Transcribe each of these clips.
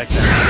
like that.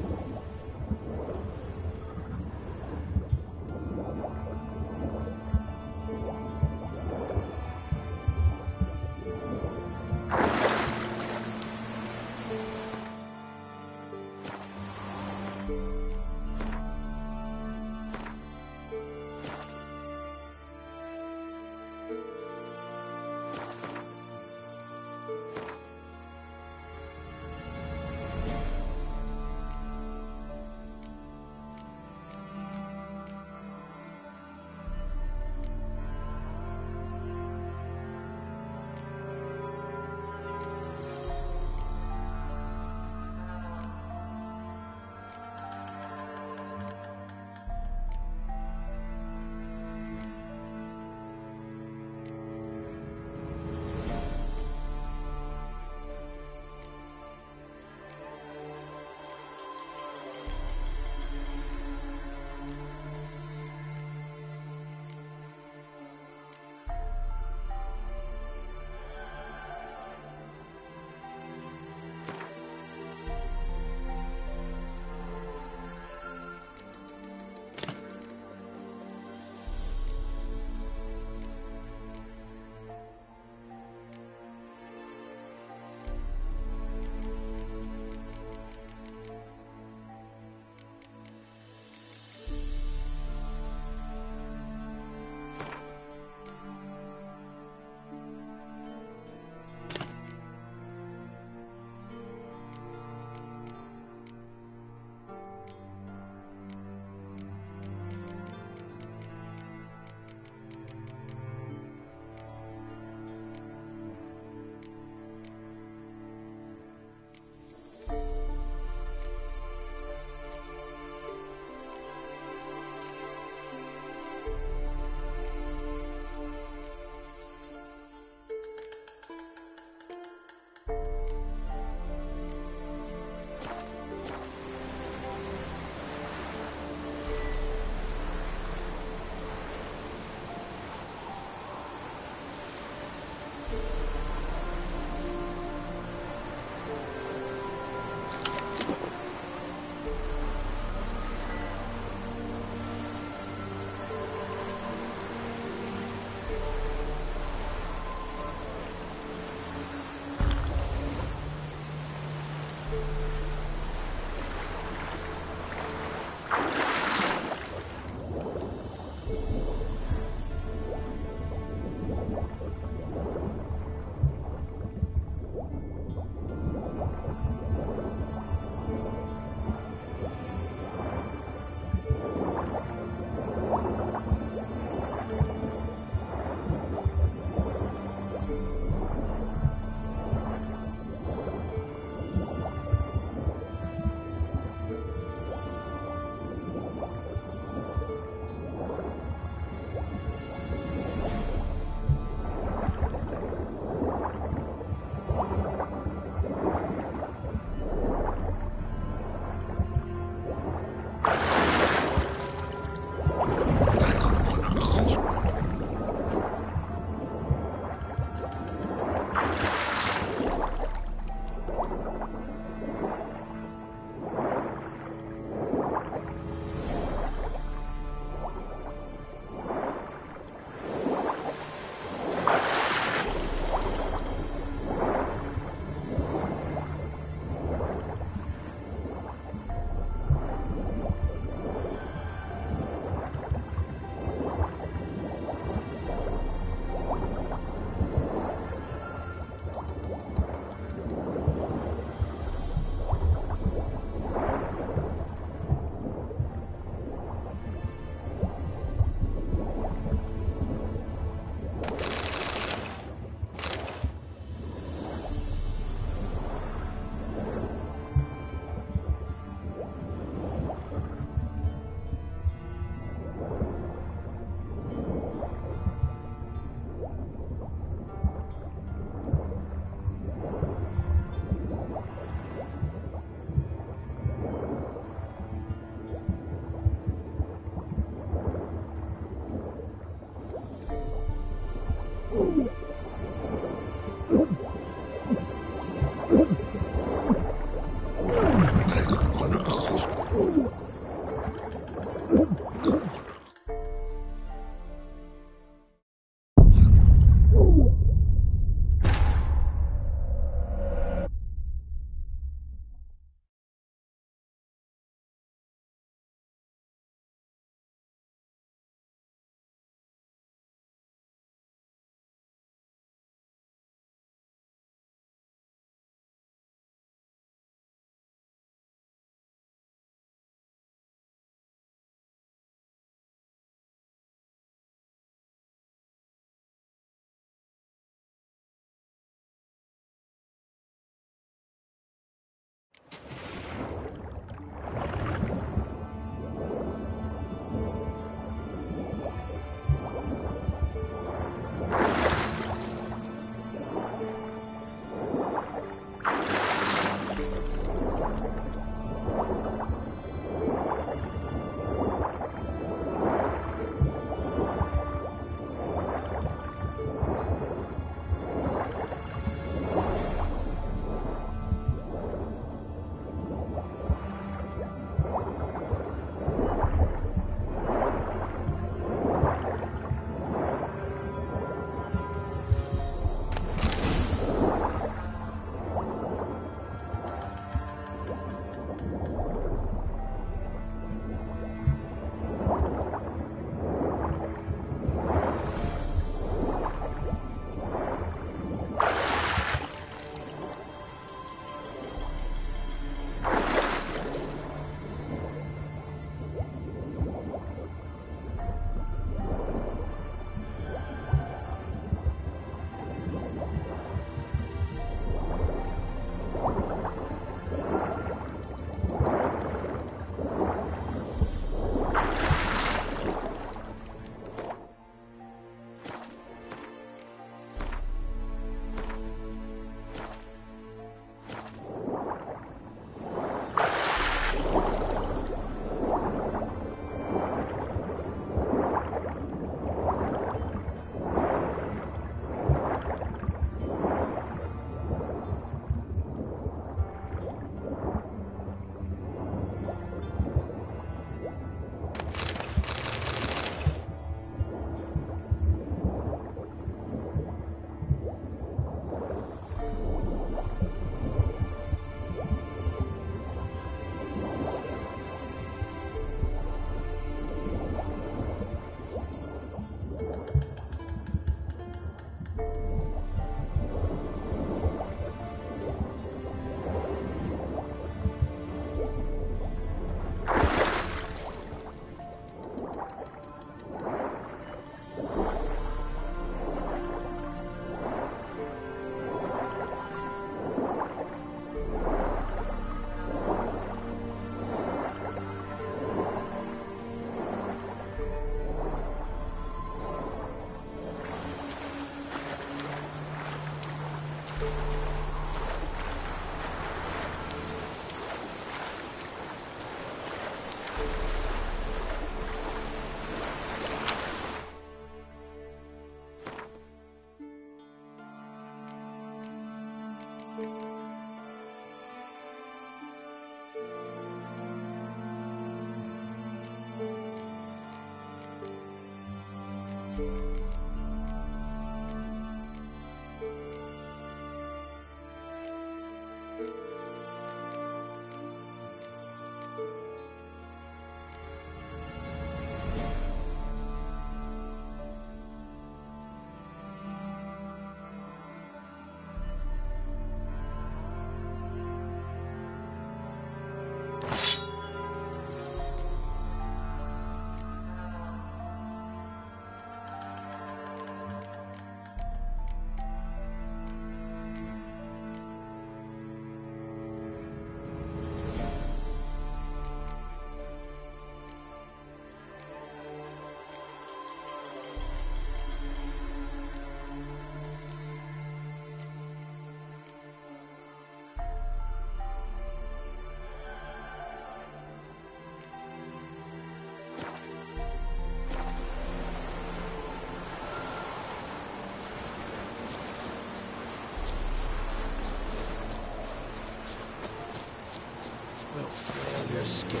your skin.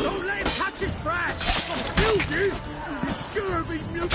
Don't let him touch his brat! I'll kill you! You scurvy mute!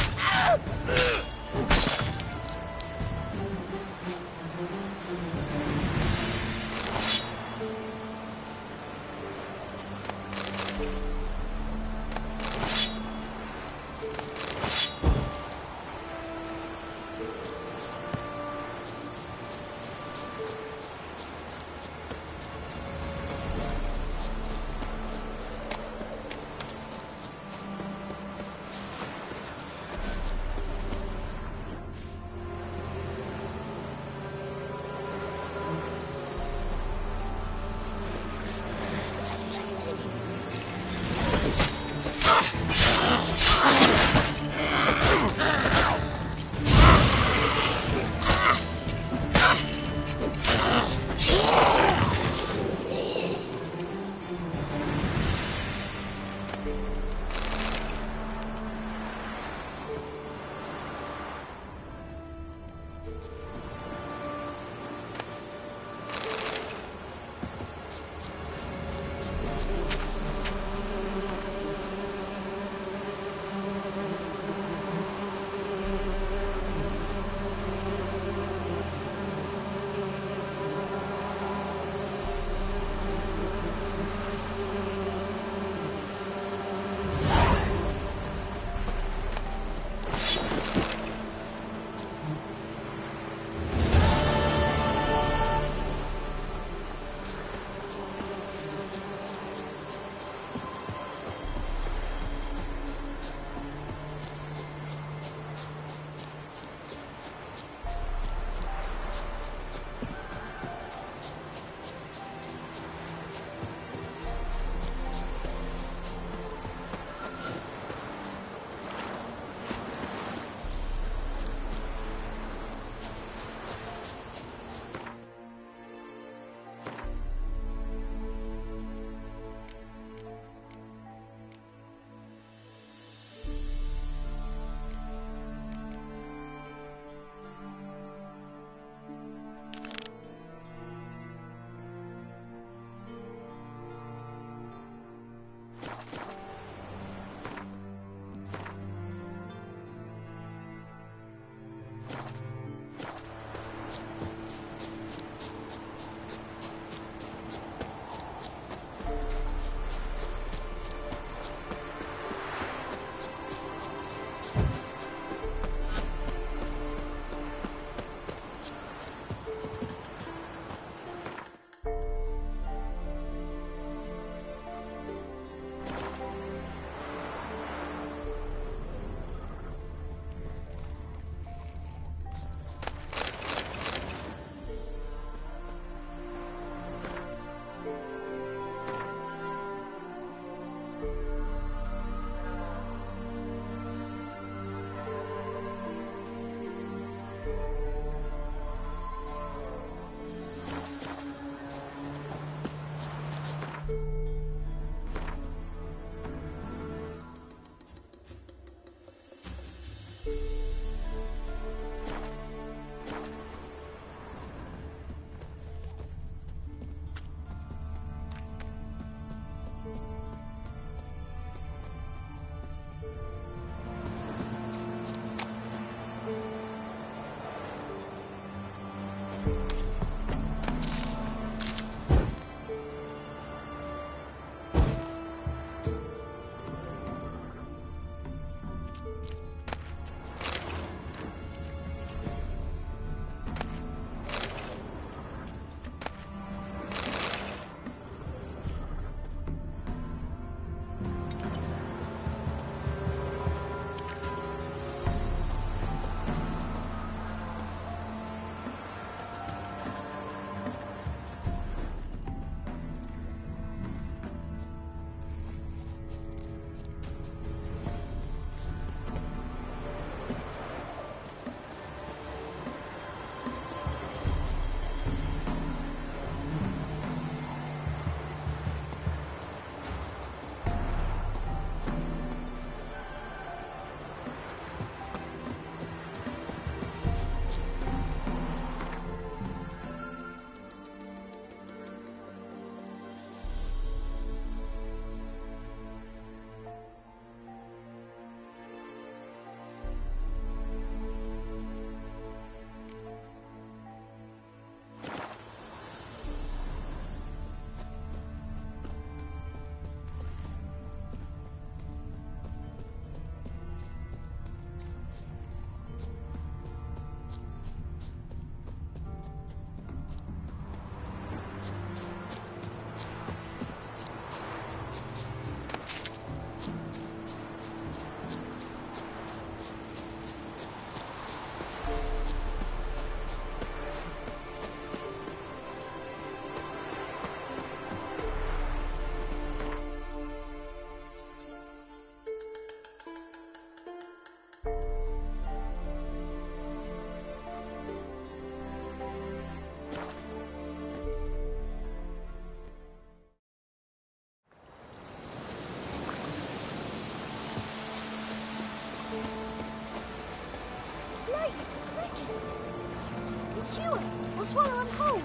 swallow them whole.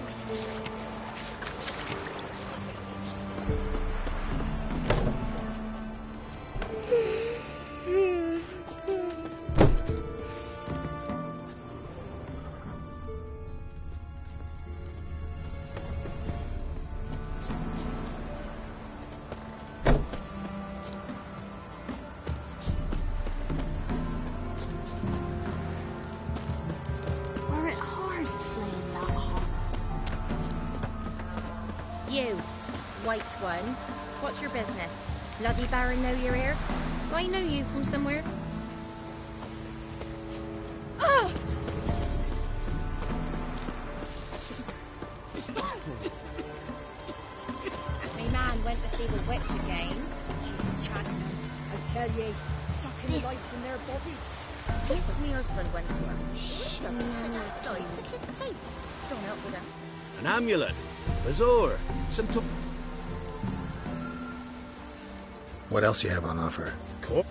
You, white one. What's your business? Bloody Baron know you're here? Do I know you from somewhere? Oh! My man went to see the witch again. She's enchanting them, I tell ye, sucking the life from their bodies. This me husband went to her. She doesn't sit outside with his teeth. Don't help with her. An amulet, bazaar, some What else you have on offer? Cool.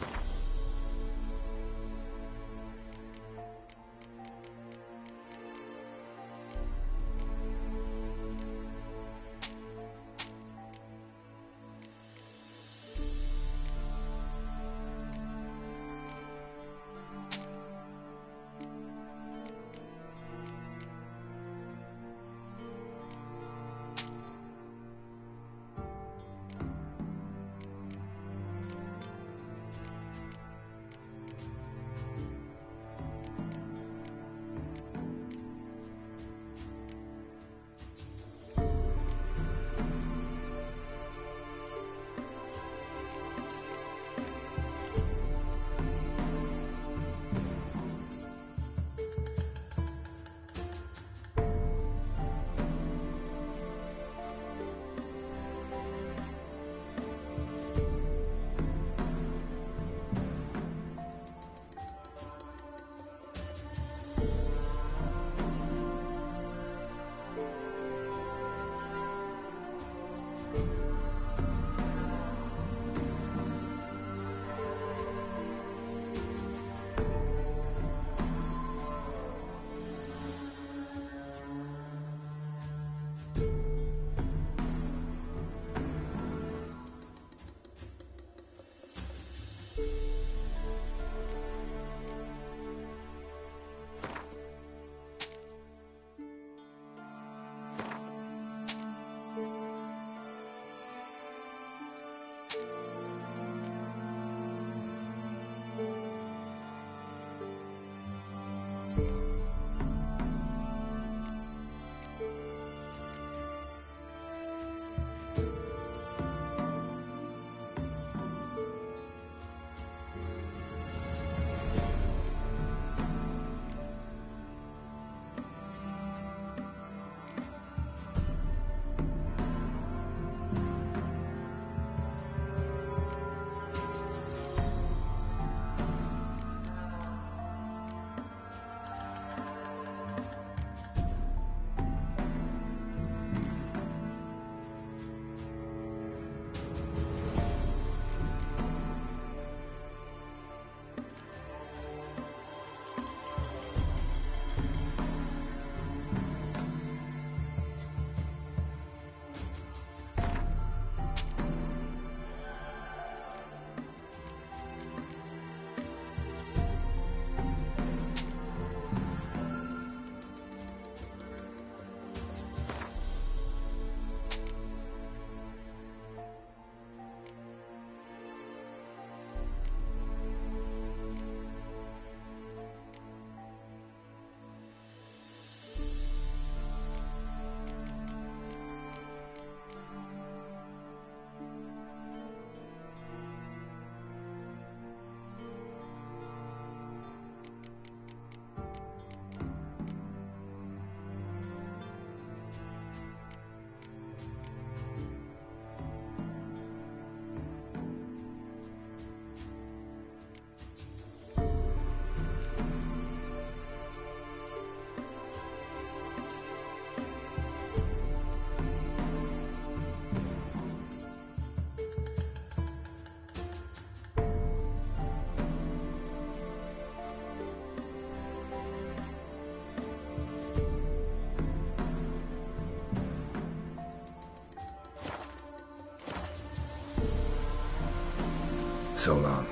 so long.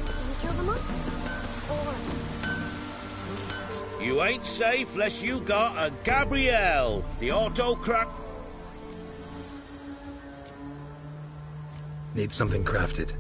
Gonna kill the monster? Or... You ain't safe unless you got a Gabrielle, the autocrat. Need something crafted.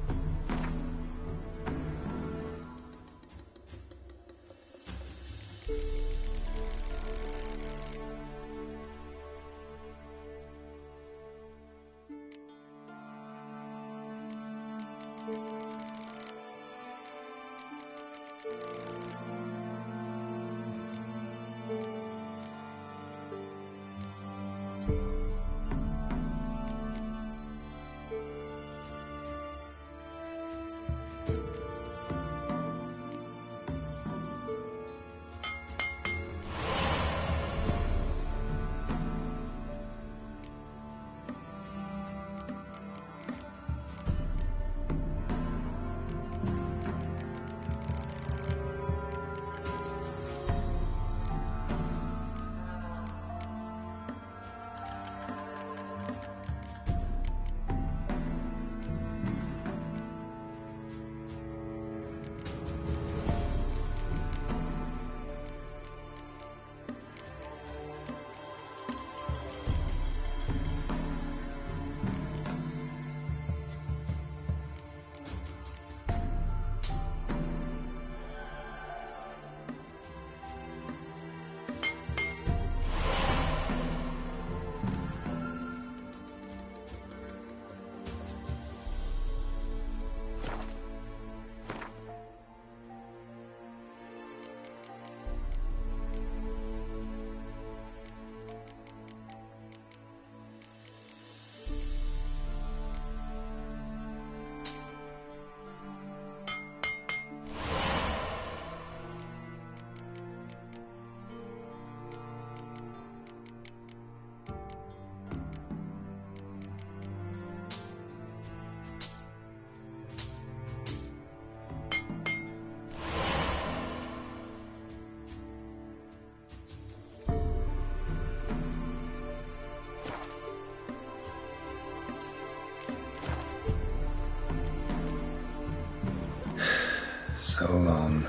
So long.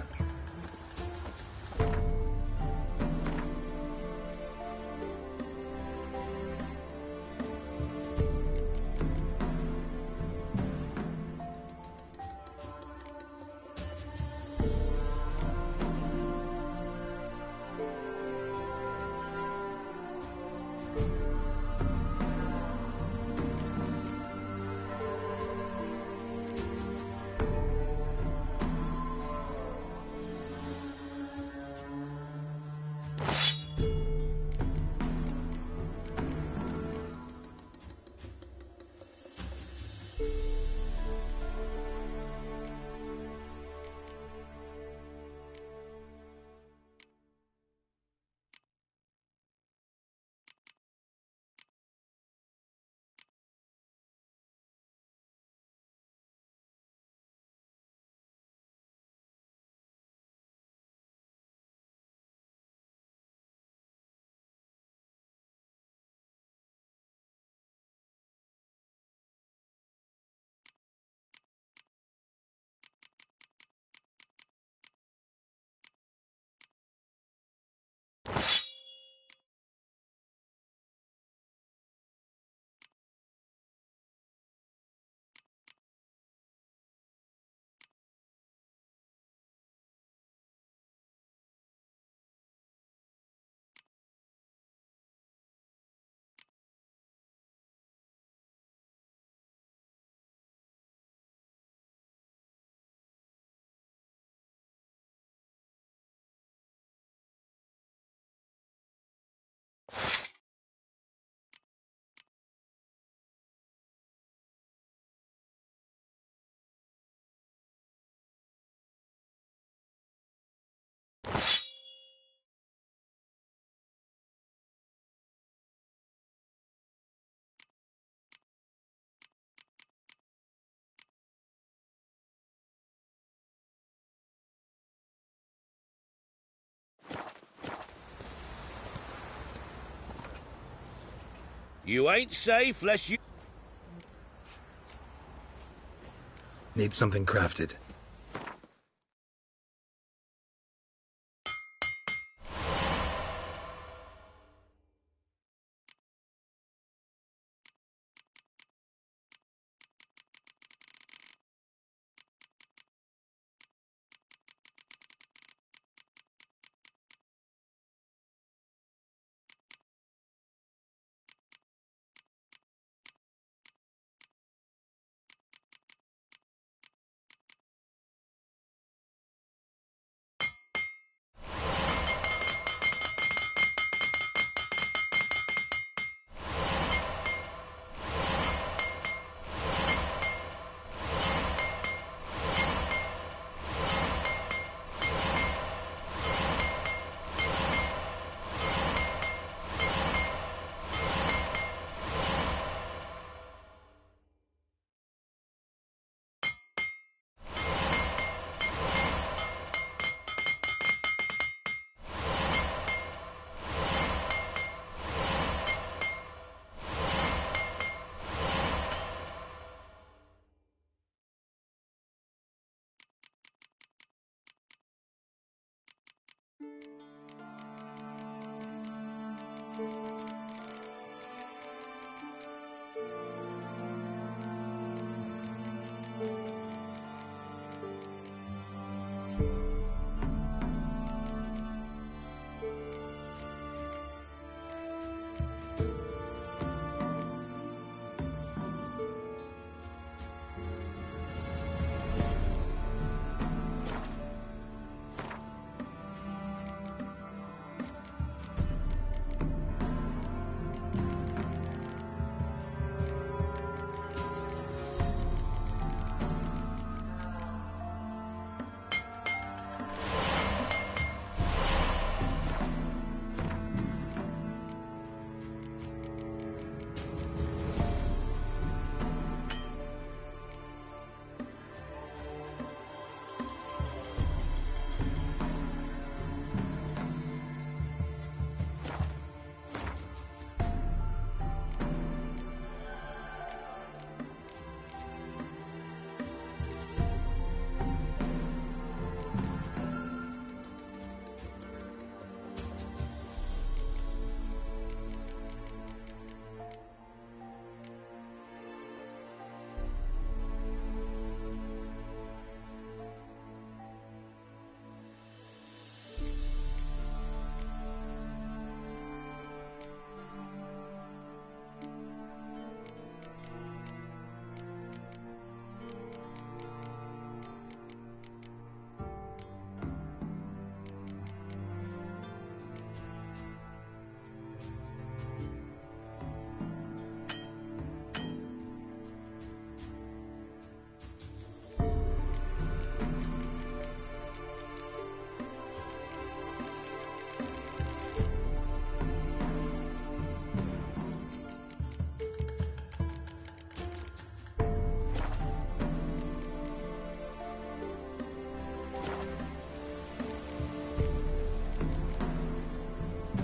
You ain't safe unless you... Need something crafted.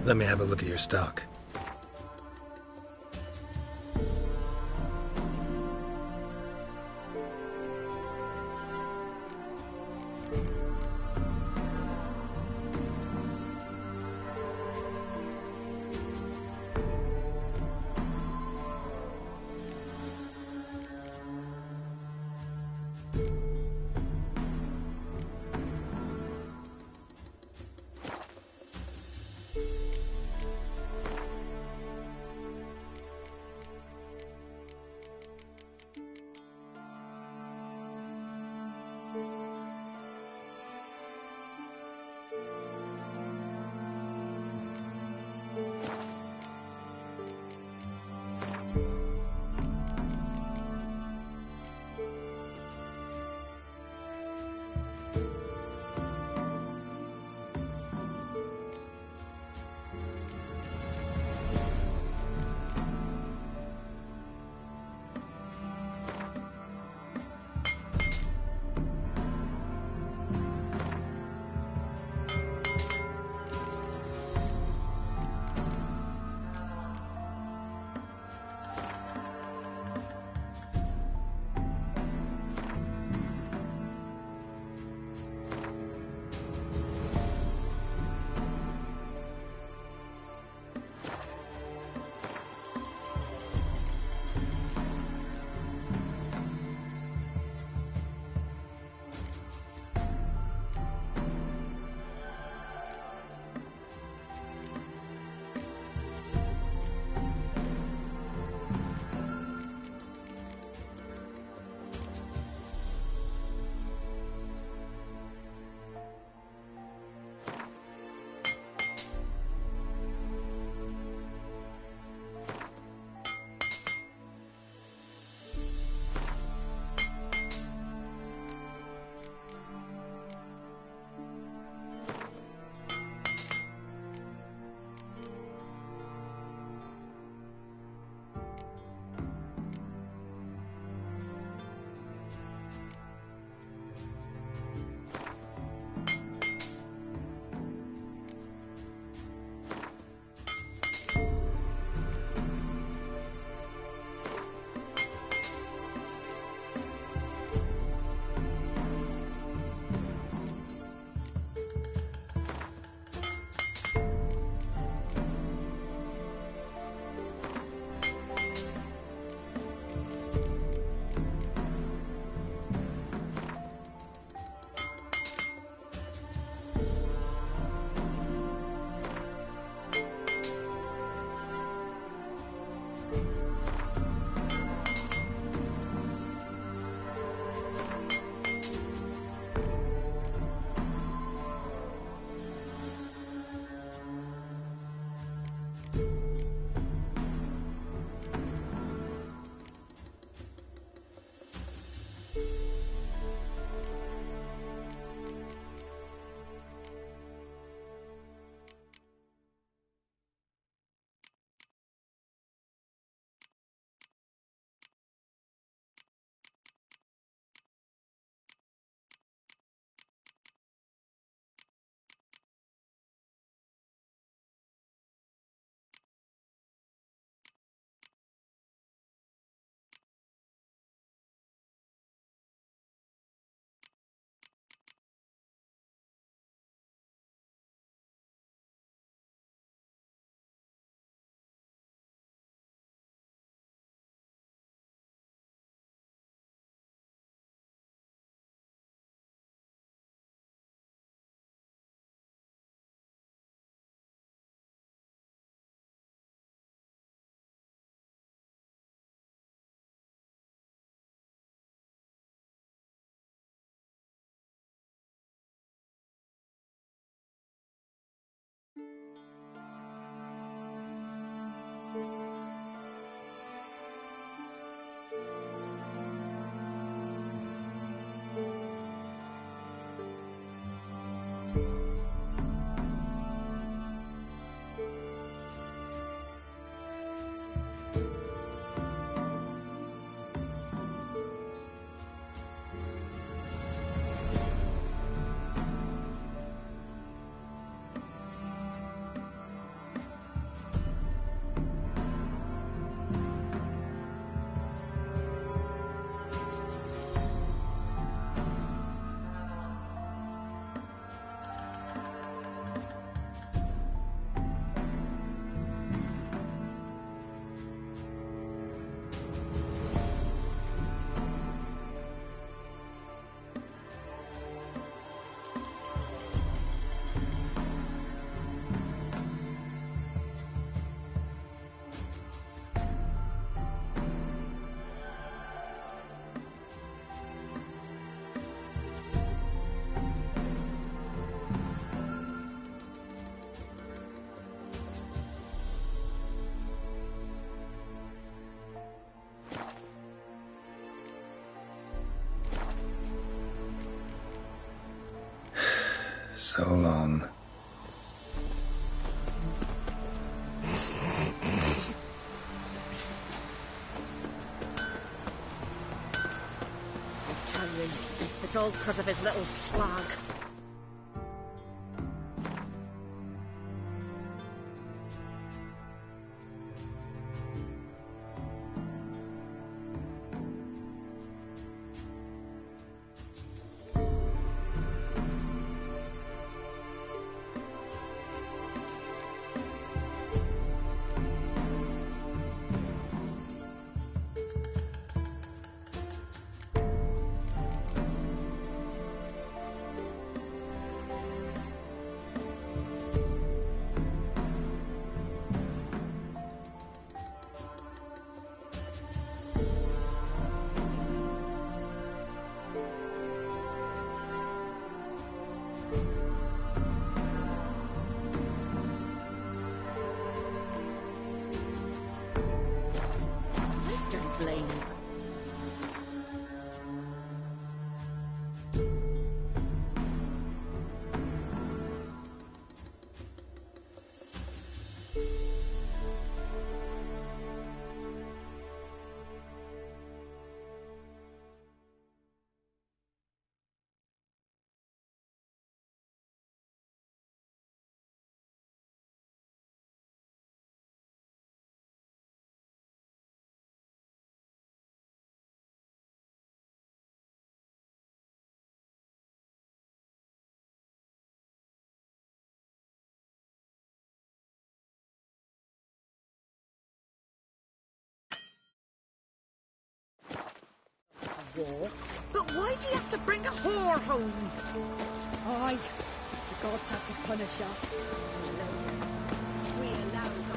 Let me have a look at your stock. So long. I tell you, it's all because of his little swag. War. But why do you have to bring a whore home? Aye, the gods had to punish us. We allowed the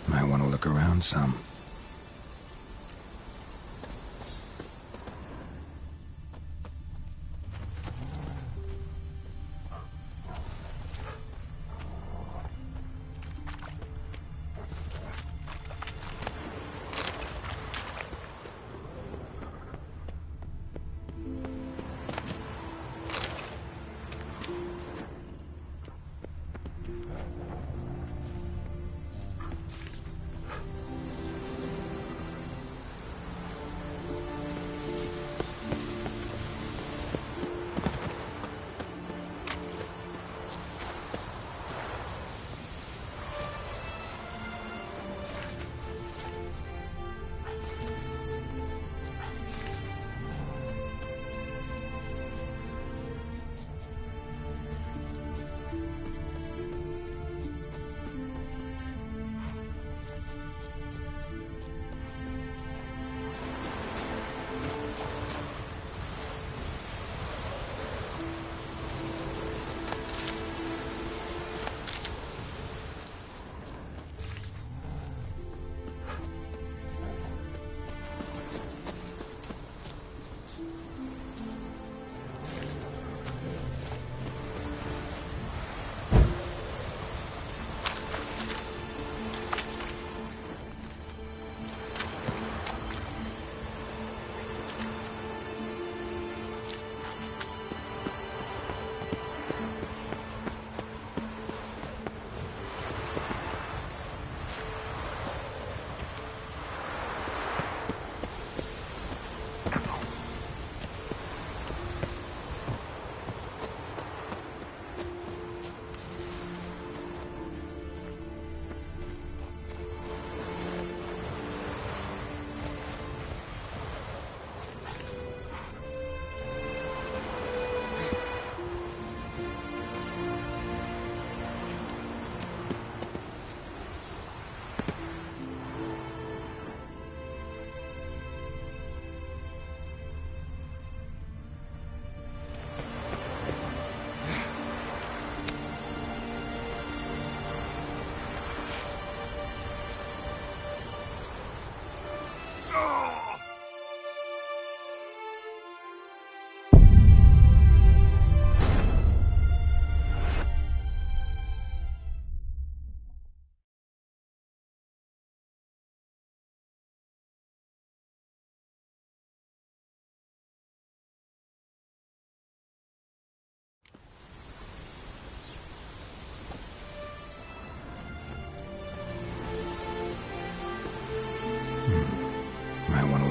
Might want to look around some.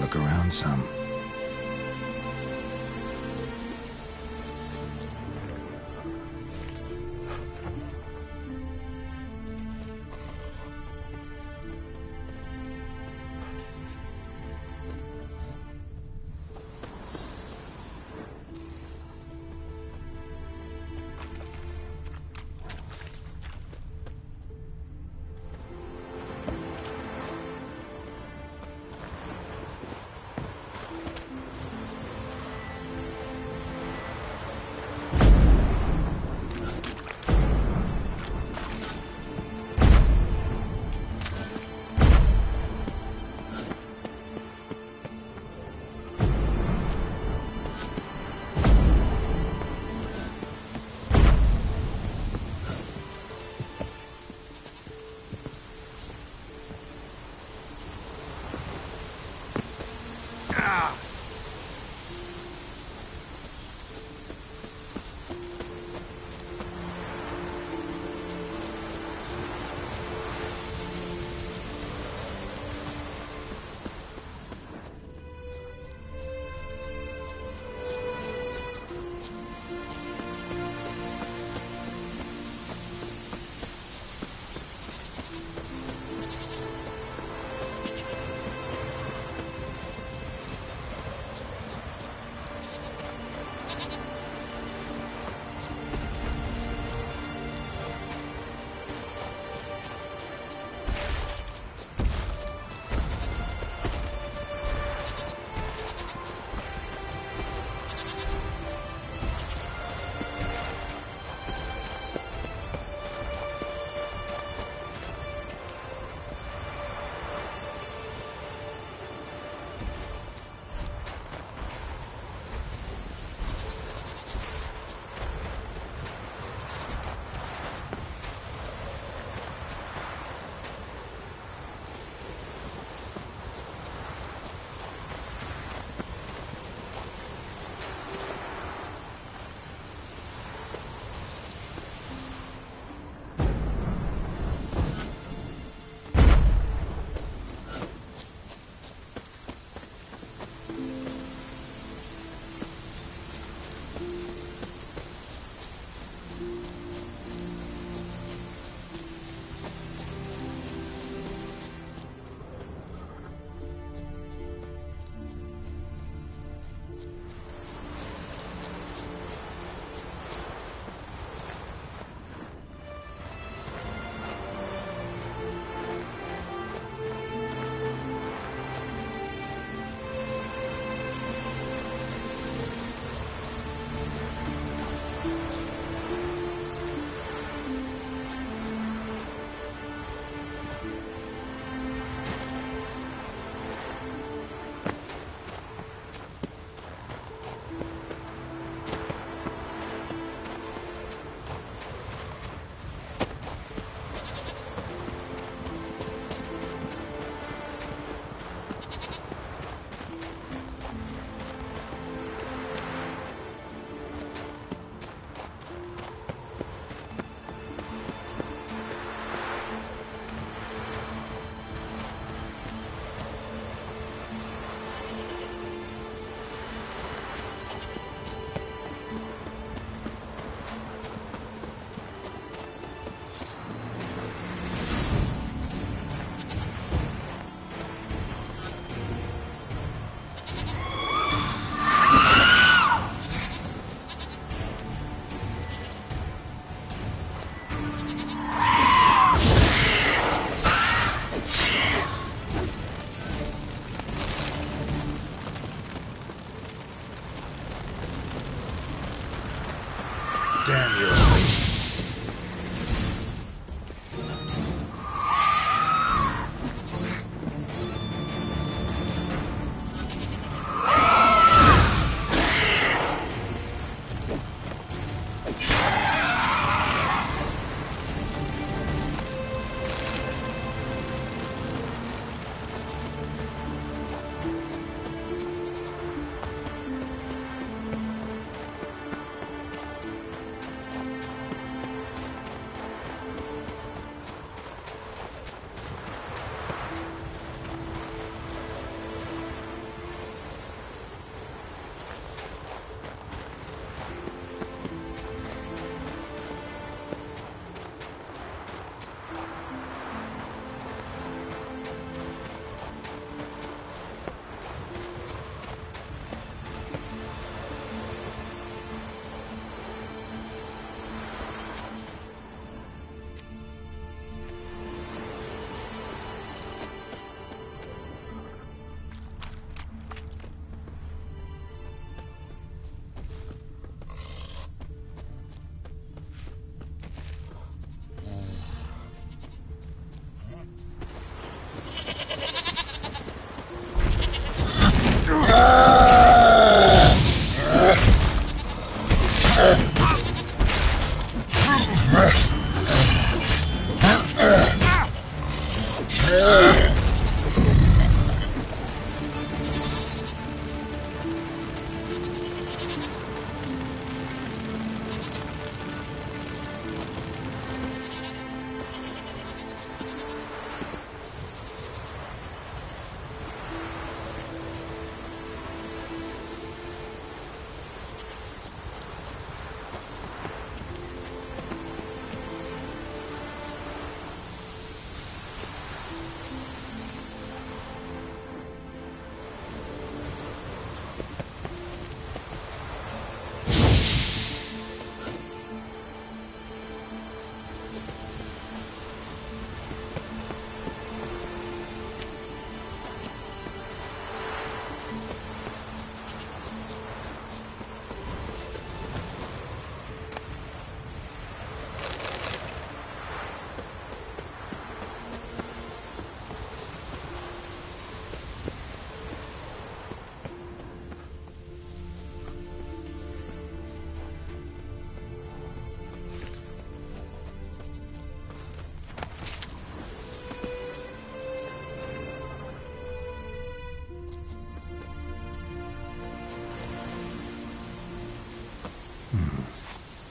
look around some.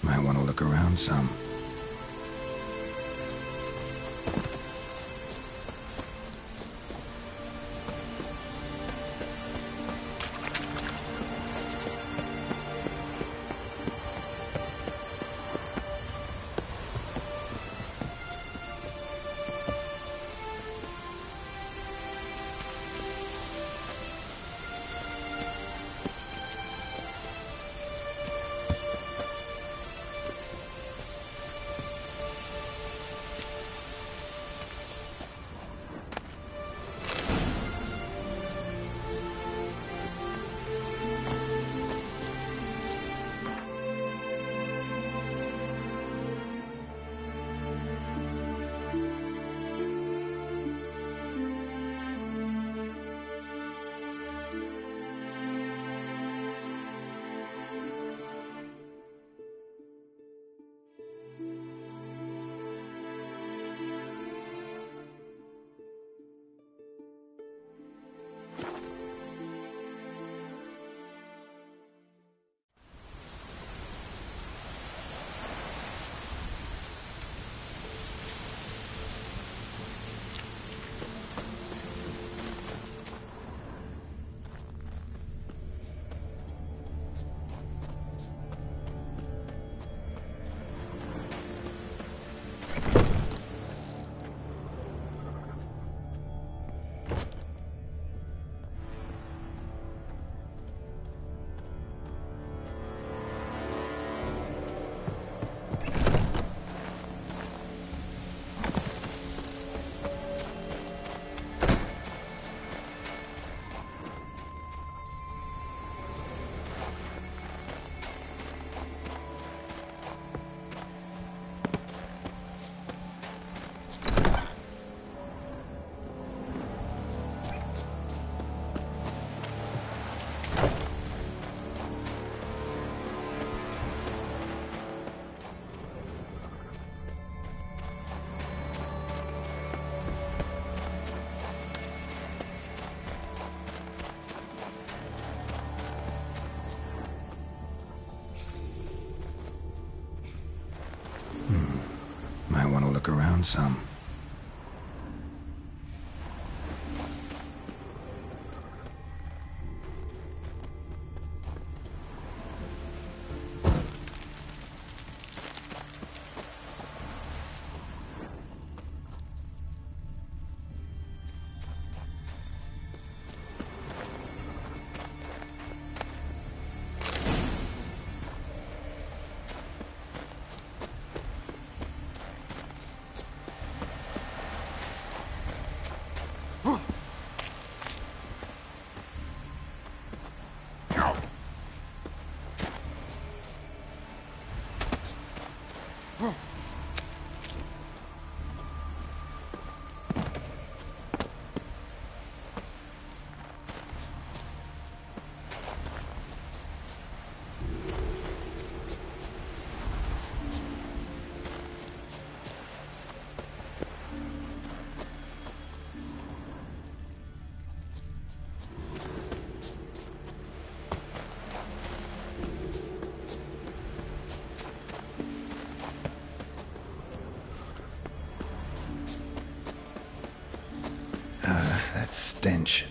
Might want to look around some. Might want to look around some. That stench.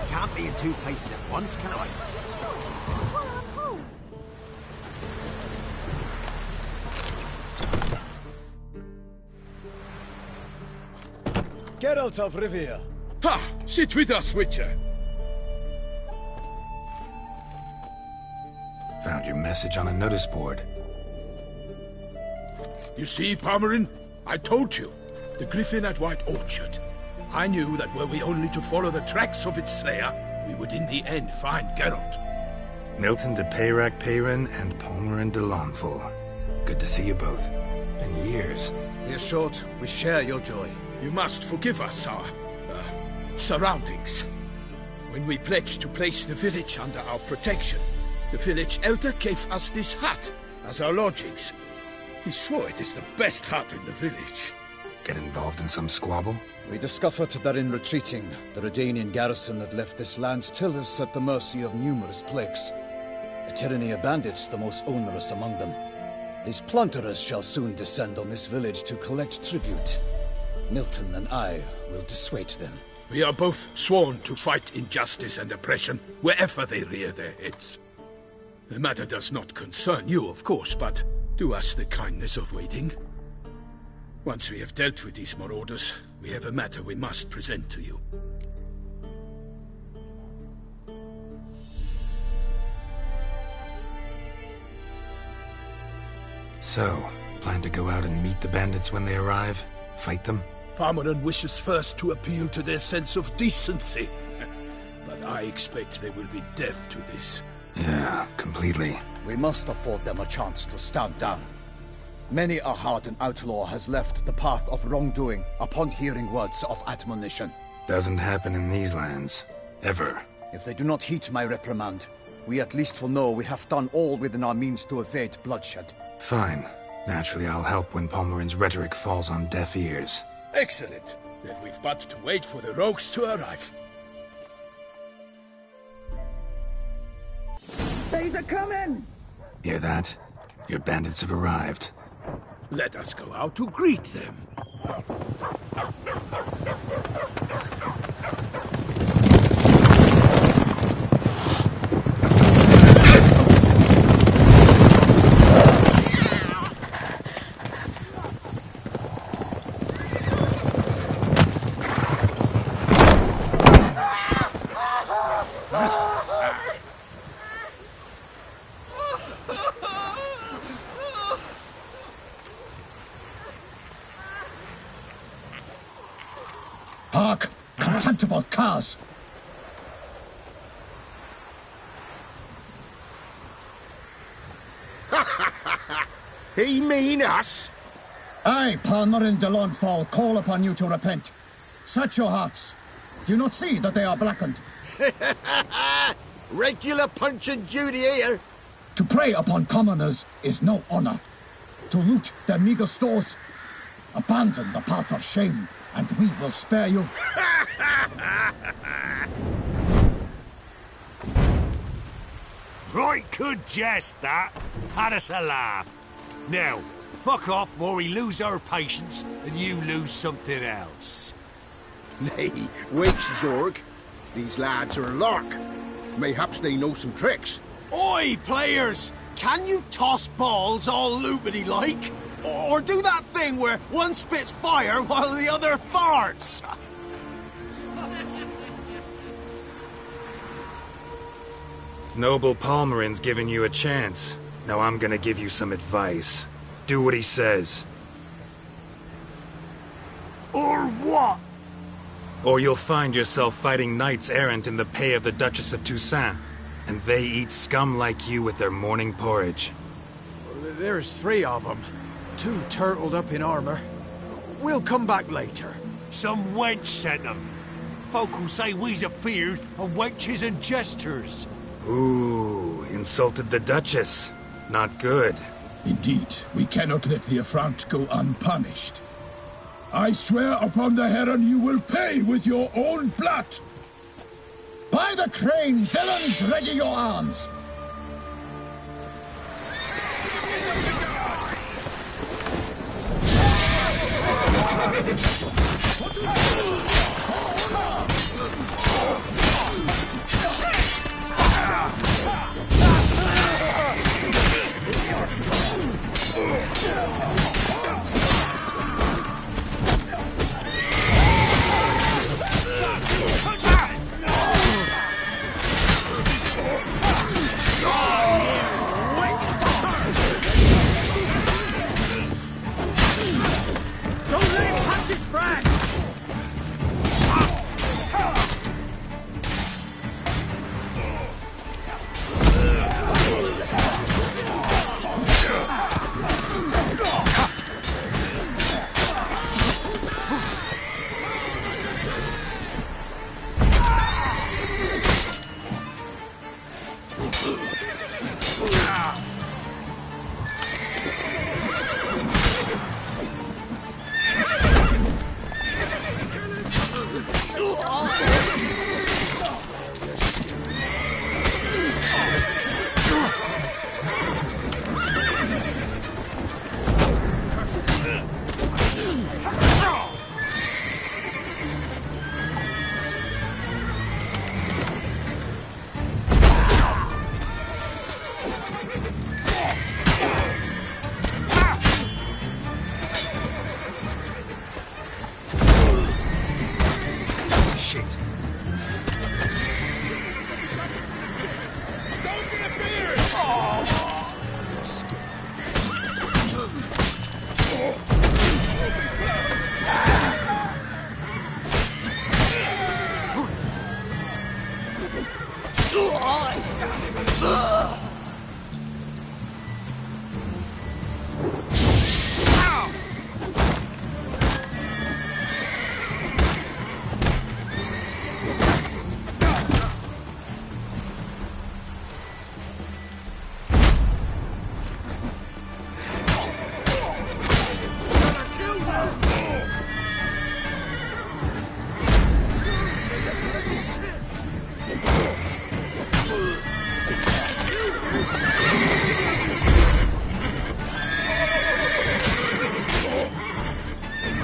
Can't be in two places at once, can I? Swallow a pole. Geralt of Rivia. Ha! Sit with us, Witcher. Found your message on a notice board. You see, Palmerin? I told you. The griffin at White Orchard. I knew that were we only to follow the tracks of its slayer, we would in the end find Geralt. Milton de Peyrac Peyran and Palmerin de Lawnful. Good to see you both. Been years. Dear Short, we share your joy. You must forgive us our surroundings. When we pledged to place the village under our protection, The village elder gave us this hut as our lodgings. He swore it is the best hut in the village. Get involved in some squabble? We discovered that in retreating, the Redanian garrison that left this land still is at the mercy of numerous plagues. A tyranny of bandits, the most onerous among them. These plunderers shall soon descend on this village to collect tribute. Milton and I will dissuade them. We are both sworn to fight injustice and oppression wherever they rear their heads. The matter does not concern you, of course, but do us the kindness of waiting. Once we have dealt with these marauders, we have a matter we must present to you. So, plan to go out and meet the bandits when they arrive? Fight them? Polo&Ryan wishes first to appeal to their sense of decency. But I expect they will be deaf to this. Yeah, completely. We must afford them a chance to stand down. Many a hardened outlaw has left the path of wrongdoing upon hearing words of admonition. Doesn't happen in these lands. Ever. If they do not heed my reprimand, we at least will know we have done all within our means to evade bloodshed. Fine. Naturally, I'll help when Polo&Ryan's rhetoric falls on deaf ears. Excellent. Then we've but to wait for the rogues to arrive. They's a coming! Hear that? Your bandits have arrived. Let us go out to greet them. Hark! Contemptible curs! He mean us? I, Polo&Ryan de Lawnfall, call upon you to repent. Set your hearts. Do you not see that they are blackened? Regular punch and duty here. To prey upon commoners is no honor. To loot their meager stores, abandon the path of shame, and we will spare you. Right good jest, that. Had us a laugh. Now, fuck off before we lose our patience and you lose something else. Nay, wait, Zorg. These lads are a lark. Mayhaps they know some tricks. Oi, players! Can you toss balls all loopity-like? Or do that thing where one spits fire while the other farts? Noble Polo&Ryan's giving you a chance. Now I'm gonna give you some advice. Do what he says. Or what? Or you'll find yourself fighting knights errant in the pay of the Duchess of Toussaint. And they eat scum like you with their morning porridge. There's 3 of them. 2 turtled up in armor. We'll come back later. Some wench sent them. Folk who say we's afeard of wenches and jesters. Ooh, insulted the Duchess. Not good. Indeed, we cannot let the affront go unpunished. I swear upon the Heron you will pay with your own blood! By the crane, villains, ready your arms! Don't let him touch his brand! Shit. Don't interfere!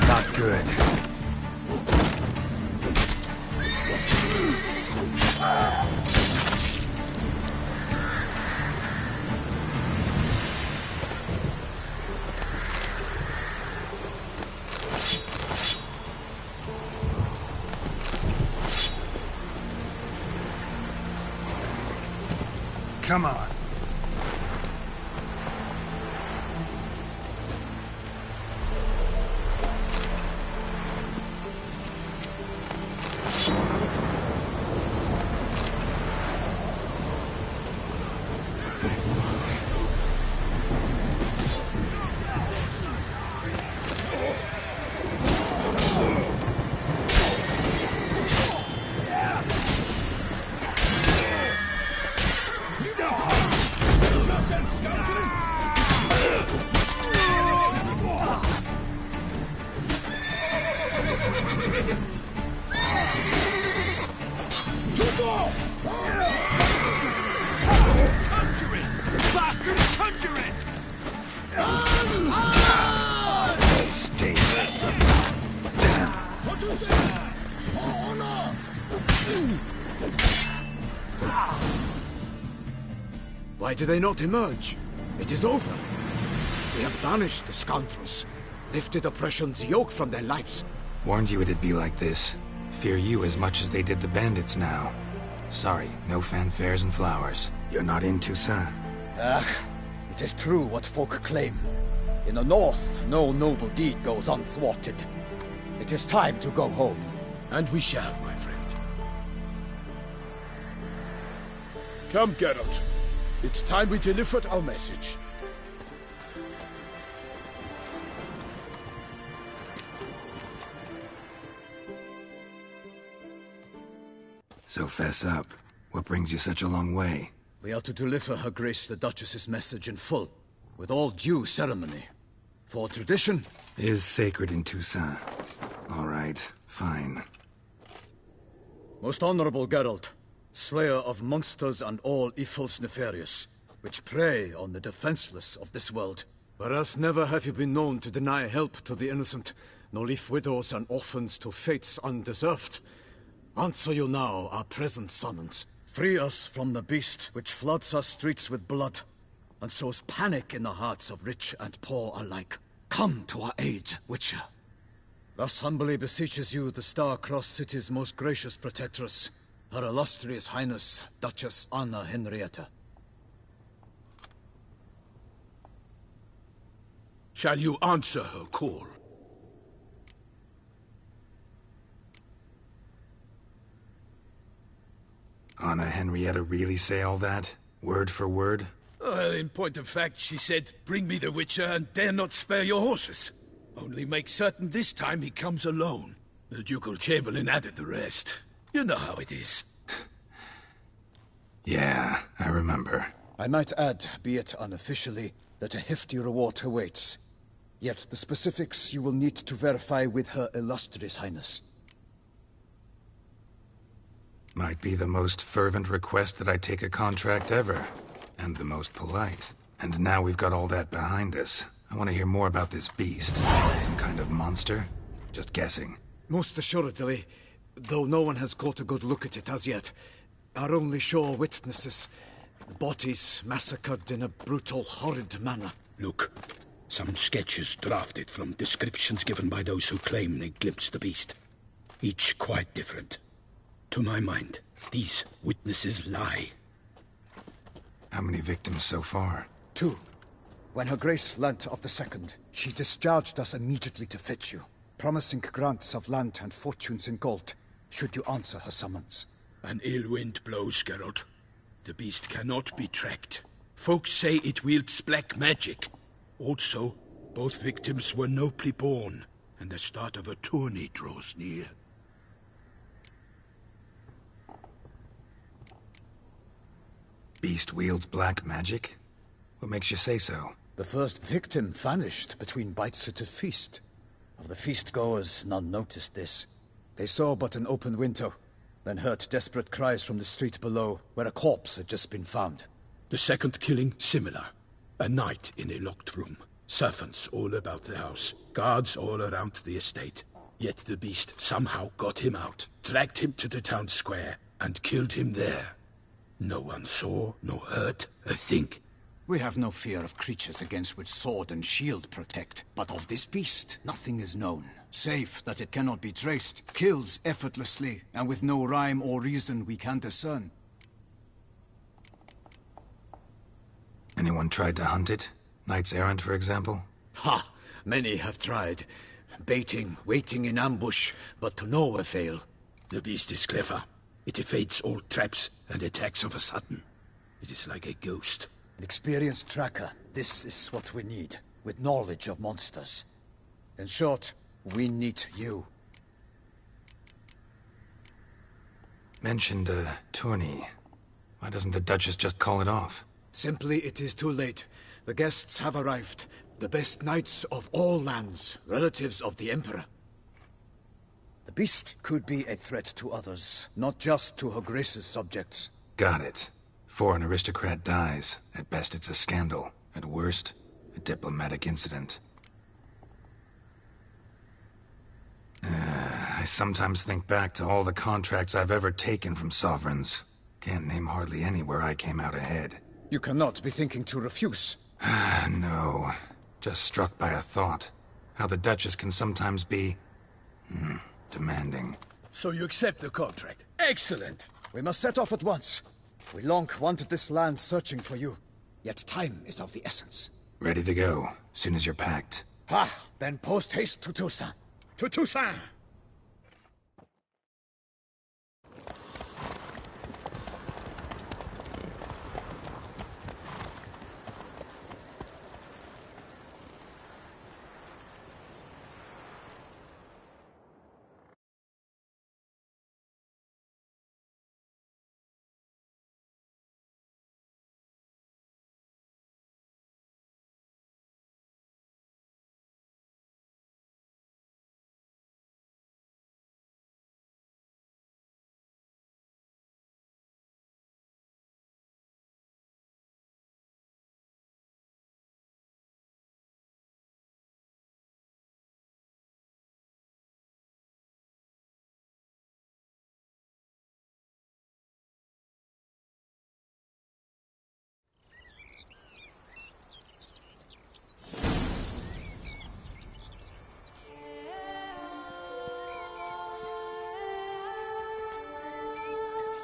Not good. Come on. Conjuring! Bastard conjuring! Stay. Why do they not emerge? It is over. We have banished the scoundrels, lifted oppression's yoke from their lives. Warned you it'd be like this. Fear you as much as they did the bandits now. Sorry, no fanfares and flowers. You're not in Toussaint. It is true what folk claim. In the north, no noble deed goes unthwarted. It is time to go home. And we shall, my friend. Come, Geralt. It's time we delivered our message. So fess up. What brings you such a long way? We are to deliver Her Grace the Duchess's message in full, with all due ceremony. For tradition is sacred in Toussaint. All right, fine. Most honorable Geralt, slayer of monsters and all evils nefarious, which prey on the defenseless of this world. Whereas never have you been known to deny help to the innocent, nor leave widows and orphans to fates undeserved. Answer you now our present summons. Free us from the beast which floods our streets with blood, and sows panic in the hearts of rich and poor alike. Come to our aid, Witcher. Thus humbly beseeches you the Star-Crossed City's most gracious protectress, Her Illustrious Highness, Duchess Anna Henrietta. Shall you answer her call? Anna Henrietta really say all that? Word for word? Well, in point of fact, she said, bring me the Witcher and dare not spare your horses. Only make certain this time he comes alone. The Ducal Chamberlain added the rest. You know how it is. Yeah, I remember. I might add, be it unofficially, that a hefty reward awaits. Yet the specifics you will need to verify with Her Illustrious Highness. Might be the most fervent request that I take a contract ever. And the most polite. And now we've got all that behind us. I want to hear more about this beast. Some kind of monster? Just guessing. Most assuredly, though no one has caught a good look at it as yet. Our only sure witnesses. Bodies massacred in a brutal, horrid manner. Look, some sketches drafted from descriptions given by those who claim they glimpsed the beast. Each quite different. To my mind, these witnesses lie. How many victims so far? 2. When Her Grace learnt of the second, she discharged us immediately to fetch you, promising grants of land and fortunes in gold, should you answer her summons. An ill wind blows, Geralt. The beast cannot be tracked. Folks say it wields black magic. Also, both victims were nobly born, and the start of a tourney draws near. Beast wields black magic? What makes you say so? The first victim vanished between bites at a feast. Of the feast-goers, none noticed this. They saw but an open window, then heard desperate cries from the street below, where a corpse had just been found. The second killing, similar. A night in a locked room. Servants all about the house. Guards all around the estate. Yet the beast somehow got him out, dragged him to the town square, and killed him there. No one saw, nor heard a thing. We have no fear of creatures against which sword and shield protect. But of this beast, nothing is known. Save that it cannot be traced, kills effortlessly, and with no rhyme or reason we can discern. Anyone tried to hunt it? Knights errant, for example? Ha! Many have tried. Baiting, waiting in ambush, but to no avail. The beast is clever. It evades all traps and attacks of a sudden. It is like a ghost. An experienced tracker. This is what we need, with knowledge of monsters. In short, we need you. Mentioned a tourney. Why doesn't the Duchess just call it off? Simply, it is too late. The guests have arrived. The best knights of all lands, relatives of the Emperor. The beast could be a threat to others, not just to Her Grace's subjects. Got it. Before an aristocrat dies, at best it's a scandal. At worst, a diplomatic incident. I sometimes think back to all the contracts I've ever taken from sovereigns. Can't name hardly any where I came out ahead. You cannot be thinking to refuse. No. Just struck by a thought. How the Duchess can sometimes be... demanding. So you accept the contract. Excellent! We must set off at once. We long wanted this land searching for you. Yet time is of the essence. Ready to go, soon as you're packed. Ha! Then post-haste to Toussaint. To Toussaint!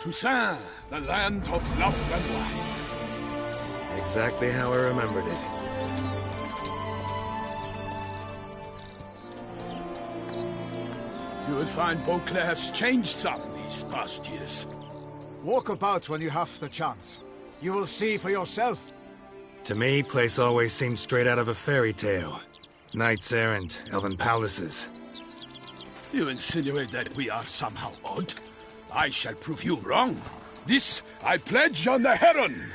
Toussaint, the land of love and wine. Exactly how I remembered it. You will find Beauclair has changed some these past years. Walk about when you have the chance. You will see for yourself. To me, place always seemed straight out of a fairy tale. Knights errant, elven palaces. You insinuate that we are somehow odd? I shall prove you wrong. This I pledge on the Heron!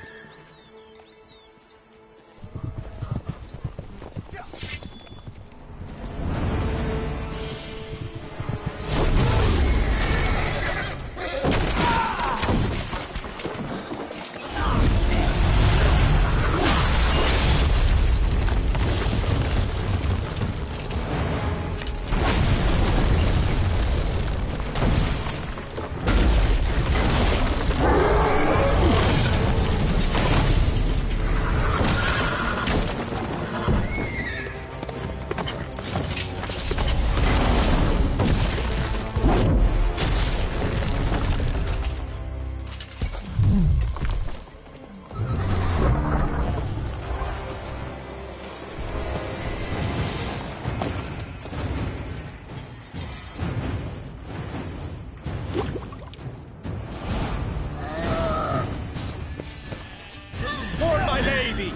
lady!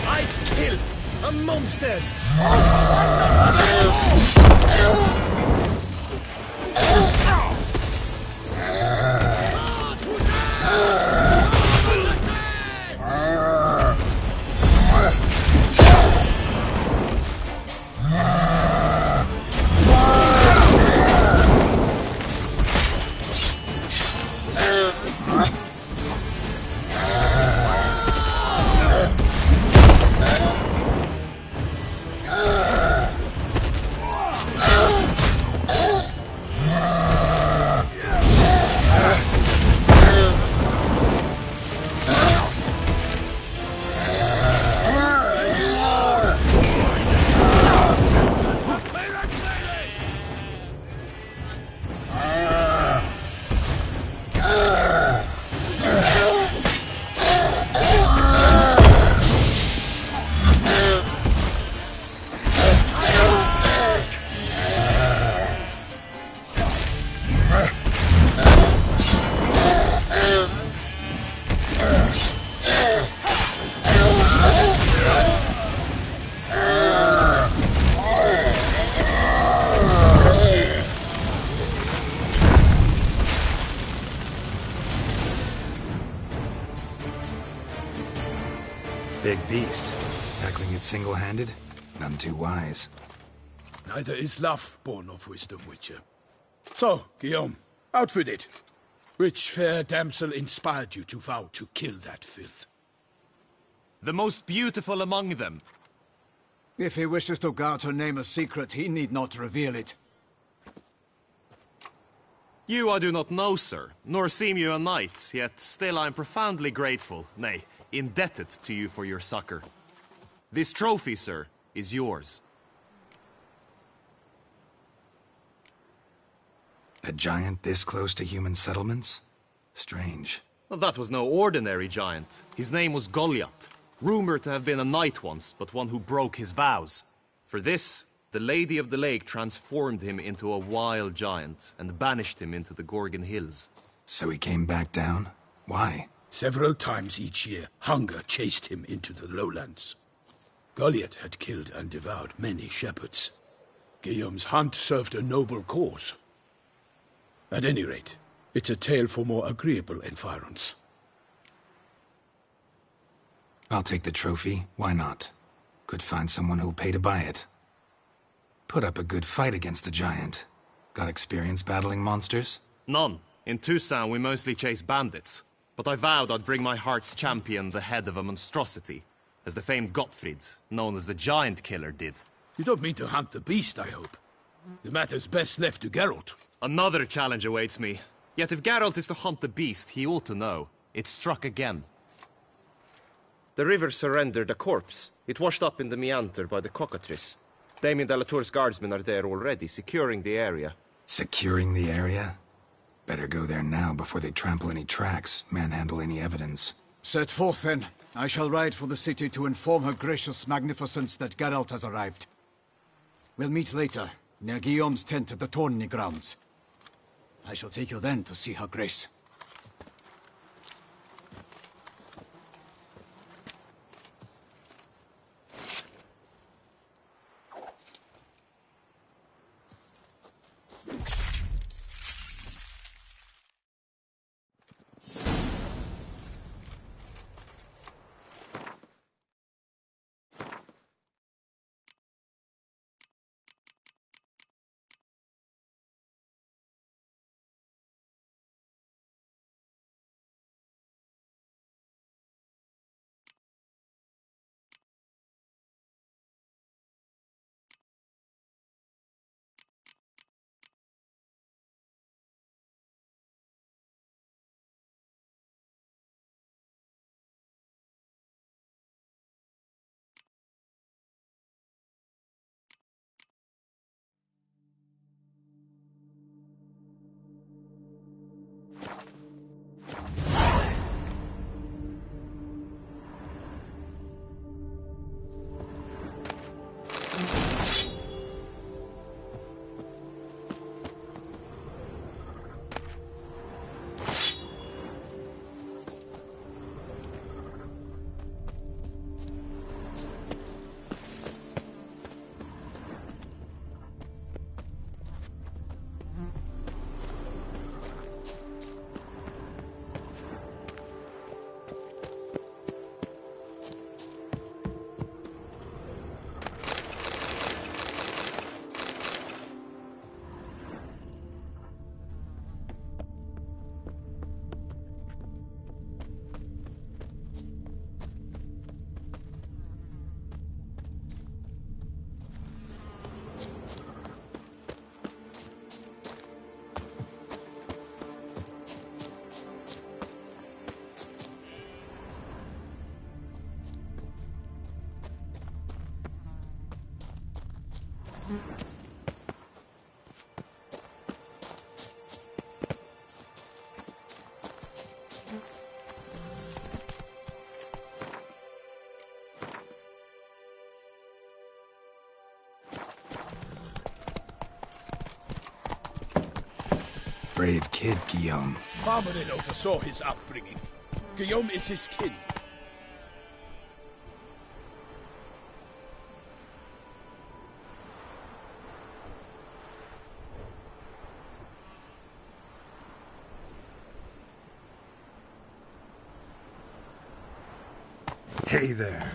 I kill a monster! Big beast. Tackling it single-handed? None too wise. Neither is love born of wisdom, Witcher. So, Guillaume, out with it. Which fair damsel inspired you to vow to kill that filth? The most beautiful among them. If he wishes to guard her name a secret, he need not reveal it. You I do not know, sir, nor seem you a knight, yet still I am profoundly grateful, nay, indebted to you for your succor. This trophy, sir, is yours. A giant this close to human settlements? Strange. Well, that was no ordinary giant. His name was Goliath, rumored to have been a knight once, but one who broke his vows. For this, the Lady of the Lake transformed him into a wild giant and banished him into the Gorgon Hills. So he came back down? Why? Several times each year, hunger chased him into the lowlands. Goliath had killed and devoured many shepherds. Guillaume's hunt served a noble cause. At any rate, it's a tale for more agreeable environs. I'll take the trophy. Why not? Could find someone who'll pay to buy it. Put up a good fight against the giant. Got experience battling monsters? None. In Toussaint we mostly chase bandits. But I vowed I'd bring my heart's champion the head of a monstrosity, as the famed Gottfried, known as the Giant Killer, did. You don't mean to hunt the beast, I hope. The matter's best left to Geralt. Another challenge awaits me. Yet if Geralt is to hunt the beast, he ought to know. It struck again. The river surrendered a corpse. It washed up in the meander by the cockatrice. Damien de la Tour's guardsmen are there already, securing the area. Securing the area? Better go there now before they trample any tracks, manhandle any evidence. Set forth, then. I shall ride for the city to inform her gracious magnificence that Geralt has arrived. We'll meet later, near Guillaume's tent at the tourney grounds. I shall take you then to see her grace. Brave kid, Guillaume. Marmarin oversaw his upbringing. Guillaume is his kin. Hey there.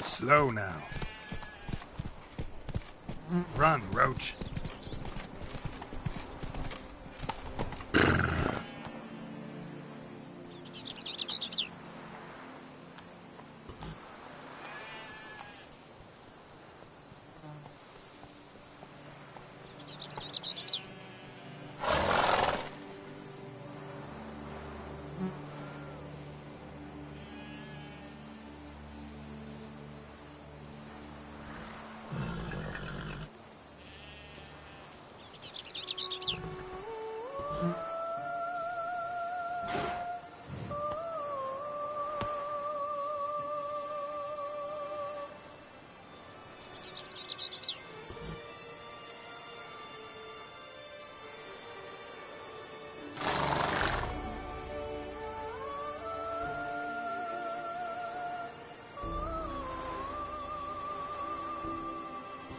Slow now. Run, Roach.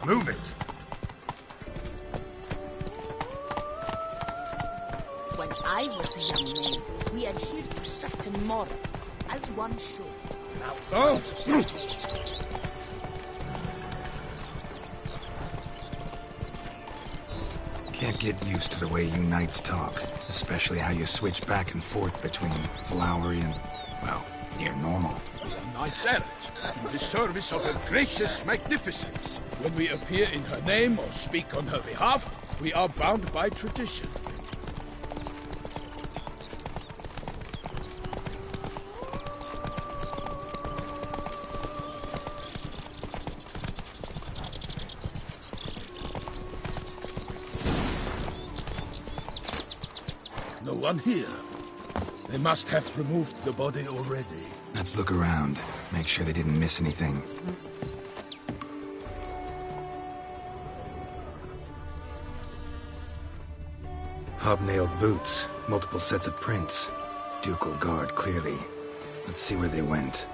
Move it! When I was a young man, we adhered to certain morals, as one should. Oh! Can't get used to the way you knights talk, especially how you switch back and forth between flowery and, well, near normal. We are knights errant, in the service of her gracious magnificence. When we appear in her name or speak on her behalf, we are bound by tradition. No one here. They must have removed the body already. Let's look around. Make sure they didn't miss anything. Hobnailed boots, multiple sets of prints. Ducal guard, clearly. Let's see where they went.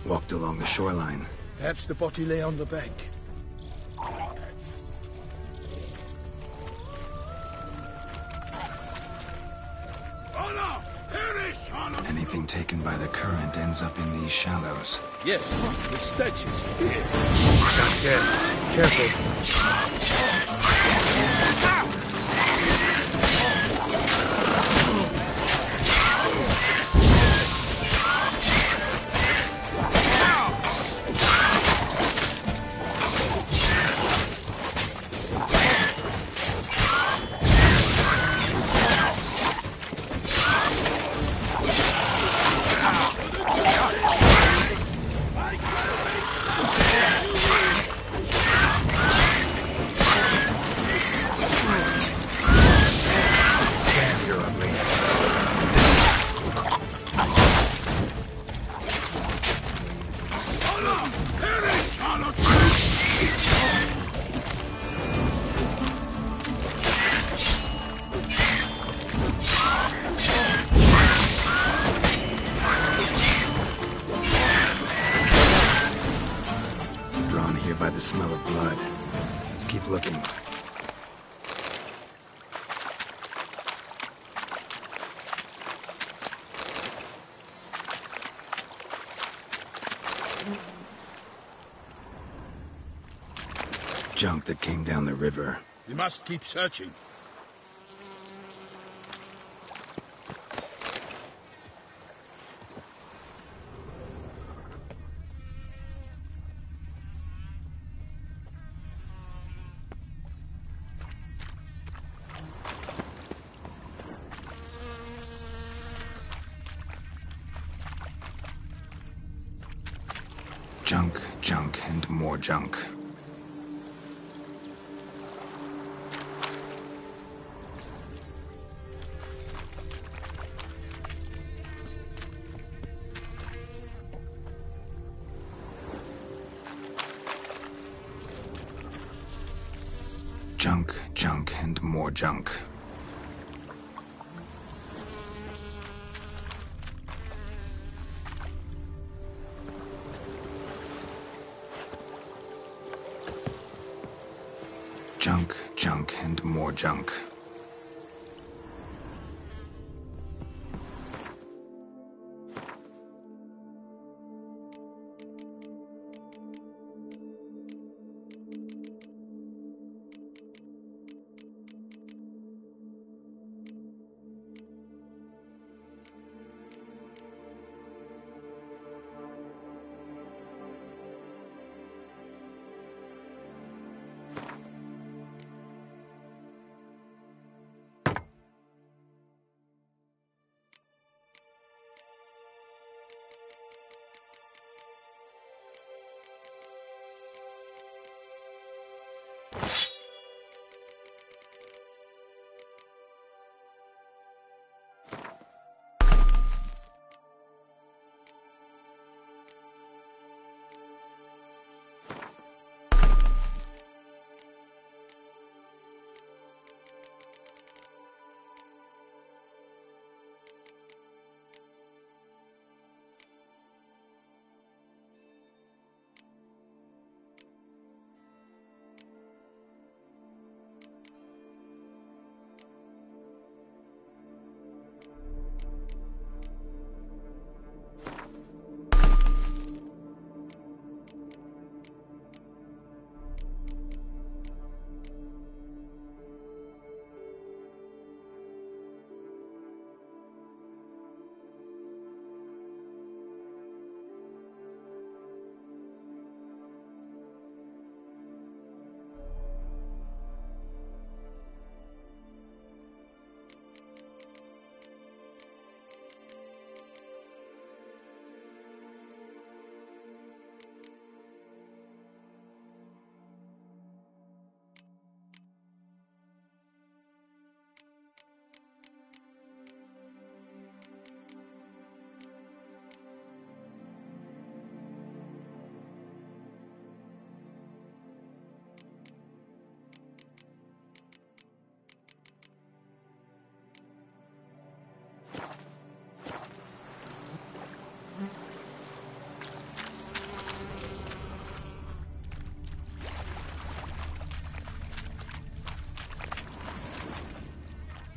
Walked along the shoreline. Perhaps the body lay on the bank. Anything taken by the current ends up in these shallows. Yes, the stench is fierce. Got guests. Careful. Drawn here by the smell of blood. Let's keep looking. Junk that came down the river. We must keep searching. Junk, junk, and more junk. Junk, junk, and more junk. Junk, junk, and more junk.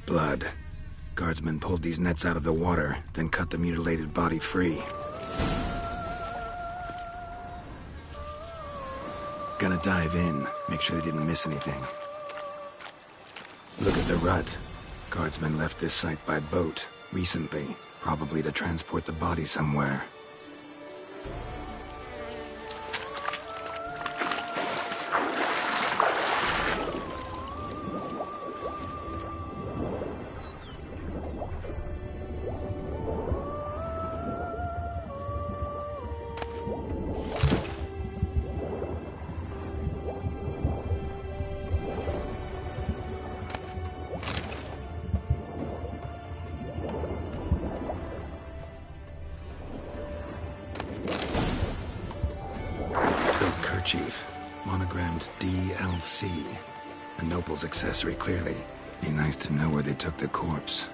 Blood. Guardsmen pulled these nets out of the water, then cut the mutilated body free. Gonna dive in, make sure they didn't miss anything. Look at the rut. Guardsmen left this site by boat, recently, probably to transport the body somewhere. Chief. Monogrammed DLC. A noble's accessory, clearly. Be nice to know where they took the corpse.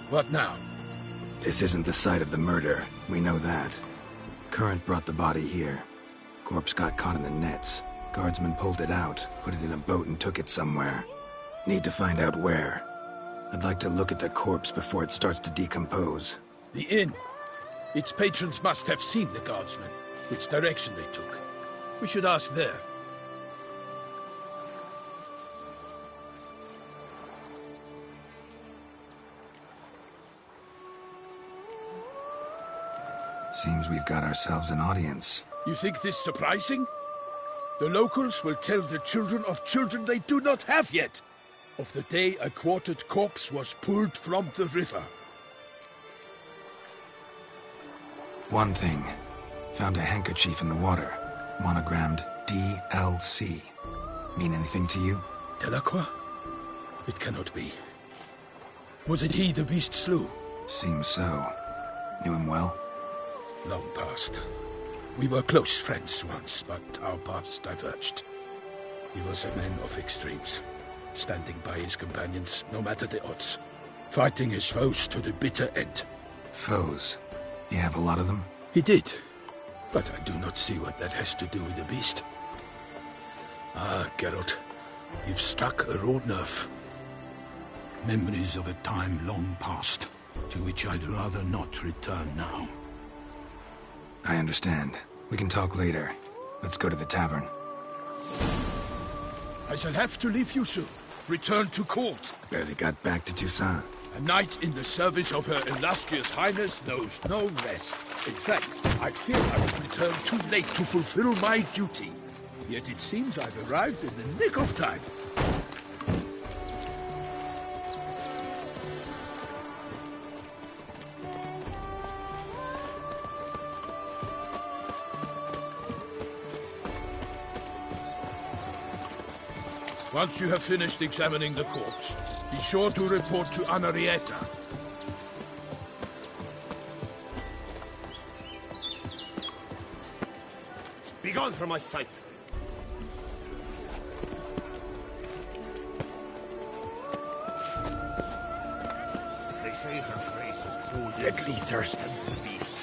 What now? This isn't the site of the murder. We know that. Current brought the body here. Corpse got caught in the nets. Guardsmen pulled it out, put it in a boat and took it somewhere. Need to find out where. I'd like to look at the corpse before it starts to decompose. The inn. Its patrons must have seen the guardsmen, which direction they took. We should ask there. Seems we've got ourselves an audience. You think this surprising? The locals will tell the children of children they do not have yet, of the day a quartered corpse was pulled from the river. One thing. Found a handkerchief in the water. Monogrammed DLC. Mean anything to you? Delacroix? It cannot be. Was it he the beast slew? Seems so. Knew him well? Long past. We were close friends once, but our paths diverged. He was a man of extremes, standing by his companions, no matter the odds. Fighting his foes to the bitter end. Foes? You have a lot of them? He did. But I do not see what that has to do with the beast. Ah, Geralt, you've struck a raw nerve. Memories of a time long past, to which I'd rather not return now. I understand. We can talk later. Let's go to the tavern. I shall have to leave you soon. Return to court. Barely got back to Toussaint. A knight in the service of Her Illustrious Highness knows no rest. In fact, I fear I will return too late to fulfill my duty. Yet it seems I've arrived in the nick of time. Once you have finished examining the corpse, be sure to report to Henrietta. Begone from my sight! They say her grace is cold, Deadly thirsty. beast.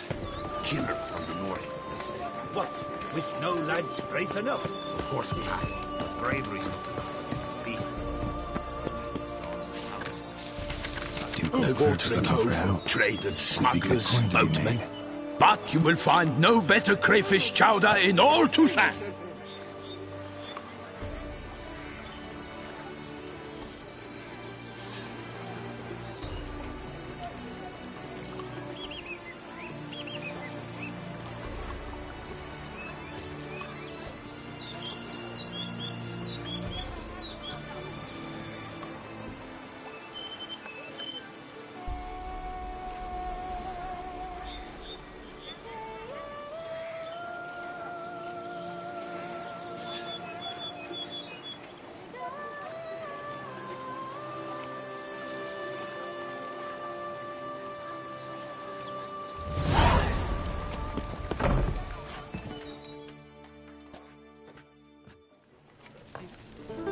Killer from the north, they say. What? We've no lads brave enough? Of course we have. But bravery's not enough against the beast. No watering hole for traders, smugglers, boatmen. But you will find no better crayfish chowder in all Toussaint.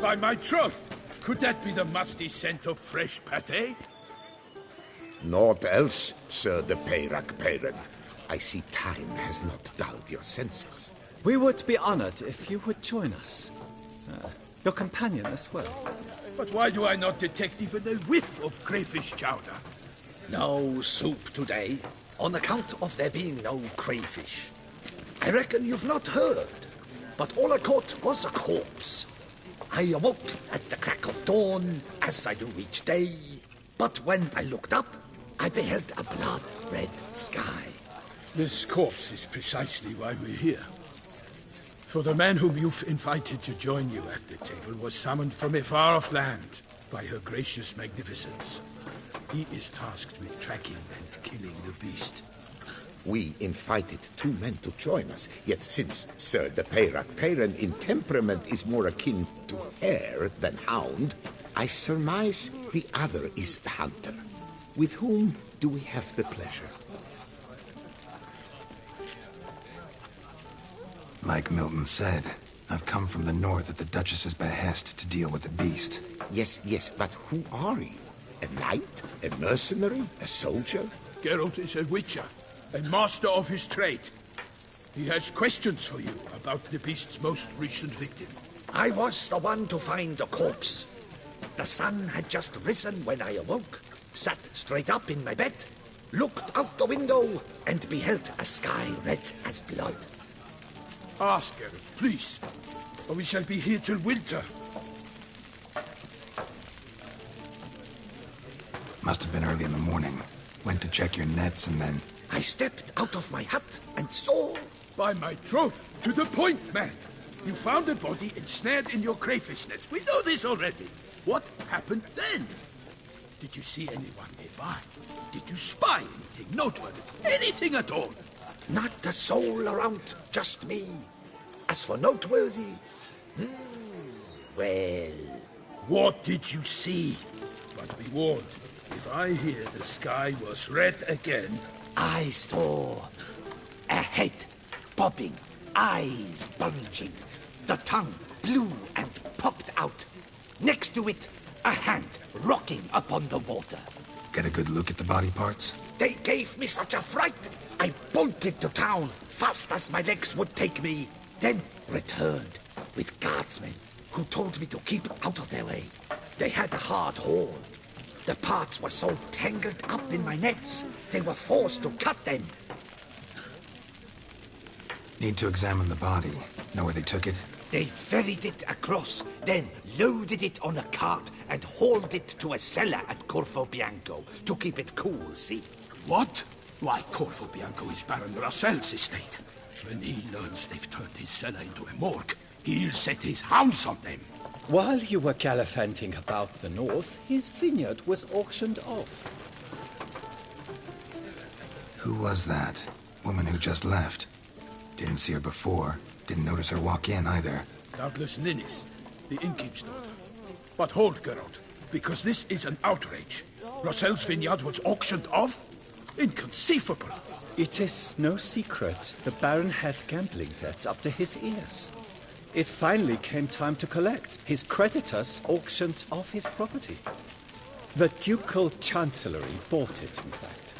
By my troth, could that be the musty scent of fresh pâté? Naught else, Sir de Peyrac-Peyran. I see time has not dulled your senses. We would be honored if you would join us. Your companion as well. But why do I not detect even a whiff of crayfish chowder? No soup today, on account of there being no crayfish. I reckon you've not heard, but all I caught was a corpse. I awoke at the crack of dawn, as I do each day. But when I looked up, I beheld a blood-red sky. This corpse is precisely why we're here. For the man whom you've invited to join you at the table was summoned from a far-off land by her gracious magnificence. He is tasked with tracking and killing the beast. We invited two men to join us, yet since Sir de Peyrac-Peyran in temperament is more akin to hare than hound, I surmise the other is the hunter. With whom do we have the pleasure? Like Milton said, I've come from the north at the Duchess's behest to deal with the beast. Yes, but who are you? A knight? A mercenary? A soldier? Geralt is a witcher, a master of his trade. He has questions for you about the beast's most recent victim. I was the one to find the corpse. The sun had just risen when I awoke, sat straight up in my bed, looked out the window, and beheld a sky red as blood. Ask, Geralt, please, or we shall be here till winter. Must have been early in the morning. Went to check your nets and then... I stepped out of my hut and saw... By my troth, to the point, man! You found a body ensnared in your crayfish nets. We know this already. What happened then? Did you see anyone nearby? Did you spy anything noteworthy? Anything at all? Not a soul around, just me. As for noteworthy... well... What did you see? But be warned, if I hear the sky was red again... I saw a head bobbing, eyes bulging, the tongue blue and popped out. Next to it, a hand rocking upon the water. Get a good look at the body parts? They gave me such a fright, I bolted to town fast as my legs would take me, then returned with guardsmen who told me to keep out of their way. They had a hard haul. The parts were so tangled up in my nets, they were forced to cut them. Need to examine the body. Know where they took it? They ferried it across, then loaded it on a cart and hauled it to a cellar at Corvo Bianco to keep it cool, see? What? Why, Corvo Bianco is Baron Russell's estate. When he learns they've turned his cellar into a morgue, he'll set his hounds on them. While you were gallivanting about the north, his vineyard was auctioned off. Who was that? Woman who just left. Didn't see her before. Didn't notice her walk in either. Doubtless Ninnis, the innkeep's daughter. But hold, Geralt, because this is an outrage. Russell's vineyard was auctioned off? Inconceivable. It is no secret the Baron had gambling debts up to his ears. It finally came time to collect. His creditors auctioned off his property. The Ducal Chancellery bought it, in fact.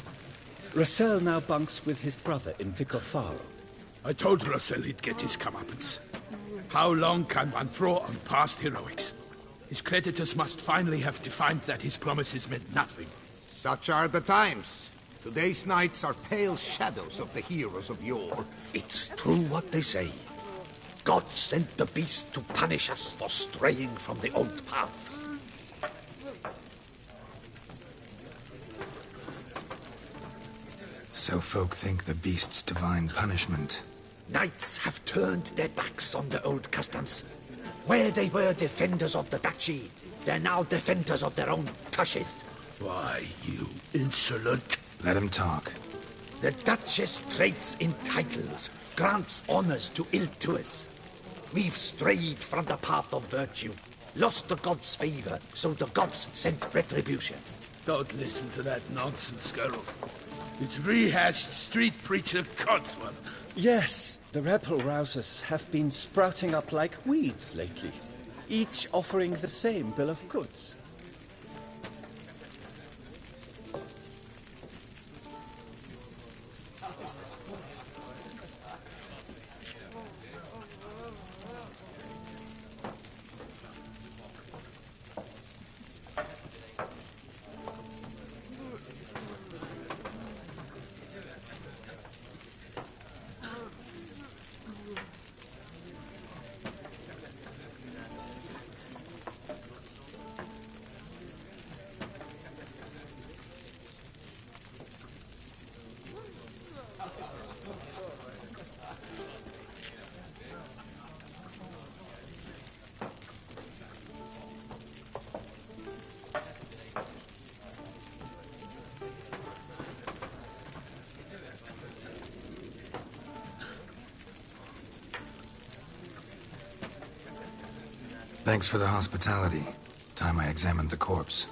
Russell now bunks with his brother in Vicofaro. I told Russell he'd get his comeuppance. How long can one draw on past heroics? His creditors must finally have defined that his promises meant nothing. Such are the times. Today's knights are pale shadows of the heroes of yore. It's true what they say. God sent the beast to punish us for straying from the old paths. So folk think the beast's divine punishment. Knights have turned their backs on the old customs. Where they were defenders of the duchy, they're now defenders of their own tushes. Why, you insolent... Let him talk. The Duchess trades in titles, grants honors to ill-doers. We've strayed from the path of virtue, lost the gods' favor, so the gods sent retribution. Don't listen to that nonsense, Geralt. It's rehashed street preacher codswallop. Yes, the rebel rousers have been sprouting up like weeds lately, each offering the same bill of goods. Thanks for the hospitality. Time I examined the corpse.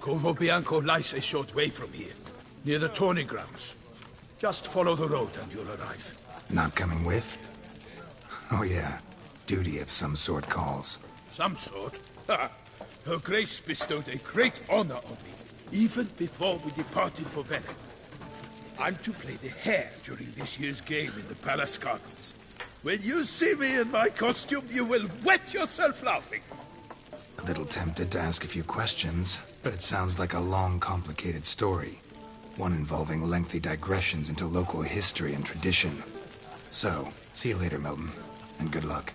Corvo Bianco lies a short way from here, near the tourney grounds. Just follow the road and you'll arrive. Not coming with? Oh yeah, duty of some sort calls. Some sort? Ha! Her Grace bestowed a great honor on me, even before we departed for Velen. I'm to play the hare during this year's game in the Palace Gardens. When you see me in my costume, you will wet yourself laughing. A little tempted to ask a few questions, but it sounds like a long, complicated story. One involving lengthy digressions into local history and tradition. So, see you later, Milton, and good luck.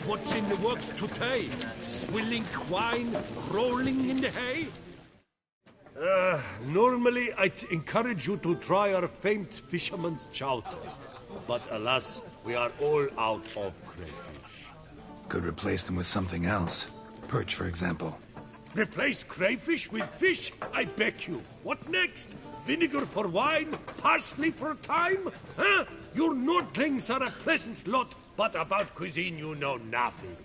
What's in the works today? Swilling wine, rolling in the hay? Normally I'd encourage you to try our famed fisherman's chowder. But alas, we are all out of crayfish. Could replace them with something else. Perch, for example. Replace crayfish with fish? I beg you. What next? Vinegar for wine? Parsley for thyme? Huh? Your Nordlings are a pleasant lot, but about cuisine you know nothing.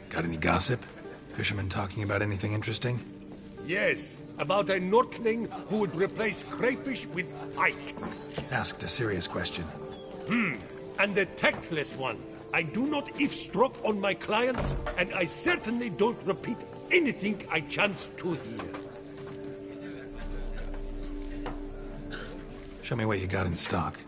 Got any gossip? Fishermen talking about anything interesting? Yes, about a Nordling who would replace crayfish with pike. Asked a serious question. And the tactless one. I do not eavesdrop on my clients, and I certainly don't repeat anything I chance to hear. Show me what you got in stock.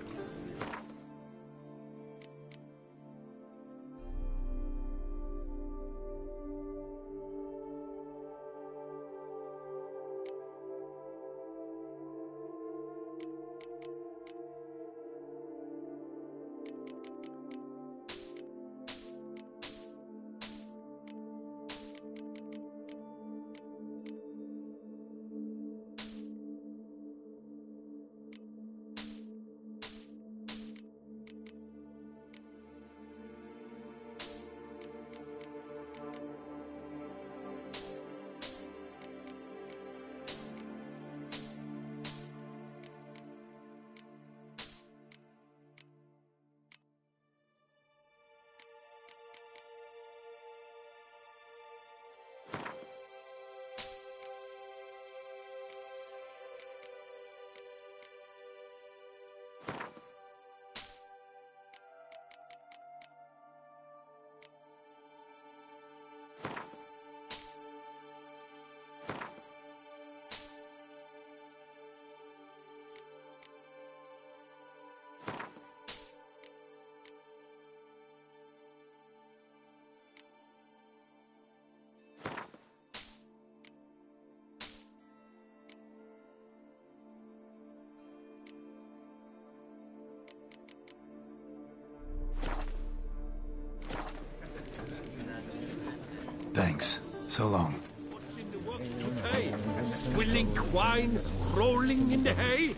Thanks. So long. What's in the works today? Swilling wine, rolling in the hay?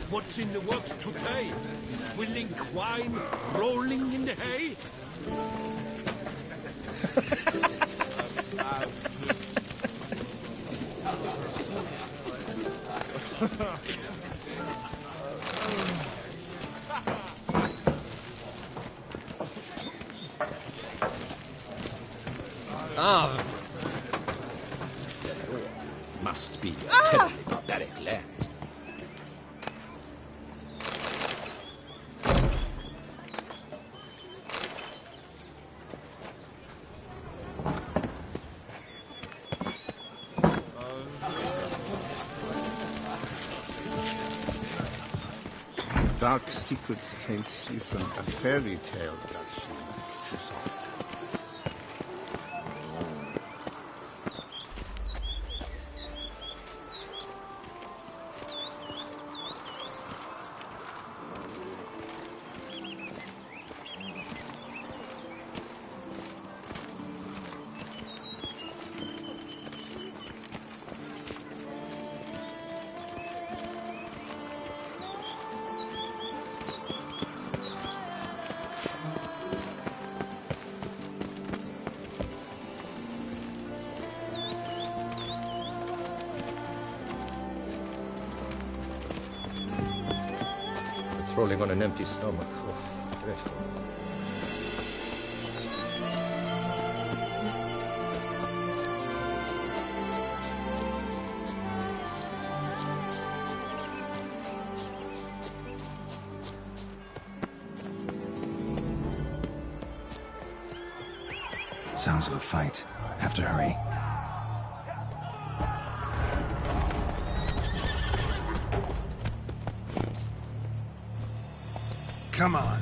What's in the works today? Swilling wine, rolling in the hay? Must be a terribly barbaric land. Dark secrets taint even a fairy tale, does she? Too soft. crawling on an empty stomach. Oh, dreadful. Sounds of a fight. Have to hurry. Come on.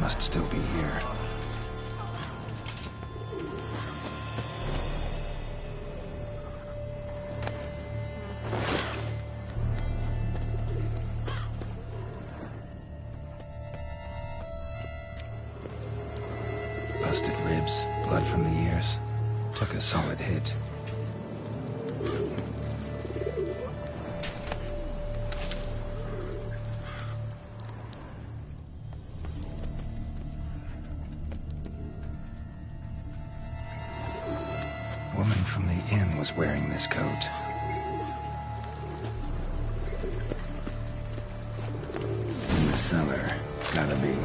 Must still be here. Busted ribs, blood from the ears. Took a solid hit. Woman from the inn was wearing this coat. In the cellar, gotta be.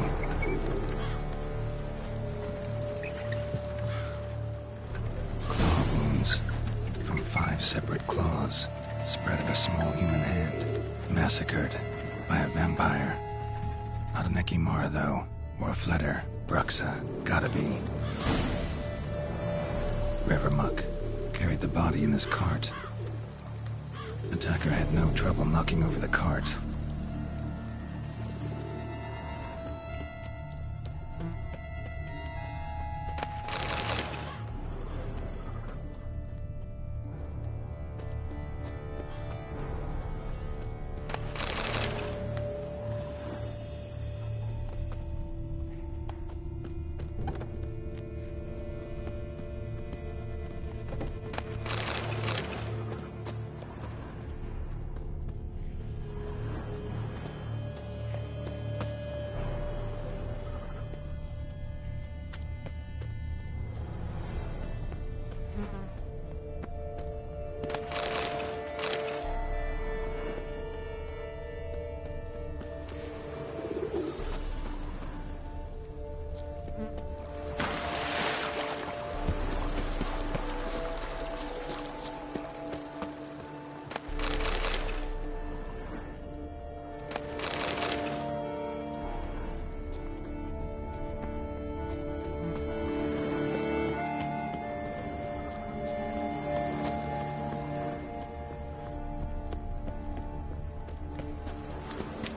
Claw wounds from 5 separate claws, spread of a small human hand. Massacred by a vampire. Not an Ekimara, though, or a Fletter. Bruxa, gotta be. River muck carried the body in this cart. Attacker had no trouble knocking over the cart.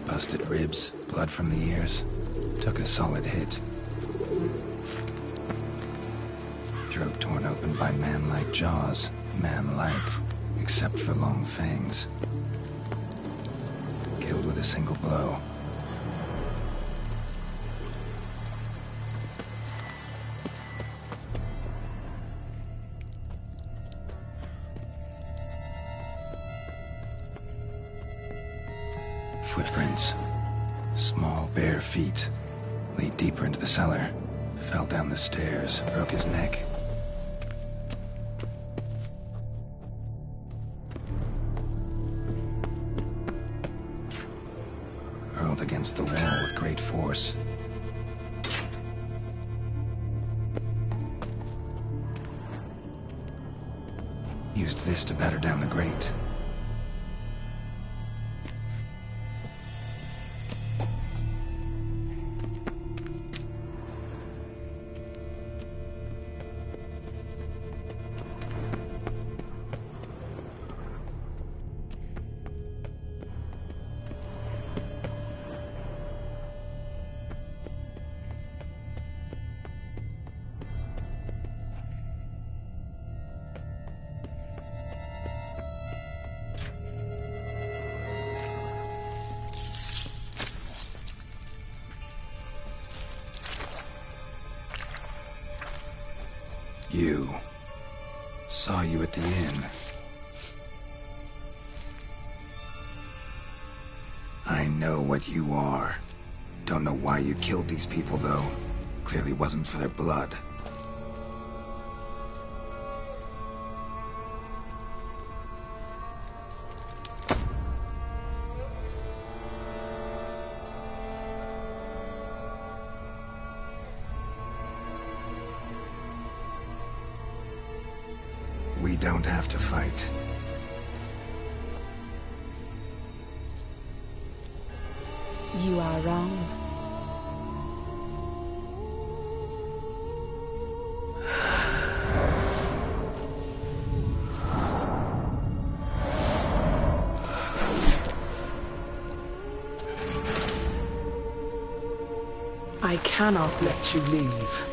Busted ribs, blood from the ears. Took a solid hit. Throat torn open by man-like jaws. Man-like, except for long fangs. Killed with a single blow. Footprints. Small, bare feet. Lead deeper into the cellar. Fell down the stairs, broke his neck. Hurled against the wall with great force. Used this to batter down the grate. You. Saw you at the inn. I know what you are. Don't know why you killed these people, though. Clearly wasn't for their blood. We don't have to fight. You are wrong. I cannot let you leave.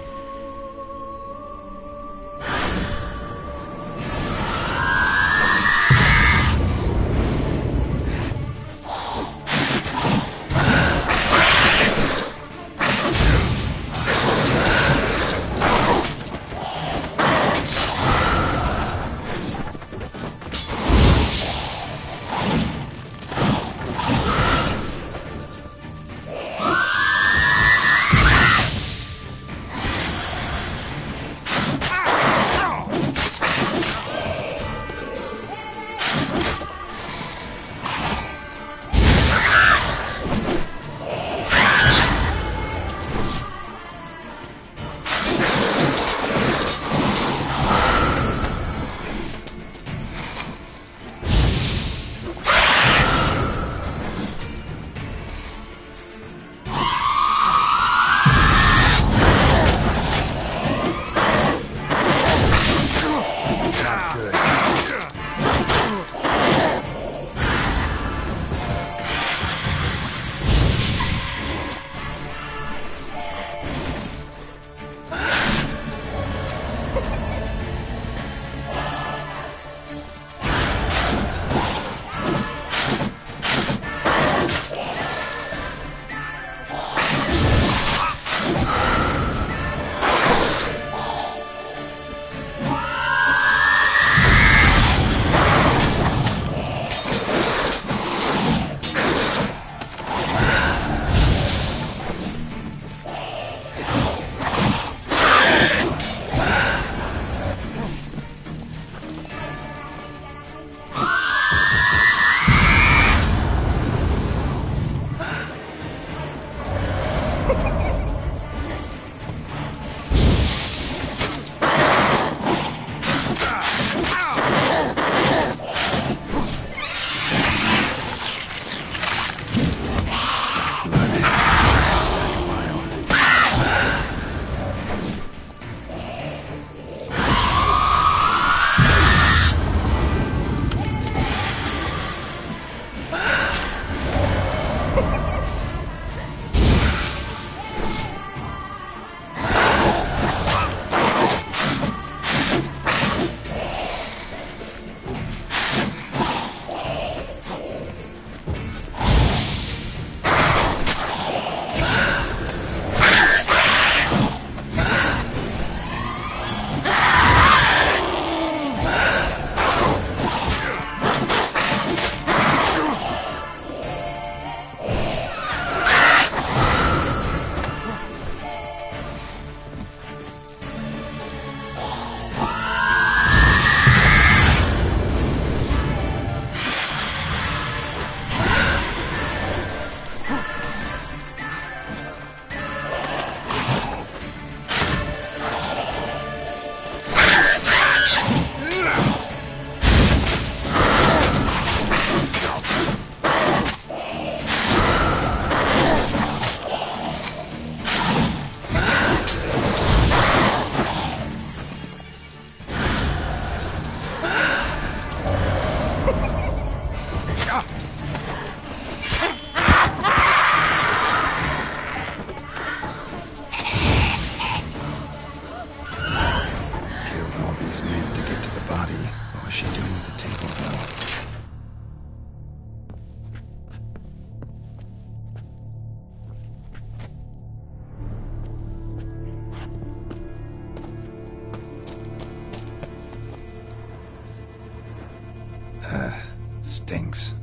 stinks.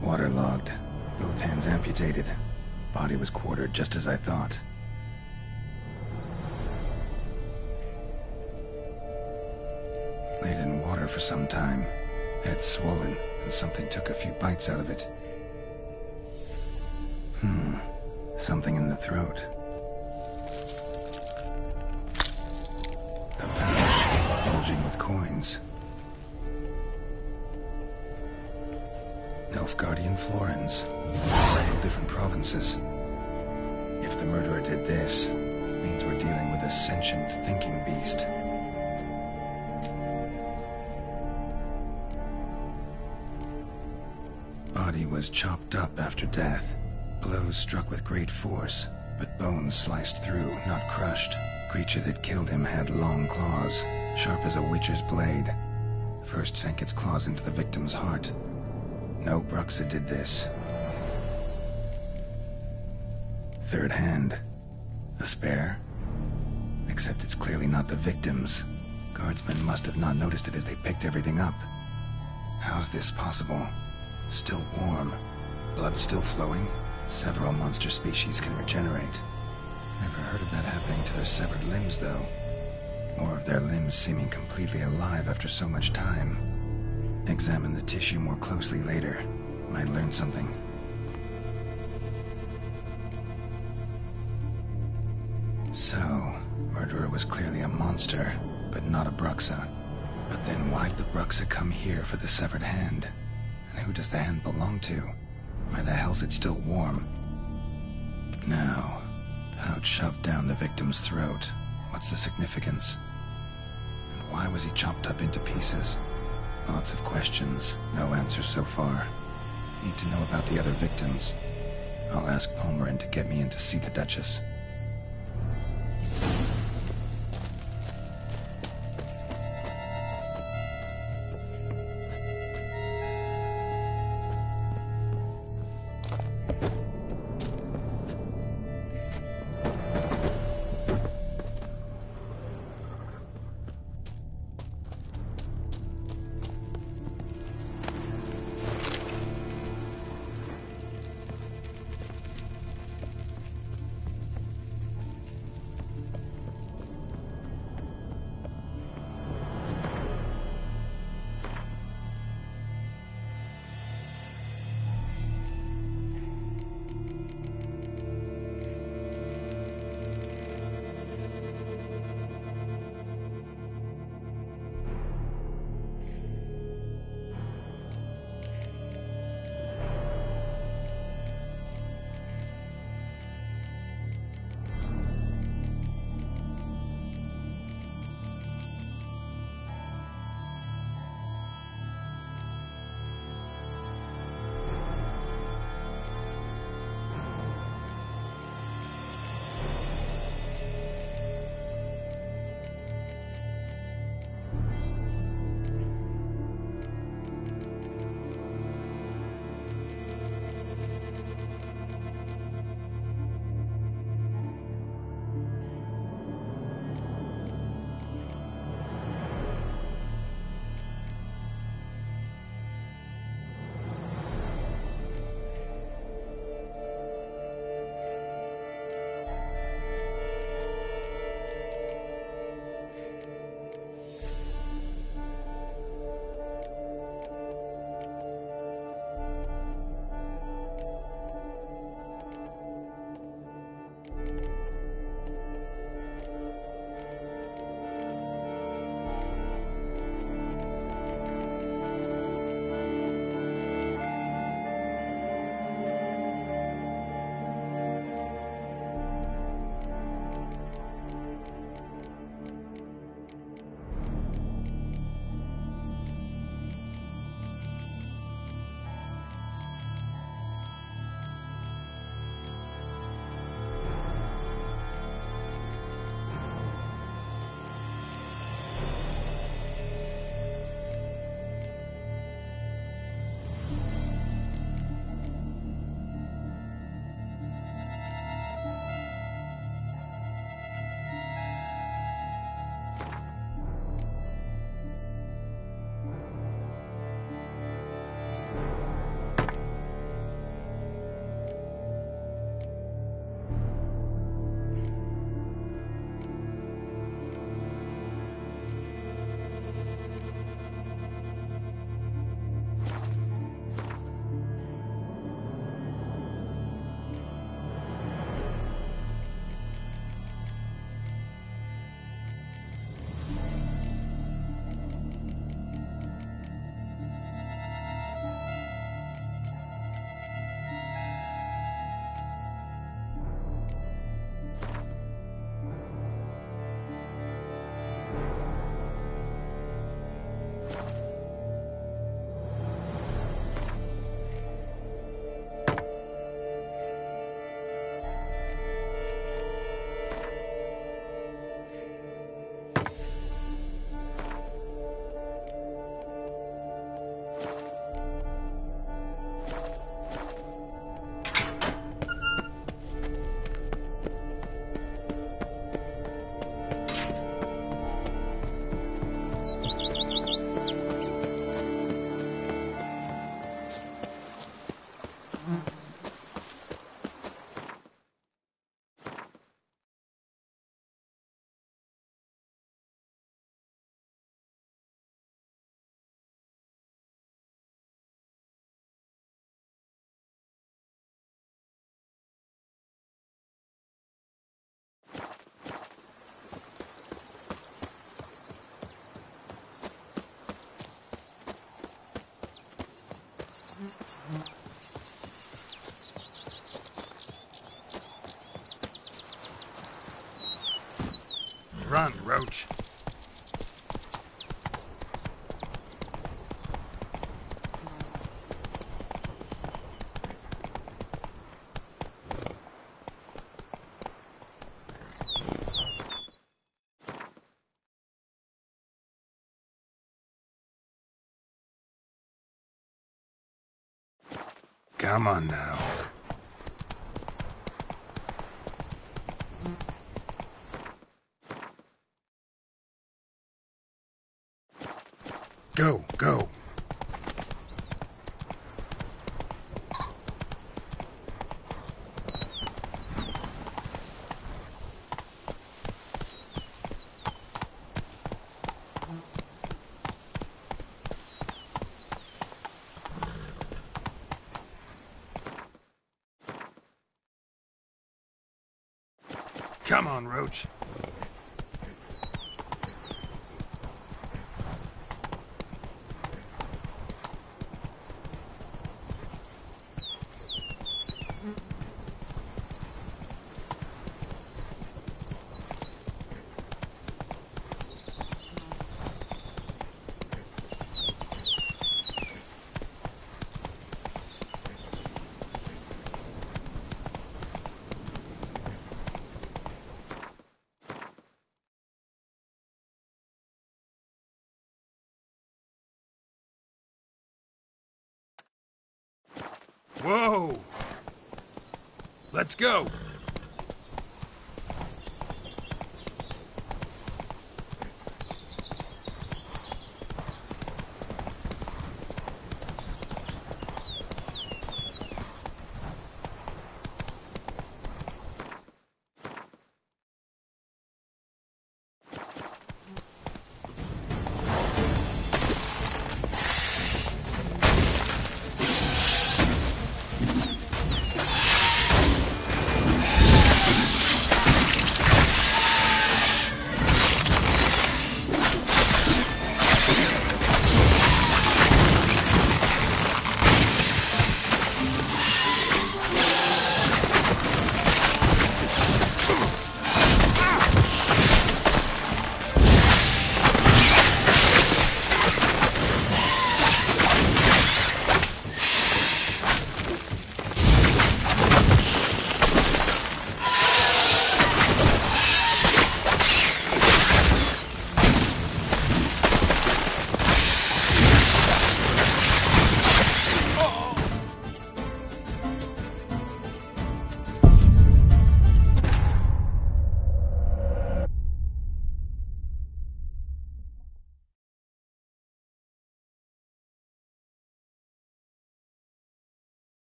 Waterlogged. Both hands amputated. Body was quartered just as I thought. Laid in water for some time. Head swollen, and something took a few bites out of it. Something in the throat. A pouch, bulging with coins. Nilfgaardian florins. Several different provinces. If the murderer did this, means we're dealing with a sentient thinking beast. Body was chopped up after death. Blows struck with great force, but bones sliced through, not crushed. Creature that killed him had long claws, sharp as a witcher's blade. First sank its claws into the victim's heart. No Bruxa did this. Third hand. A spare? Except it's clearly not the victim's. Guardsmen must have not noticed it as they picked everything up. How's this possible? Still warm. Blood still flowing? Several monster species can regenerate. Never heard of that happening to their severed limbs, though. Or of their limbs seeming completely alive after so much time. Examine the tissue more closely later. Might learn something. So, murderer was clearly a monster, but not a Bruxa. But then why'd the Bruxa come here for the severed hand? And who does the hand belong to? Why the hell's it still warm? Now, pouch shoved down the victim's throat. What's the significance? And why was he chopped up into pieces? Lots of questions, no answers so far. Need to know about the other victims. I'll ask Palmerin to get me in to see the Duchess. Run, Roach. Come on now. Go, go. Come on, Roach. Whoa! Let's go!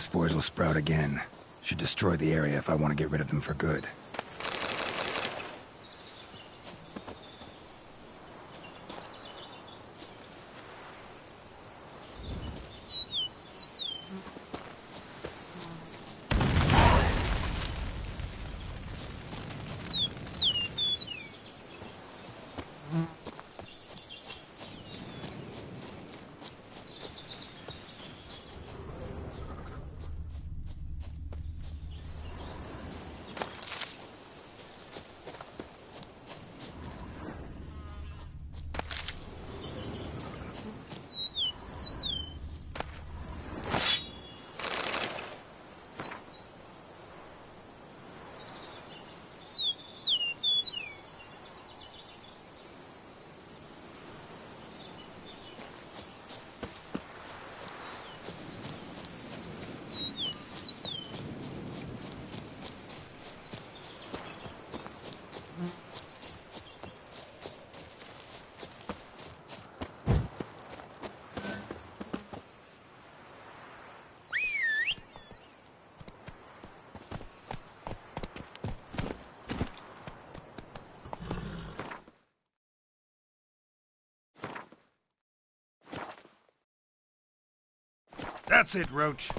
spores will sprout again. Should destroy the area if I want to get rid of them for good. That's it, Roach.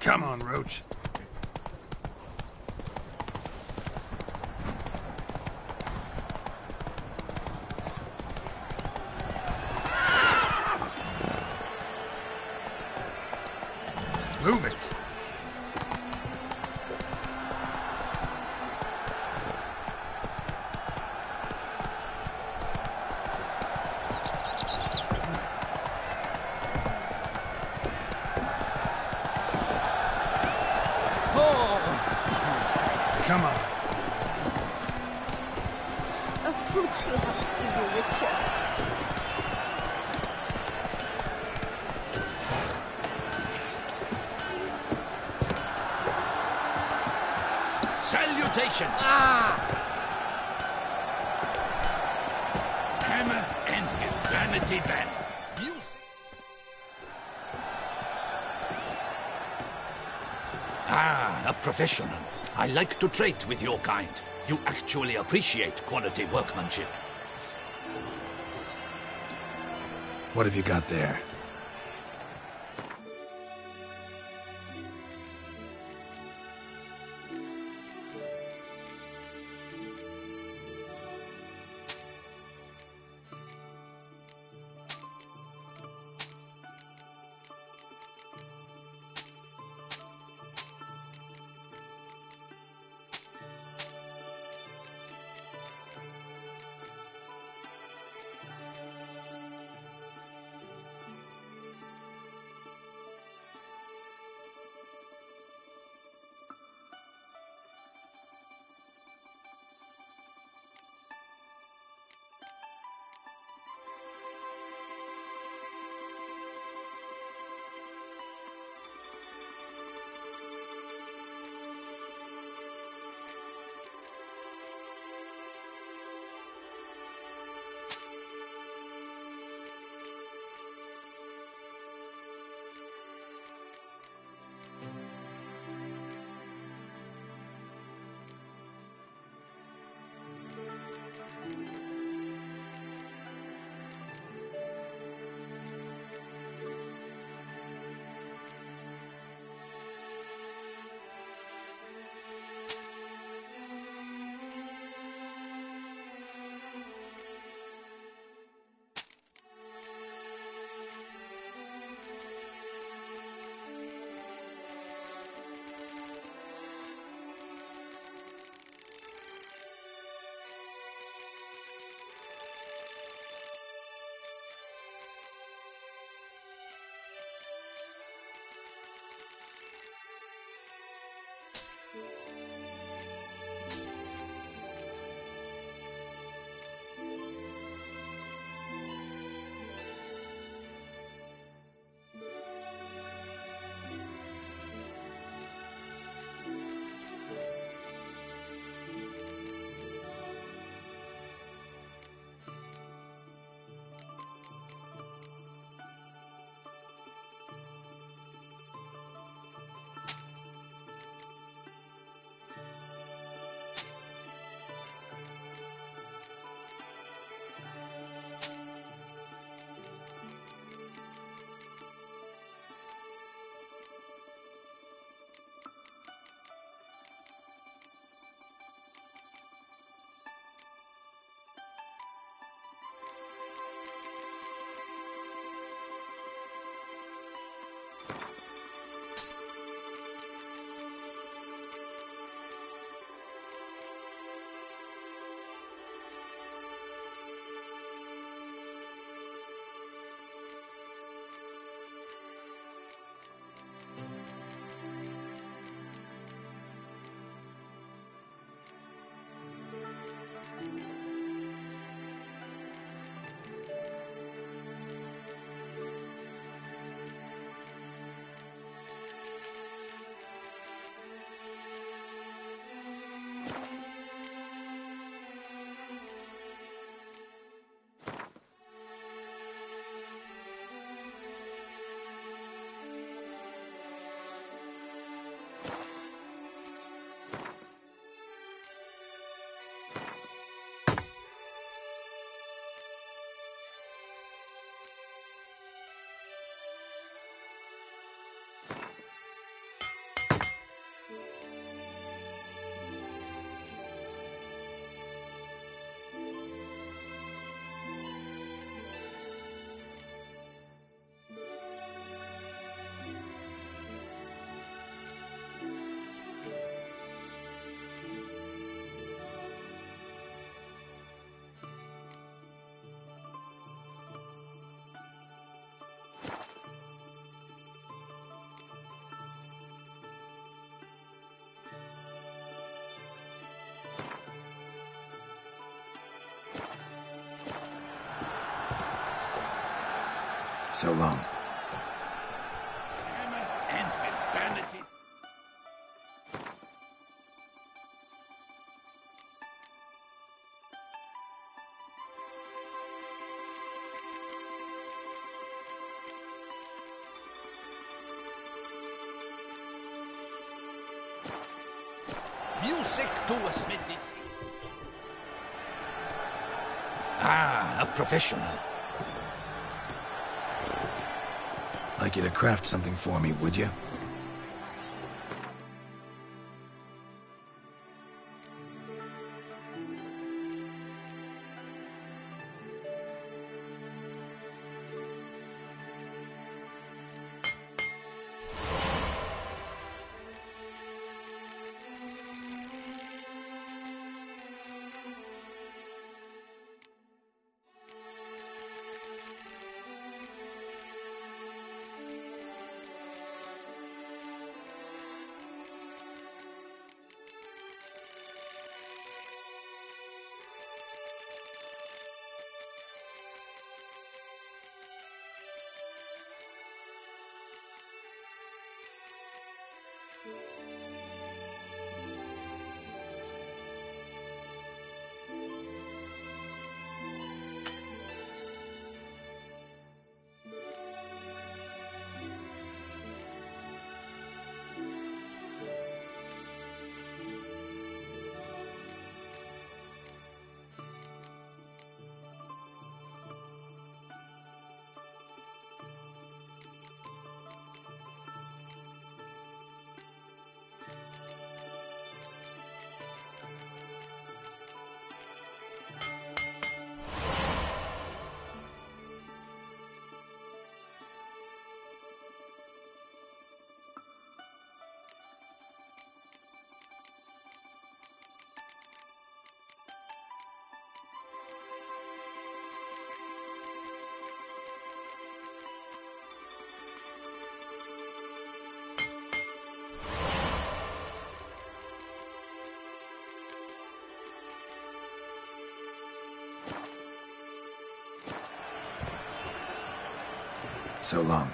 Come on, Roach. Move it. Come on. A fruitful health to you, Richard. Salutations! Hammer and vanity band. Music. A professional. I like to trade with your kind. You actually appreciate quality workmanship. What have you got there? So long. Music to a smithy. Ah, a professional. Like you to craft something for me, would you? So long.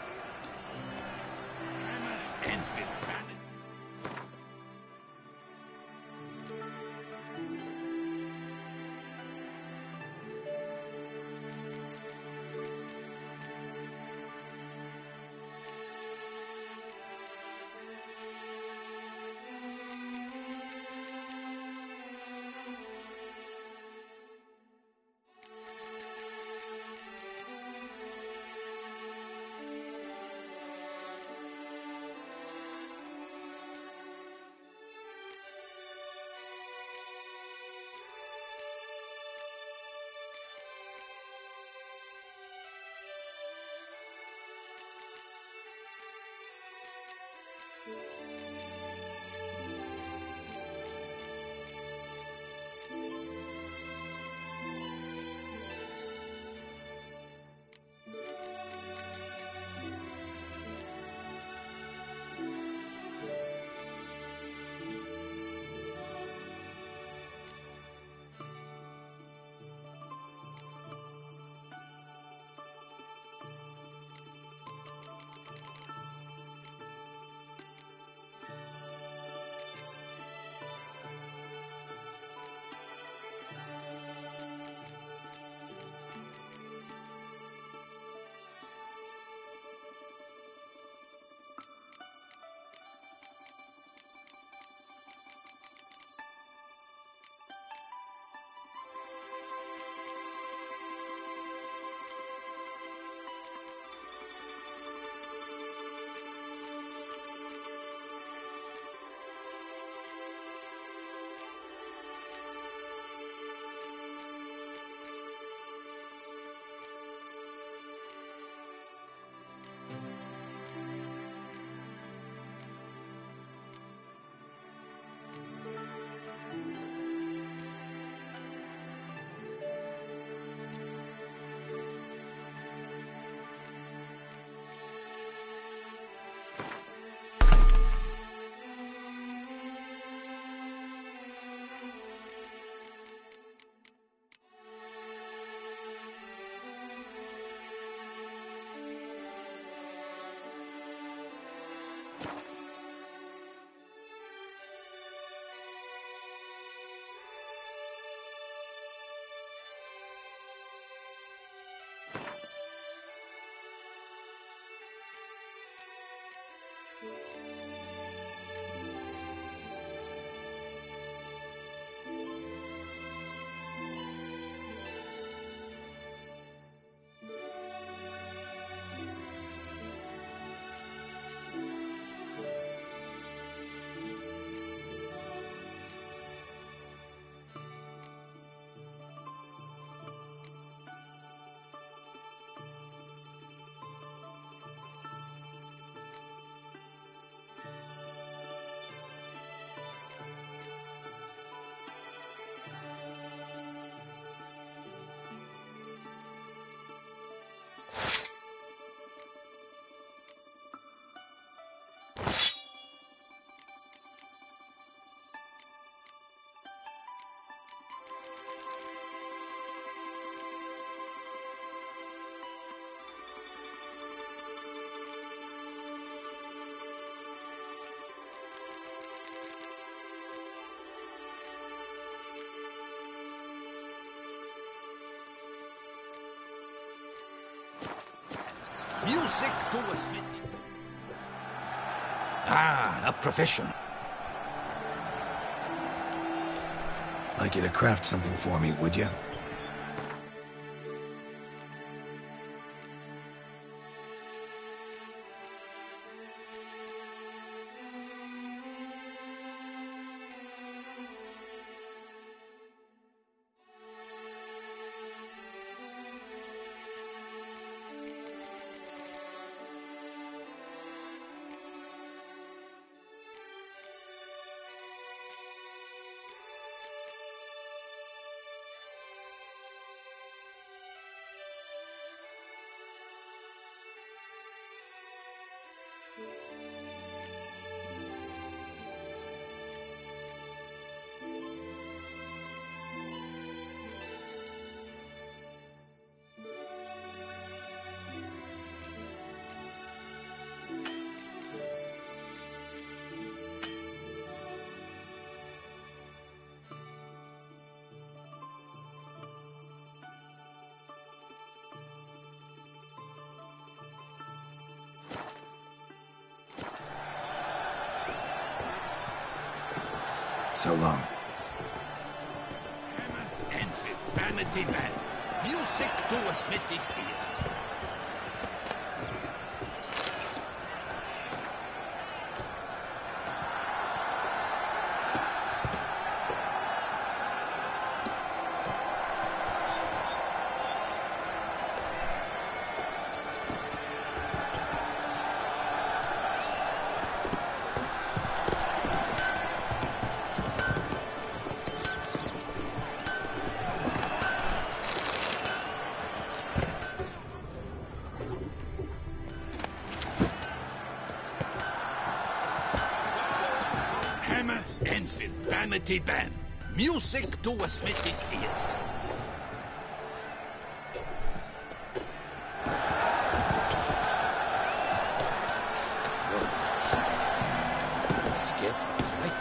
Music to a smithy. Ah, a professional. Like you to craft something for me, would you? So long. Enfield, vanity band. Music to a smithy's ears. Enfield, vanity band. Music to a smithy's ears. Scared the flight.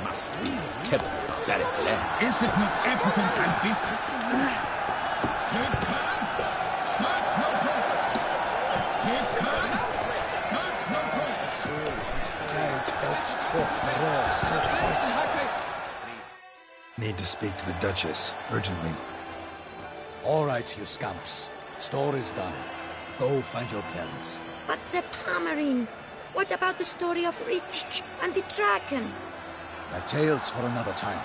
Must be terrible barbaric land. Is it not evident and business? Keep calm. Start no progress. Keep calm. Start no progress. Giant belched forth the raw serpent. Need to speak to the Duchess, urgently. All right, you scamps. Store is done. Go find your pens. But the Palmerine, what about the story of Riddick and the dragon? My tales for another time.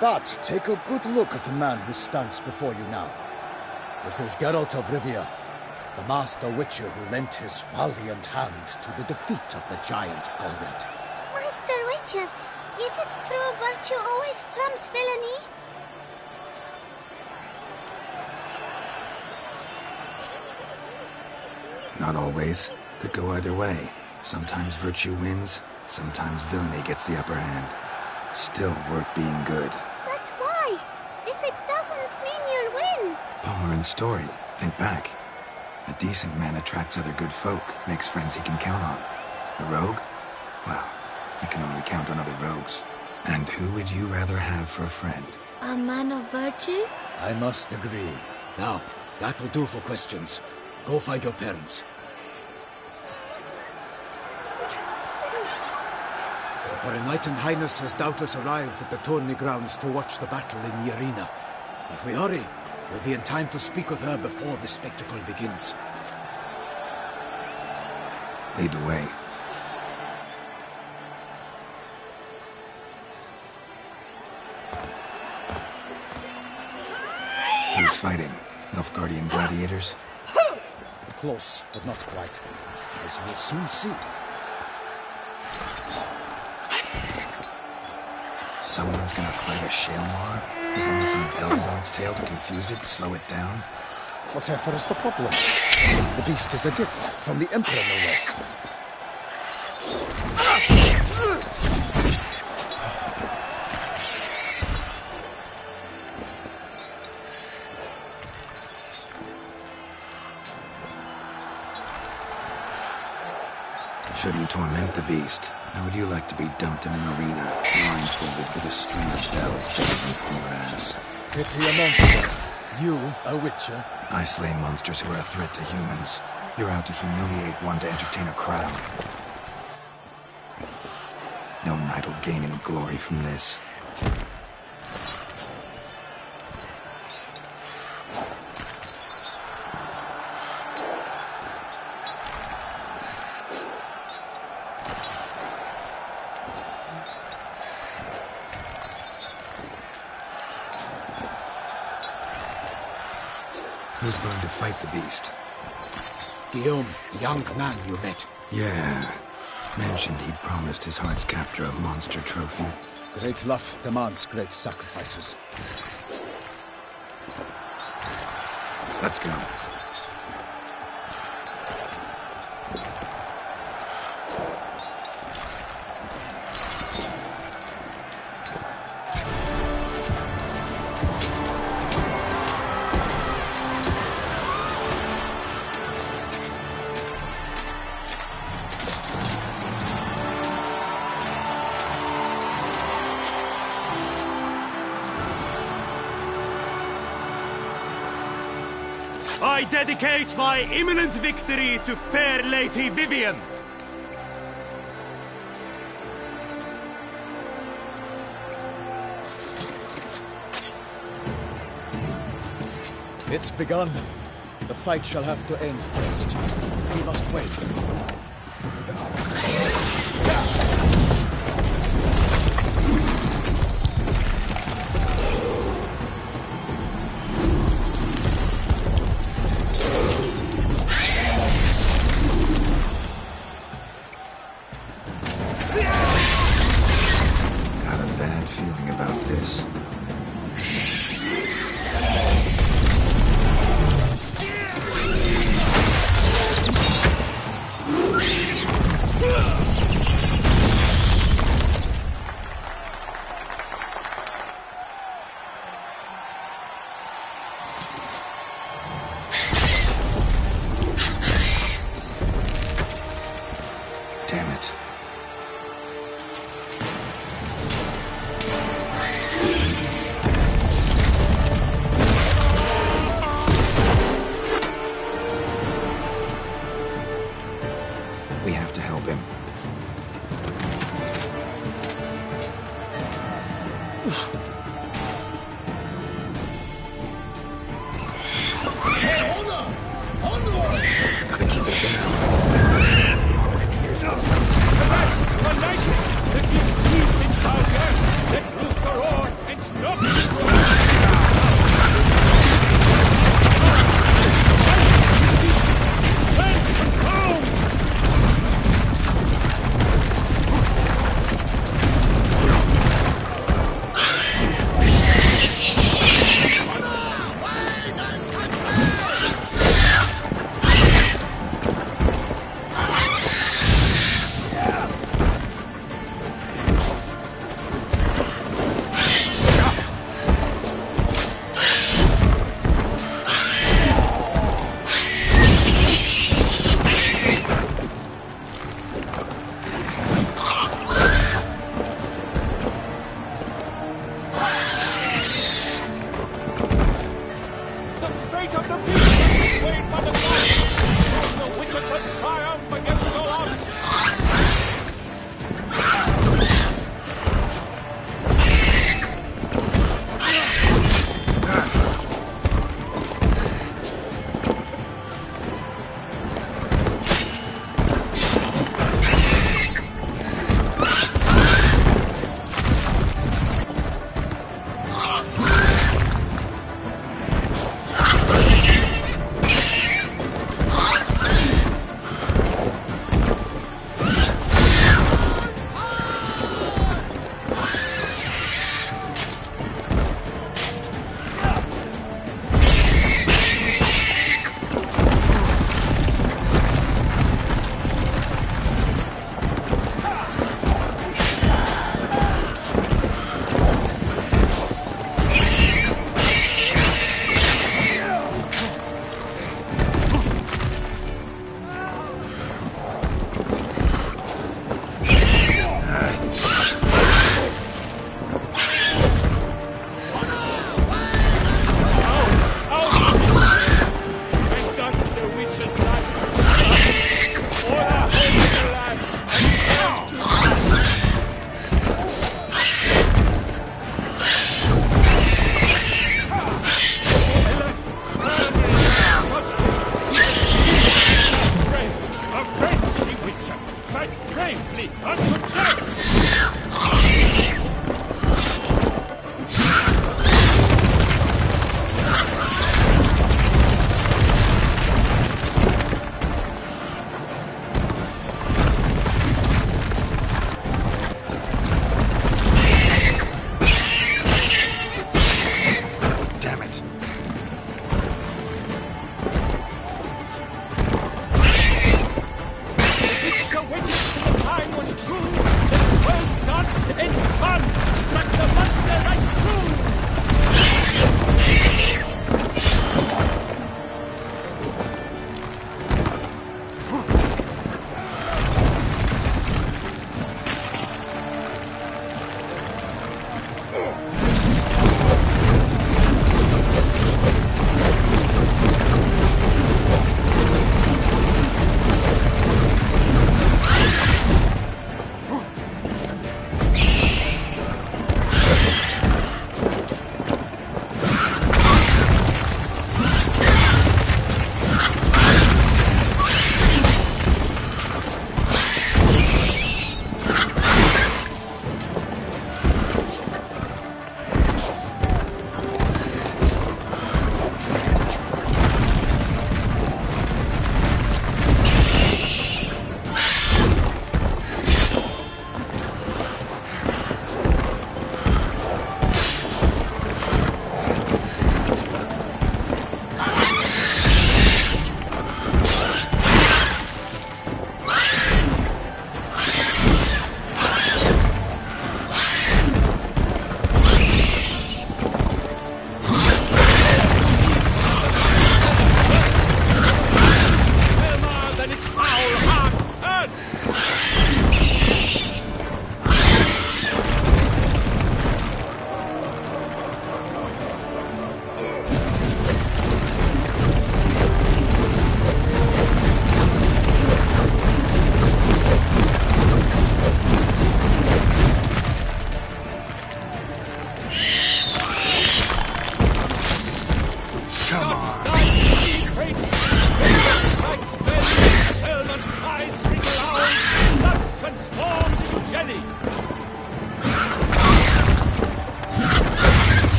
But take a good look at the man who stands before you now. This is Geralt of Rivia, the master witcher who lent his valiant hand to the defeat of the giant Goliath. Master Witcher, is it true virtue always trumps villainy? Not always. Could go either way. Sometimes virtue wins, sometimes villainy gets the upper hand. Still worth being good. But why? If it doesn't mean you'll win. Palmerin's story. Think back. A decent man attracts other good folk, makes friends he can count on. A rogue? Well, he can only count on other rogues. And who would you rather have for a friend? A man of virtue? I must agree. Now, that will do for questions. Go find your parents. Her Enlightened Highness has doubtless arrived at the tourney grounds to watch the battle in the arena. If we hurry, we'll be in time to speak with her before the spectacle begins. Lead the way. Who's fighting? Nilfgaardian gladiators? Close, but not quite. As you will soon see. Someone's gonna fight a Shaelmar? With only some bells on its tail to confuse it, slow it down? Whatever is the problem? The beast is a gift from the Emperor, no less. Shouldn't torment the beast. How would you like to be dumped in an arena, blindfolded with a string of bells dangling from your ass? Pity a monster. You, a witcher? I slay monsters who are a threat to humans. You're out to humiliate one to entertain a crowd. No knight will gain any glory from this. Who's going to fight the beast? Guillaume, the young man you met. Yeah. Mentioned he'd promised his heart's captor a monster trophy. Great love demands great sacrifices. Let's go. I dedicate my imminent victory to fair Lady Vivian. It's begun. The fight shall have to end first. We must wait. Got a bad feeling about this.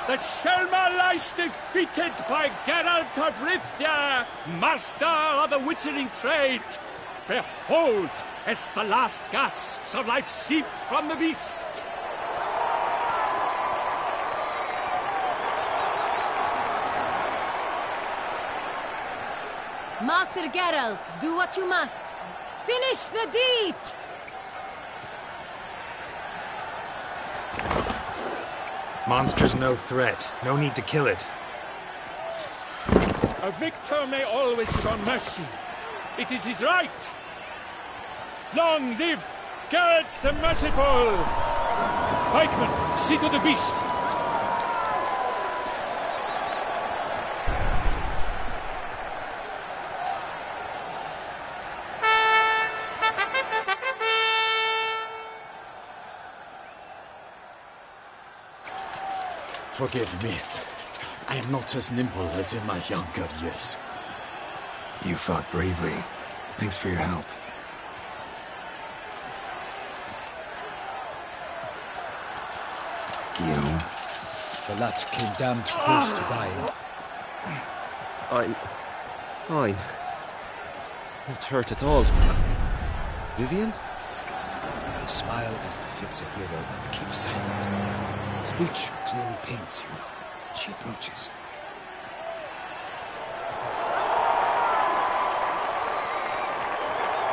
that Shelma lies defeated by Geralt of Rithia, master of the witchering trade. Behold, as the last gasps of life seep from the beast. Master Geralt, do what you must. Finish the deed! Monster's no threat. No need to kill it. A victor may always show mercy. It is his right. Long live Geralt the Merciful! Pikeman, see to the beast. Forgive me. I am not as nimble as in my younger years. You fought bravely. Thanks for your help. Guillaume. The lad came damned close to dying. I'm fine. Not hurt at all. Vivian? Smile as befits a hero and keep silent. Speech clearly paints you. She approaches.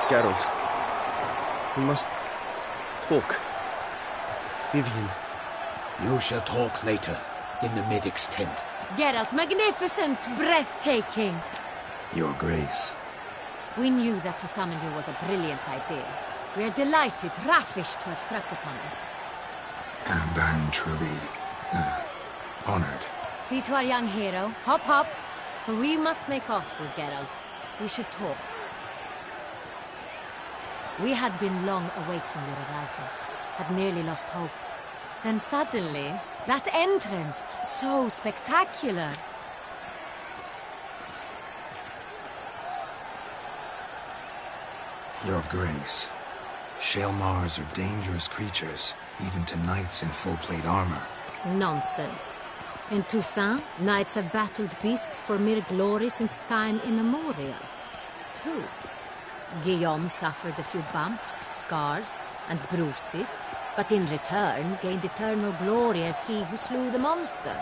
Geralt. We must talk. Vivian. You shall talk later, in the medic's tent. Geralt, magnificent, breathtaking. Your Grace. We knew that to summon you was a brilliant idea. We are delighted, ravished to have struck upon it. And I'm truly, honored. See to our young hero. Hop, hop. For we must make off with Geralt. We should talk. We had been long awaiting your arrival. Had nearly lost hope. Then suddenly, that entrance, so spectacular. Your Grace. Shaelmars are dangerous creatures, even to knights in full-plate armor. Nonsense. In Toussaint, knights have battled beasts for mere glory since time immemorial. True. Guillaume suffered a few bumps, scars, and bruises, but in return gained eternal glory as he who slew the monster.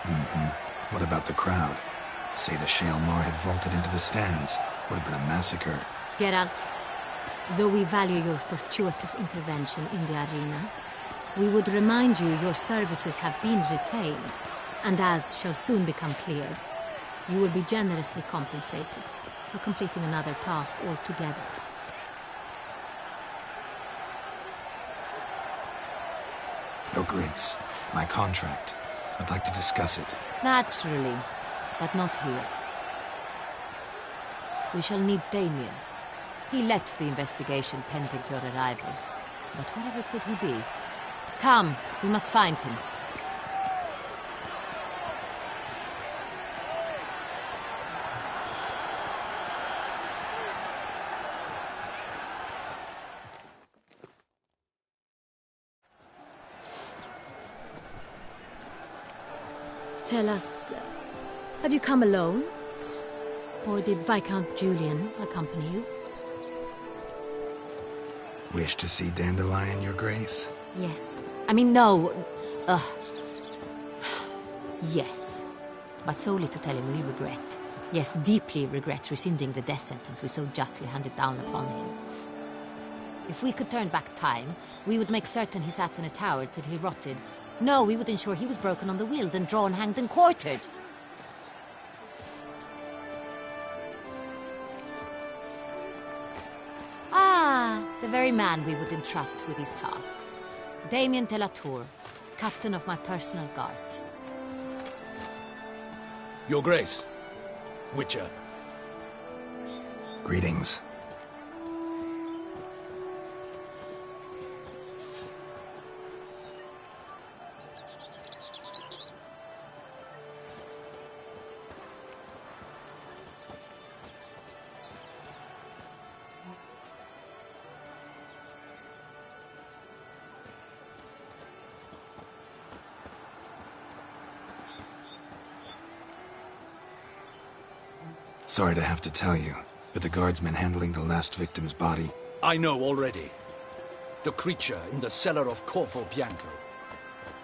Mm-hmm. What about the crowd? Say the Shaelmar had vaulted into the stands. Would have been a massacre. Geralt, though we value your fortuitous intervention in the arena, we would remind you your services have been retained, and as shall soon become clear, you will be generously compensated for completing another task altogether. Your Grace, my contract. I'd like to discuss it. Naturally, but not here. We shall need Damien. He led the investigation pending your arrival. But wherever could he be? Come, we must find him. Tell us, have you come alone? Or did Viscount Julian accompany you? Wish to see Dandelion, Your Grace? Yes. I mean, no. Yes. But solely to tell him we regret. Yes, deeply regret rescinding the death sentence we so justly handed down upon him. If we could turn back time, we would make certain he sat in a tower till he rotted. No, we would ensure he was broken on the wheel, then drawn, hanged, and quartered. Ah, the very man we would entrust with these tasks. Damien de la Tour, captain of my personal guard. Your Grace. Witcher. Greetings. Sorry to have to tell you, but the guardsman handling the last victim's body... I know already. The creature in the cellar of Corvo Bianco.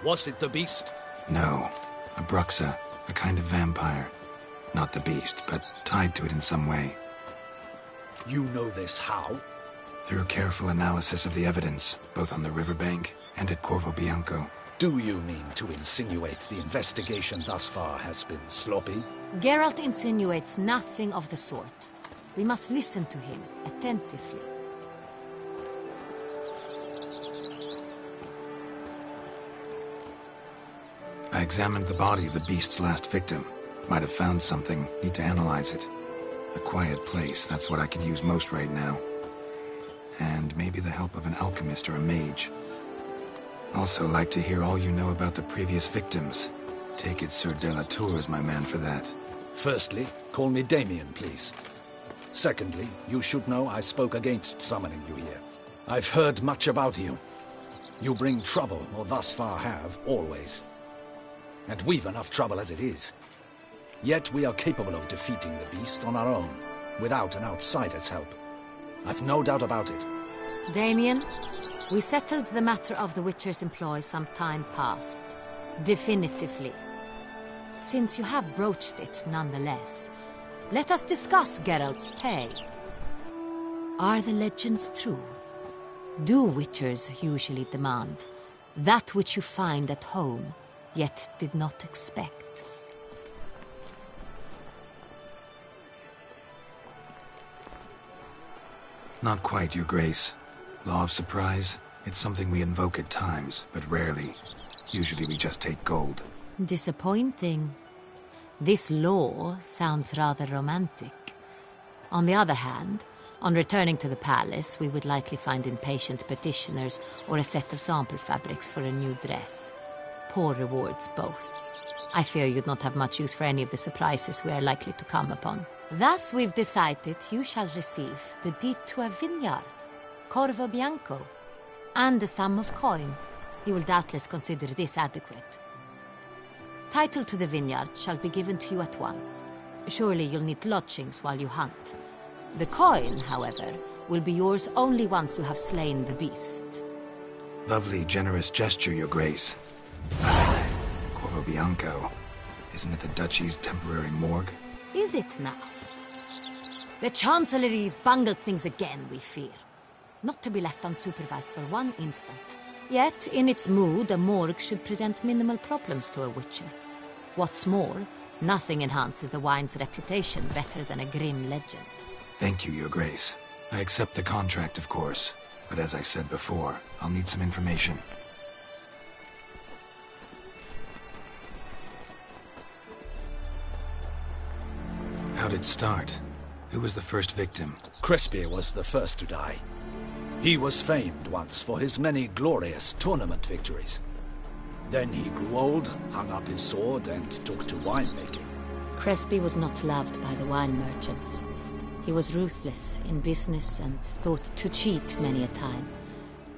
Was it the beast? No. A bruxa, a kind of vampire. Not the beast, but tied to it in some way. You know this how? Through careful analysis of the evidence, both on the riverbank and at Corvo Bianco. Do you mean to insinuate the investigation thus far has been sloppy? Geralt insinuates nothing of the sort. We must listen to him attentively. I examined the body of the beast's last victim. Might have found something. Need to analyze it. A quiet place, that's what I could use most right now. And maybe the help of an alchemist or a mage. Also like to hear all you know about the previous victims. Take it Sir de la Tour is my man for that. Firstly, call me Damien, please. Secondly, you should know I spoke against summoning you here. I've heard much about you. You bring trouble, or thus far have, always. And we've enough trouble as it is. Yet we are capable of defeating the beast on our own, without an outsider's help. I've no doubt about it. Damien, we settled the matter of the Witcher's employ some time past. Definitively. Since you have broached it nonetheless, let us discuss Geralt's pay. Are the legends true? Do Witchers usually demand that which you find at home, yet did not expect? Not quite, Your Grace. Law of surprise, it's something we invoke at times, but rarely. Usually we just take gold. Disappointing. This law sounds rather romantic. On the other hand, on returning to the palace, we would likely find impatient petitioners or a set of sample fabrics for a new dress. Poor rewards, both. I fear you'd not have much use for any of the surprises we are likely to come upon. Thus, we've decided you shall receive the deed to a vineyard, Corvo Bianco, and a sum of coin. You will doubtless consider this adequate. Title to the vineyard shall be given to you at once. Surely you'll need lodgings while you hunt. The coin, however, will be yours only once you have slain the beast. Lovely, generous gesture, Your Grace. Corvo Bianco. Isn't it the Duchy's temporary morgue? Is it now? The Chancellery's bungled things again, we fear. Not to be left unsupervised for one instant. Yet, in its mood, a morgue should present minimal problems to a Witcher. What's more, nothing enhances a wine's reputation better than a grim legend. Thank you, Your Grace. I accept the contract, of course. But as I said before, I'll need some information. How'd it start? Who was the first victim? Crespi was the first to die. He was famed once for his many glorious tournament victories. Then he grew old, hung up his sword, and took to winemaking. Crespi was not loved by the wine merchants. He was ruthless in business and thought to cheat many a time.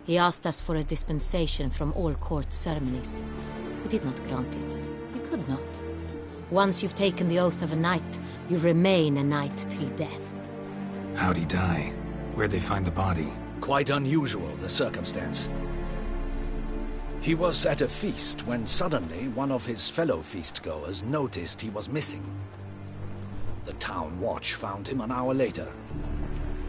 He asked us for a dispensation from all court ceremonies. We did not grant it. We could not. Once you've taken the oath of a knight, you remain a knight till death. How'd he die? Where'd they find the body? Quite unusual, the circumstance. He was at a feast when suddenly one of his fellow feastgoers noticed he was missing. The town watch found him an hour later.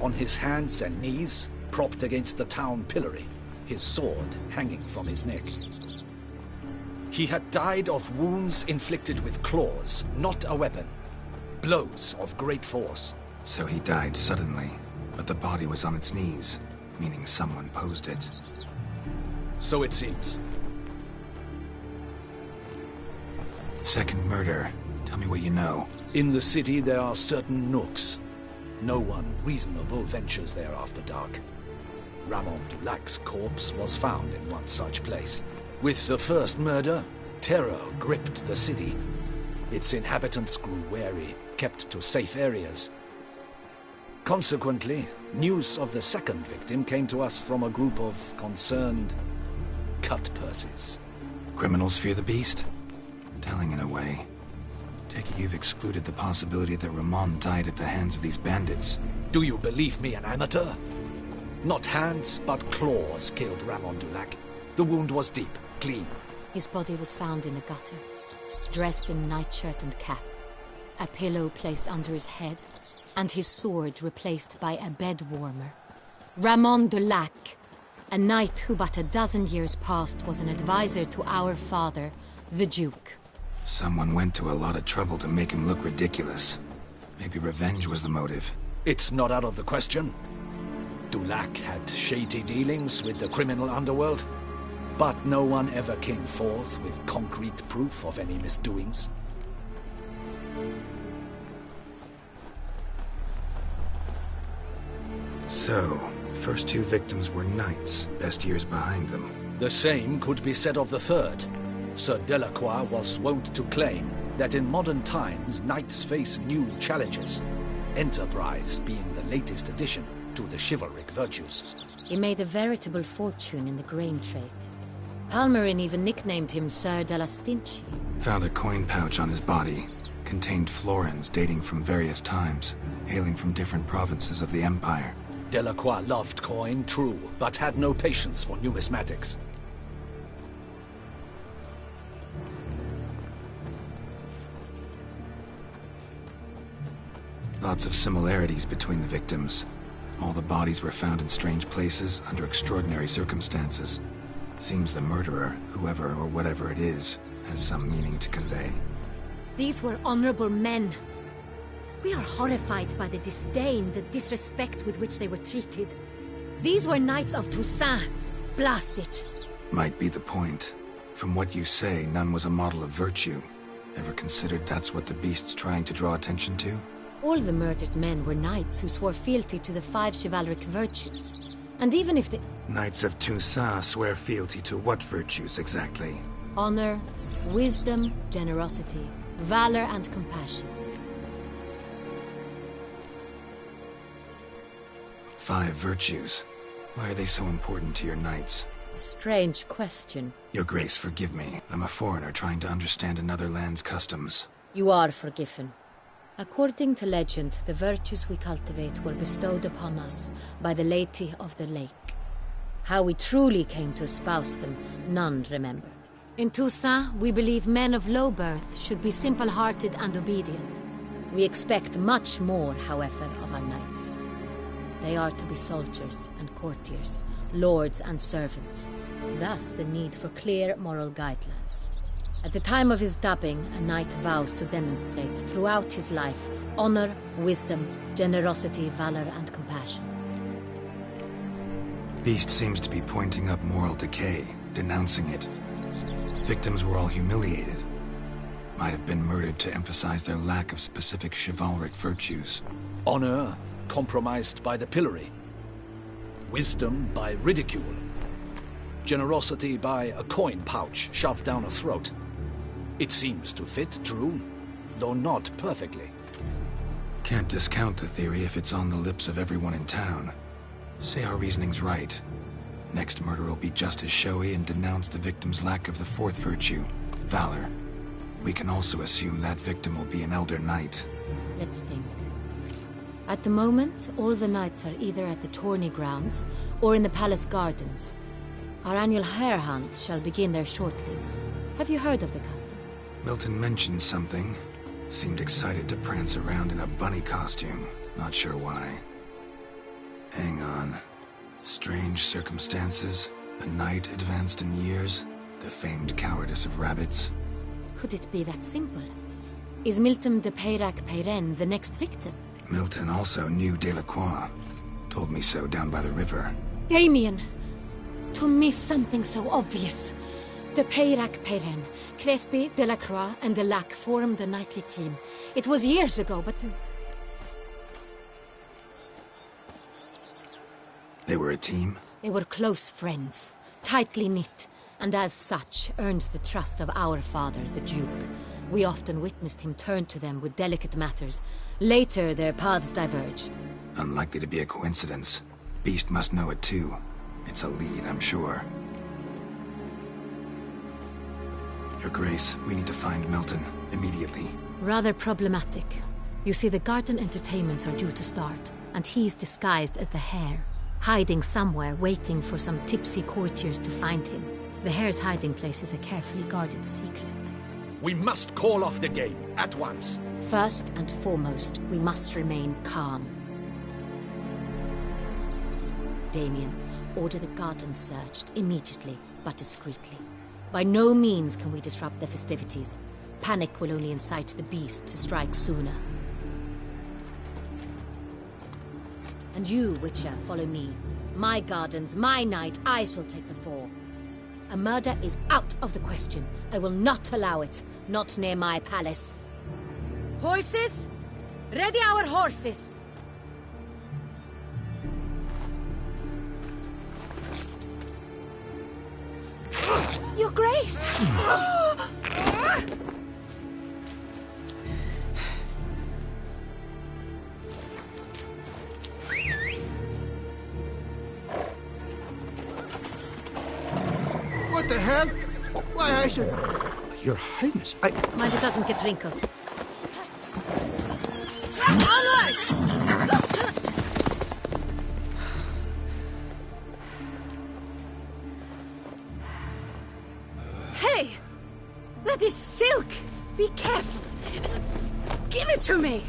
On his hands and knees, propped against the town pillory, his sword hanging from his neck. He had died of wounds inflicted with claws, not a weapon. Blows of great force. So he died suddenly, but the body was on its knees, meaning someone posed it. So it seems. Second murder. Tell me what you know. In the city there are certain nooks. No one reasonable ventures there after dark. Ramon Dulac's corpse was found in one such place. With the first murder, terror gripped the city. Its inhabitants grew wary, kept to safe areas. Consequently, news of the second victim came to us from a group of concerned cut purses. Criminals fear the beast? Telling in a way. Take it you've excluded the possibility that Ramon died at the hands of these bandits. Do you believe me an amateur? Not hands, but claws killed Ramon Dulac. The wound was deep, clean. His body was found in the gutter, dressed in nightshirt and cap, a pillow placed under his head, and his sword replaced by a bed warmer. Ramon Dulac, a knight who but a dozen years past was an advisor to our father, the Duke. Someone went to a lot of trouble to make him look ridiculous. Maybe revenge was the motive. It's not out of the question. Dulac had shady dealings with the criminal underworld, but no one ever came forth with concrete proof of any misdoings. So, first two victims were knights, best years behind them. The same could be said of the third. Sir Delacroix was wont to claim that in modern times knights face new challenges, enterprise being the latest addition to the chivalric virtues. He made a veritable fortune in the grain trade. Palmerin even nicknamed him Sir de la Stinchi. Found a coin pouch on his body. Contained florins dating from various times, hailing from different provinces of the Empire. Delacroix loved coin, true, but had no patience for numismatics. Lots of similarities between the victims. All the bodies were found in strange places, under extraordinary circumstances. Seems the murderer, whoever or whatever it is, has some meaning to convey. These were honorable men. We are horrified by the disdain, the disrespect with which they were treated. These were knights of Toussaint. Blast it. Might be the point. From what you say, none was a model of virtue. Ever considered that's what the beast's trying to draw attention to? All the murdered men were knights who swore fealty to the 5 chivalric virtues. And even if the... Knights of Toussaint swear fealty to what virtues exactly? Honor, wisdom, generosity, valor and compassion. 5 virtues. Why are they so important to your knights? Strange question. Your Grace, forgive me. I'm a foreigner trying to understand another land's customs. You are forgiven. According to legend, the virtues we cultivate were bestowed upon us by the Lady of the Lake. How we truly came to espouse them, none remember. In Toussaint, we believe men of low birth should be simple-hearted and obedient. We expect much more, however, of our knights. They are to be soldiers and courtiers, lords and servants. Thus the need for clear moral guidelines. At the time of his dubbing, a knight vows to demonstrate throughout his life honor, wisdom, generosity, valor, and compassion. Beast seems to be pointing up moral decay, denouncing it. Victims were all humiliated. Might have been murdered to emphasize their lack of specific chivalric virtues. Honor compromised by the pillory. Wisdom by ridicule. Generosity by a coin pouch shoved down a throat. It seems to fit, true, though not perfectly. Can't discount the theory if it's on the lips of everyone in town. Say our reasoning's right. Next murder will be just as showy and denounce the victim's lack of the 4th virtue, valor. We can also assume that victim will be an elder knight. Let's think. At the moment, all the knights are either at the tourney grounds or in the palace gardens. Our annual hare hunt shall begin there shortly. Have you heard of the custom? Milton mentioned something. Seemed excited to prance around in a bunny costume. Not sure why. Hang on. Strange circumstances. A knight advanced in years. The famed cowardice of rabbits. Could it be that simple? Is Milton de Peyrac-Peyren the next victim? Milton also knew Delacroix. Told me so down by the river. Damien! To miss something so obvious. De Peyrac-Peyren, Crespi, Delacroix, and Delac formed a knightly team. It was years ago, but... They were a team? They were close friends, tightly knit, and as such earned the trust of our father, the Duke. We often witnessed him turn to them with delicate matters. Later, their paths diverged. Unlikely to be a coincidence. Beast must know it too. It's a lead, I'm sure. Your Grace, we need to find Milton immediately. Rather problematic. You see, the garden entertainments are due to start, and he's disguised as the hare, hiding somewhere, waiting for some tipsy courtiers to find him. The hare's hiding place is a carefully guarded secret. We must call off the game, at once. First and foremost, we must remain calm. Damien, order the garden searched immediately, but discreetly. By no means can we disrupt the festivities. Panic will only incite the beast to strike sooner. And you, Witcher, follow me. My gardens, my night, I shall take the fall. A murder is out of the question. I will not allow it. Not near my palace. Horses? Ready our horses! Your Grace! What the hell? Why, I should... Your Highness, I... Mind it doesn't get wrinkled. Onward! Hey! That is silk! Be careful! Give it to me!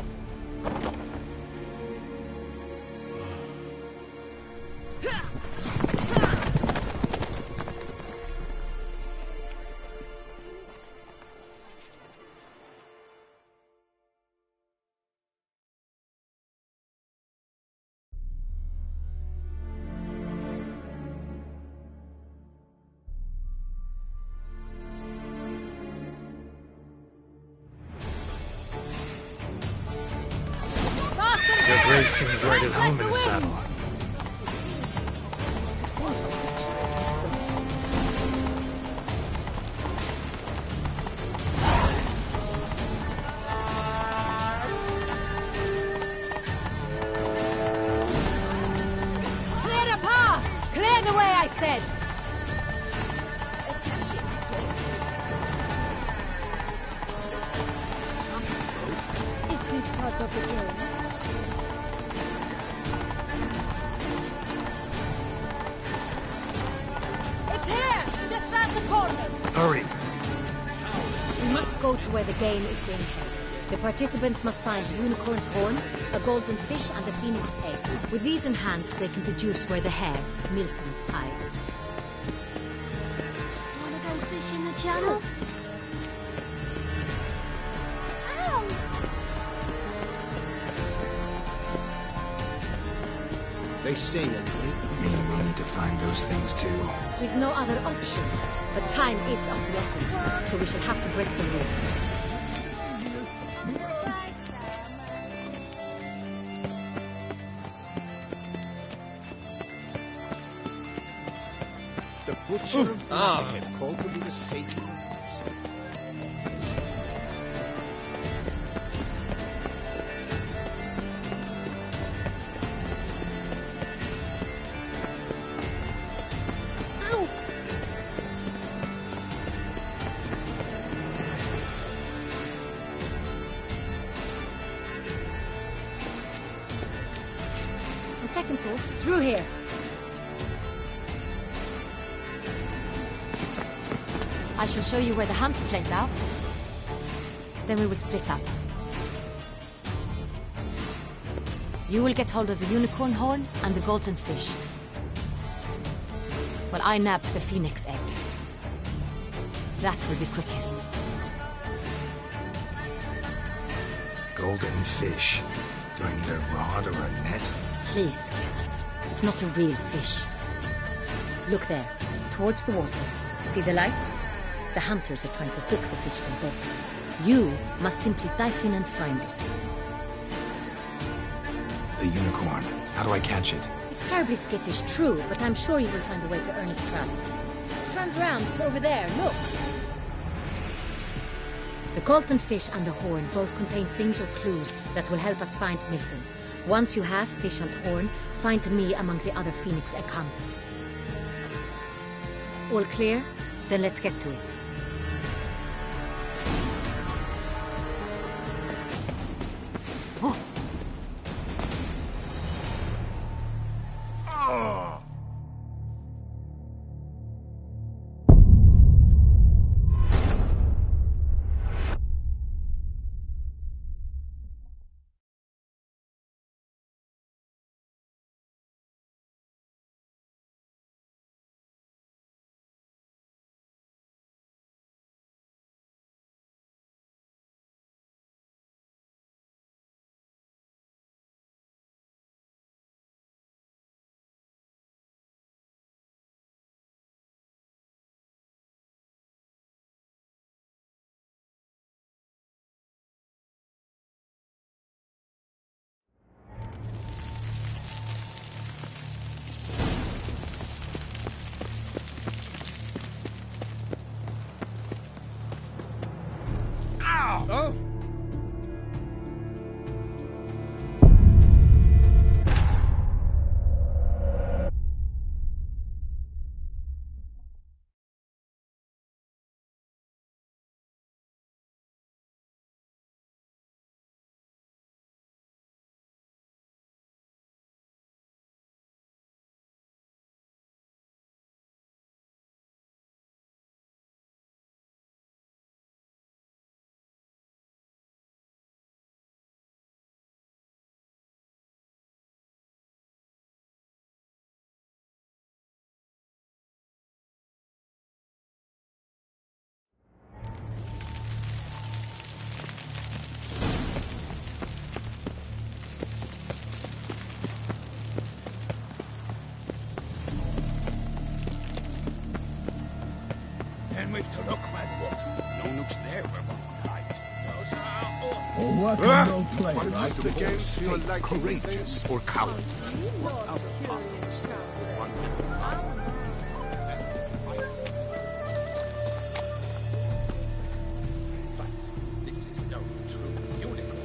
Your Grace seems right at home in the saddle. Clear the path! Clear the way, I said! Is this part of the game? Hurry! We must go to where the game is being held. The participants must find a unicorn's horn, a golden fish, and a phoenix egg. With these in hand, they can deduce where the hare, Milton, hides. Wanna go fish in the channel? Ow! They say it. Mean we need to find those things too. We've no other option. But time is of the essence, so we shall have to break the rules. The butcher of Blackhead called to be the sacred. Second thought, through here. I shall show you where the hunt plays out. Then we will split up. You will get hold of the unicorn horn and the golden fish, while I nab the phoenix egg. That will be quickest. Golden fish. Do I need a rod or a net? Please, Geralt. It's not a real fish. Look there, towards the water. See the lights? The hunters are trying to hook the fish from boats. You must simply dive in and find it. The unicorn. How do I catch it? It's terribly skittish, true, but I'm sure you will find a way to earn its trust. It runs round over there, look. The golden fish and the horn both contain things or clues that will help us find Milton. Once you have fish and horn, find me among the other phoenix egg hunters. All clear? Then let's get to it. Oh. We've to look, Madwood. No nooks there where one could hide. Those are What can no play, right? The game feel like courageous or coward? What other part of the state would one But this is no true unicorn.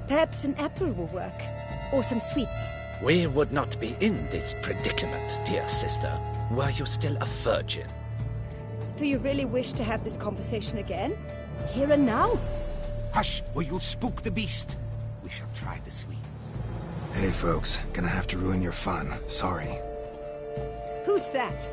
Perhaps an apple will work. Or some sweets. We would not be in this predicament, dear sister, were you still a virgin. Do you really wish to have this conversation again? Here and now? Hush, or you'll spook the beast. We shall try the sweets. Hey, folks. Gonna have to ruin your fun. Sorry. Who's that?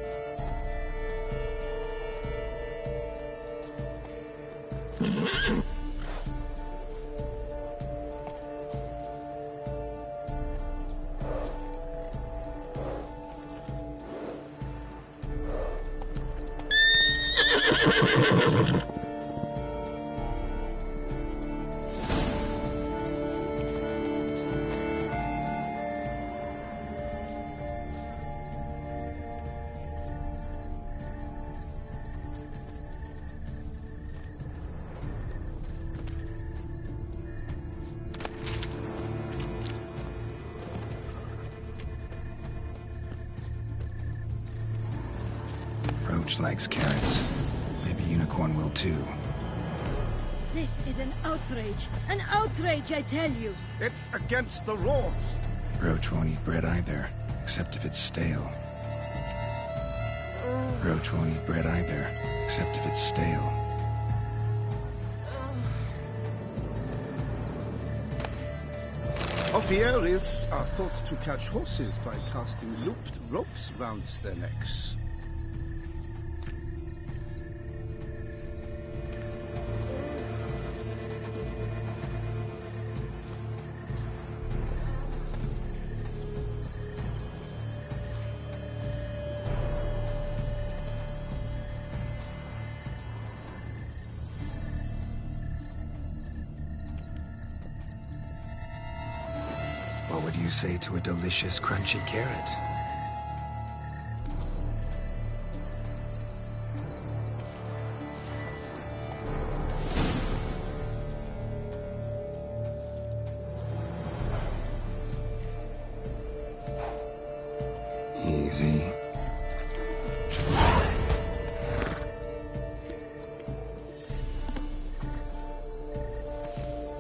Roach likes carrots. Maybe Unicorn will too. This is an outrage. An outrage, I tell you. It's against the rules. Roach won't eat bread either, except if it's stale. Roach won't eat bread either, except if it's stale. Offiaries are thought to catch horses by casting looped ropes round their necks. What would you say to a delicious, crunchy carrot? Easy.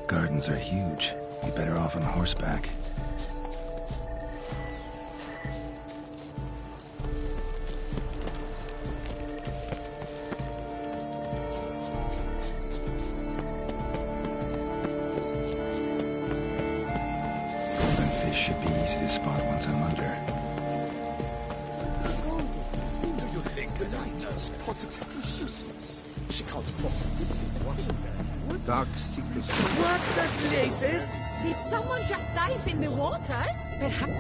Gardens are huge. Be better off on horseback. Should be easy to spot once I'm under. Do you think the knight is positively useless? She can't possibly see what dark secrets. What the blazes? Did someone just dive in the water? Perhaps...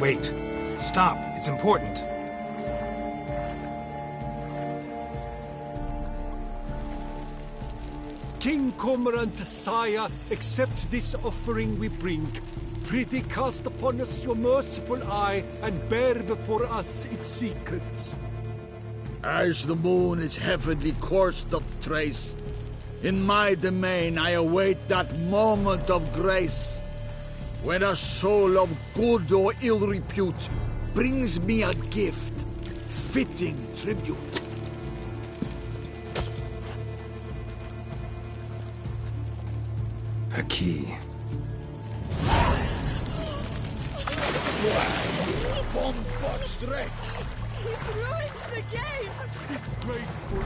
Wait. Stop. It's important. King Cormorant, sire, accept this offering we bring. Prithee cast upon us your merciful eye, and bear before us its secrets. As the moon is heavenly coursed of trace, in my domain I await that moment of grace, when a soul of good or ill repute brings me a gift, fitting tribute. A key. Bomb stretch! He's ruined the game! Disgraceful.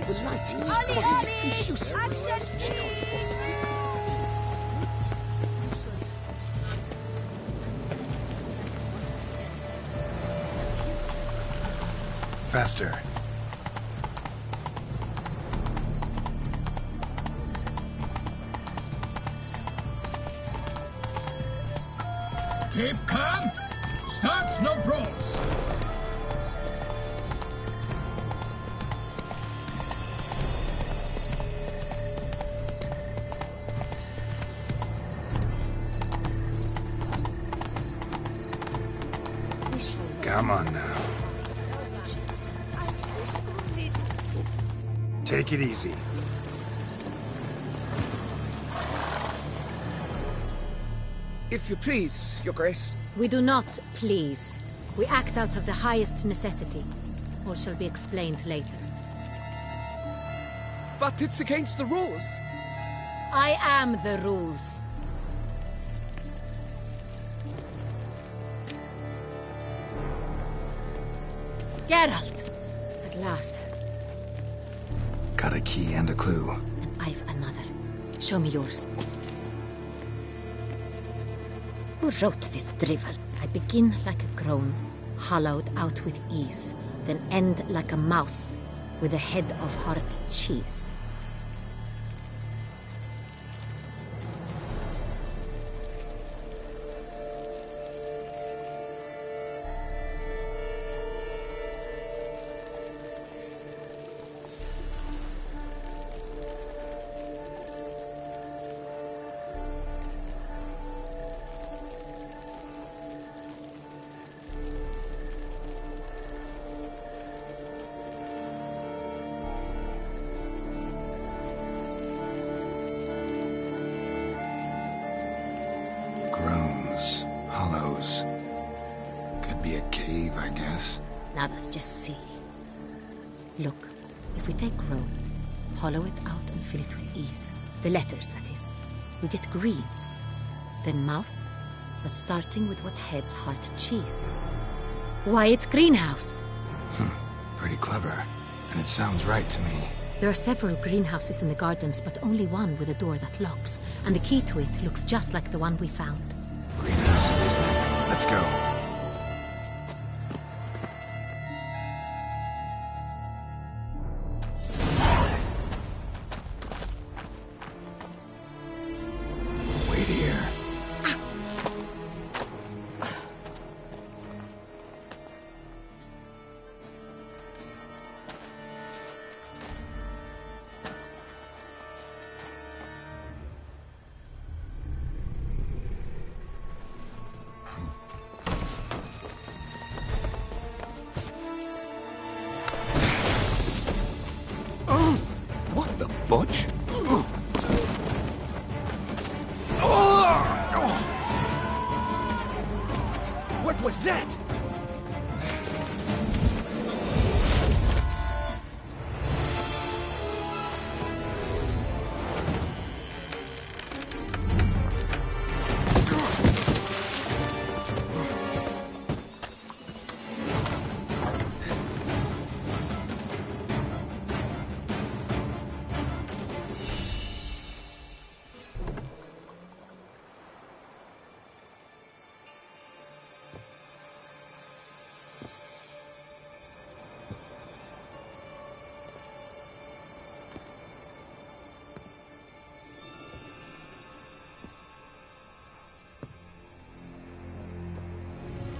The light is positively useless. She can't possibly see. Faster. Keep calm. Start no brawls. Come on now. Take it easy. If you please, Your Grace. We do not please. We act out of the highest necessity. All shall be explained later. But it's against the rules. I am the rules. Geralt! At last. Got a key and a clue. I've another. Show me yours. Who wrote this drivel? I begin like a crone, hollowed out with ease, then end like a mouse, with a head of hard cheese. Groans, hollows. Could be a cave, I guess. Now that's just silly. Look, if we take groan, hollow it out and fill it with ease. The letters, that is. We get green. Then mouse, but starting with what heads heart cheese. Why, it's greenhouse! Pretty clever. And it sounds right to me. There are several greenhouses in the gardens, but only one with a door that locks. And the key to it looks just like the one we found. Greenhouse it is then. Let's go. Wait here. What the butch? What was that?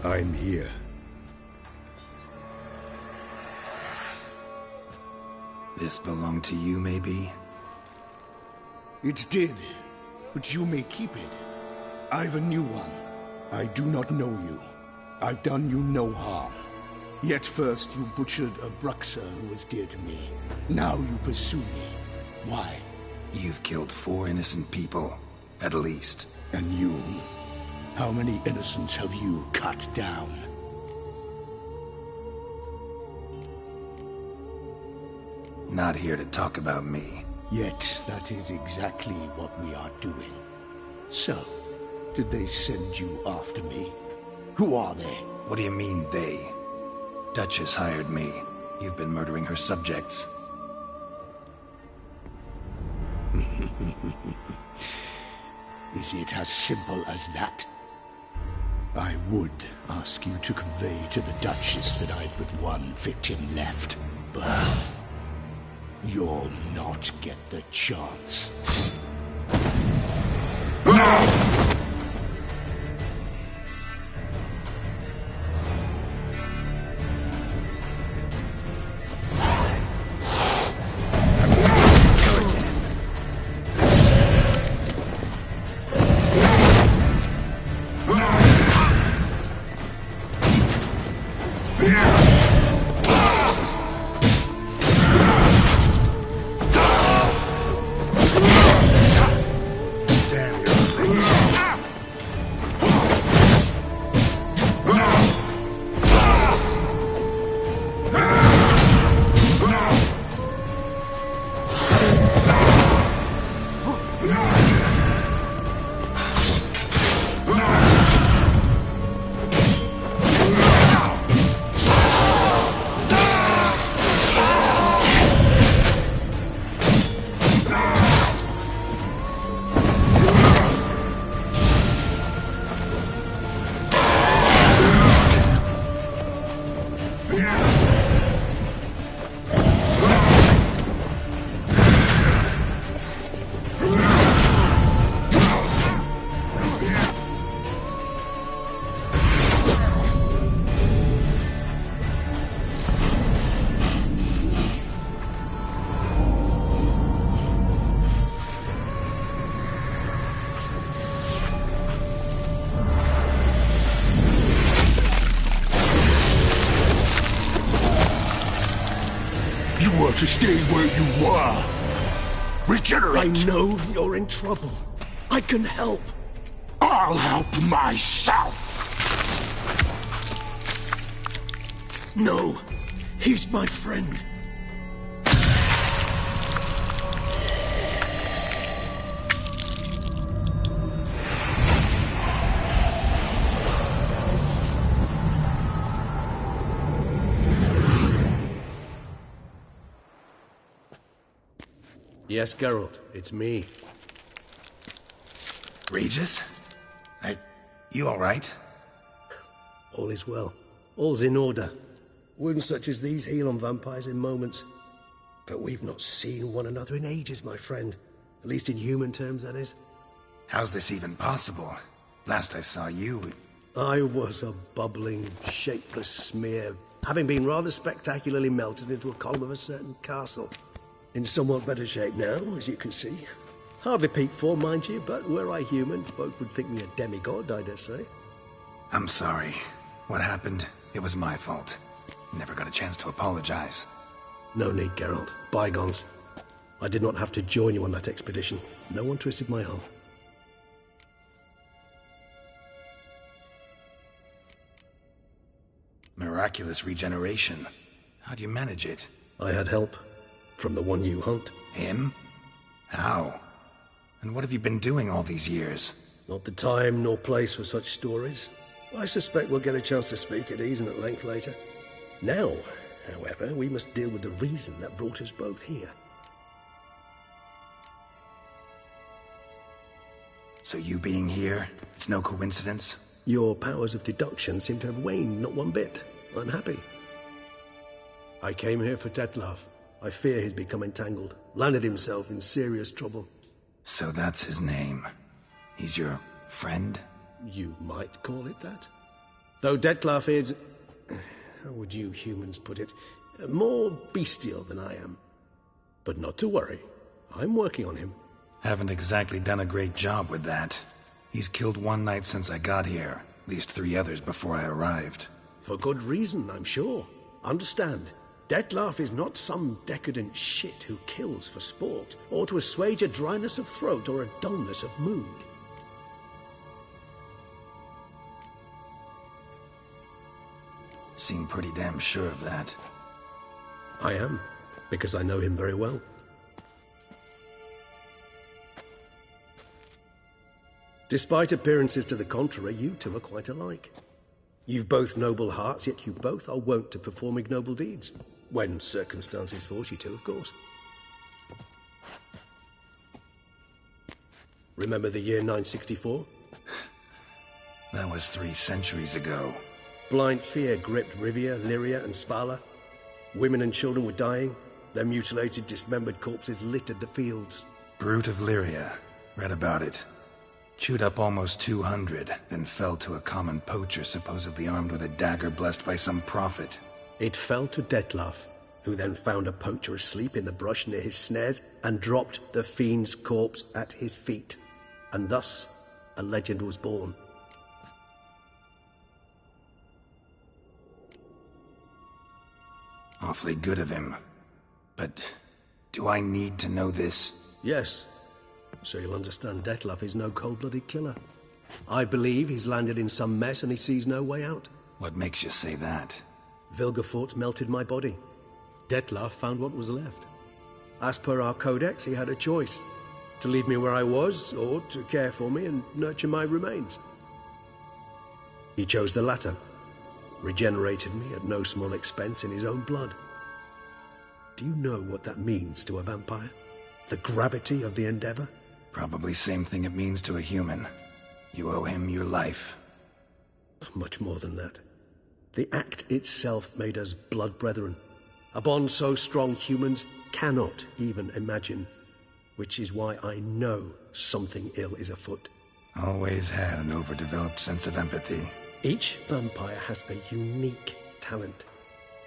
I'm here. This belonged to you, maybe? It did, but you may keep it. I've a new one. I do not know you. I've done you no harm. Yet first you butchered a Bruxer who was dear to me. Now you pursue me. Why? You've killed 4 innocent people, at least. And you? How many innocents have you cut down? Not here to talk about me. Yet that is exactly what we are doing. So, did they send you after me? Who are they? What do you mean, they? Duchess hired me. You've been murdering her subjects. Is it as simple as that? I would ask you to convey to the Duchess that I've but one victim left, but you'll not get the chance. To stay where you were. Regenerate! I know you're in trouble. I can help. I'll help myself. No, he's my friend. Yes, Geralt, it's me. Regis? You alright? All is well. All's in order. Wounds such as these heal on vampires in moments. But we've not seen one another in ages, my friend. At least in human terms, that is. How's this even possible? Last I saw you... I was a bubbling, shapeless smear, having been rather spectacularly melted into a column of a certain castle. In somewhat better shape now, as you can see. Hardly peak form, mind you, but were I human, folk would think me a demigod, I dare say. I'm sorry. What happened, it was my fault. Never got a chance to apologize. No need, Geralt. Bygones. I did not have to join you on that expedition. No one twisted my arm. Miraculous regeneration. How'd you manage it? I had help. From the one you hunt. Him? How? And what have you been doing all these years? Not the time nor place for such stories. I suspect we'll get a chance to speak at ease and at length later. Now, however, we must deal with the reason that brought us both here. So you being here, it's no coincidence? Your powers of deduction seem to have waned not one bit. I'm happy. I came here for Tetlov. I fear he's become entangled, landed himself in serious trouble. So that's his name. He's your friend? You might call it that. Though Detlef is... how would you humans put it? More bestial than I am. But not to worry. I'm working on him. Haven't exactly done a great job with that. He's killed one knight since I got here. At least 3 others before I arrived. For good reason, I'm sure. Understand, Detlef is not some decadent shit who kills for sport, or to assuage a dryness of throat or a dullness of mood. Seem pretty damn sure of that. I am, because I know him very well. Despite appearances to the contrary, you two are quite alike. You've both noble hearts, yet you both are wont to perform ignoble deeds. When circumstances force you to, of course. Remember the year 964? That was 3 centuries ago. Blind fear gripped Rivia, Lyria, and Spala. Women and children were dying. Their mutilated, dismembered corpses littered the fields. Brute of Lyria. Read about it. Chewed up almost 200, then fell to a common poacher supposedly armed with a dagger blessed by some prophet. It fell to Detlef, who then found a poacher asleep in the brush near his snares and dropped the fiend's corpse at his feet. And thus, a legend was born. Awfully good of him. But do I need to know this? Yes. So you'll understand Detlef is no cold-blooded killer. I believe he's landed in some mess and he sees no way out. What makes you say that? Vilgefortz melted my body. Detlef found what was left. As per our codex, he had a choice. To leave me where I was, or to care for me and nurture my remains. He chose the latter. Regenerated me at no small expense in his own blood. Do you know what that means to a vampire? The gravity of the endeavor? Probably same thing it means to a human. You owe him your life. Much more than that. The act itself made us blood brethren. A bond so strong humans cannot even imagine. Which is why I know something ill is afoot. Always had an overdeveloped sense of empathy. Each vampire has a unique talent.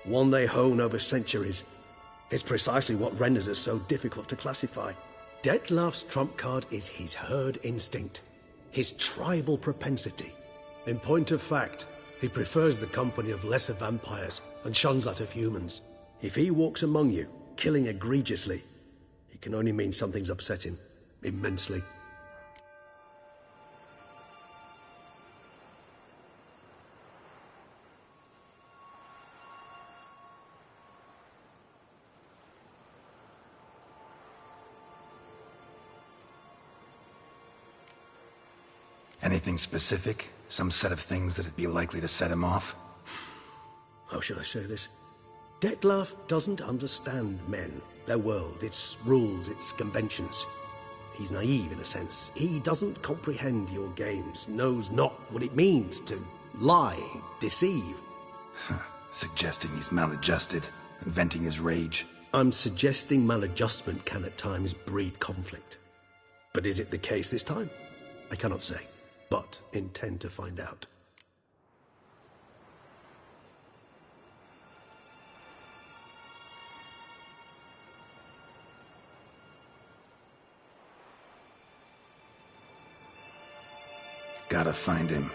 One they hone over centuries. It's precisely what renders us so difficult to classify. Detlef's trump card is his herd instinct. His tribal propensity. In point of fact, he prefers the company of lesser vampires and shuns that of humans. If he walks among you, killing egregiously, it can only mean something's upset him immensely. Anything specific? Some set of things that'd be likely to set him off? How should I say this? Detlef doesn't understand men, their world, its rules, its conventions. He's naive in a sense. He doesn't comprehend your games, knows not what it means to lie, deceive. Suggesting he's maladjusted, and venting his rage. I'm suggesting maladjustment can at times breed conflict. But is it the case this time? I cannot say, but intend to find out. Gotta find him,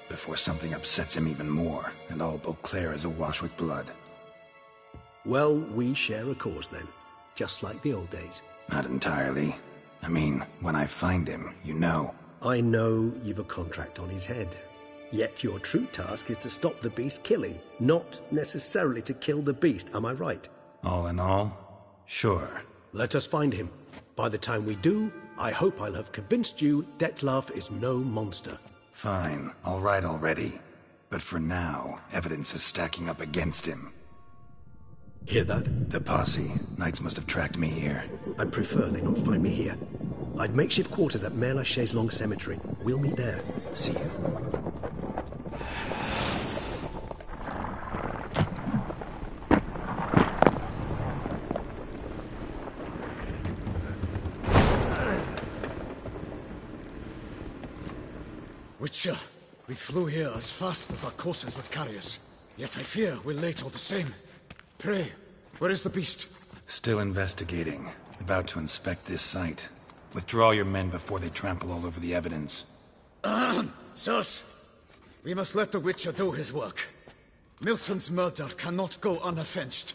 before something upsets him even more, and all Beauclair is awash with blood. Well, we share a cause then, just like the old days. Not entirely. I mean, when I find him, you know. I know you've a contract on his head. Yet your true task is to stop the beast killing, not necessarily to kill the beast, am I right? All in all, sure. Let us find him. By the time we do, I hope I'll have convinced you Detlef is no monster. Fine, all right already. But for now, evidence is stacking up against him. Hear that? The posse. Knights must have tracked me here. I'd prefer they not find me here. I've makeshift quarters at Mère la Chaise-Longue Cemetery. We'll meet there. See you. Witcher, We flew here as fast as our courses would carry us. Yet I fear we're late all the same. Pray, where is the beast? Still investigating. About to inspect this site. Withdraw your men before they trample all over the evidence. Sirs, we must let the Witcher do his work. Milton's murder cannot go unavenged.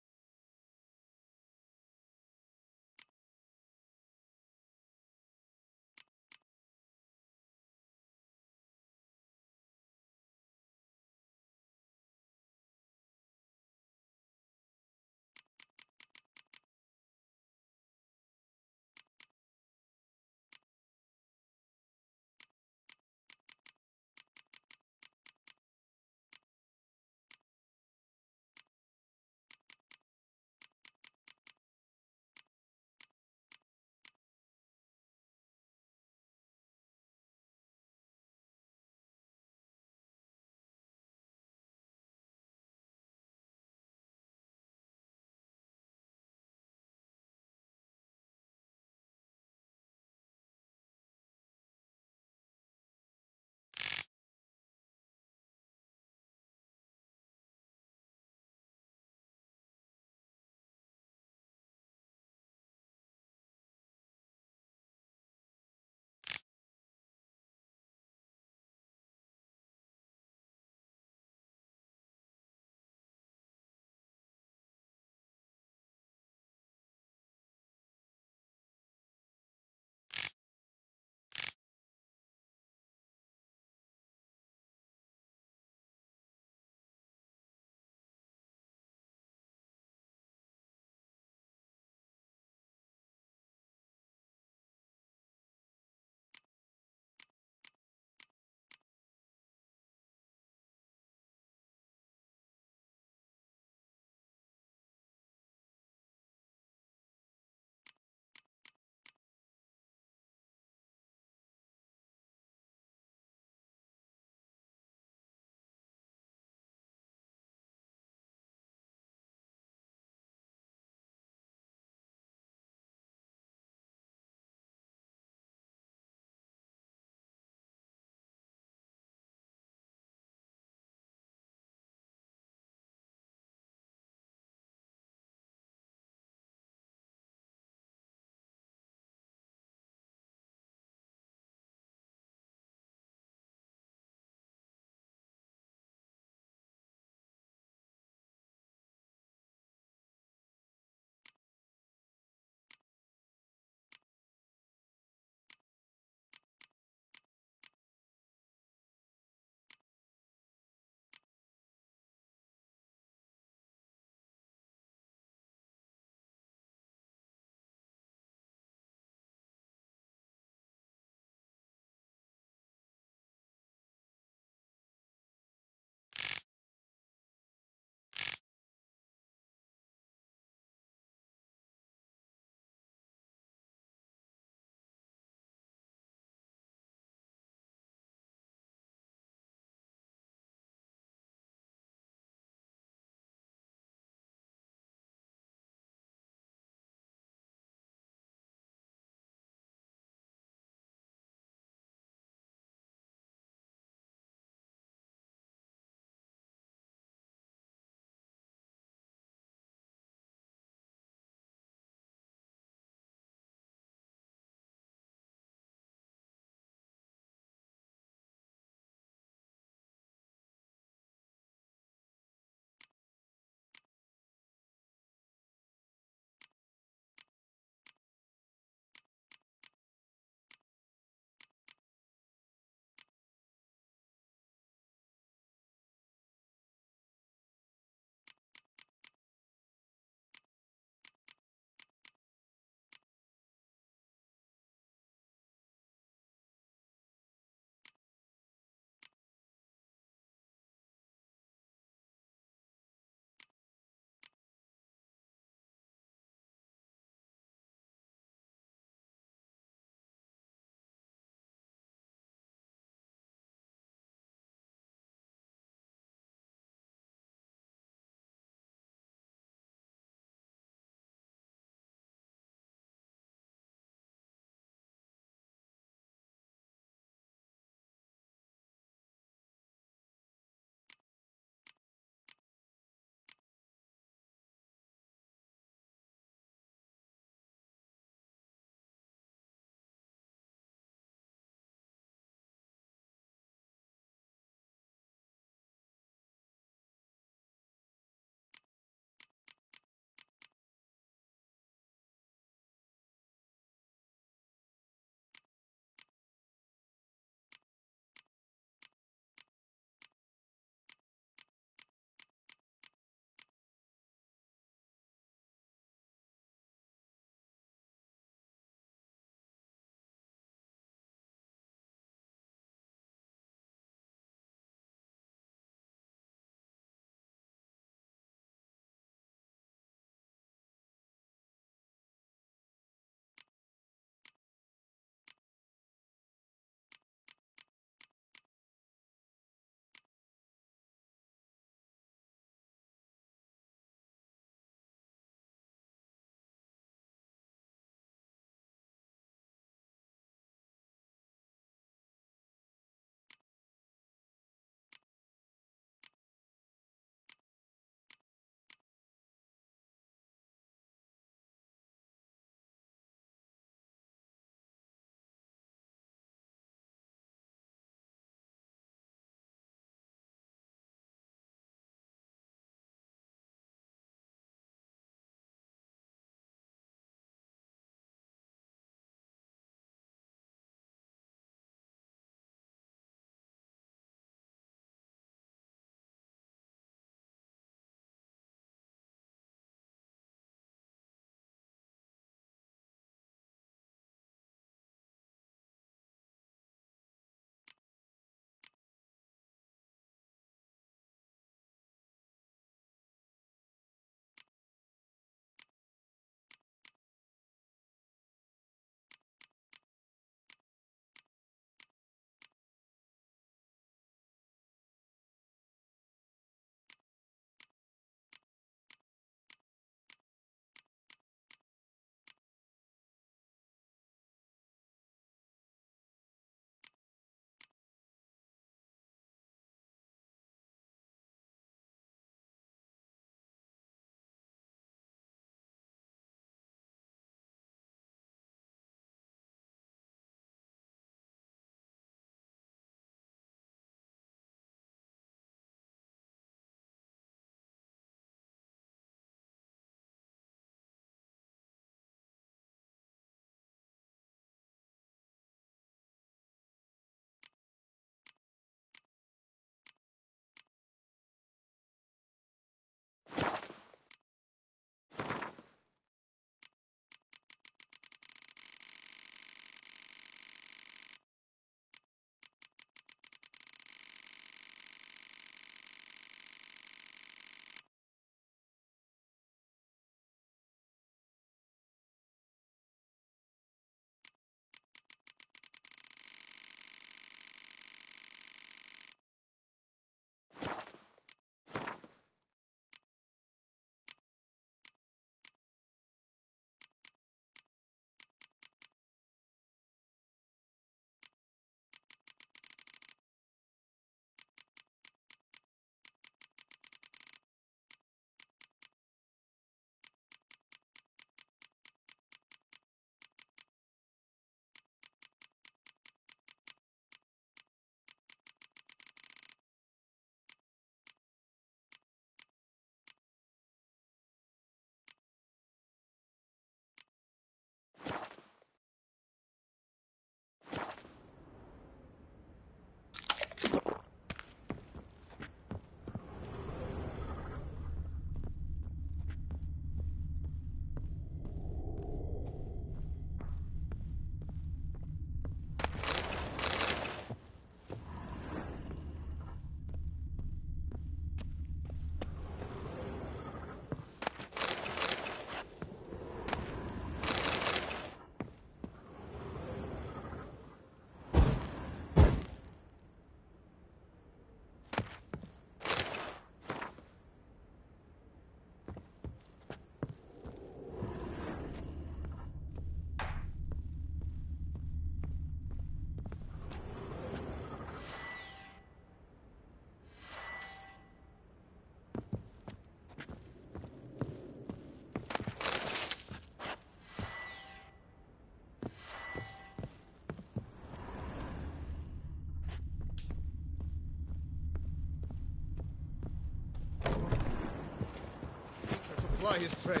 ply his trade.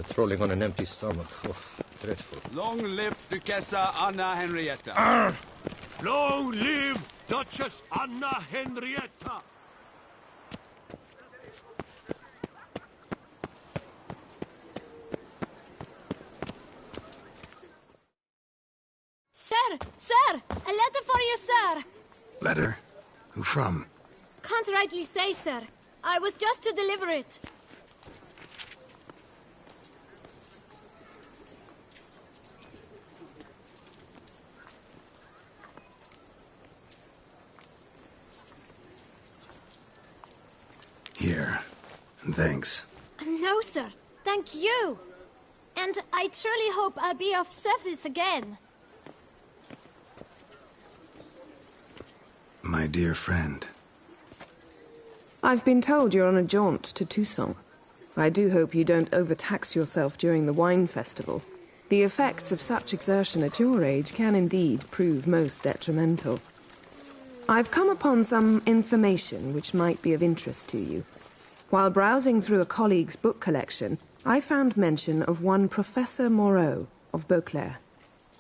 Trolling on an empty stomach. Oh, dreadful. Long live Duchessa Anna Henrietta. Long live Duchess Anna Henrietta. Sir! Sir! A letter for you, sir! Letter? Who from? Can't rightly say, sir. I was just to deliver it. Here. And thanks. No, sir. Thank you. And I truly hope I'll be of service again. My dear friend. I've been told you're on a jaunt to Toussaint. I do hope you don't overtax yourself during the wine festival. The effects of such exertion at your age can indeed prove most detrimental. I've come upon some information which might be of interest to you. While browsing through a colleague's book collection, I found mention of one Professor Moreau of Beauclair,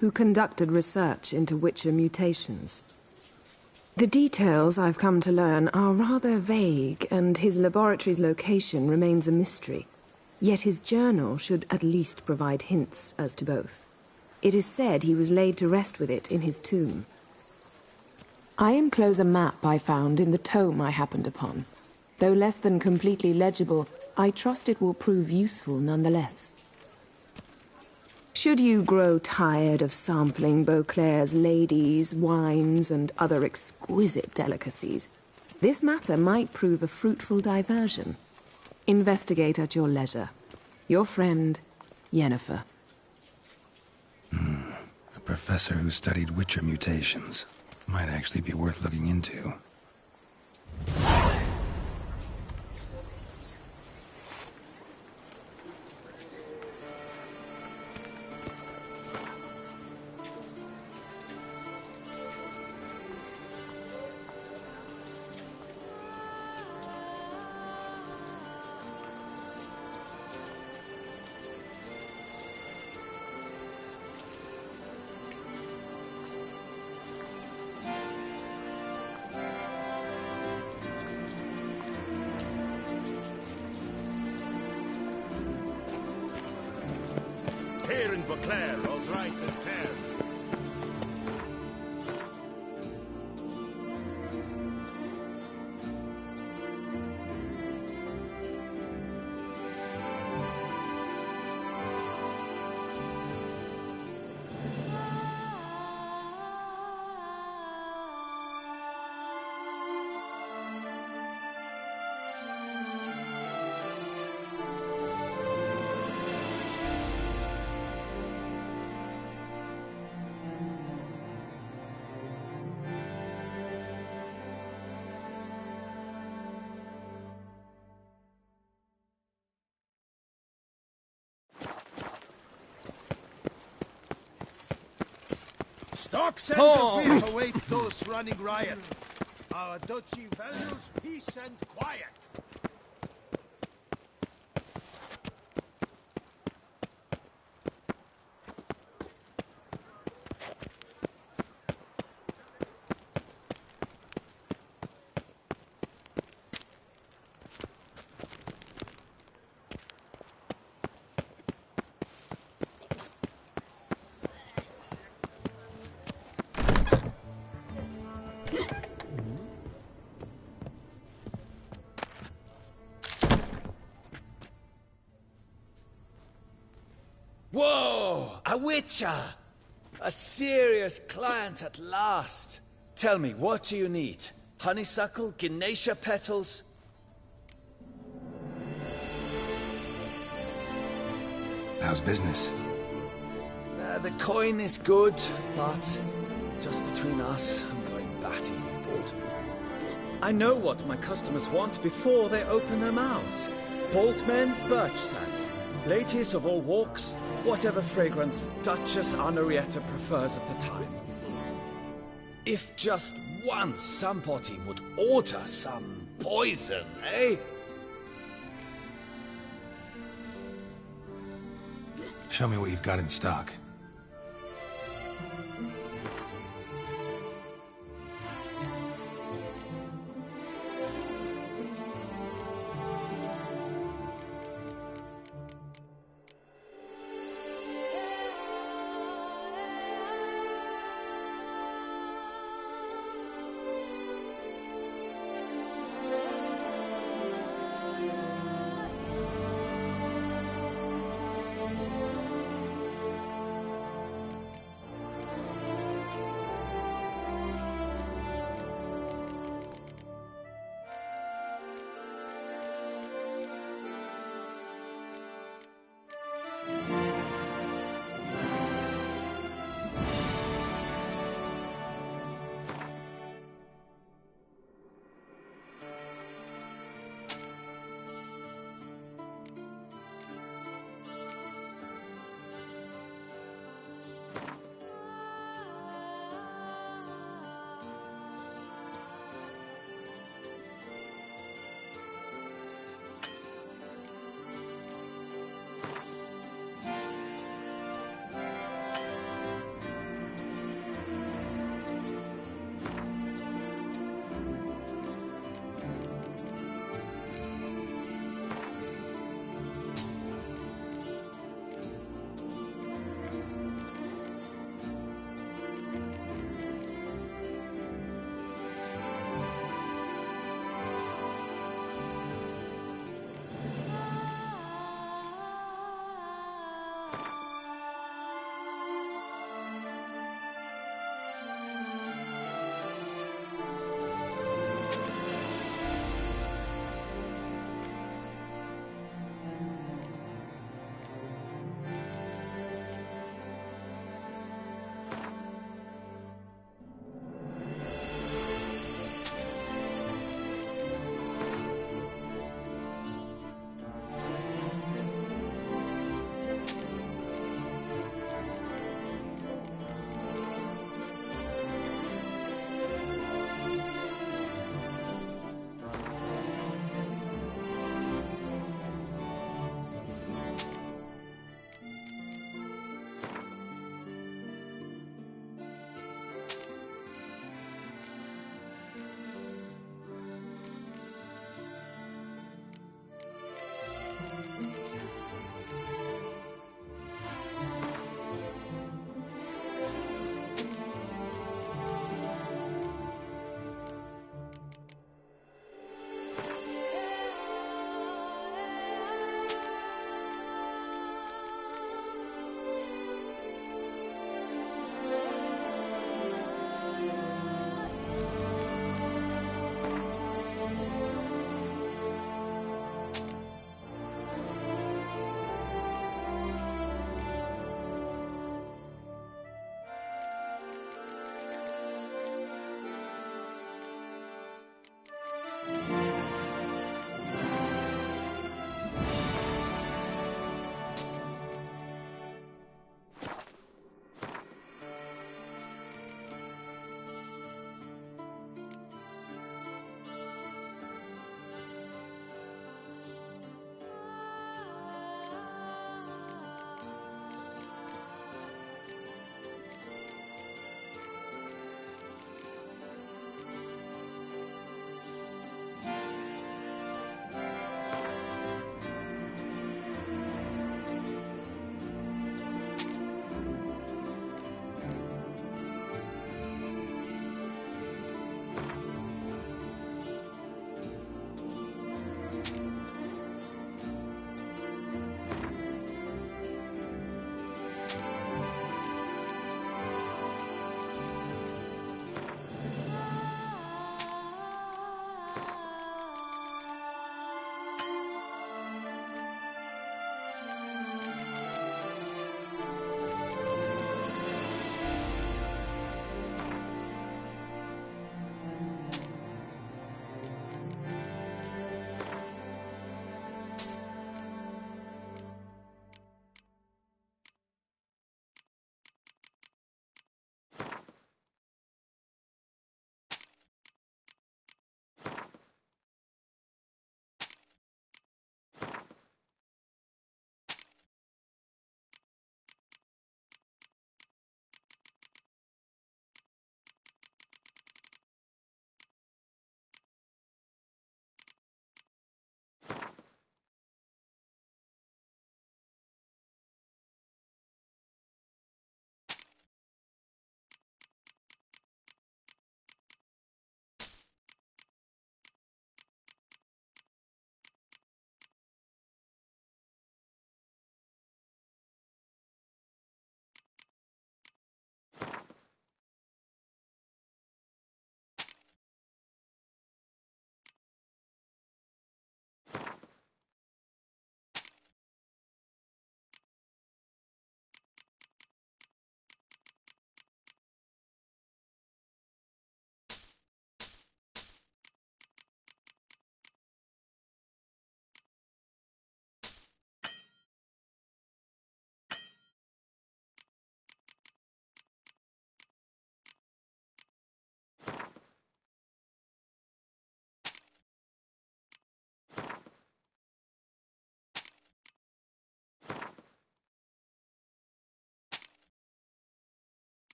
who conducted research into Witcher mutations. The details I've come to learn are rather vague, and his laboratory's location remains a mystery. Yet his journal should at least provide hints as to both. It is said he was laid to rest with it in his tomb. I enclose a map I found in the tome I happened upon. Though less than completely legible, I trust it will prove useful nonetheless. Should you grow tired of sampling Beauclair's ladies, wines, and other exquisite delicacies, this matter might prove a fruitful diversion. Investigate at your leisure. Your friend, Yennefer. A professor who studied Witcher mutations. Might actually be worth looking into. Here in Beauclair, all's right and fair. Stocks and the whip await those running riot. Our duchy values peace and quiet. Whoa! A witcher! A serious client at last. Tell me, what do you need? Honeysuckle, Ganesha petals? How's business? The coin is good, but just between us, I'm going batty with boredom. I know what my customers want before they open their mouths. Boltmen, birch sand. Ladies of all walks, whatever fragrance Duchess Henrietta prefers at the time. If just once somebody would order some poison, eh? Show me what you've got in stock.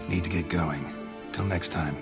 Need to get going. Till next time.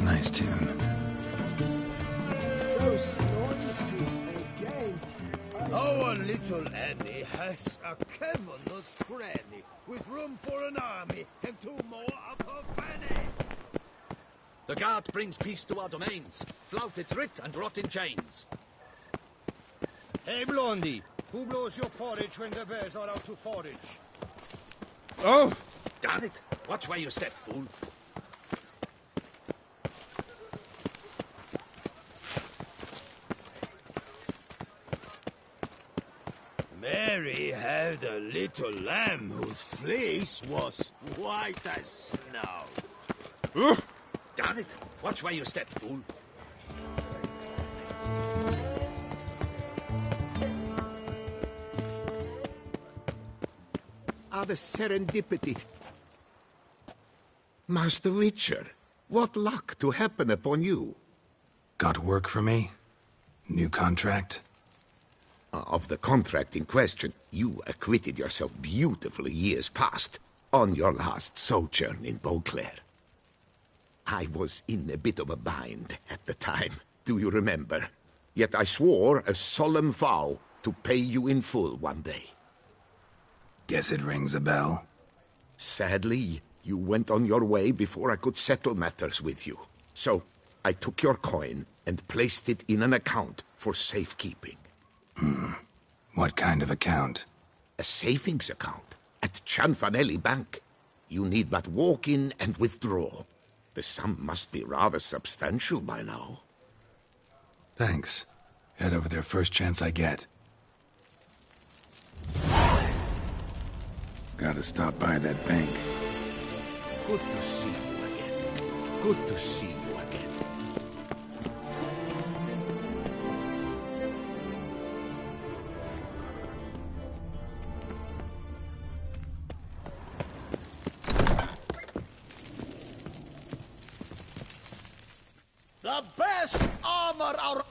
Nice tune. Those noises again. Our little Annie has a cavernous cranny with room for an army and 2 more up her fanny. The guard brings peace to our domains. Flout its writ and rot in chains. Hey, Blondie, who blows your porridge when the bears are out to forage? Oh! Darn it! Watch where you step, fool. Mary had a little lamb whose fleece was white as snow. Darn it! Watch where you step, fool. The serendipity. Master Witcher, what luck to happen upon you? Got work for me? New contract? Of the contract in question, you acquitted yourself beautifully years past, on your last sojourn in Beauclair. I was in a bit of a bind at the time, do you remember? Yet I swore a solemn vow to pay you in full one day. Guess it rings a bell. Sadly, you went on your way before I could settle matters with you. So, I took your coin and placed it in an account for safekeeping. What kind of account? A savings account at Cianfanelli Bank. You need but walk in and withdraw. The sum must be rather substantial by now. Thanks. Head over there first chance I get. Gotta stop by that bank. Good to see you again. Good to see you again. The best armor our...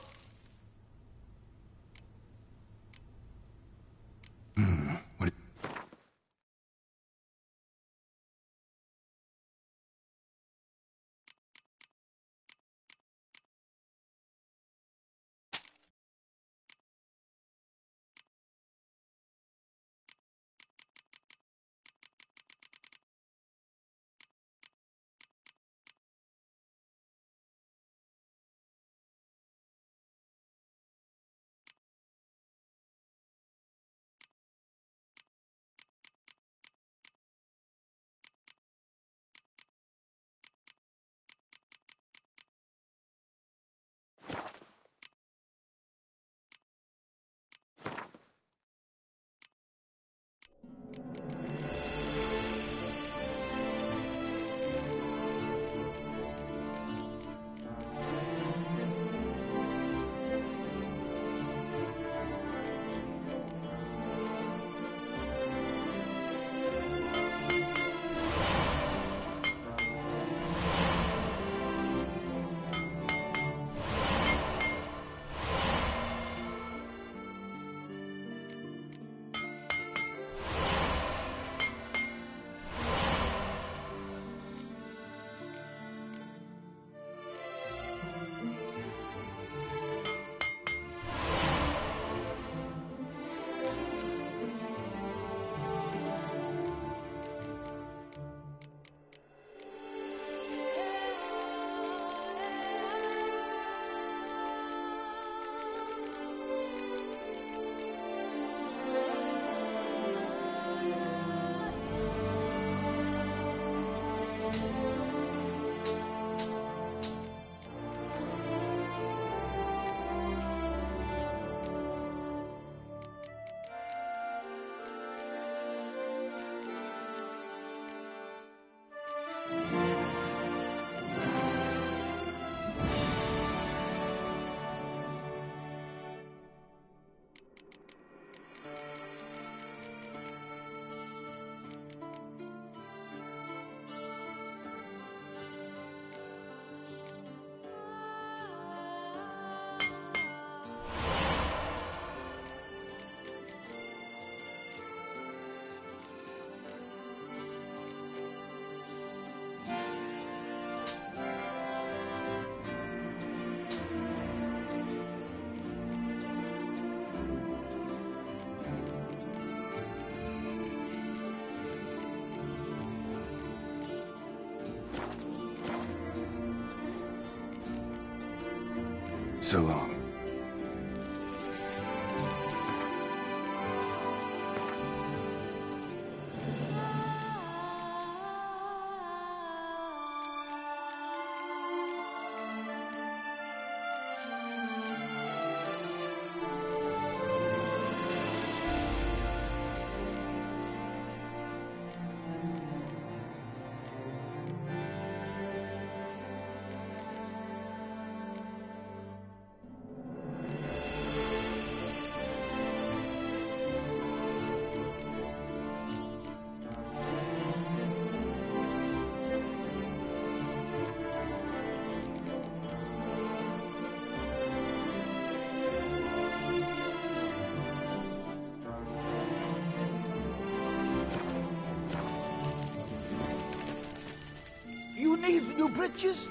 So long. You need new bridges?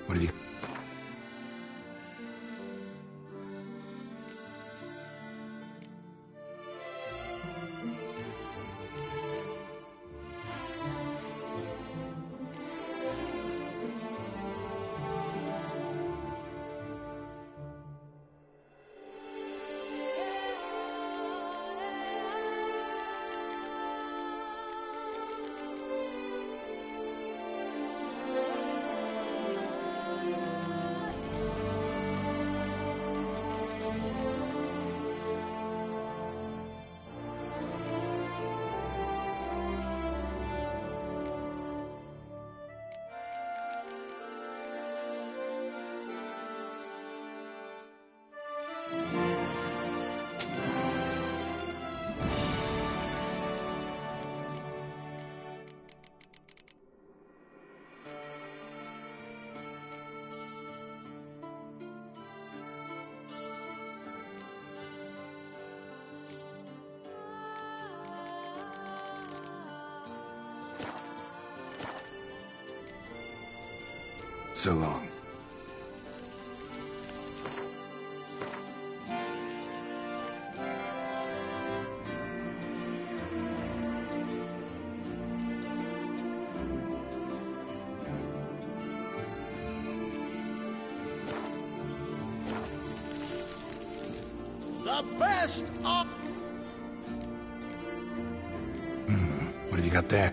What have you... So long. The best of... What have you got there?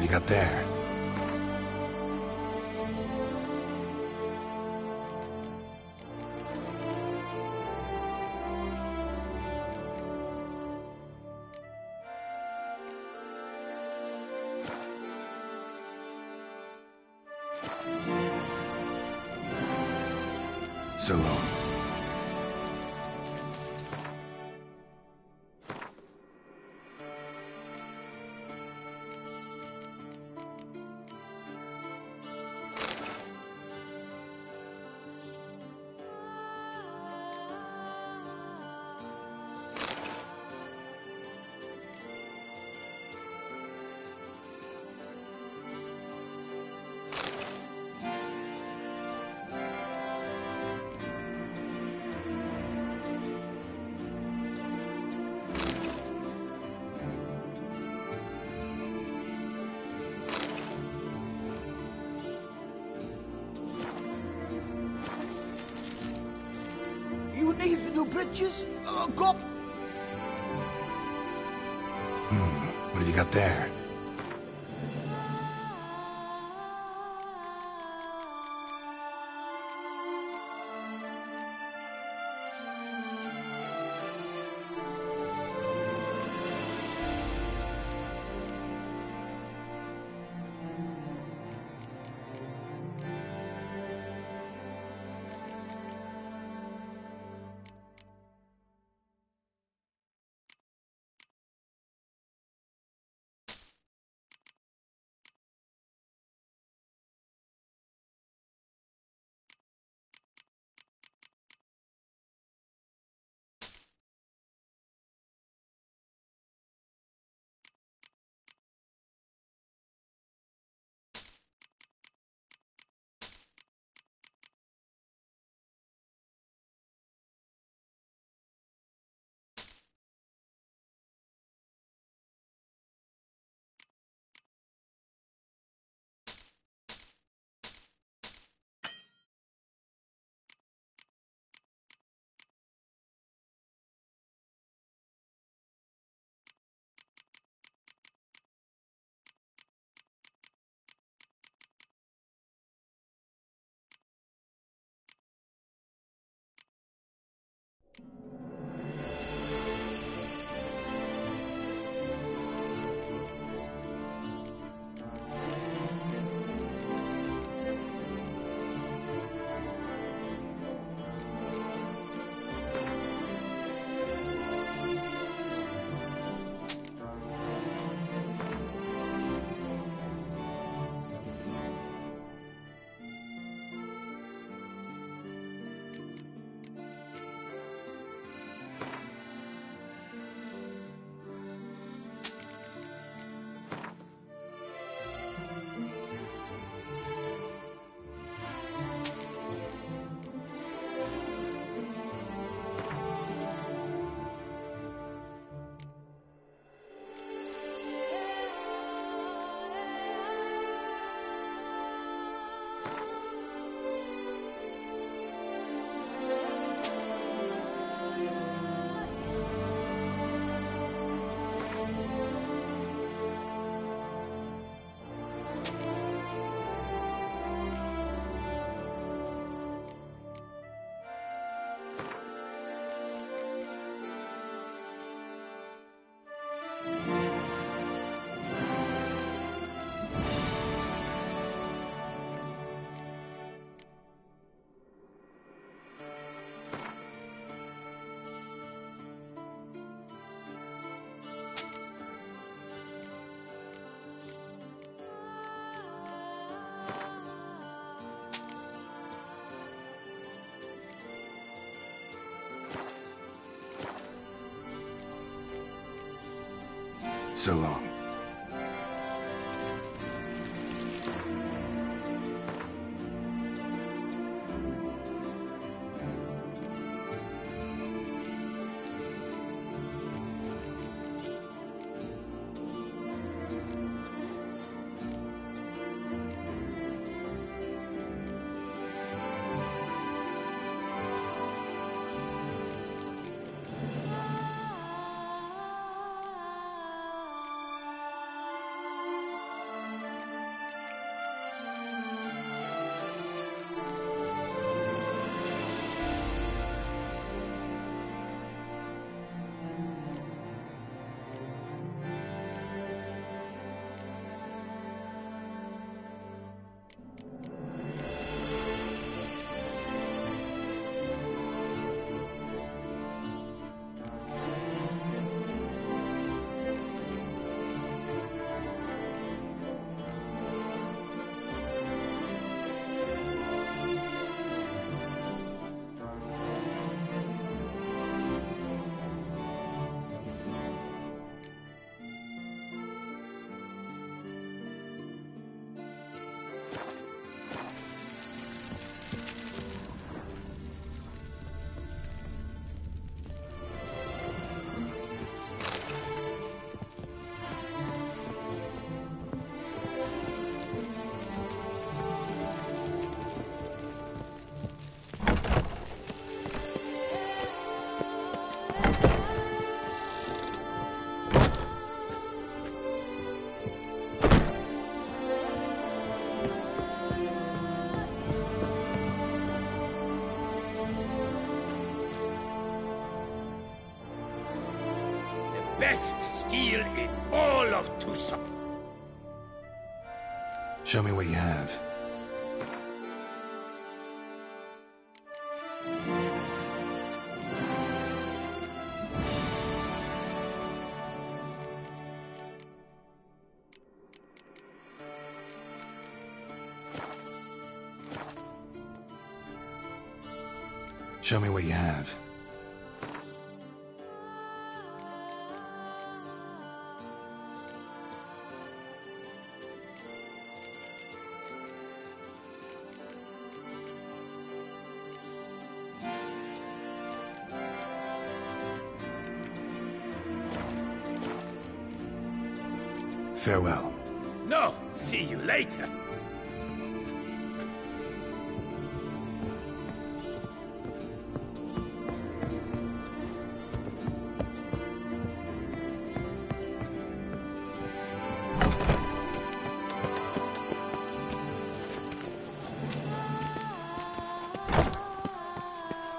have you got there? So long. You need new bridges? Go. What have you got there? So long. best steel in all of Tucson. Show me what you have. Show me what you have. Farewell. No, see you later.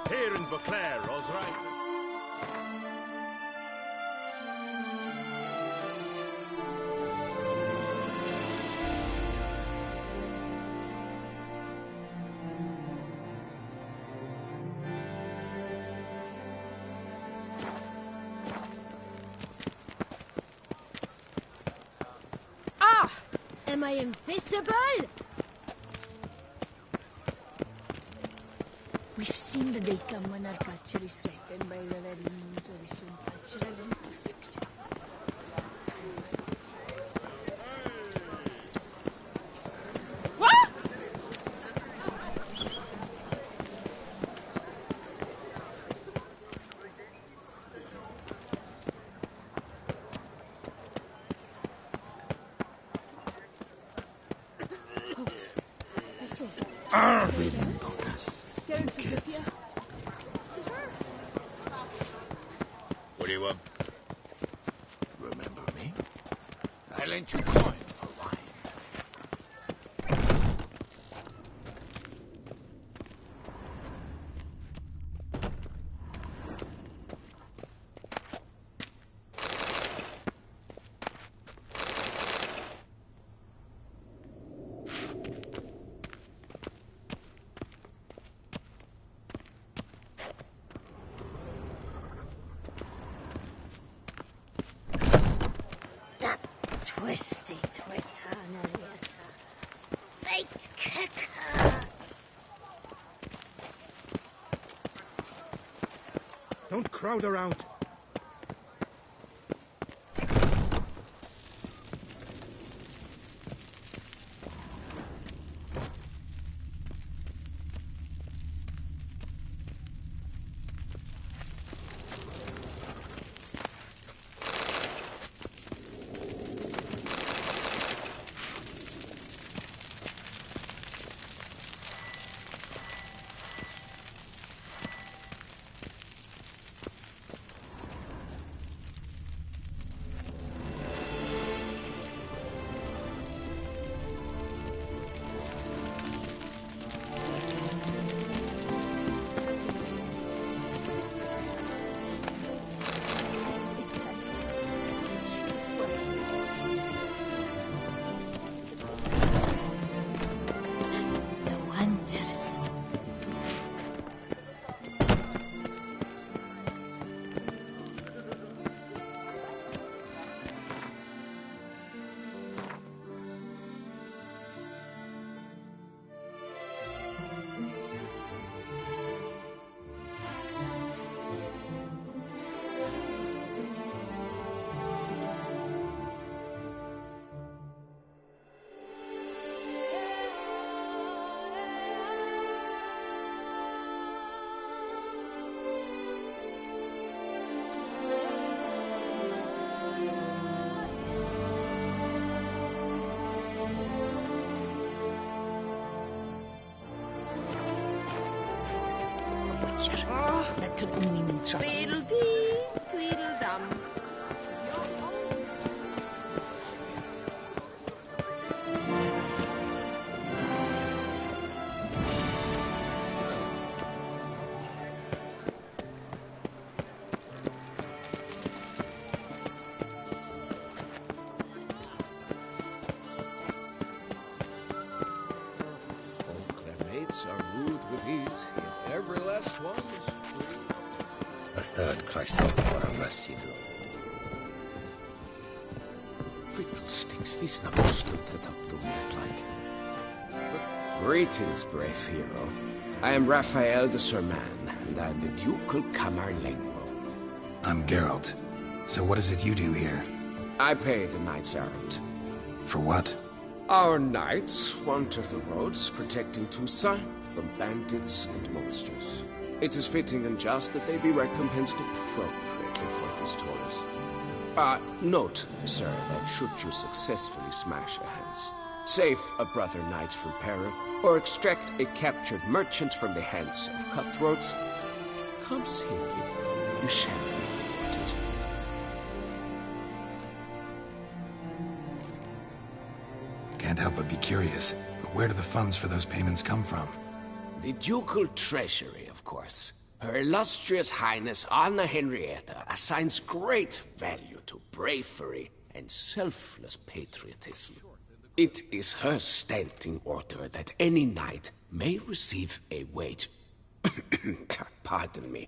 Here in Beauclair, all's right. Am I invisible? We've seen the day come when our culture is threatened by the very means of its own cultural introduction. What do you want? Remember me? I lent you coin for wine. Twisty Twitter, Marietta. Bait kicker. Don't crowd around. That could only mean trouble. Tweedledee, tweedledum. knights are wooed with ease, yet every last one is free. A third cries out for a mercy blow. Fiddlesticks, these numbers stood it up the weird like. Greetings, brave hero. I am Raphael de Serman, and I am the Ducal Camerlengo. I'm Geralt. So what is it you do here? I pay the knights errant. For what? Our knights wander the roads, protecting Toussaint from bandits and monsters. It is fitting and just that they be recompensed appropriately for these toils. Note, sir, that should you successfully smash a Hans, save a brother knight from peril, or extract a captured merchant from the hands of cutthroats, come see me. You shall be rewarded. Can't help but be curious. But where do the funds for those payments come from? The ducal treasury, of course. Her illustrious highness Anna Henrietta assigns great value to bravery and selfless patriotism. It is her standing order that any knight may receive a wage, pardon me,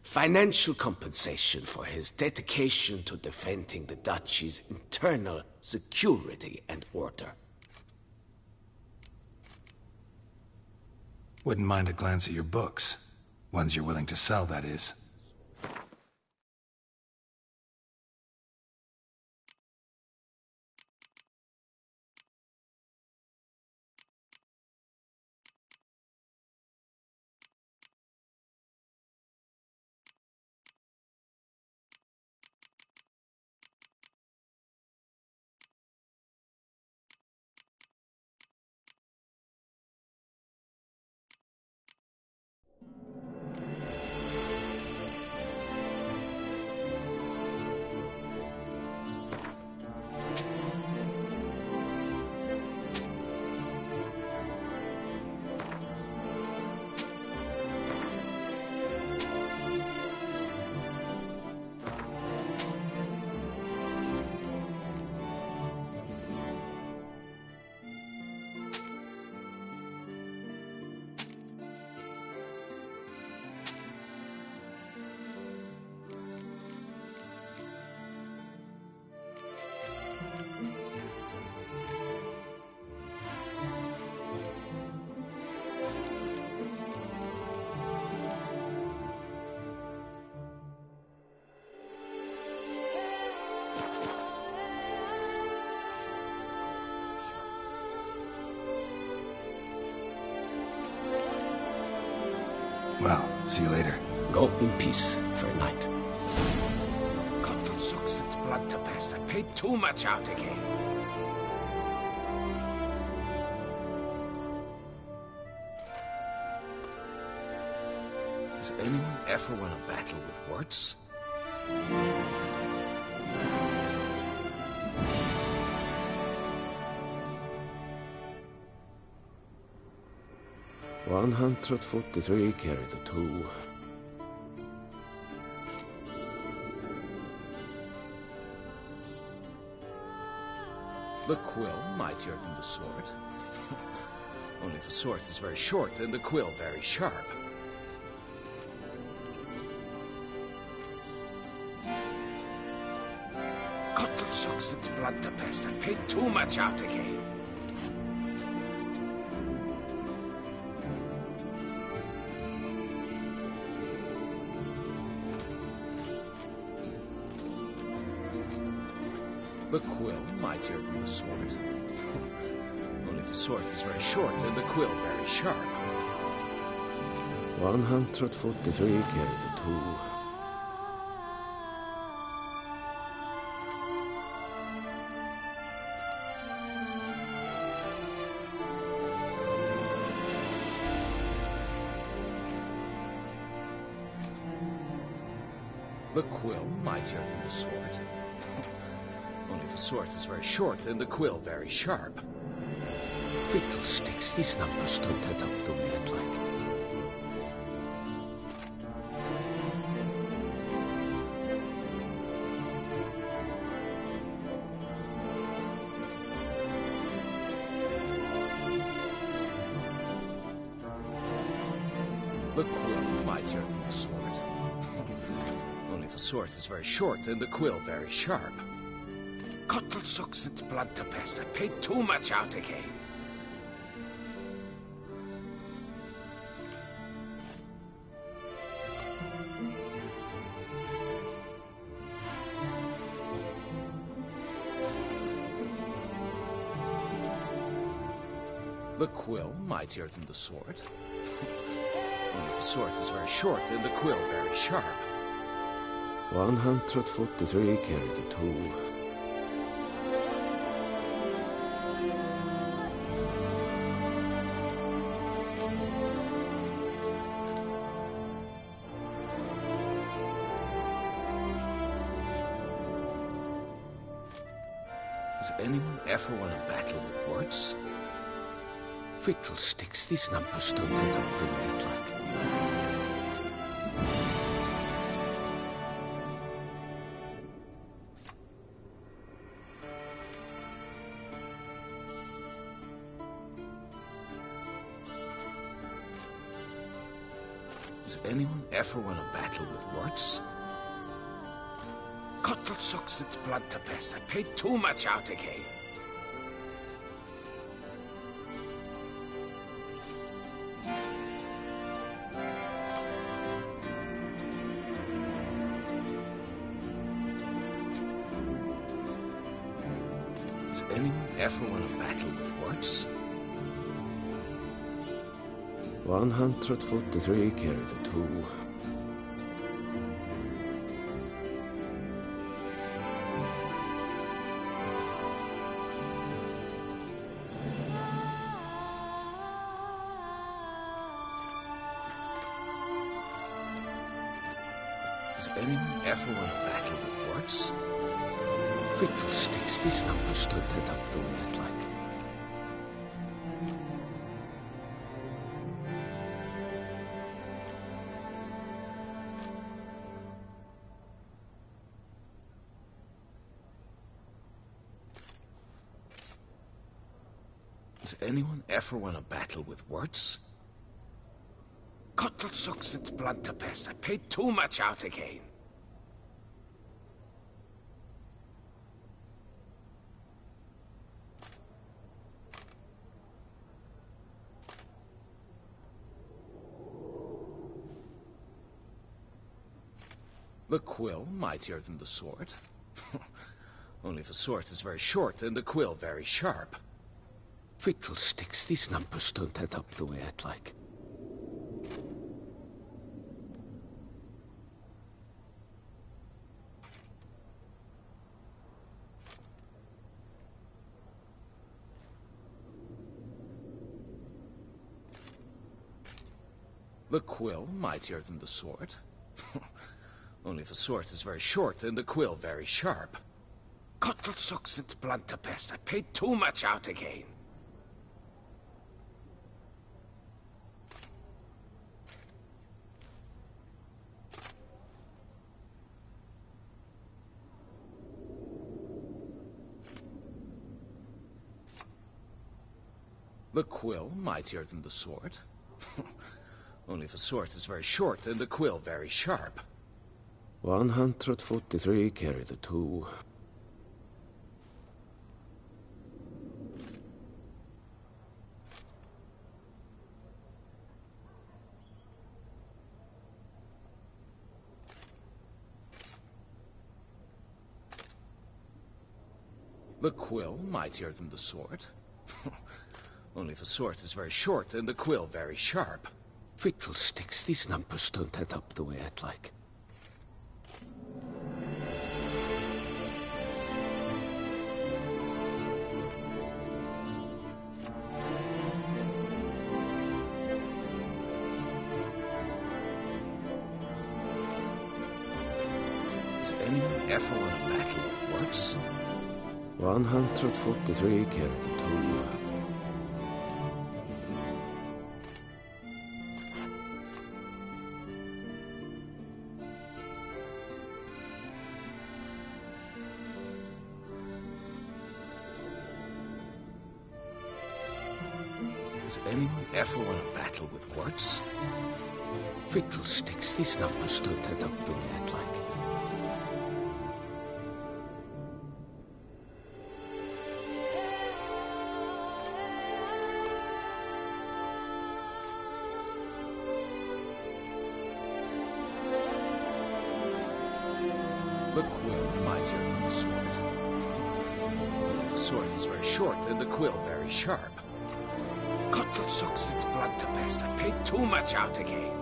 financial compensation for his dedication to defending the duchy's internal security and order. Wouldn't mind a glance at your books. Ones you're willing to sell, that is. Well, see you later. Go in peace, fair knight. Cotton sucks its blood to pass. I paid too much out again. Does anyone ever want to battle with words? $143 carry the two. The quill mightier than the sword. Only the sword is very short and the quill very sharp. Cotton sucks its blood to pass. I paid too much out again. The quill mightier than the sword. Only the sword is very short and the quill very sharp. 143 carry the two. The quill mightier than the sword. Only the sword is very short and the quill very sharp. Fiddlesticks, these numbers don't add up the way I'd like. The quill mightier than the sword. Only the sword is very short and the quill very sharp. Cuttle sucks its blood to piss. I paid too much out again. The quill mightier than the sword. Only the sword is very short and the quill very sharp. 143 carry the two. Has anyone ever won a battle with words? Fiddlesticks, these numbers don't add up the way I'd like. Has anyone ever won a battle with words? Cuttle sucks its blood to piss. I paid too much out again. Has anyone ever won a battle with words? 143 carry the two. Has anyone ever won a battle with words? Fiddlesticks, these numbers don't add up the way I'd like. Has anyone ever won a battle with words? Cuttle sucks its blood to piss. I paid too much out again. The quill mightier than the sword. Only the sword is very short and the quill very sharp. Fiddlesticks, these numbers don't add up the way I'd like. The quill mightier than the sword. Only the sword is very short and the quill very sharp. Cuttle sucks its blood to piss. I paid too much out again. The quill mightier than the sword. Only the sword is very short and the quill very sharp. 143 carry the two. The quill mightier than the sword. Only the sword is very short and the quill very sharp. Fiddlesticks, these numbers don't add up the way I'd like. Has anyone ever won a battle with words? 143 carry the two. Has anyone ever won a battle with words? Fiddlesticks, these numbers don't add up the way I'd like. The quill mightier than the sword. Only the sword is very short and the quill very sharp. Cutlet sucks its blood to pass. I paid too much out again.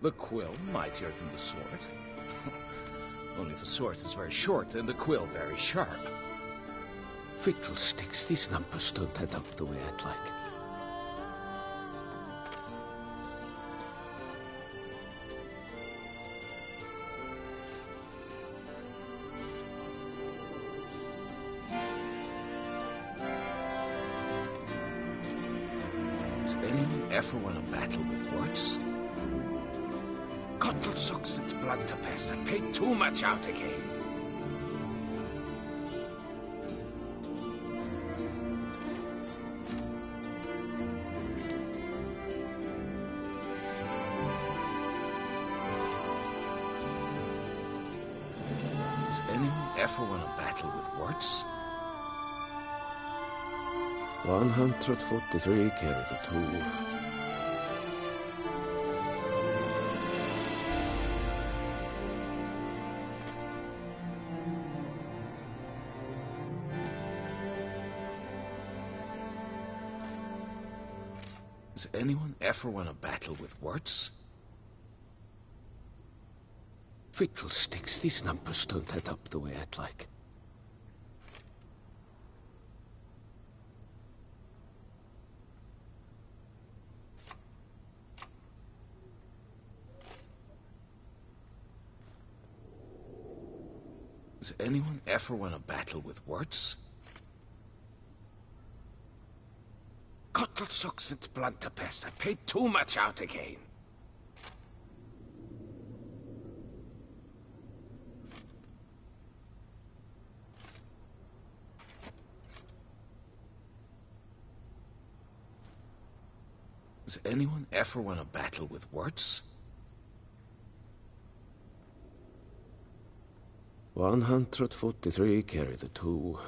The quill mightier than the sword. Only the sword is very short and the quill very sharp. Fiddlesticks, these numbers don't add up the way I'd like. Has anyone ever won a battle with words? Cutlet sucks its blood to pass. I paid too much out again. Has anyone ever won a battle with words? 143 carry the 2. Has anyone ever won a battle with words? Fiddlesticks, these numbers don't add up the way I'd like. Has anyone ever won a battle with words? Cutlet sucks its blood to pass. I paid too much out again. Has anyone ever won a battle with words? 143 carry the 2.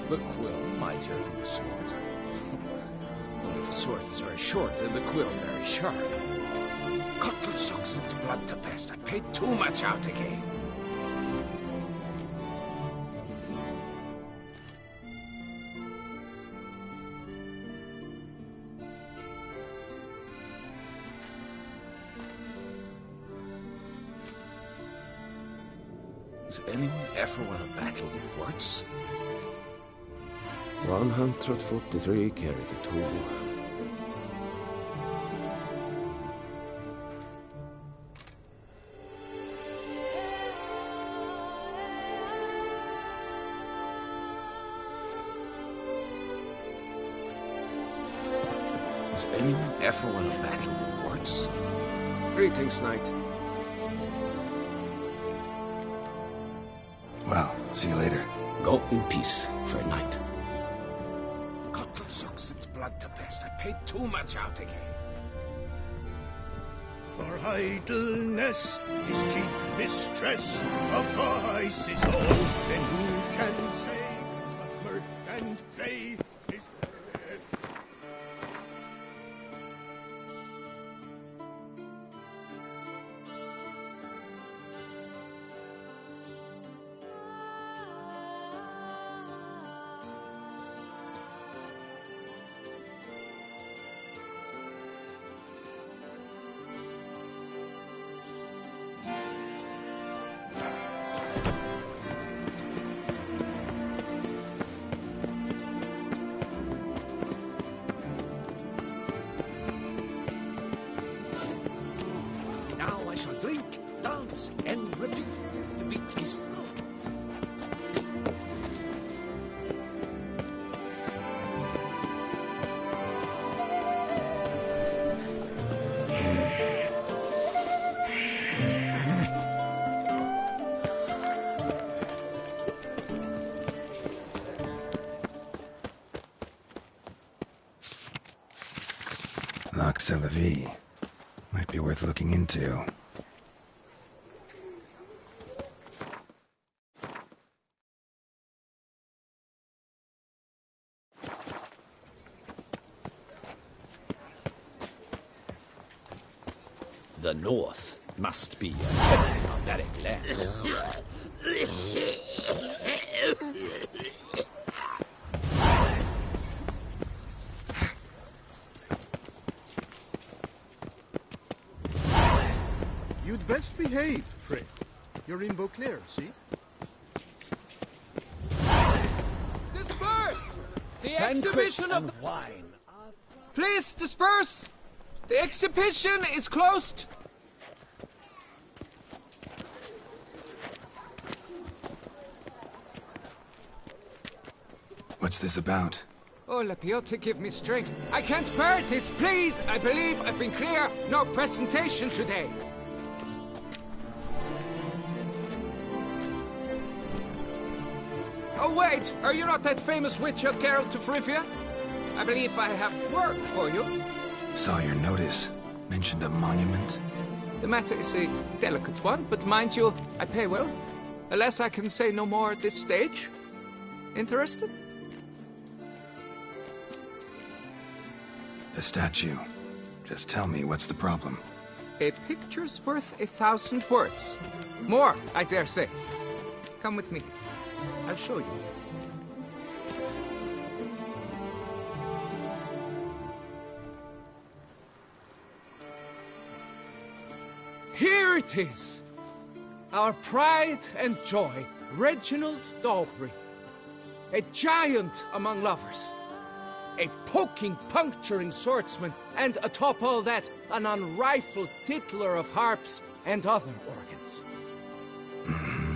The quill mightier than the sword. Only the sword is very short and the quill very sharp. Cutlet sucks its blood to pass. I paid too much out again. Has anyone ever won a battle with words? 143 carry the 2. Has anyone ever won a battle with words? Greetings, knight. Well, see you later. Go in peace, fair knight. Cutlet sucks its blood to pass. I paid too much out again. For idleness is chief mistress of vice is all. Then who can say what mirth and play is dead? once and repeat. The big is Vie. Might be worth looking into. The North must be a terribly barbaric land. You'd best behave, friend. You're in Beauclair, see? Disperse! The Banquet exhibition of and the... wine. Please disperse! The exhibition is closed! What's this about? Oh, Lapiote, give me strength. I can't bear this, please! I believe I've been clear. No presentation today. Oh, wait! Are you not that famous witch of Geralt of Rivia? I believe I have work for you. Saw your notice. Mentioned a monument. The matter is a delicate one, but mind you, I pay well. Alas, I can say no more at this stage. Interested? The statue. Just tell me, what's the problem? A picture's worth 1,000 words. More, I dare say. Come with me. I'll show you. Here it is! Our pride and joy, Reginald Dalbury. A giant among lovers. A poking, puncturing swordsman, and atop all that, an unrifled tittler of harps and other organs. Mm-hmm.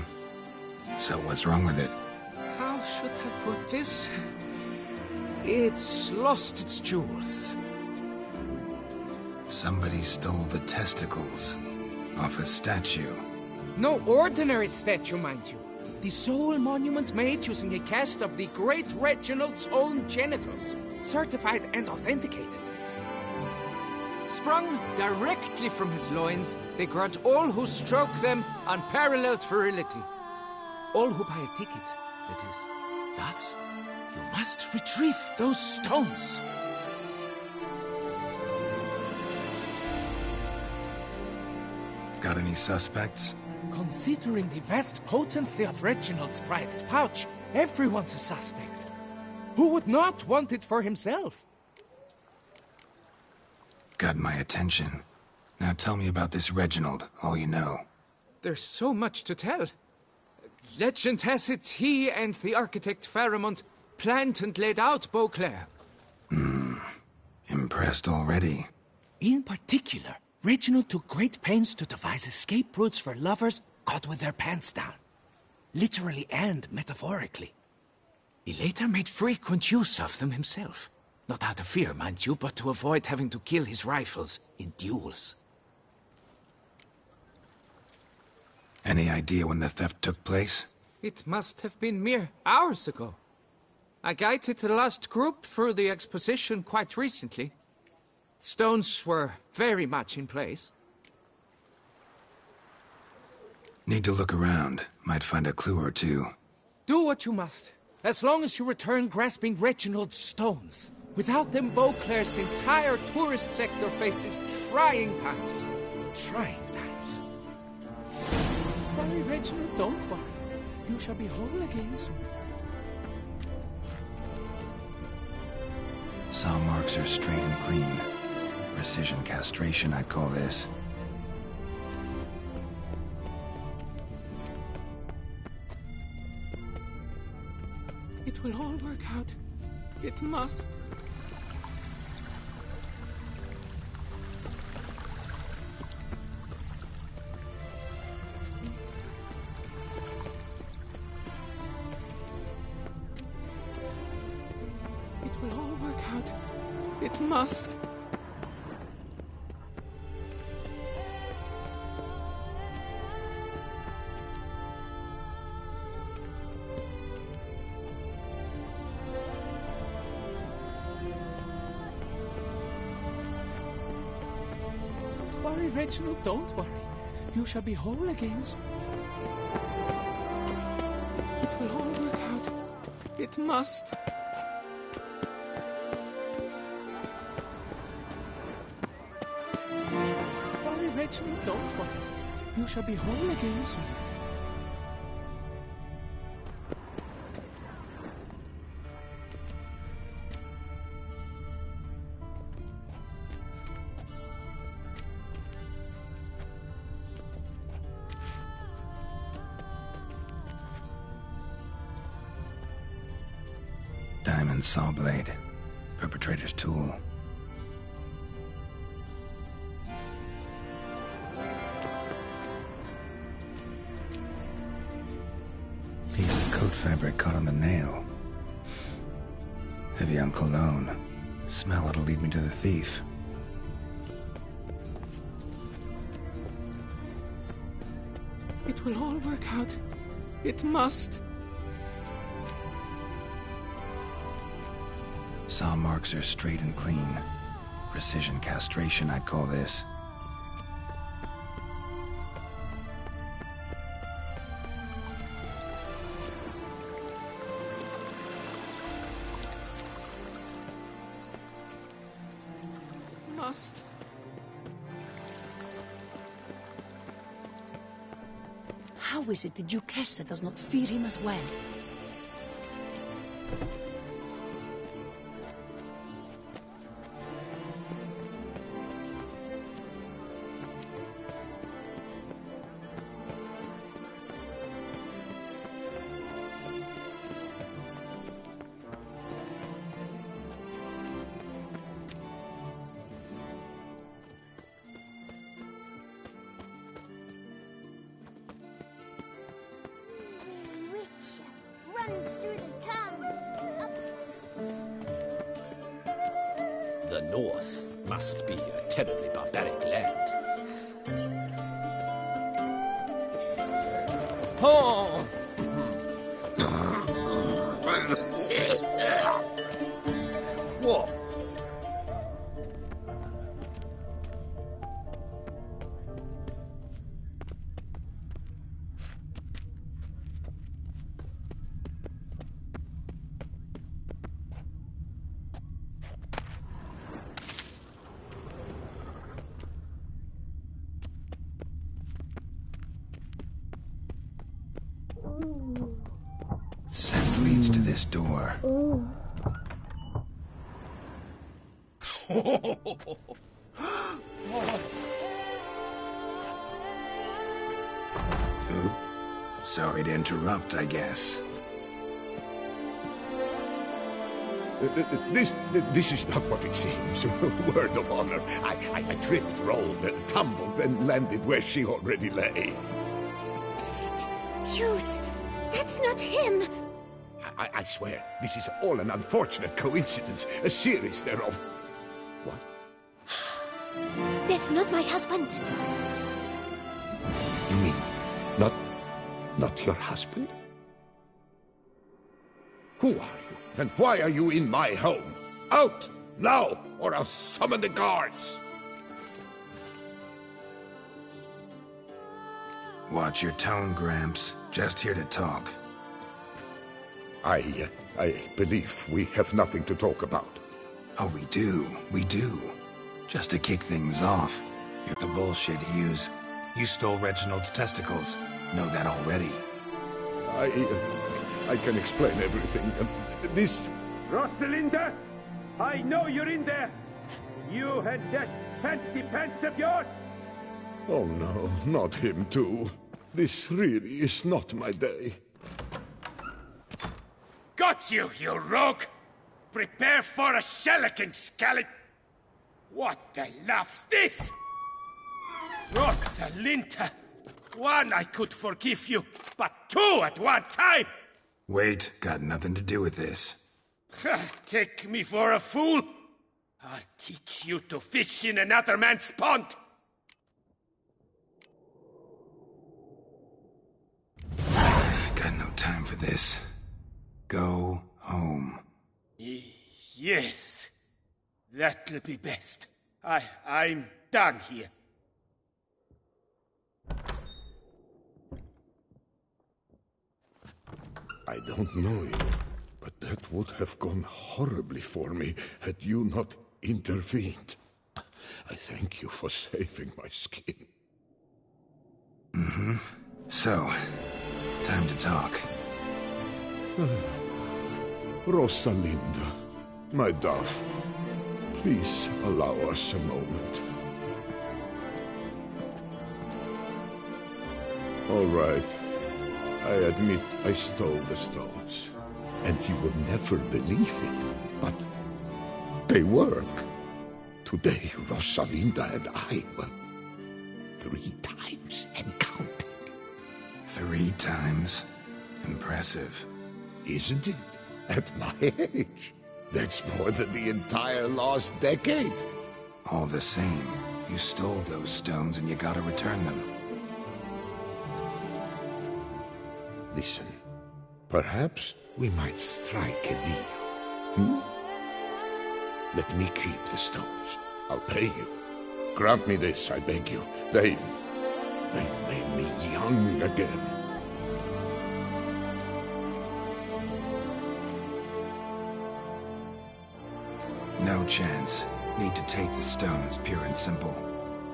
So what's wrong with it? How should I put this? It's lost its jewels. Somebody stole the testicles off a statue. No ordinary statue, mind you. The sole monument made using a cast of the great Reginald's own genitals, certified and authenticated. Sprung directly from his loins, they grant all who stroke them unparalleled virility. All who buy a ticket, that is. Thus, you must retrieve those stones. Got any suspects? Considering the vast potency of Reginald's prized pouch, everyone's a suspect. Who would not want it for himself? Got my attention. Now tell me about this Reginald, all you know. There's so much to tell. Legend has it he and the architect Pharamond planned and laid out Beauclair. Impressed already. In particular, Reginald took great pains to devise escape routes for lovers caught with their pants down. Literally and metaphorically. He later made frequent use of them himself. Not out of fear, mind you, but to avoid having to kill his rifles in duels. Any idea when the theft took place? It must have been mere hours ago. I guided the last group through the exposition quite recently. Stones were very much in place. Need to look around. Might find a clue or two. Do what you must, as long as you return grasping Reginald's stones. Without them, Beauclair's entire tourist sector faces trying times. Trying times. Worry, Reginald, don't worry. You shall be whole again soon. Saw marks are straight and clean. Precision castration, I'd call this. It will all work out. It must. out. It must. Don't worry, Reginald, don't worry. You shall be whole again soon. It will all work out. It must. Don't worry, Reginald, don't worry. You shall be whole again soon. Diamond saw blade. Perpetrator's tool. Piece of coat fabric caught on the nail. Heavy on cologne. Smell it'll lead me to the thief. It will all work out. It must. Saw marks are straight and clean. Precision castration, I'd call this. Must. How is it the Duchessa does not fear him as well? Runs through the town. The North must be a terribly barbaric land. Oh! What? Scent leads to this door. Ooh. Sorry to interrupt, I guess. This is not what it seems. Word of honor. I tripped, rolled, tumbled, and landed where she already lay. Psst! Hughes! That's not him! I swear, this is all an unfortunate coincidence. A series thereof. What? That's not my husband. You mean, not your husband? Who are you, and why are you in my home? Out, now, or I'll summon the guards! Watch your tone, Gramps. Just here to talk. I believe we have nothing to talk about. Oh, we do. Just to kick things off. You're the bullshit, Hughes. You stole Reginald's testicles. Know that already. I can explain everything. This... Rosalinda! I know you're in there! You and that fancy pants of yours! Oh no, not him too. This really is not my day. Got you, you rogue! Prepare for a shellacking, scallop! What the laugh's this? Rosalinda! One, I could forgive you, but two at one time! Wait, got nothing to do with this. Take me for a fool? I'll teach you to fish in another man's pond! Got no time for this. Go home. Yes. That'll be best. I'm done here. I don't know you, but that would have gone horribly for me had you not intervened. I thank you for saving my skin. Mm-hmm. So, time to talk. Rosalinda, my dove, please allow us a moment. All right. I admit I stole the stones. And you will never believe it, but they work. Today, Rosalinda and I, well, 3 times and counting. 3 times? Impressive. Isn't it? At my age. That's more than the entire last decade. All the same, you stole those stones and you gotta return them. Listen, perhaps we might strike a deal. Hmm? Let me keep the stones. I'll pay you. Grant me this, I beg you. They've made me young again. No chance. Need to take the stones, pure and simple.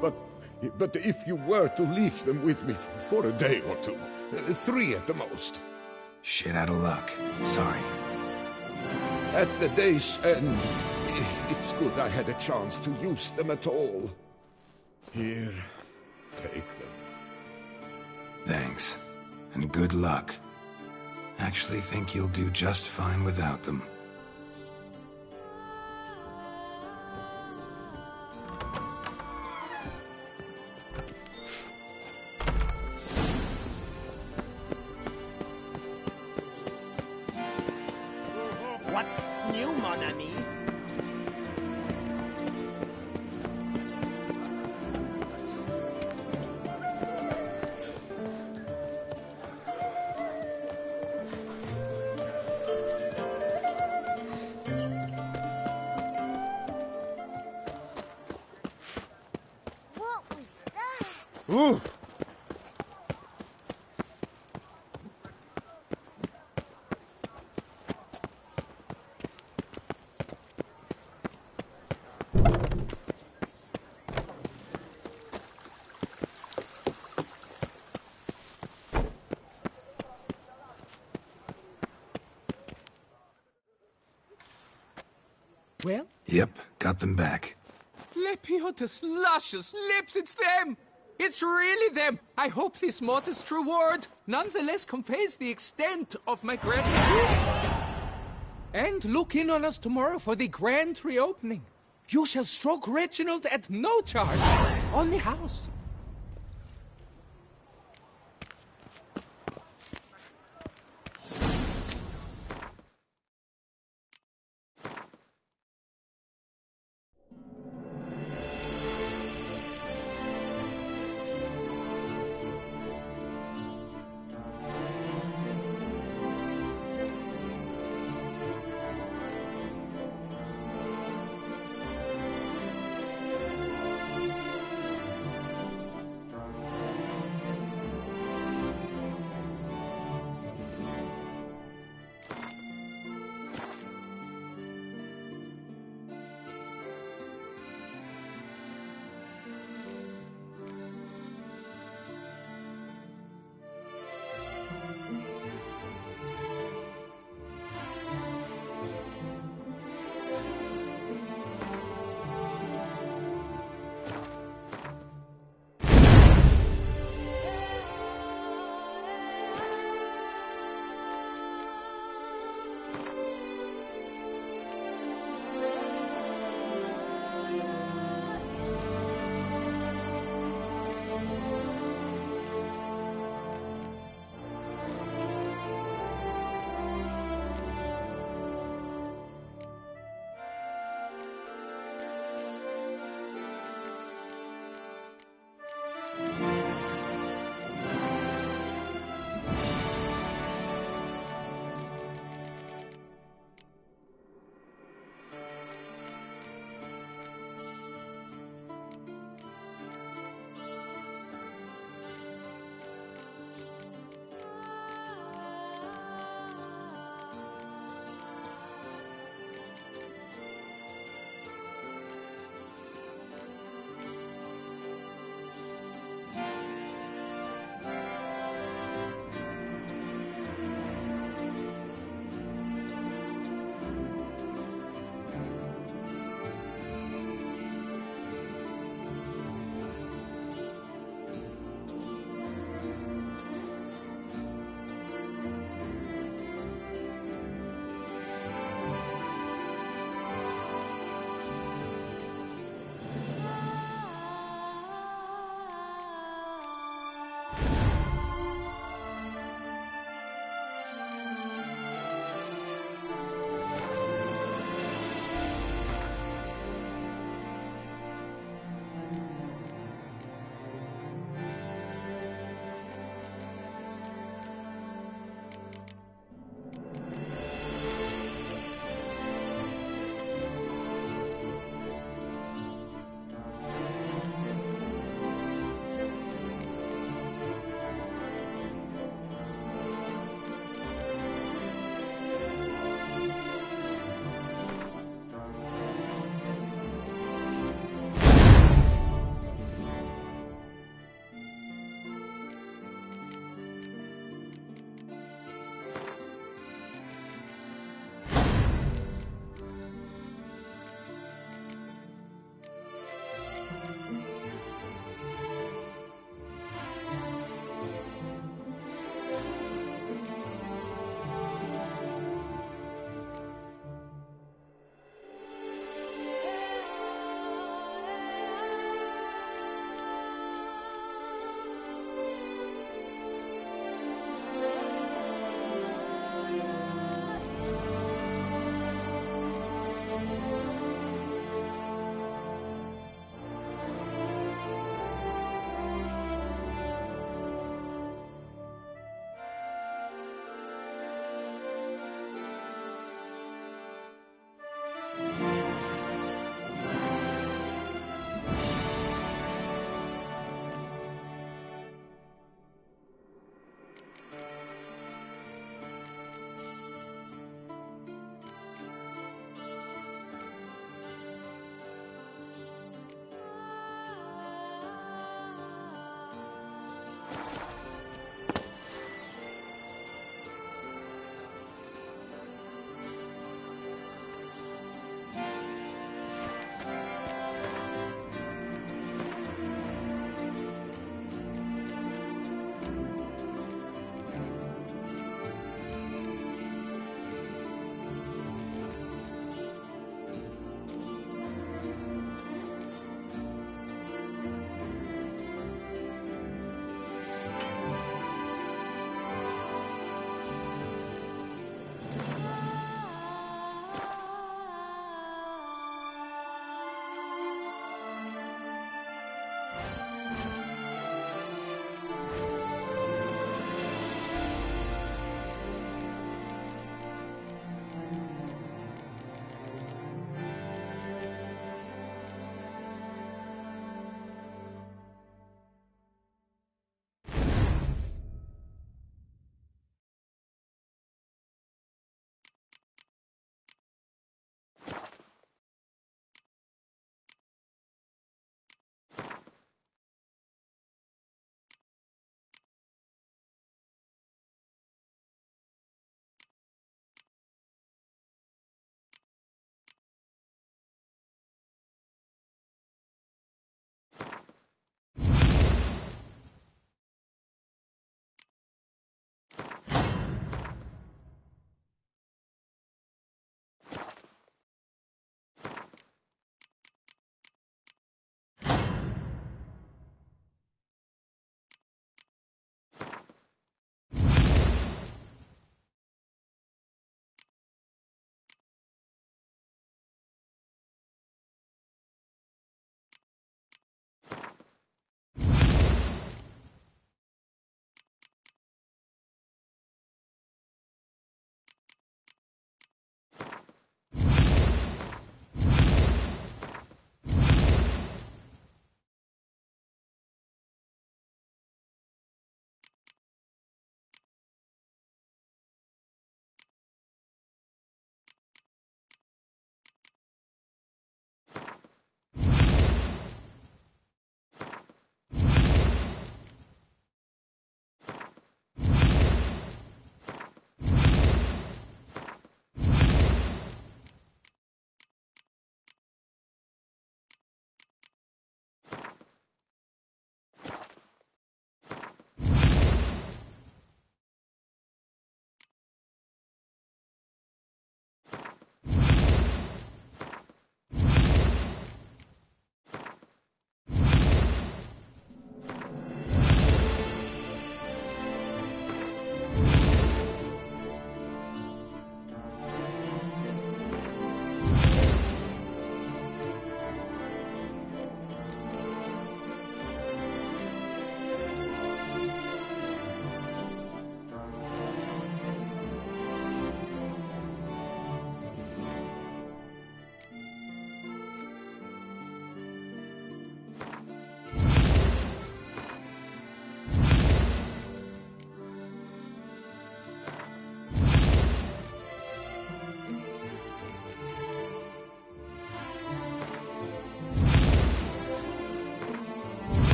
But if you were to leave them with me for a day or 2, 3 at the most. Shit out of luck. Sorry. At the day's end, it's good I had a chance to use them at all. Here, take them. Thanks. And good luck. Actually think you'll do just fine without them. What's new, mon ami? What was that? Ooh! Well? Yep, got them back. Lepiotus luscious lips, it's them! It's really them! I hope this modest reward nonetheless conveys the extent of my gratitude. And look in on us tomorrow for the grand reopening. You shall stroke Reginald at no charge on the house.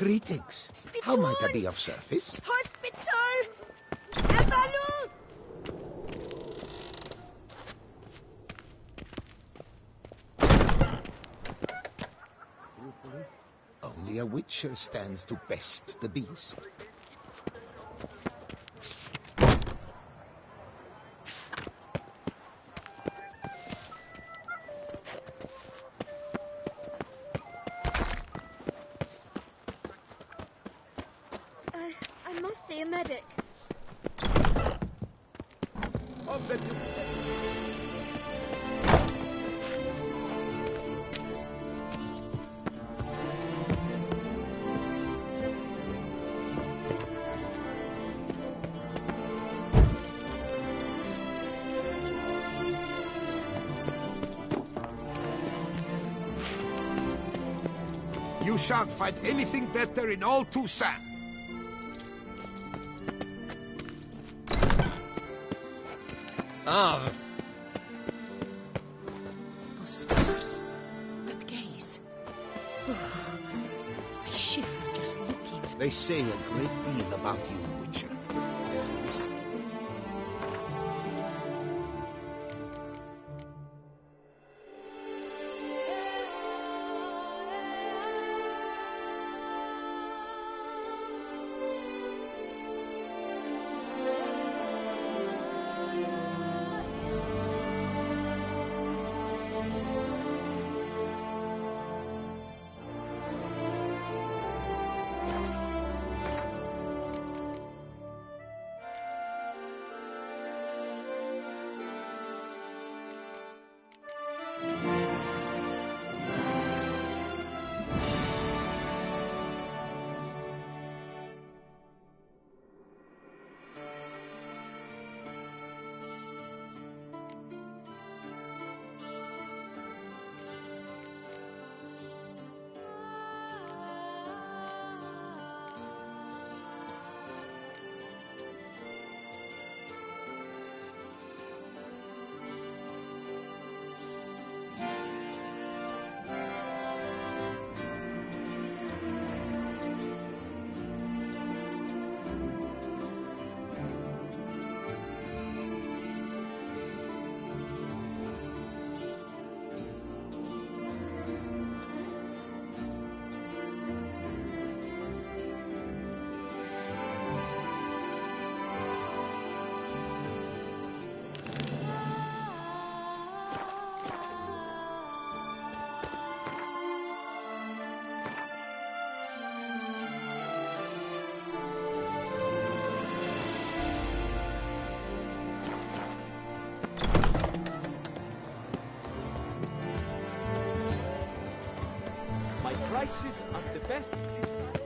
Greetings. How might I be of service? Hospital! Evalu! Only a witcher stands to best the beast. I must see a medic. You shan't find anything better in all Toussaint. Ah. Those scars. That gaze. Oh, I shiver just looking. They say a great deal about you, Witcher. Veterans. Prices are the best this time.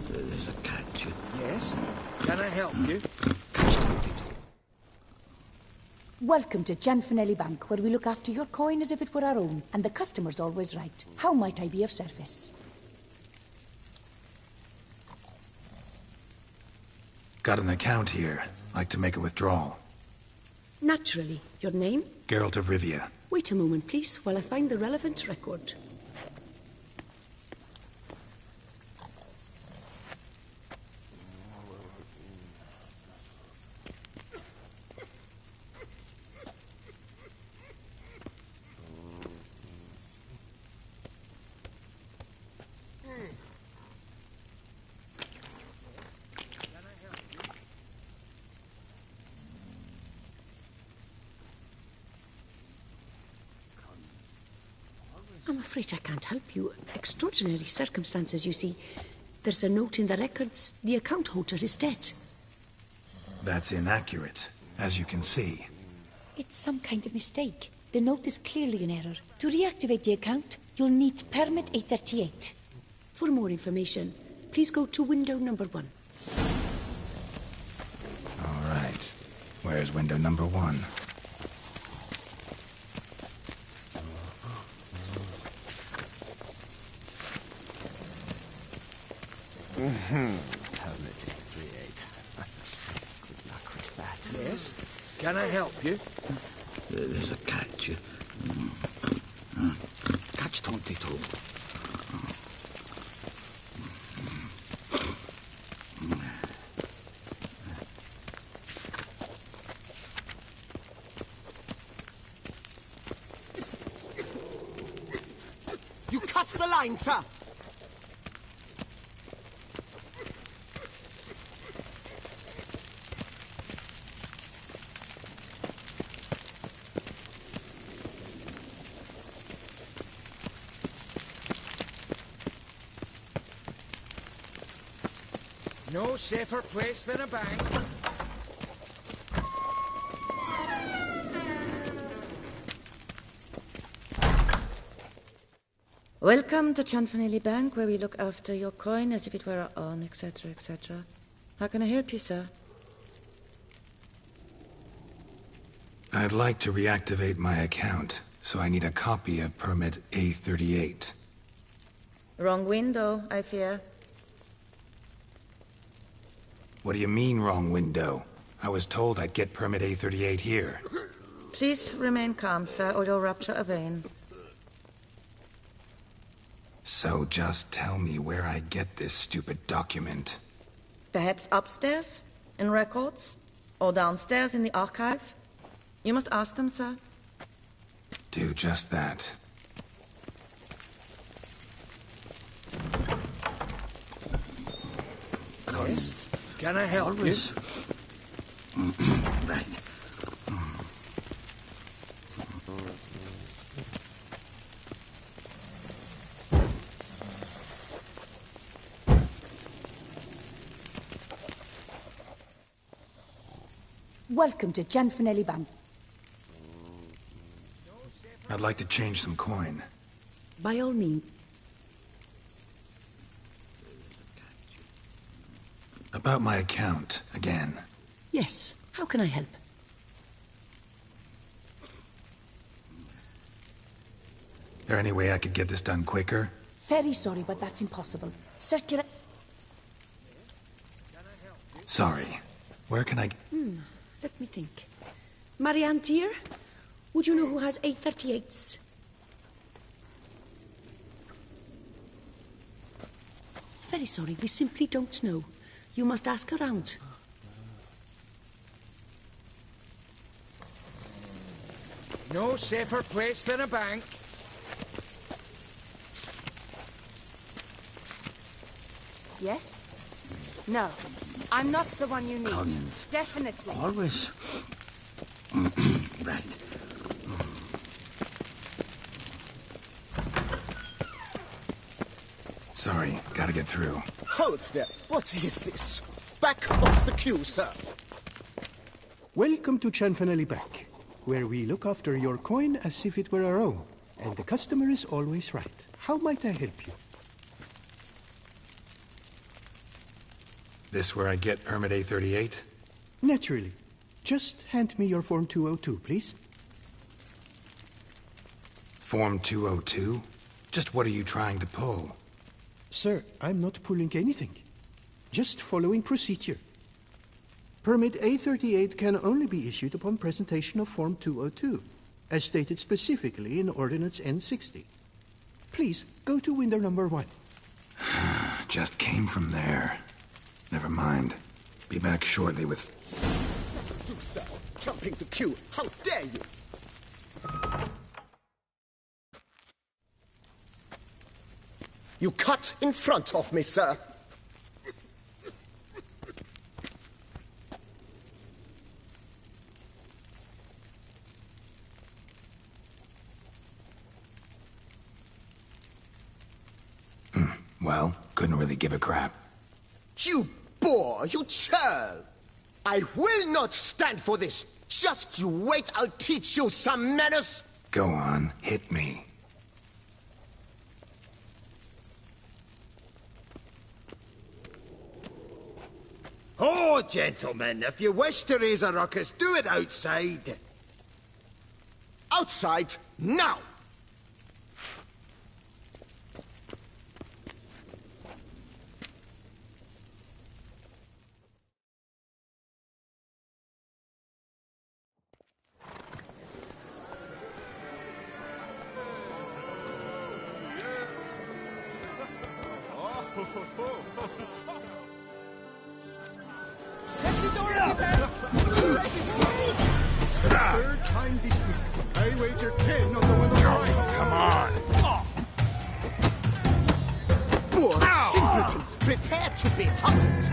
There's a catch. Yes? Can I help you? Welcome to Gianfinelli Bank, where we look after your coin as if it were our own, and the customer's always right. How might I be of service? Got an account here. Like to make a withdrawal. Naturally. Your name? Geralt of Rivia. Wait a moment, please, while I find the relevant record. I'm afraid I can't help you. Extraordinary circumstances, you see. There's a note in the records. The account holder is dead. That's inaccurate, as you can see. It's some kind of mistake. The note is clearly an error. To reactivate the account, you'll need Permit A38. For more information, please go to window number 1. All right. Where's window number 1? Permit A38. Good luck with that. Yes? Can I help you? There's a catch. Catch 22. You cut the line, sir! No safer place than a bank. Welcome to Chanfanelli Bank, where we look after your coin as if it were our own, etc., etc. How can I help you, sir? I'd like to reactivate my account, so I need a copy of permit A38. Wrong window, I fear. What do you mean, wrong window? I was told I'd get permit A38 here. Please remain calm, sir, or you'll rupture a vein. So just tell me where I get this stupid document. Perhaps upstairs, in records? Or downstairs in the archive? You must ask them, sir. Do just that. Yes? Can I help you? Right. Welcome to Chanfanelli Bank. I'd like to change some coin. By all means. About my account, again. Yes, how can I help? There any way I could get this done quicker? Very sorry, but that's impossible. Circular... Sorry. Where can I... Let me think. Marianne dear, would you know who has 838s? Very sorry, we simply don't know. You must ask around. No safer place than a bank. Yes? No. I'm not the one you need. Collins. Definitely. Always. Right. Sorry, gotta get through. Hold there. What is this? Back off the queue, sir. Welcome to Chanfanelli Bank, where we look after your coin as if it were our own, and the customer is always right. How might I help you? This where I get permit A38? Naturally. Just hand me your Form 202, please. Form 202? Just what are you trying to pull? Sir, I'm not pulling anything. Just following procedure. Permit A38 can only be issued upon presentation of Form 202, as stated specifically in Ordinance N60. Please, go to window number 1. Just came from there. Never mind. Be back shortly with... Do so. Jumping the queue. How dare you? You cut in front of me, sir. Well, couldn't really give a crap. You boor, you churl! I will not stand for this! Just you wait, I'll teach you some manners! Go on, hit me. Oh, gentlemen, if you wish to raise a ruckus, do it outside. Outside, now! prepare to be humbled.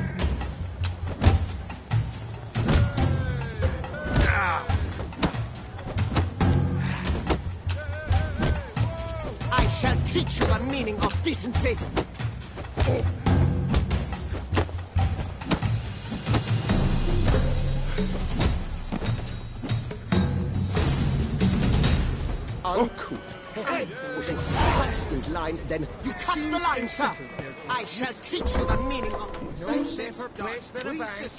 I shall teach you the meaning of decency. Uncouth. Cuts in line, then you cut the line, sir. I shall teach you the meaning of No safer place than a bank.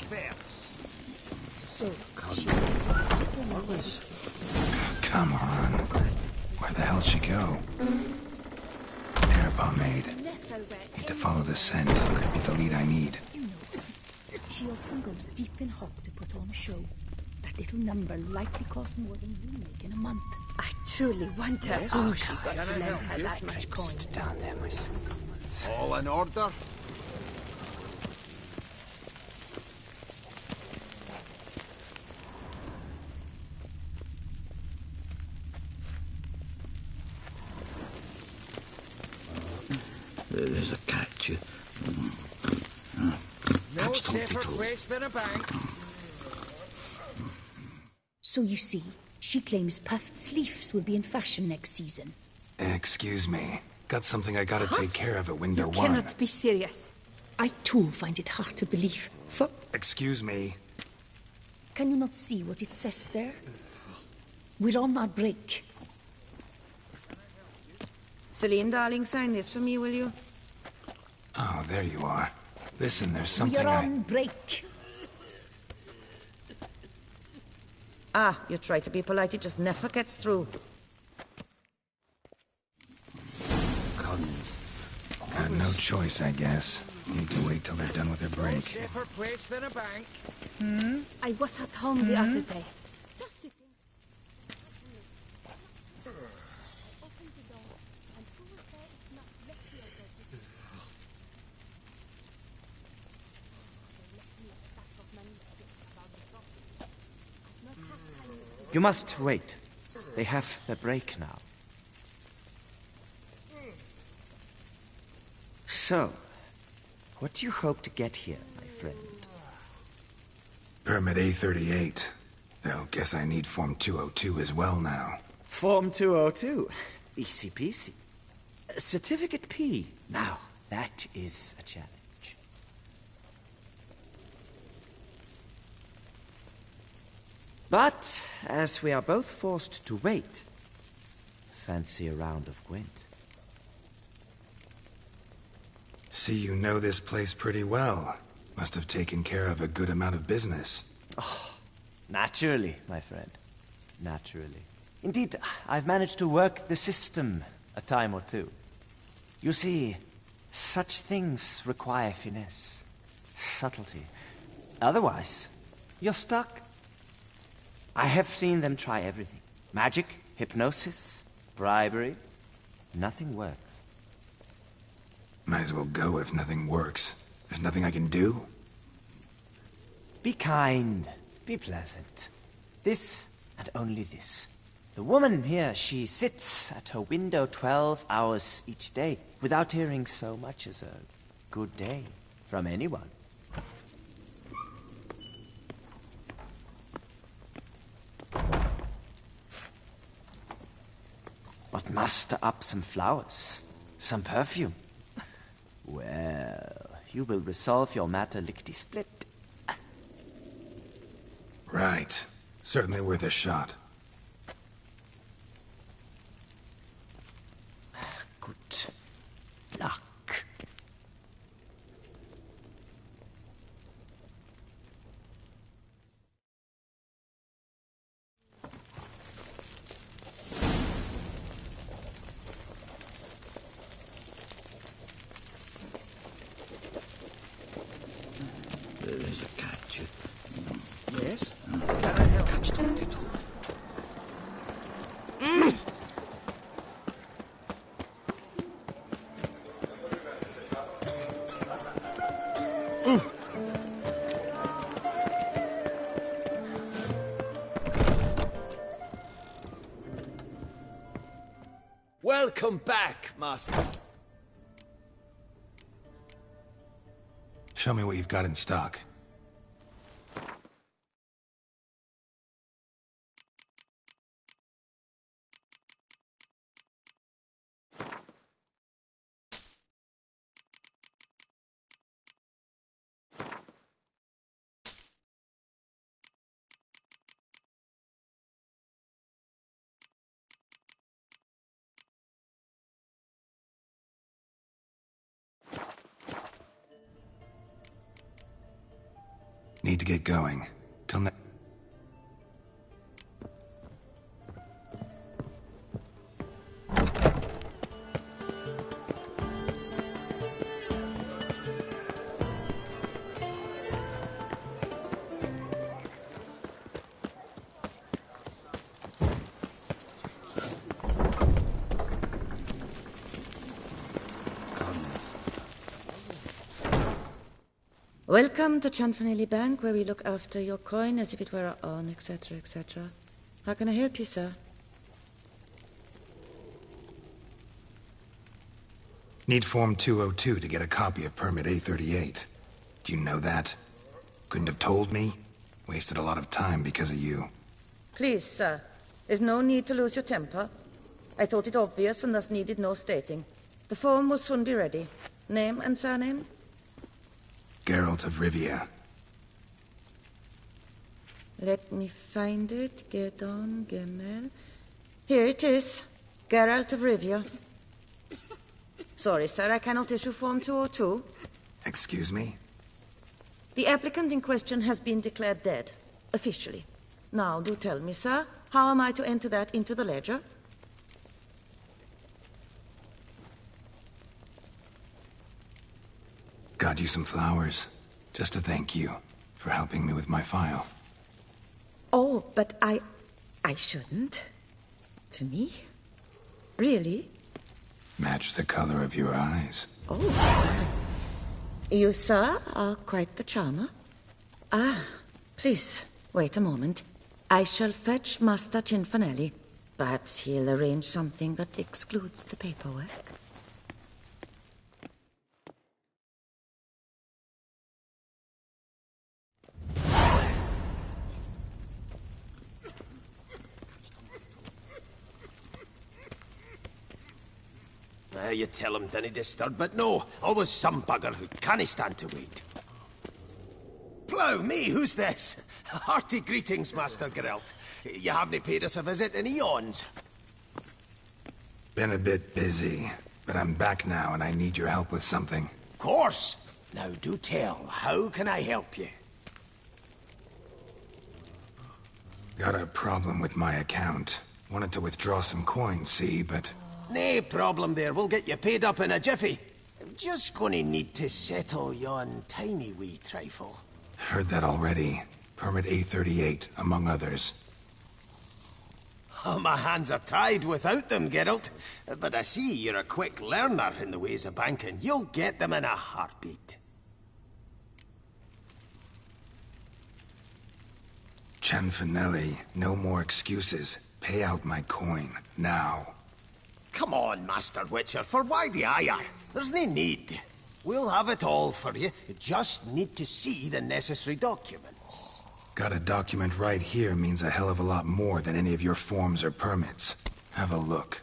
So, Come on. Where the hell'd she go? Hair pomade. Need to follow the scent. Could be the lead I need. you know, she often goes deep in hot to put on a show. That little number likely costs more than you make in a month. I truly wonder who she got to lend her that much coin. Down there, my son. All in order? There's a catch. No safer place than a bank. So you see, she claims puffed sleeves will be in fashion next season. Excuse me. Got something I gotta take care of at window You one. cannot be serious. I too find it hard to believe. For Excuse me. can you not see what it says there? We're on our break. Celine, darling, sign this for me, will you? Oh, there you are. Listen, there's something We're on break. Ah, you try to be polite, it just never gets through. Got no choice, I guess. Need to wait till they're done with their No break. safer place than a bank. I was at home the other day. Just sitting. Open the door, and who was there if not Lefty or Betty? They left me a stack of manuscripts about the property. I've not had time to... You must wait. They have their break now. So, what do you hope to get here, my friend? Permit A38. Though, guess I need Form 202 as well now. Form 202. Easy peasy. Certificate P. Now, that is a challenge. But, as we are both forced to wait, fancy a round of Gwent. See, you know this place pretty well. Must have taken care of a good amount of business. Oh, naturally, my friend. Naturally. Indeed, I've managed to work the system a time or two. You see, such things require finesse, subtlety. Otherwise, you're stuck. I have seen them try everything. Magic, hypnosis, bribery. Nothing works. Might as well go if nothing works. There's nothing I can do? Be kind. Be pleasant. This and only this. The woman here, she sits at her window 12 hours each day without hearing so much as a good day from anyone. But muster up some flowers, some perfume. Well, you will resolve your matter lickety-split. Right. Certainly worth a shot. Good luck. There's a catch. Yes? Can I help? Catch 22. Welcome back, Master. Show me what you've got in stock. Need to get going. Till next. Welcome to Chanfanelli Bank, where we look after your coin as if it were our own, etc., etc. How can I help you, sir? Need Form 202 to get a copy of Permit A38. Do you know that? Couldn't have told me? Wasted a lot of time because of you. Please, sir. There's no need to lose your temper. I thought it obvious and thus needed no stating. The form will soon be ready. Name and surname? Geralt of Rivia. Let me find it. Gedon Gemel. Here it is. Geralt of Rivia. Sorry, sir, I cannot issue Form 202. Excuse me? The applicant in question has been declared dead. Officially. Now, do tell me, sir, how am I to enter that into the ledger? Got you some flowers. Just to thank you for helping me with my file. Oh, but I shouldn't. For me? Really? Match the color of your eyes. Oh. You, sir, are quite the charmer. Ah, please, wait a moment. I shall fetch Master Cinfanelli. Perhaps he'll arrange something that excludes the paperwork. You tell him dinna disturb, but no, always some bugger who can't stand to wait. Plough me, who's this? Hearty greetings, Master Geralt. You haven't paid us a visit in eons. Been a bit busy, but I'm back now and I need your help with something. Of course. Now do tell, how can I help you? Got a problem with my account. Wanted to withdraw some coins, see, but... No problem there, we'll get you paid up in a jiffy. Just gonna need to settle yon tiny wee trifle. Heard that already. Permit A38, among others. Oh, my hands are tied without them, Geralt. But I see you're a quick learner in the ways of banking. You'll get them in a heartbeat. Chanfanelli, no more excuses. Pay out my coin, now. Come on, Master Witcher, for why the ire? There's no need. We'll have it all for you. You just need to see the necessary documents. Got a document right here means a hell of a lot more than any of your forms or permits. Have a look.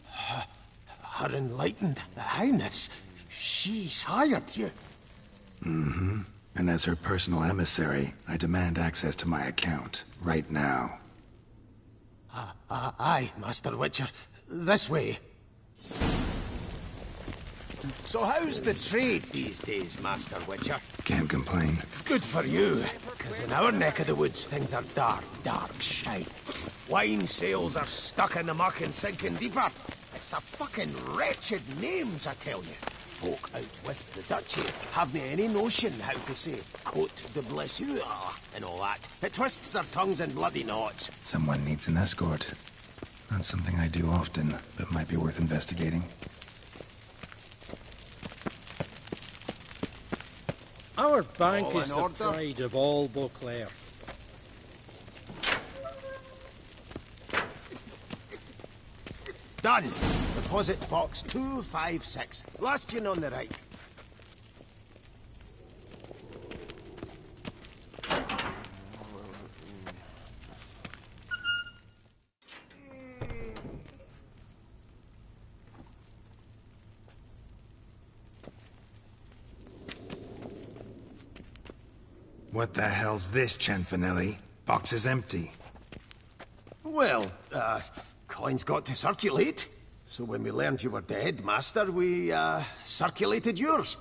Her Enlightened Highness, she's hired you. Mm-hmm. And as her personal emissary, I demand access to my account, right now. Aye, Master Witcher. This way. So how's the trade these days, Master Witcher? Can't complain. Good for you, because in our neck of the woods things are dark, dark shite. Wine sales are stuck in the muck and sinking deeper. It's the fucking wretched names, I tell you. Folk out with the duchy haven't any notion how to say Côte de Blessure and all that. It twists their tongues in bloody knots. Someone needs an escort. Not something I do often, but might be worth investigating. Our bank All is in the order? pride of all Beauclair. Done. Deposit box 256. Last tune on the right. What the hell's this, Cianfanelli? Box is empty. Well, coins got to circulate. So when we learned you were dead, Master, we, circulated yours.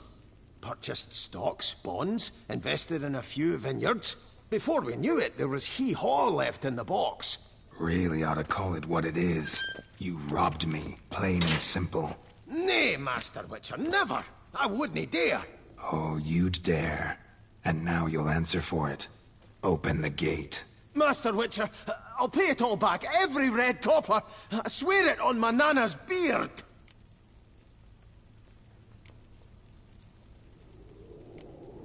Purchased stocks, bonds, invested in a few vineyards. Before we knew it, there was hee-haw left in the box. Really ought to call it what it is. You robbed me, plain and simple. Nay, Master Witcher, never! I wouldn't dare! Oh, you'd dare. And now you'll answer for it. Open the gate. Master Witcher, I'll pay it all back, every red copper. I swear it on my nana's beard.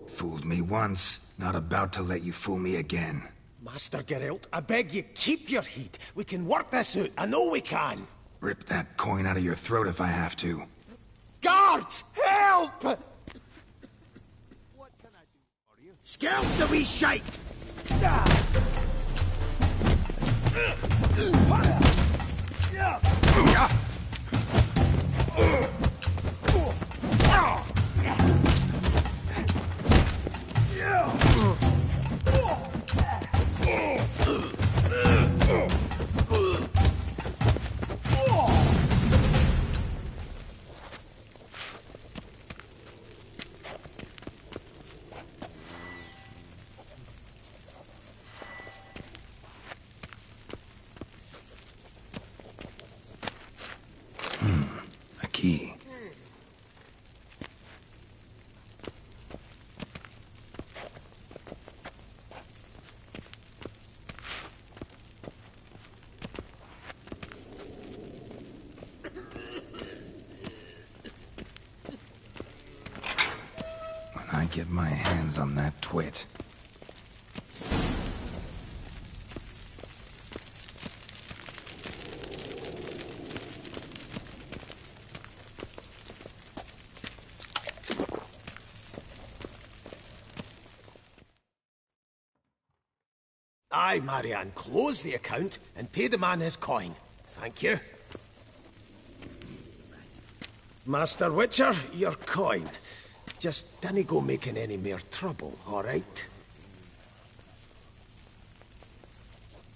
Fooled me once, not about to let you fool me again. Master Geralt, I beg you, keep your heat. We can work this out, I know we can. Rip that coin out of your throat if I have to. Guards, help! What can I do for you? Scalp the wee shite! A key. When I get my hands on that twit. Aye, Marianne, close the account and pay the man his coin. Thank you. Master Witcher, your coin. Just dinna go making any more trouble, all right?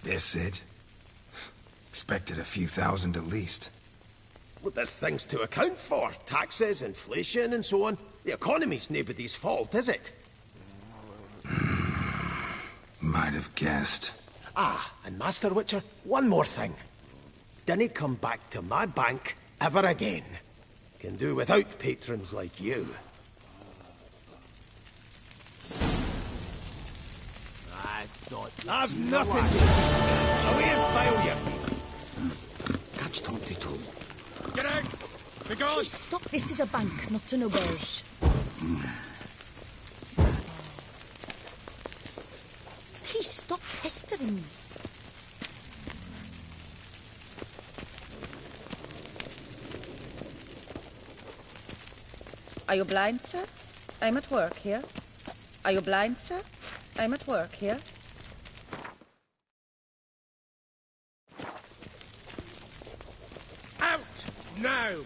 This it? Expected a few thousand at least. Well, there's things to account for. Taxes, inflation, and so on. The economy's nobody's fault, is it? Might have guessed. Ah, and Master Witcher, one more thing. Dinna come back to my bank ever again. Can do without patrons like you. I thought I've nothing to say. Away and file your... Catch 22. Get out! Be gone! Please stop. This is a bank, not an auberge. Please stop pestering me. Are you blind, sir? I'm at work here. Are you blind, sir? I'm at work here. Out! Now!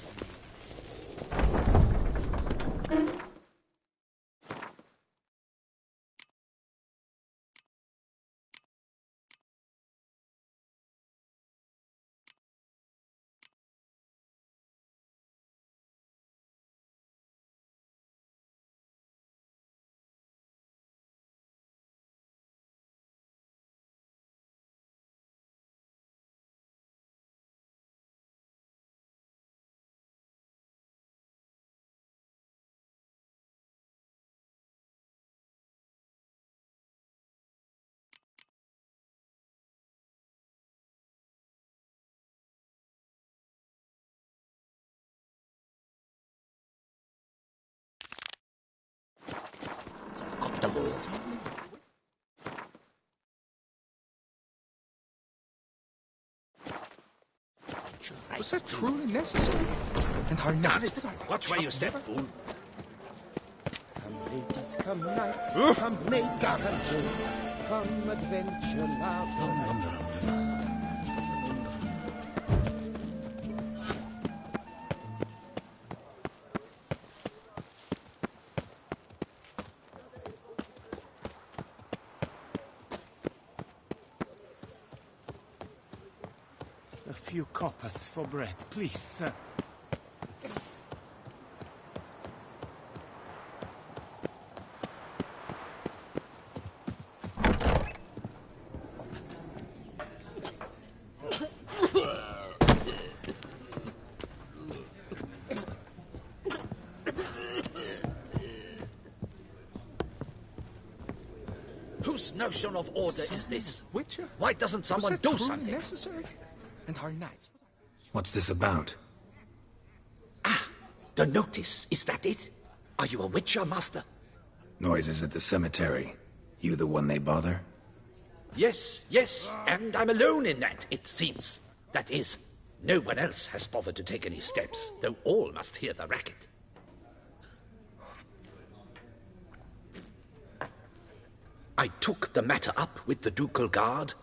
Was that truly necessary? And our nuts. Watch where you step, fool. Come ladies, come knights, come maids, come maids, come adventure lovers. A few coppers for bread, please, sir. Whose notion of order is this? Witcher? Why doesn't someone do something? Necessary? And our knights. What's this about? The notice, is that it? Are you a Witcher, Master? Noises at the cemetery. You the one they bother? Yes, yes, and I'm alone in that, it seems. That is, no one else has bothered to take any steps, though all must hear the racket. I took the matter up with the ducal guard.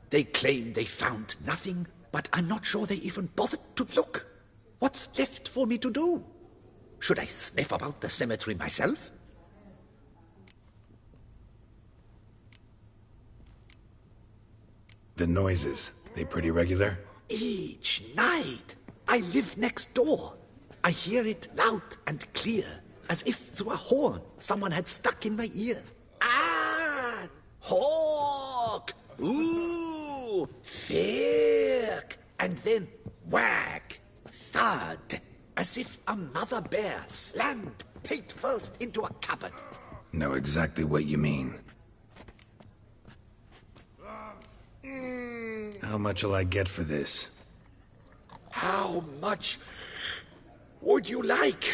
They claim they found nothing, but I'm not sure they even bothered to look. What's left for me to do? Should I sniff about the cemetery myself? The noises, they pretty regular? Each night. I live next door. I hear it loud and clear, as if through a horn someone had stuck in my ear. Hawk! Ooh! Firk! And then whack! Thud! As if a mother bear slammed pate first into a cupboard. Know exactly what you mean. How much'll I get for this? How much would you like?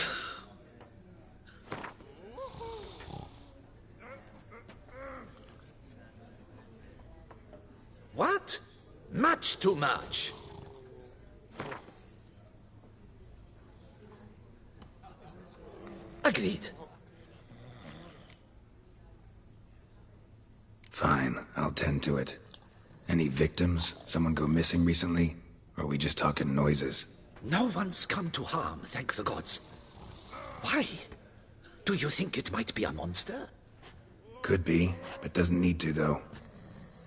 What? Much too much. Agreed. Fine, I'll tend to it. Any victims? Someone go missing recently? Or are we just talking noises? No one's come to harm, thank the gods. Why? Do you think it might be a monster? Could be, but doesn't need to, though.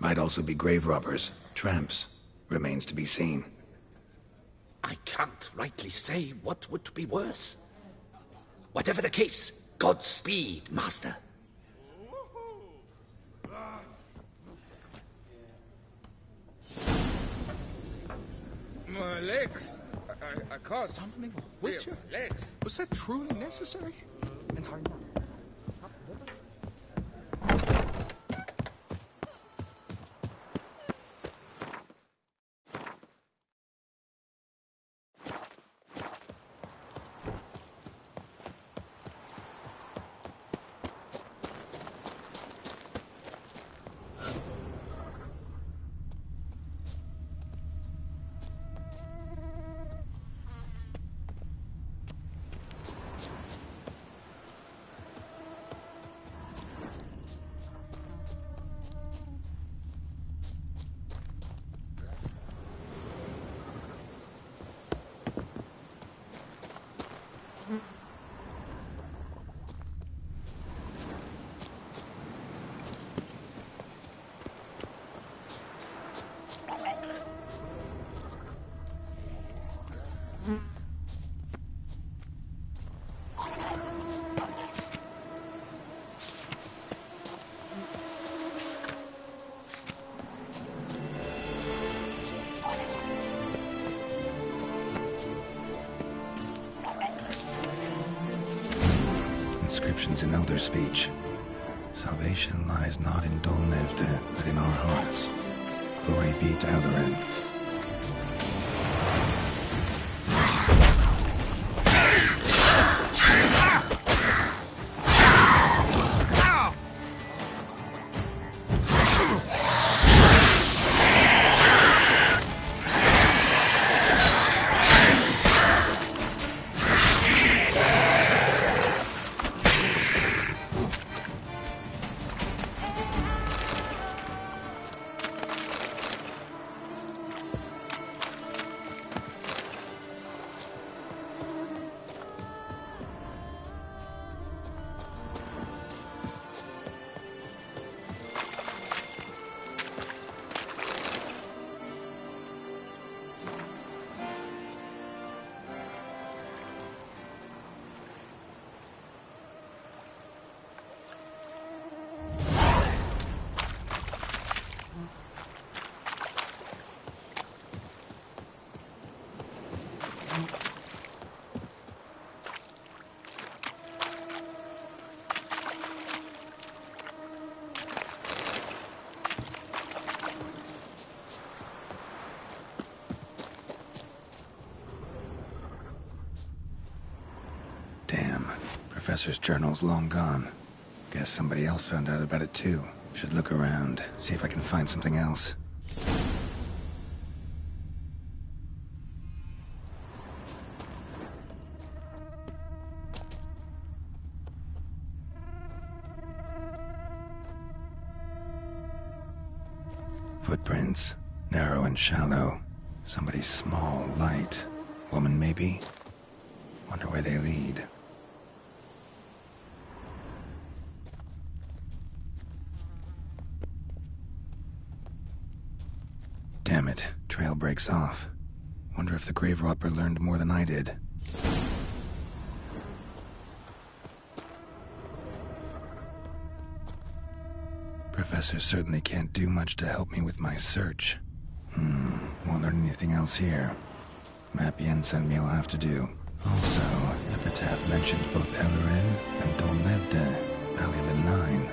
Might also be grave robbers, tramps. Remains to be seen. I can't rightly say what would be worse. Whatever the case, Godspeed, Master. My legs. I can't. Summoning a Witcher? Legs. Was that truly necessary? And how Inscriptions in Elder speech. Salvation lies not in Dolnevde, but in our hearts. Glory be to Eldarin. Professor's journal's long gone. Guess somebody else found out about it too. Should look around, see if I can find something else. Footprints. Narrow and shallow. Somebody's small, light. Woman, maybe? Wonder where they lead. Damn it. Trail breaks off. Wonder if the grave robber learned more than I did. Professor certainly can't do much to help me with my search. Won't learn anything else here. Map Jensen me'll have to do. Also, Epitaph mentioned both Ellerin and Dolnevde, Valley of the Nine.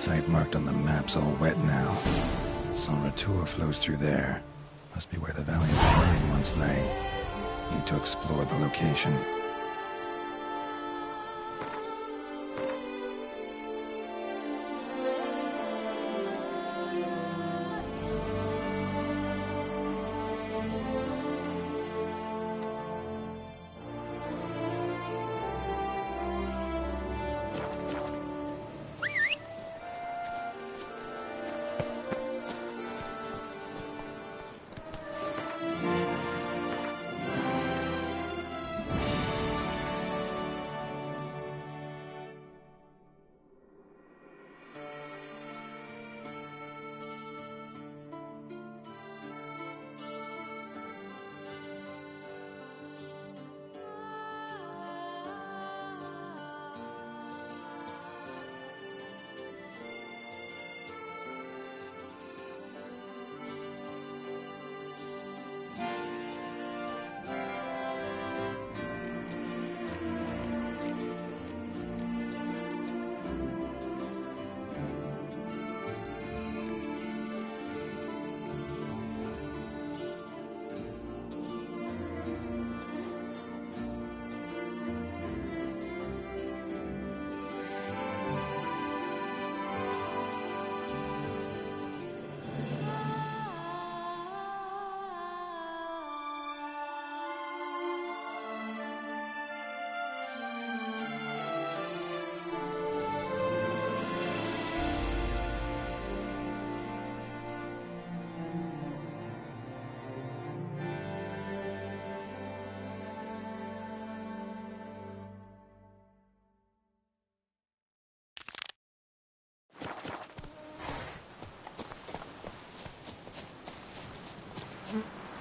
site marked on the map's all wet now. San Retour flows through there. Must be where the Valley of Flame once lay. Need to explore the location.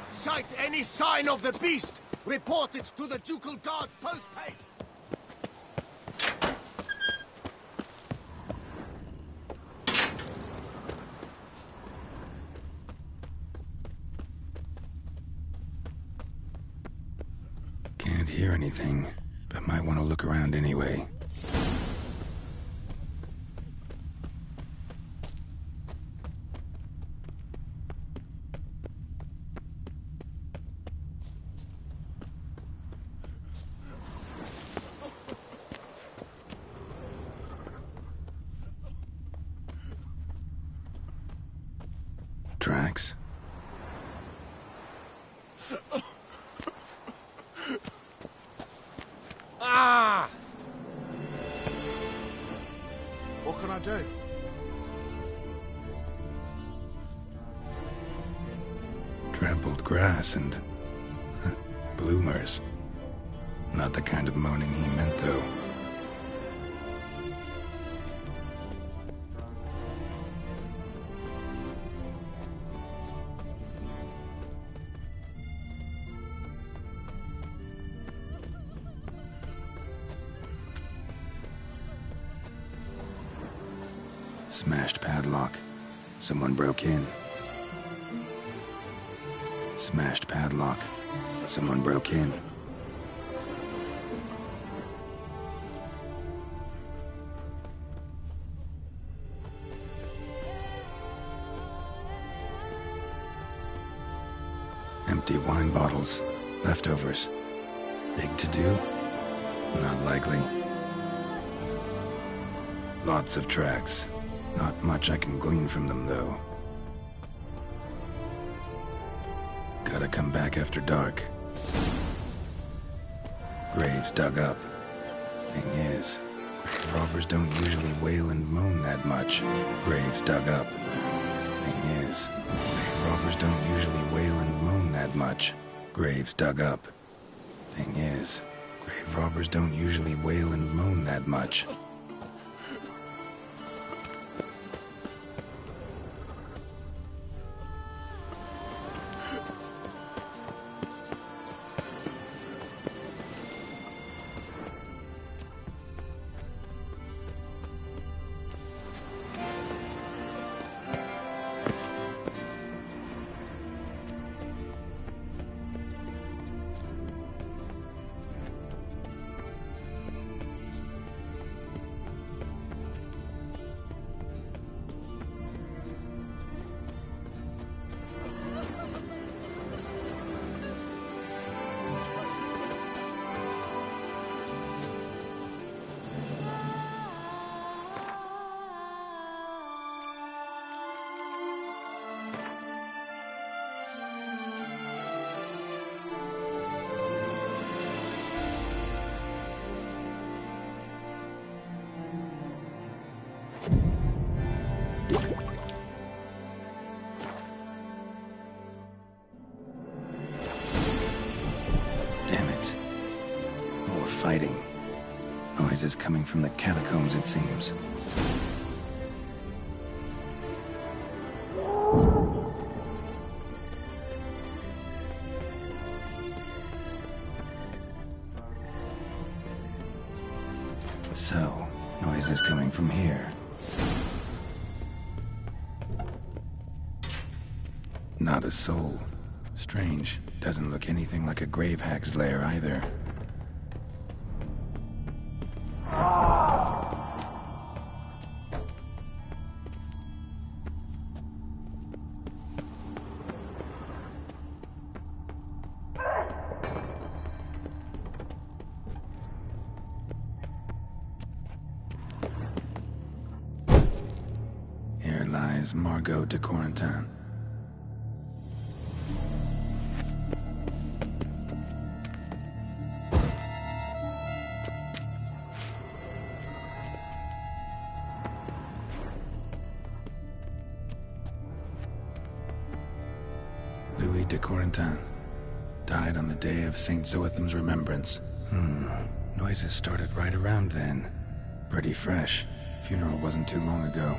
Sight any sign of the beast! Report it to the Ducal Guard post haste! Can't hear anything, but might want to look around anyway. Tracks. Ah! What can I do? Trampled grass and bloomers. Not the kind of moaning he meant, though. Smashed padlock. Someone broke in. Smashed padlock. Someone broke in. Empty wine bottles. Leftovers. Big to do? Not likely. Lots of tracks. Not much I can glean from them, though. Gotta come back after dark. Graves dug up. Thing is, robbers don't usually wail and moan that much. Graves dug up. Thing is, robbers don't usually wail and moan that much. Graves dug up. Thing is, grave robbers don't usually wail and moan that much. fighting. Noises coming from the catacombs, it seems. So, noises coming from here. Not a soul. Strange. Doesn't look anything like a grave hag's lair either. Here lies Margot de Corentin. de Corentin. Died on the day of St. Zoetham's remembrance. Noises started right around then. Pretty fresh. Funeral wasn't too long ago.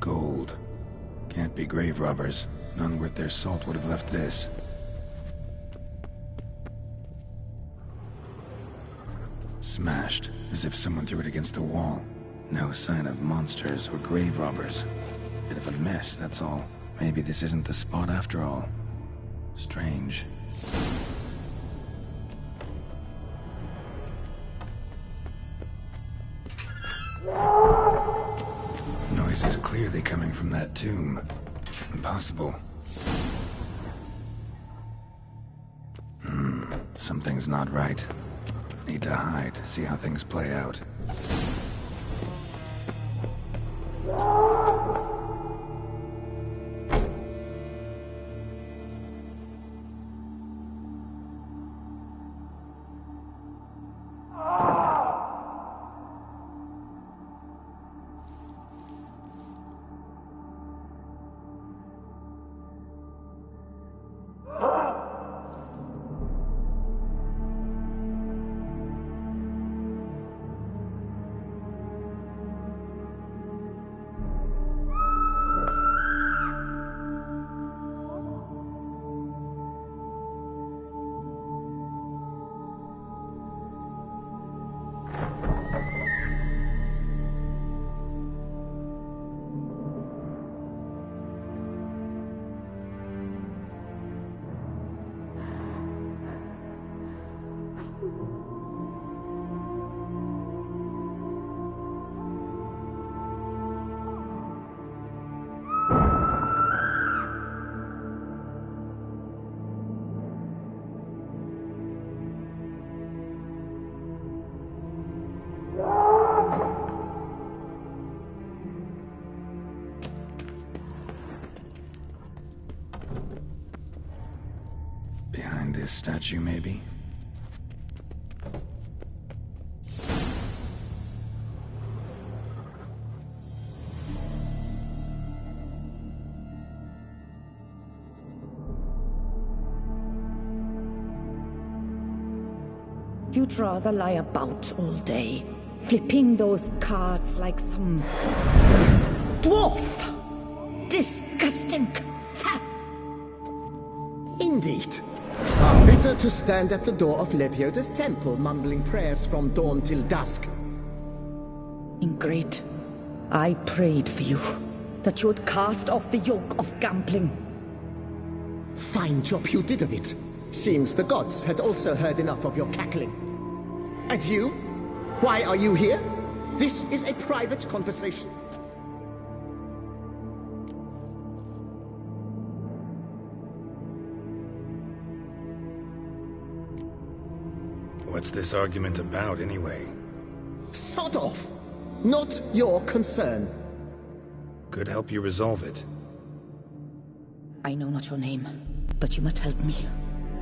Gold. Can't be grave robbers. None worth their salt would have left this. Smashed, as if someone threw it against a wall. No sign of monsters or grave robbers. Bit of a mess, that's all. Maybe this isn't the spot after all. Strange. Noise is clearly coming from that tomb. Impossible. Something's not right. Need to hide, see how things play out. Behind this statue, maybe? You'd rather lie about all day, flipping those cards like some dwarf. Disgusting. Indeed. Far better to stand at the door of Lepioda's temple, mumbling prayers from dawn till dusk. Ingrate, I prayed for you, that you would cast off the yoke of gambling. Fine job you did of it. Seems the gods had also heard enough of your cackling. And you? Why are you here? This is a private conversation. What's this argument about, anyway? Sod off! Not your concern. Could help you resolve it. I know not your name, but you must help me.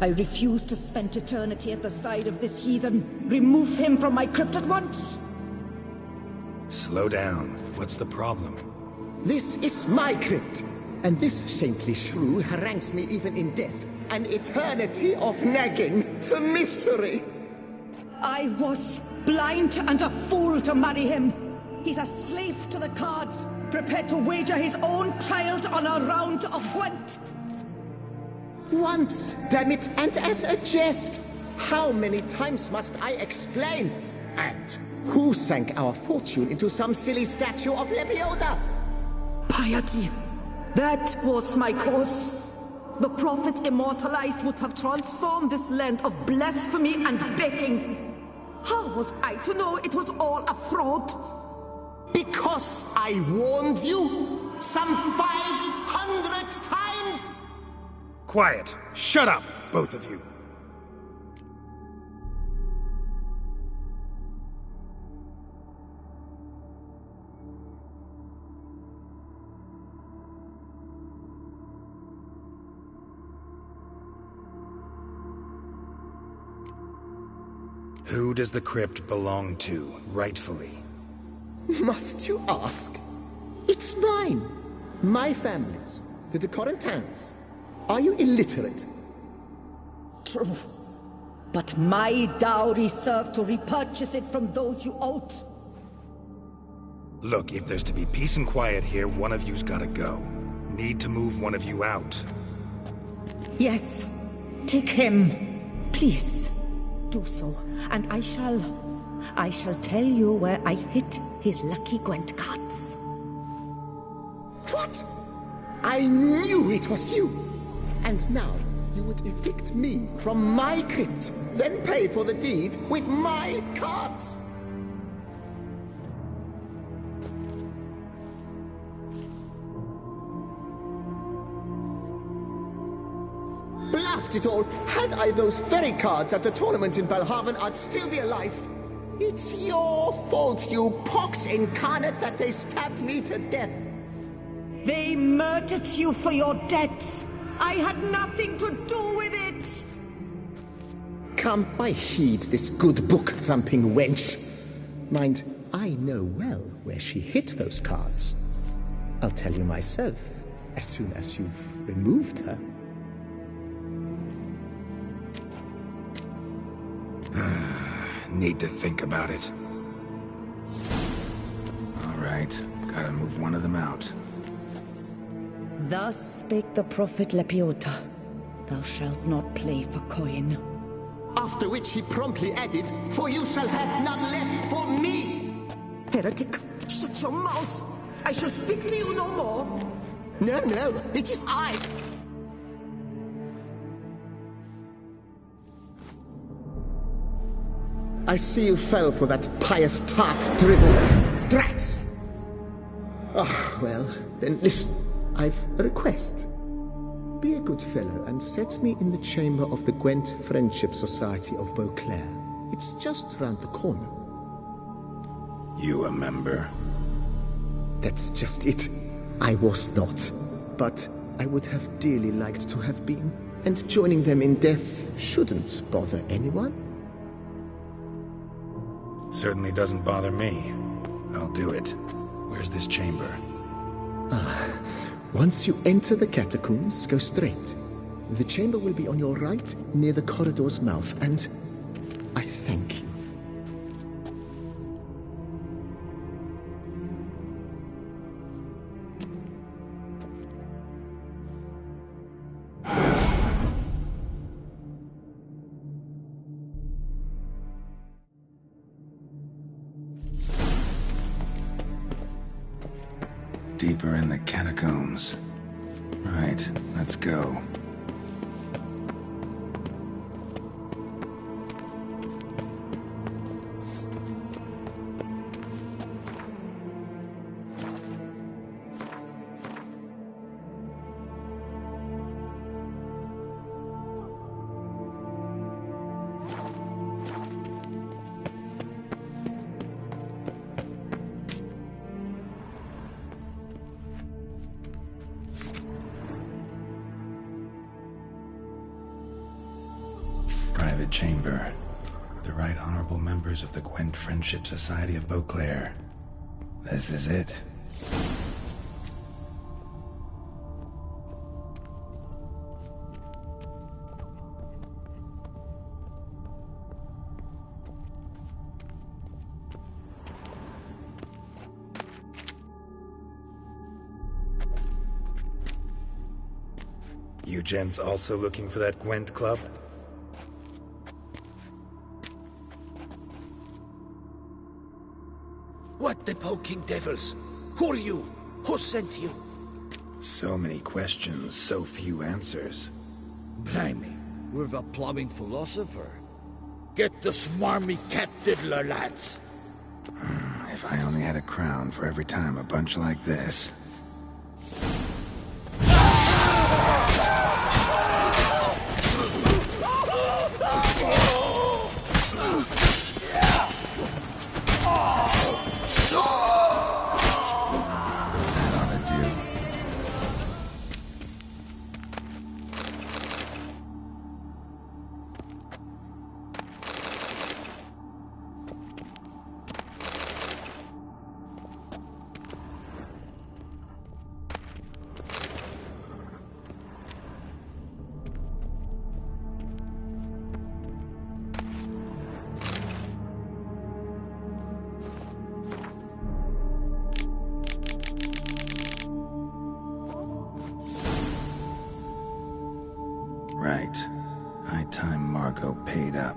I refuse to spend eternity at the side of this heathen. Remove him from my crypt at once! Slow down. What's the problem? This is my crypt, and this saintly shrew harangues me even in death, an eternity of nagging, the misery. I was blind and a fool to marry him. He's a slave to the cards, prepared to wager his own child on a round of Gwent. Once, damn it, and as a jest. How many times must I explain? And who sank our fortune into some silly statue of Lebioda? Piety. That was my cause. The prophet immortalized would have transformed this land of blasphemy and betting. How was I to know it was all a fraud? Because I warned you some 500 times! Quiet. Shut up, both of you. Who does the crypt belong to, rightfully? Must you ask? It's mine. My family's. The de Corentans. Are you illiterate? True. But my dowry served to repurchase it from those you owed. Look, if there's to be peace and quiet here, one of you's gotta go. Need to move one of you out. Yes. Take him. Please. Do so, and I shall tell you where I hid his lucky Gwent cards. What? I knew it was you! And now you would evict me from my crypt, then pay for the deed with my cards! Blast it all! Had I those very cards at the tournament in Belhaven, I'd still be alive. It's your fault, you pox incarnate, that they stabbed me to death. They murdered you for your debts. I had nothing to do with it. Come, I heed this good book-thumping wench. Mind, I know well where she hid those cards. I'll tell you myself, as soon as you've removed her. Need to think about it. All right, gotta move one of them out. Thus spake the prophet Lepiota. Thou shalt not play for coin. After which he promptly added, for you shall have none left for me! Heretic, shut your mouth! I shall speak to you no more! No, it is I! I see you fell for that pious tart drivel. Drat! Ah, well, then listen. I've a request. Be a good fellow and set me in the chamber of the Gwent Friendship Society of Beauclair. It's just round the corner. You a member? That's just it. I was not. But I would have dearly liked to have been. And joining them in death shouldn't bother anyone. Certainly doesn't bother me. I'll do it. Where's this chamber? Once you enter the catacombs, go straight. The chamber will be on your right, near the corridor's mouth, and I thank you. Deeper in the catacombs. Right, let's go. Private chamber. The Right Honorable members of the Gwent Friendship Society of Beauclair. This is it. You gents also looking for that Gwent club? What the poking devils? Who are you? Who sent you? So many questions, so few answers. Blimey, we're the plumbing philosopher. Get the smarmy cat diddler, lads. If I only had a crown for every time a bunch like this. Right. High time Margot paid up.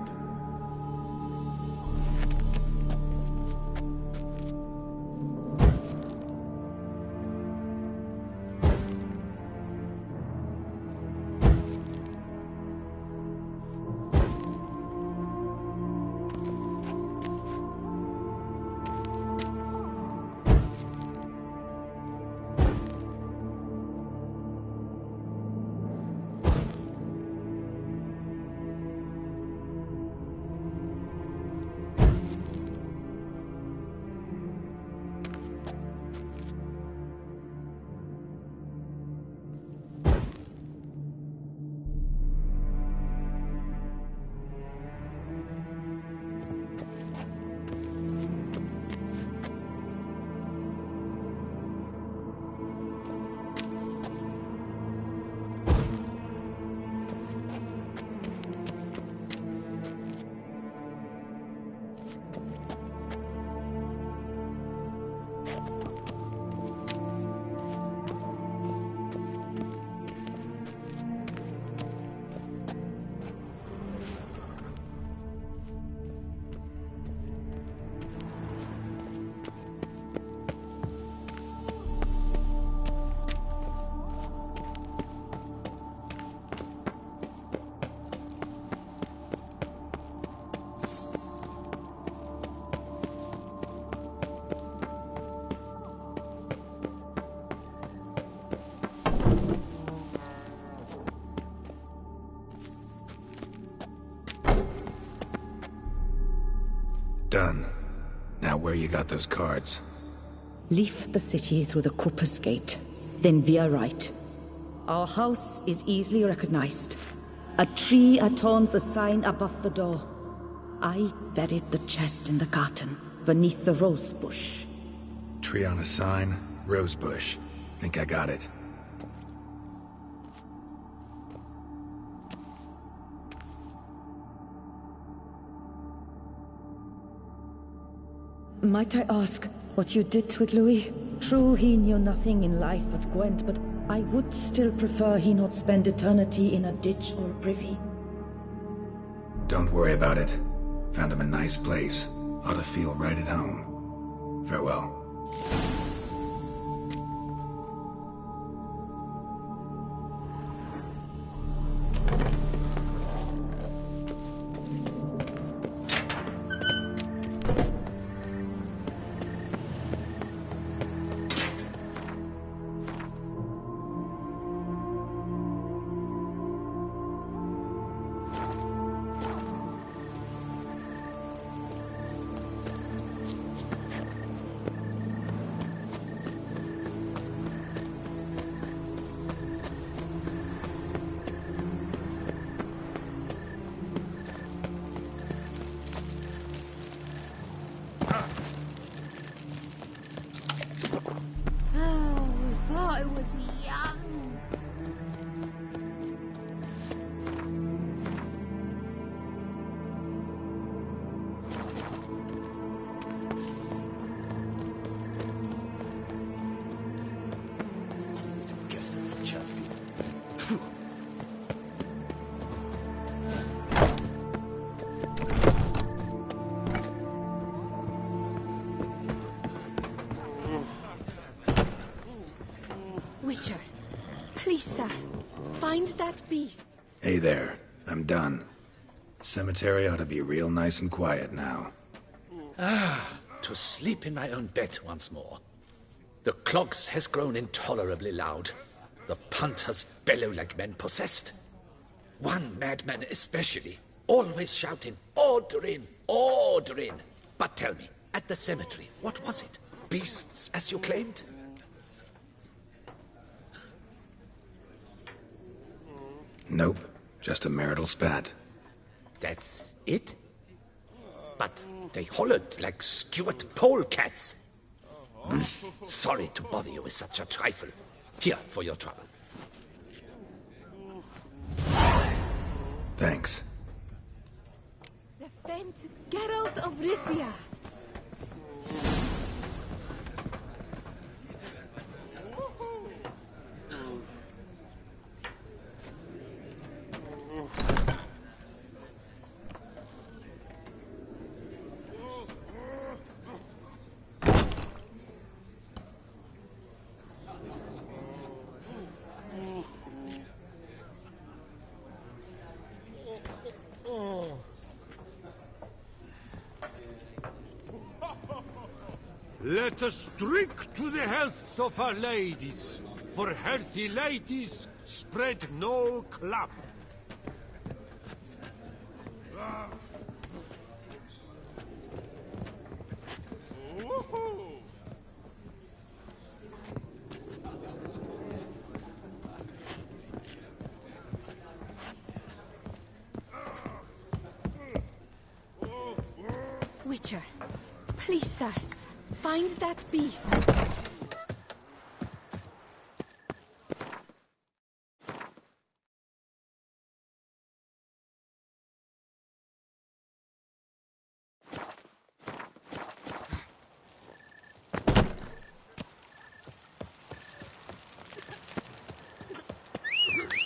Done. Now where you got those cards? Leave the city through the Cooper's Gate, then veer right. Our house is easily recognized. A tree adorns the sign above the door. I buried the chest in the garden, beneath the rose bush. Tree on a sign, rose bush. Think I got it. Might I ask what you did with Louis? True, he knew nothing in life but Gwent, but I would still prefer he not spend eternity in a ditch or privy. Don't worry about it. Found him a nice place. Ought to feel right at home. Farewell. Find that beast. Hey there. I'm done. Cemetery ought to be real nice and quiet now. To sleep in my own bed once more. The clogs has grown intolerably loud. The punters bellow like men possessed. One madman especially, always shouting, "Order in! Order in!" But tell me, at the cemetery, what was it? Beasts, as you claimed? Nope. Just a marital spat. That's it? But they hollered like skewered polecats. Sorry to bother you with such a trifle. Here for your trouble. Thanks. The Fent Geralt of Rivia. Let us drink to the health of our ladies, for healthy ladies spread no clap. Witcher, please, sir, find that beast.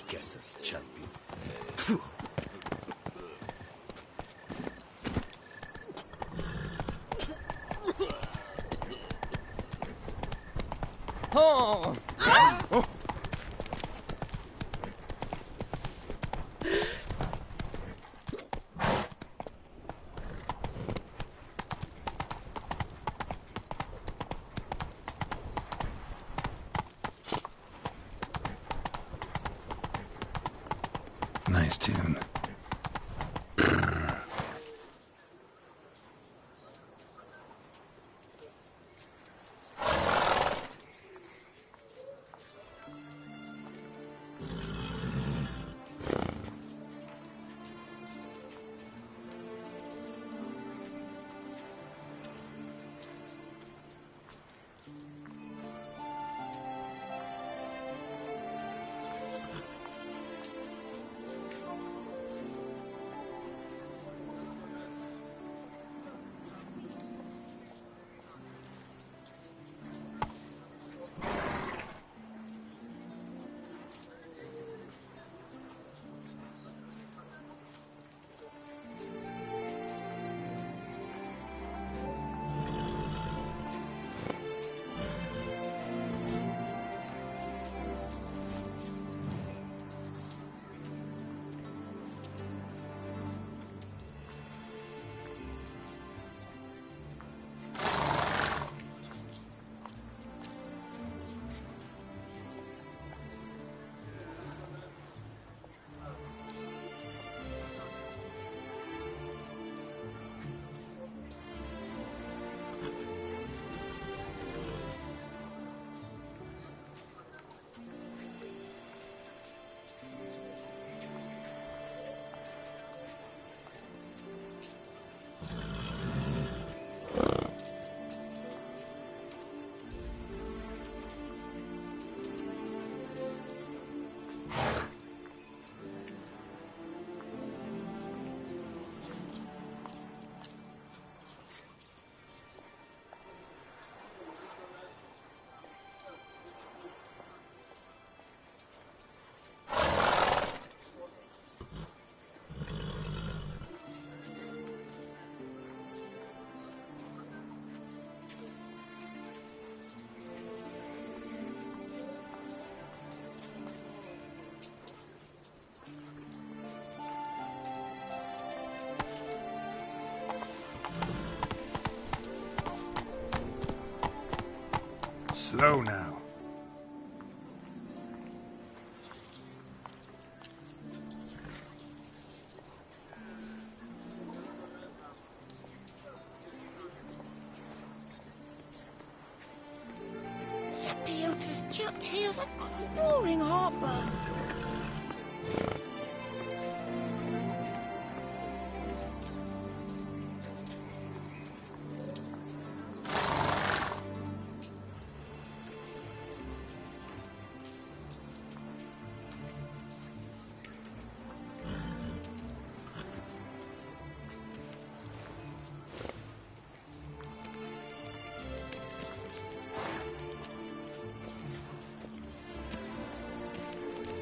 Guess this champion. Oh! Oh. Nice tune. Go now. Let me out of this chapped heels. I've got a roaring heartburn.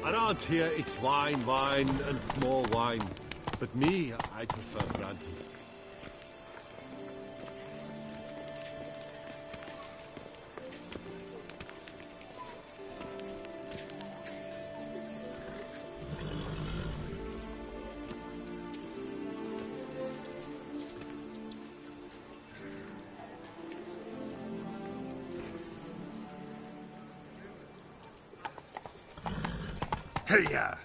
Around here, it's wine, wine, and more wine. But me, I prefer brandy. Hey-ya!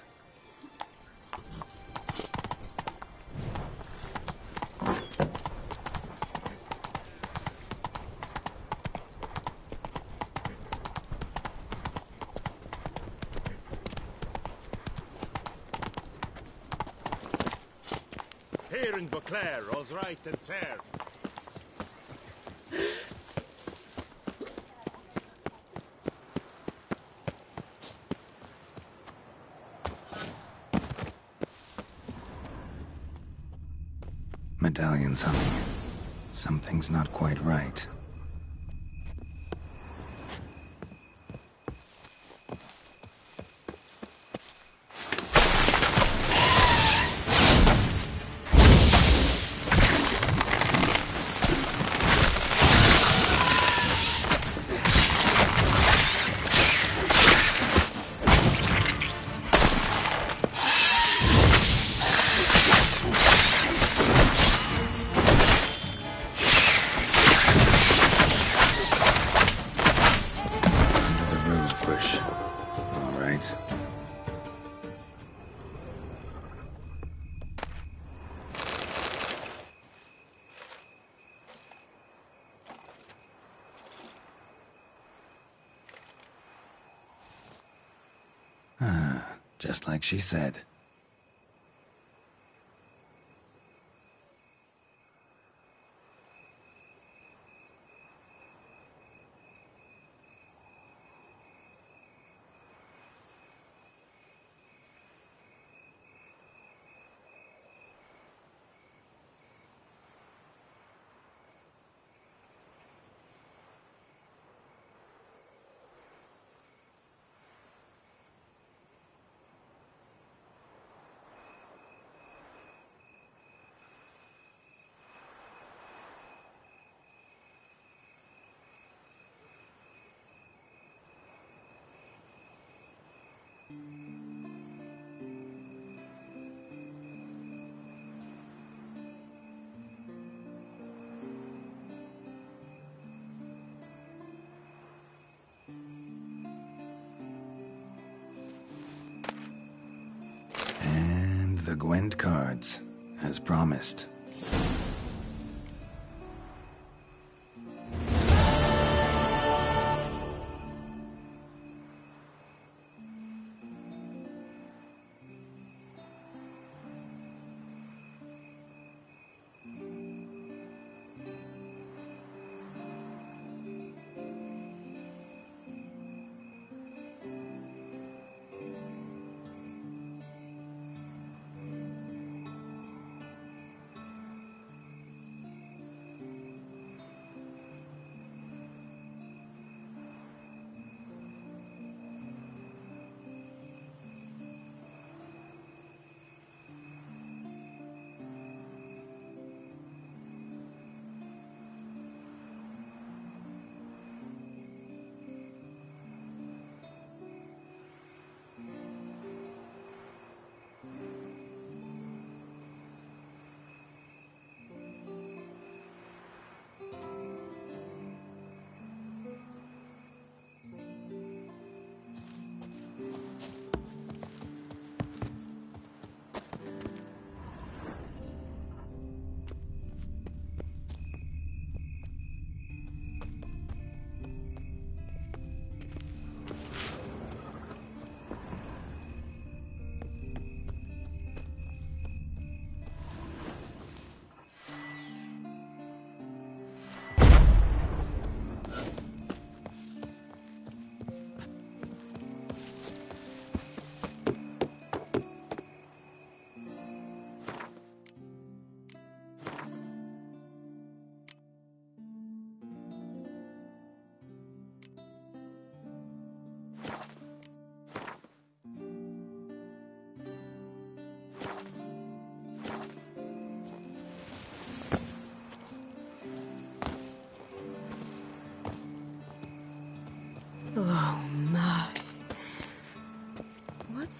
Here in Beauclair, all's right and fair. Medallion's humming. Something's not quite right. Just like she said. And the Gwent cards, as promised.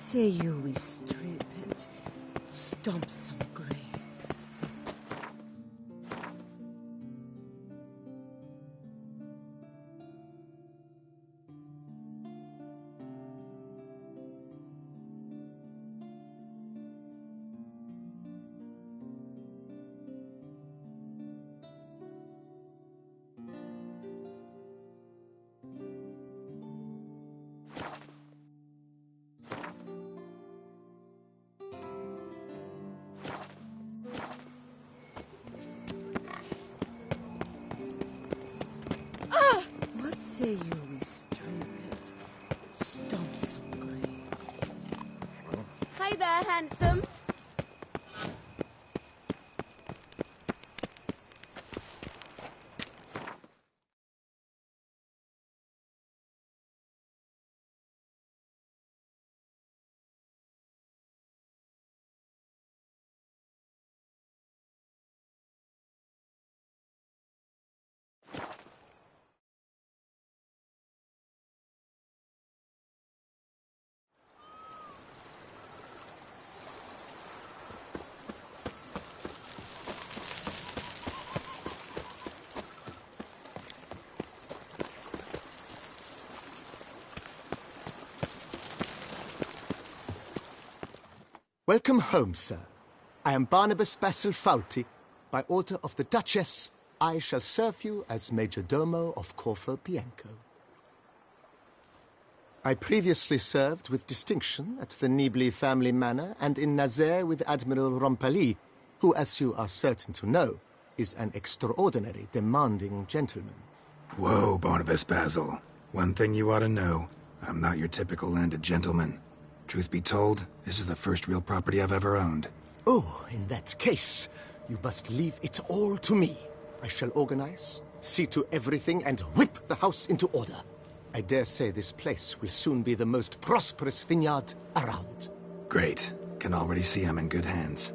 say you we strip and stomp some graves? What say you we strip and stomp some graves? Hey there, handsome. Welcome home, sir. I am Barnabas Basil Fawlty. By order of the Duchess, I shall serve you as Major Domo of Corfu Bianco. I previously served with distinction at the Nibli family manor and in Nazaire with Admiral Rompali, who, as you are certain to know, is an extraordinary demanding gentleman. Whoa, Barnabas Basil. One thing you ought to know. I'm not your typical landed gentleman. Truth be told, this is the first real property I've ever owned. Oh, in that case, you must leave it all to me. I shall organize, see to everything, and whip the house into order. I dare say this place will soon be the most prosperous vineyard around. Great. Can already see I'm in good hands.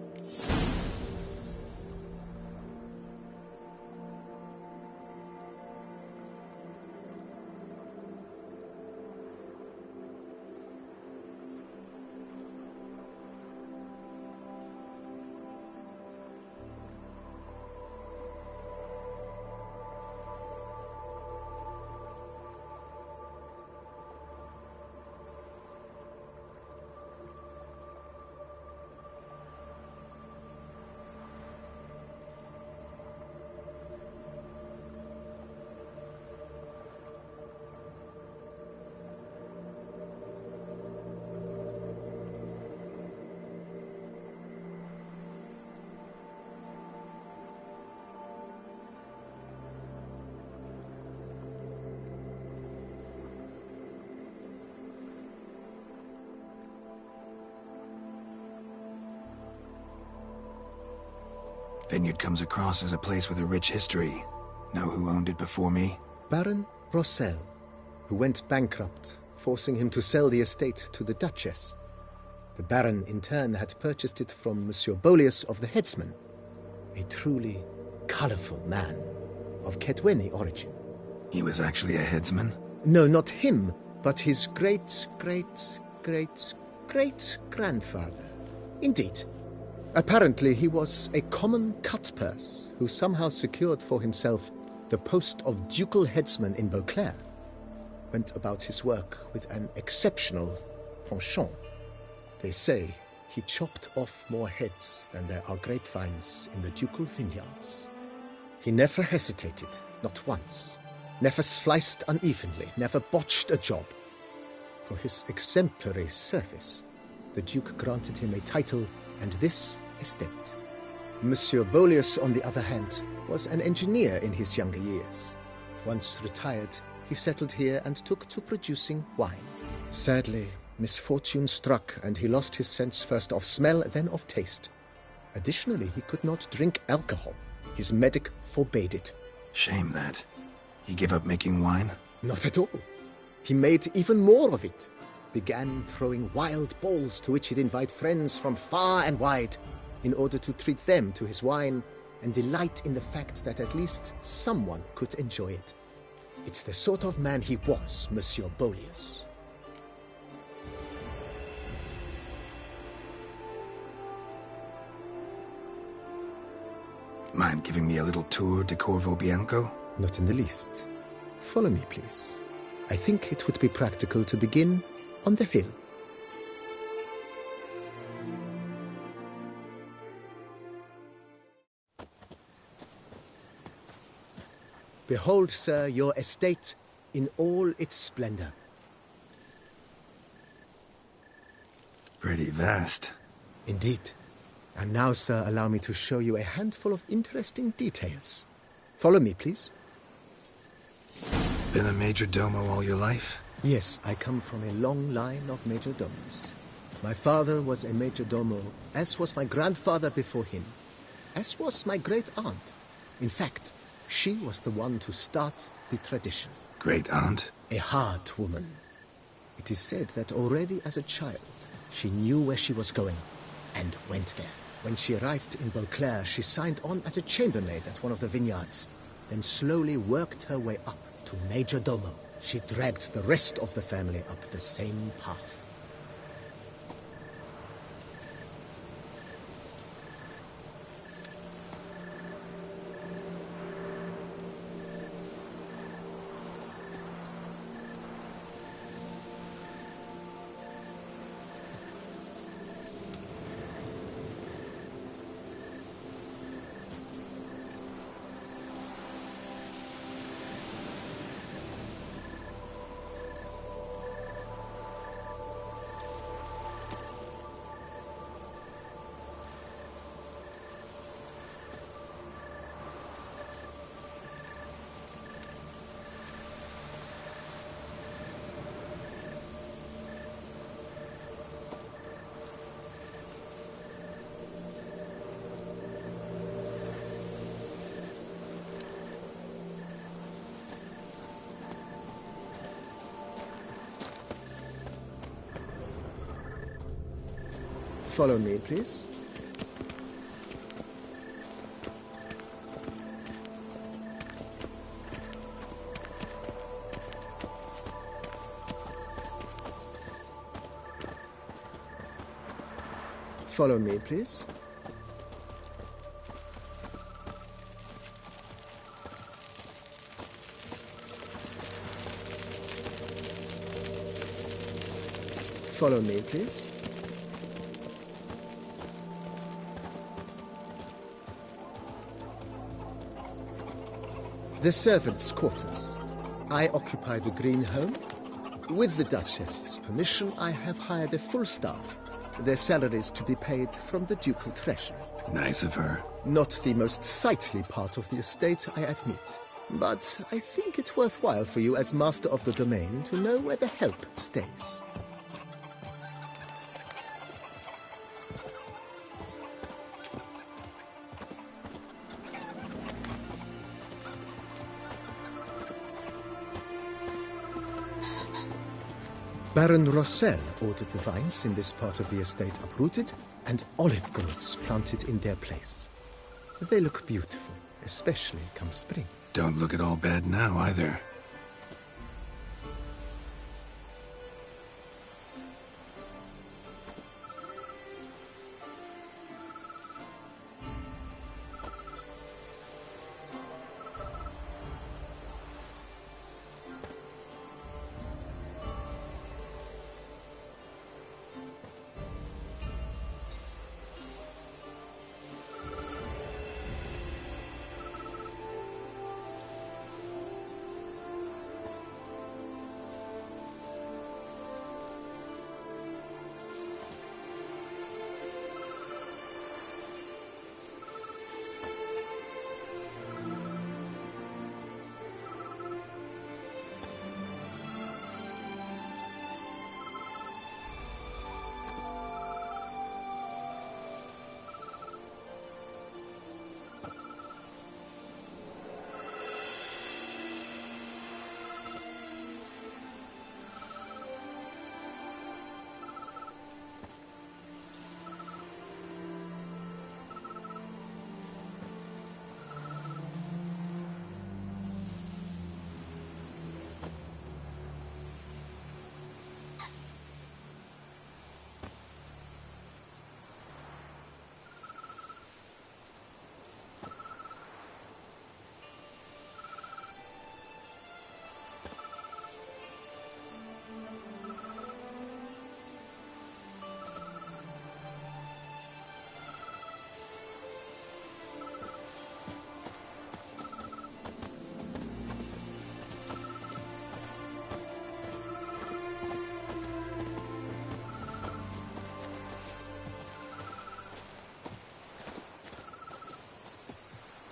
Vineyard comes across as a place with a rich history. Know who owned it before me? Baron Rossel, who went bankrupt, forcing him to sell the estate to the Duchess. The Baron, in turn, had purchased it from Monsieur Bolius of the Headsman, a truly colorful man of Kedweni origin. He was actually a headsman? No, not him, but his great-great-great-great-grandfather. Indeed. Apparently, he was a common cut-purse who somehow secured for himself the post of ducal headsman in Beauclair. Went about his work with an exceptional penchant. They say he chopped off more heads than there are grapevines in the ducal vineyards. He never hesitated, not once. Never sliced unevenly, never botched a job. For his exemplary service, the Duke granted him a title and this estate. Monsieur Bolius, on the other hand, was an engineer in his younger years. Once retired, he settled here and took to producing wine. Sadly, misfortune struck and he lost his sense first of smell, then of taste. Additionally, he could not drink alcohol. His medic forbade it. Shame that. He gave up making wine? Not at all. He made even more of it. Began throwing wild balls to which he'd invite friends from far and wide in order to treat them to his wine and delight in the fact that at least someone could enjoy it. It's the sort of man he was, Monsieur Bolius. Mind giving me a little tour de Corvo Bianco? Not in the least. Follow me, please. I think it would be practical to begin on the hill. Behold, sir, your estate in all its splendor. Pretty vast. Indeed. And now, sir, allow me to show you a handful of interesting details. Follow me, please. Been a major domo all your life? Yes, I come from a long line of major domos. My father was a major domo, as was my grandfather before him, as was my great-aunt. In fact, she was the one to start the tradition. Great-aunt? A hard woman. It is said that already as a child, she knew where she was going, and went there. When she arrived in Beauclair, she signed on as a chambermaid at one of the vineyards, then slowly worked her way up to Major Domo. She dragged the rest of the family up the same path. Follow me, please. Follow me, please. Follow me, please. The servants' quarters. I occupy the green home. With the Duchess's permission, I have hired a full staff. Their salaries to be paid from the ducal treasury. Nice of her. Not the most sightly part of the estate, I admit. But I think it's worthwhile for you as master of the domain to know where the help stays. Baron Rossel ordered the vines in this part of the estate uprooted and olive groves planted in their place. They look beautiful, especially come spring. Don't look at all bad now, either.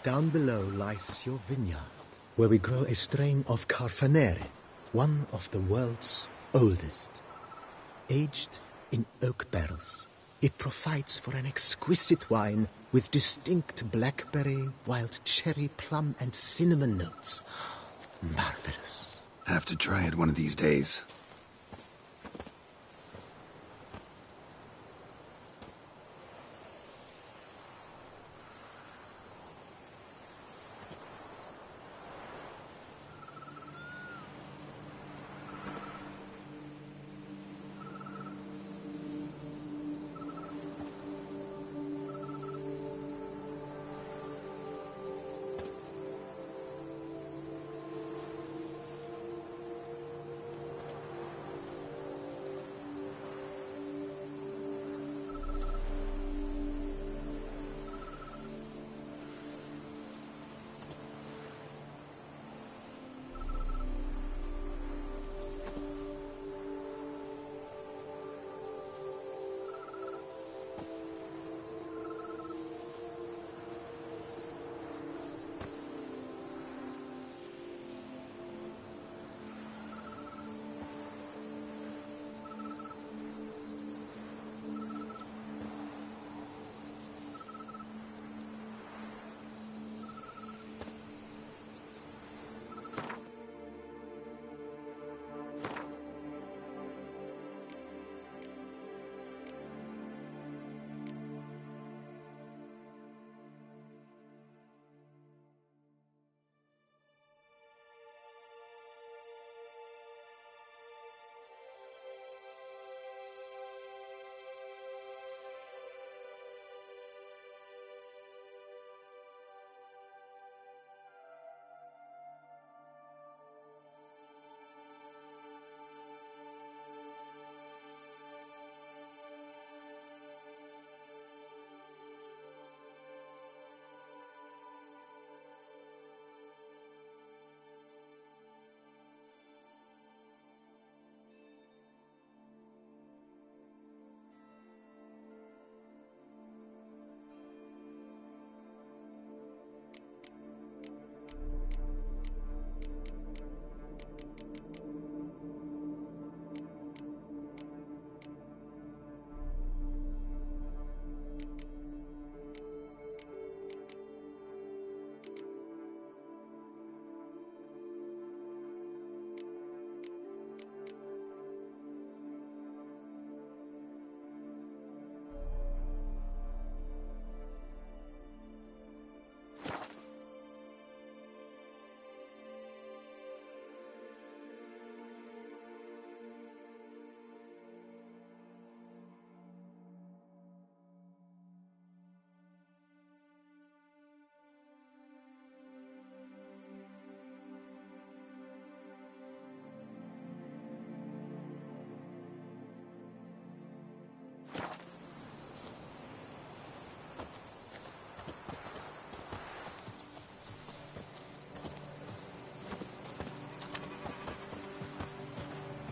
Down below lies your vineyard, where we grow a strain of Carfanere, one of the world's oldest. Aged in oak barrels, it provides for an exquisite wine with distinct blackberry, wild cherry, plum, and cinnamon notes. Marvelous. Have to try it one of these days.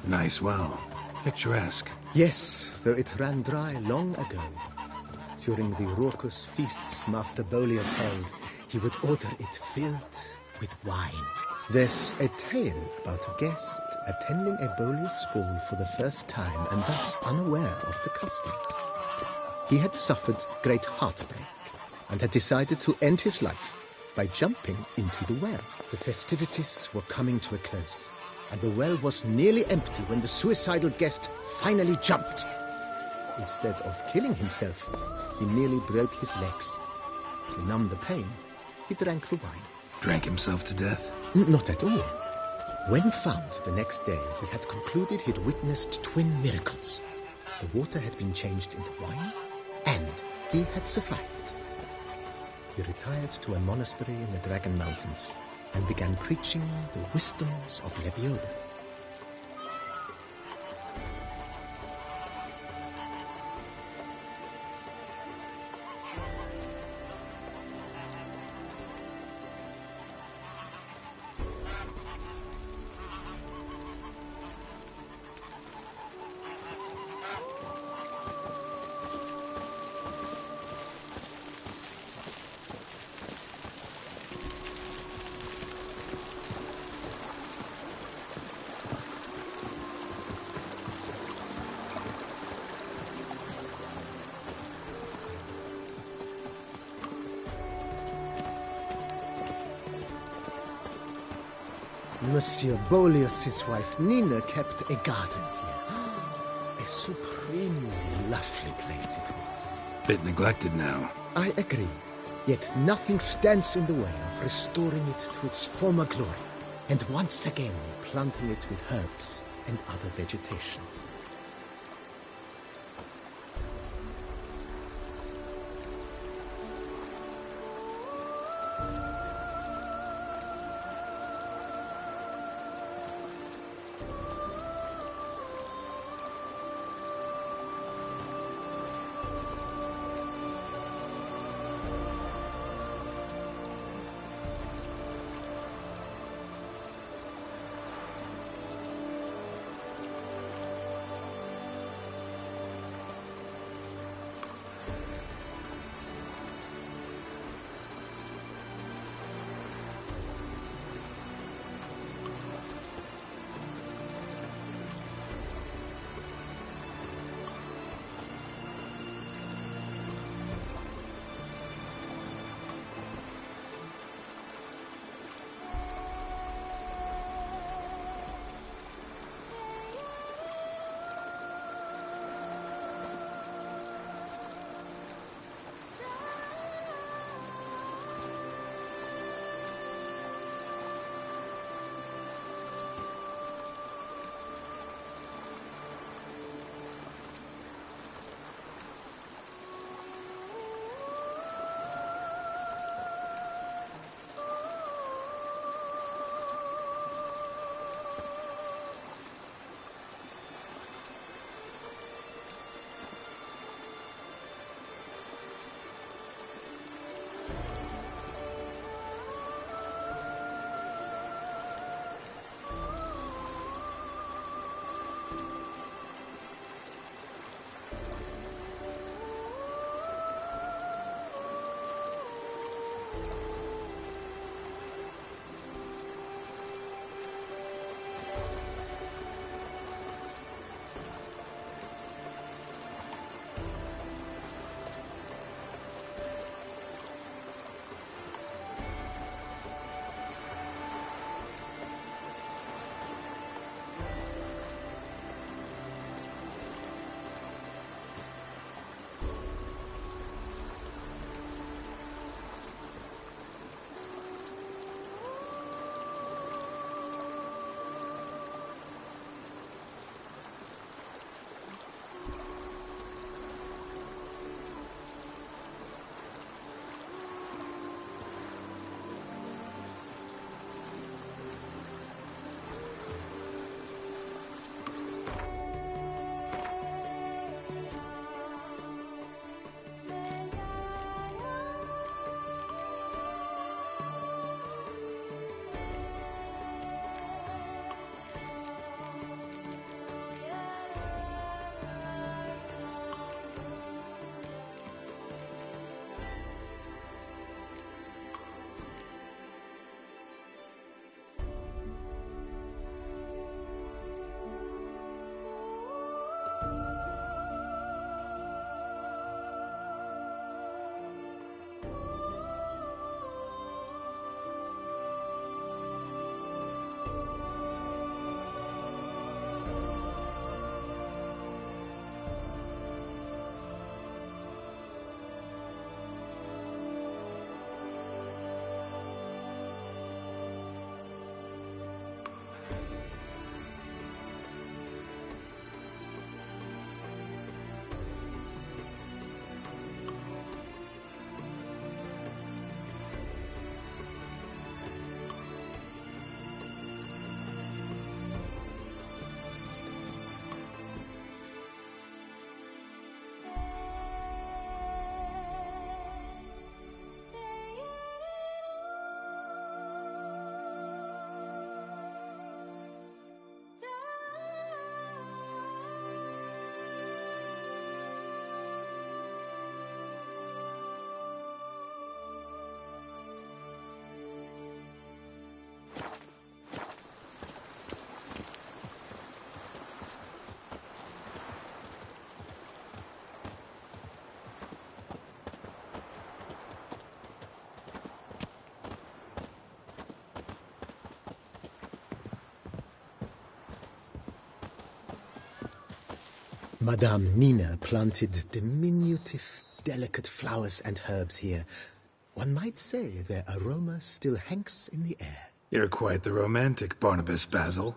Nice well. Picturesque. Yes, though it ran dry long ago. During the raucous feasts Master Bolius held, he would order it filled with wine. There's a tale about a guest attending a Bolius ball for the first time and thus unaware of the custom. He had suffered great heartbreak and had decided to end his life by jumping into the well. The festivities were coming to a close, and the well was nearly empty when the suicidal guest finally jumped. Instead of killing himself, he merely broke his legs. To numb the pain, he drank the wine. Drank himself to death? Not at all. When found the next day, he had concluded he'd witnessed twin miracles. The water had been changed into wine, and he had survived. He retired to a monastery in the Dragon Mountains and began preaching the wisdoms of Lebioda. Monsieur Bolius' wife Nina kept a garden here. A supremely lovely place it was. Bit neglected now. I agree. Yet nothing stands in the way of restoring it to its former glory, and once again planting it with herbs and other vegetation. Madame Nina planted diminutive, delicate flowers and herbs here. One might say their aroma still hangs in the air. You're quite the romantic, Barnabas Basil.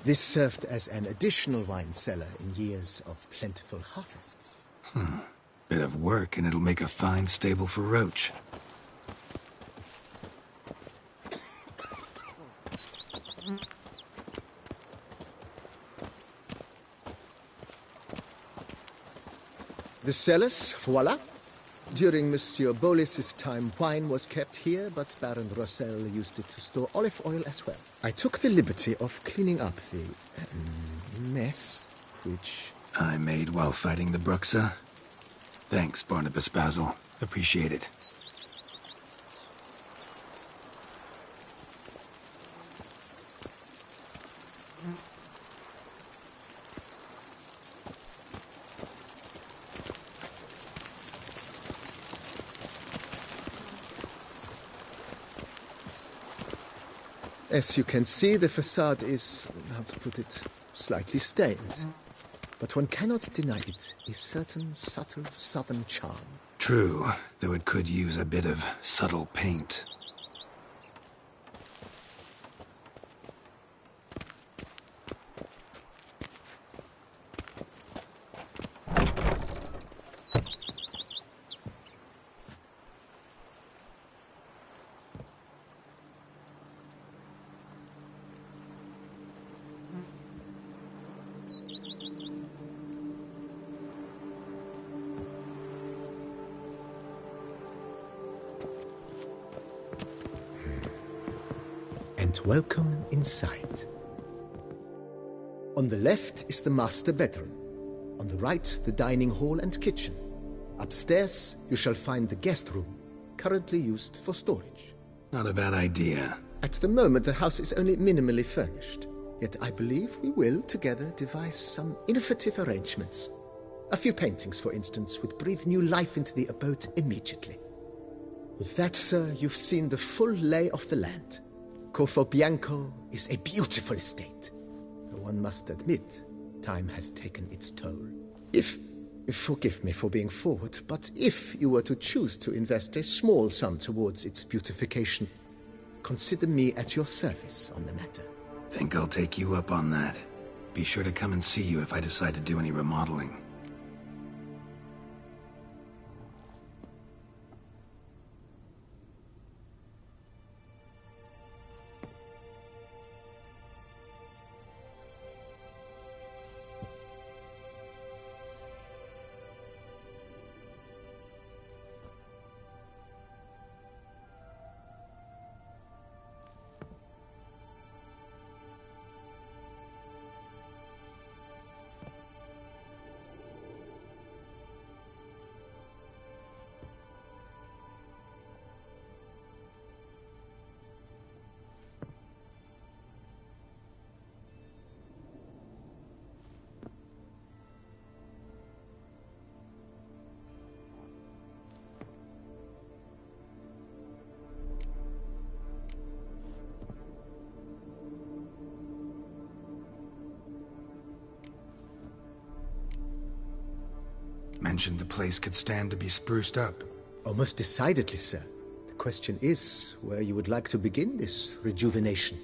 This served as an additional wine cellar in years of plentiful harvests. Bit of work, and it'll make a fine stable for Roach. The cellars, voila. During Monsieur Bolis's time, wine was kept here, but Baron Rossel used it to store olive oil as well. I took the liberty of cleaning up the mess, which I made while fighting the Bruxa. Thanks, Barnabas Basil. Appreciate it. As you can see, the facade is, how to put it, slightly stained. But one cannot deny it, a certain subtle southern charm. True, though it could use a bit of subtle paint. And welcome inside. On the left is the master bedroom. On the right, the dining hall and kitchen. Upstairs, you shall find the guest room, currently used for storage. Not a bad idea. At the moment, the house is only minimally furnished. Yet I believe we will, together, devise some innovative arrangements. A few paintings, for instance, would breathe new life into the abode immediately. With that, sir, you've seen the full lay of the land. Corfo Bianco is a beautiful estate. Though one must admit, time has taken its toll. Forgive me for being forward, but if you were to choose to invest a small sum towards its beautification, consider me at your service on the matter. Think I'll take you up on that. Be sure to come and see you if I decide to do any remodeling. Mentioned the place could stand to be spruced up. Almost decidedly, sir. The question is where you would like to begin this rejuvenation.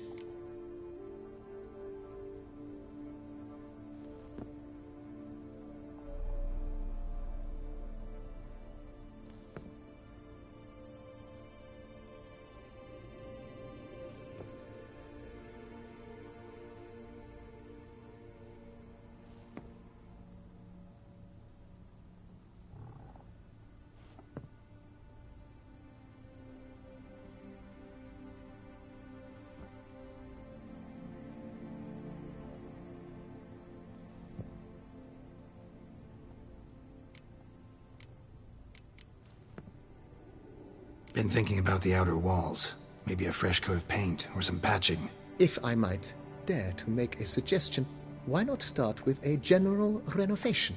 Been thinking about the outer walls. Maybe a fresh coat of paint or some patching. If I might dare to make a suggestion, why not start with a general renovation?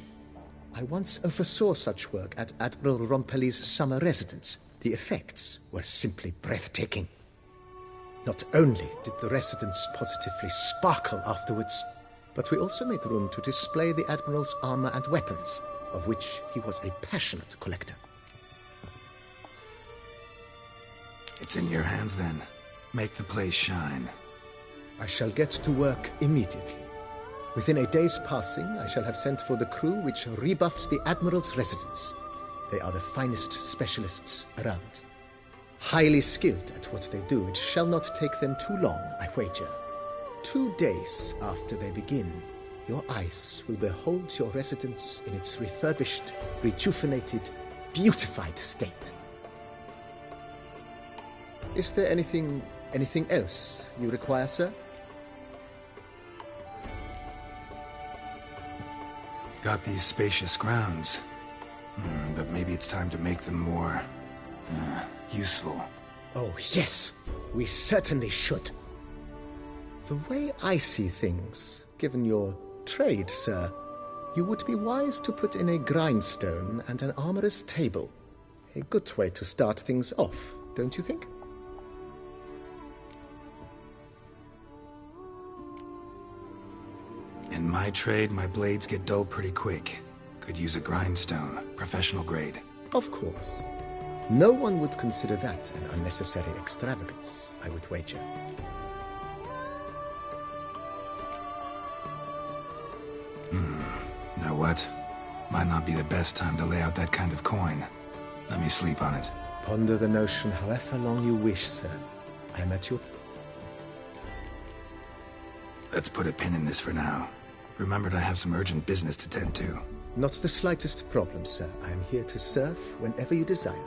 I once oversaw such work at Admiral Rompelli's summer residence. The effects were simply breathtaking. Not only did the residence positively sparkle afterwards, but we also made room to display the Admiral's armor and weapons, of which he was a passionate collector. It's in your hands then. Make the place shine. I shall get to work immediately. Within a day's passing, I shall have sent for the crew which rebuffed the Admiral's residence. They are the finest specialists around. Highly skilled at what they do, it shall not take them too long, I wager. 2 days after they begin, your eyes will behold your residence in its refurbished, rejuvenated, beautified state. Is there anything else you require, sir? Got these spacious grounds. But maybe it's time to make them more... useful. Oh, yes. We certainly should. The way I see things, given your trade, sir, you would be wise to put in a grindstone and an armorer's table. A good way to start things off, don't you think? In my trade, my blades get dull pretty quick. Could use a grindstone, professional grade. Of course. No one would consider that an unnecessary extravagance, I would wager. Know what? Might not be the best time to lay out that kind of coin. Let me sleep on it. Ponder the notion however long you wish, sir. I am at your... Let's put a pin in this for now. Remembered I have some urgent business to tend to. Not the slightest problem, sir. I am here to serve whenever you desire.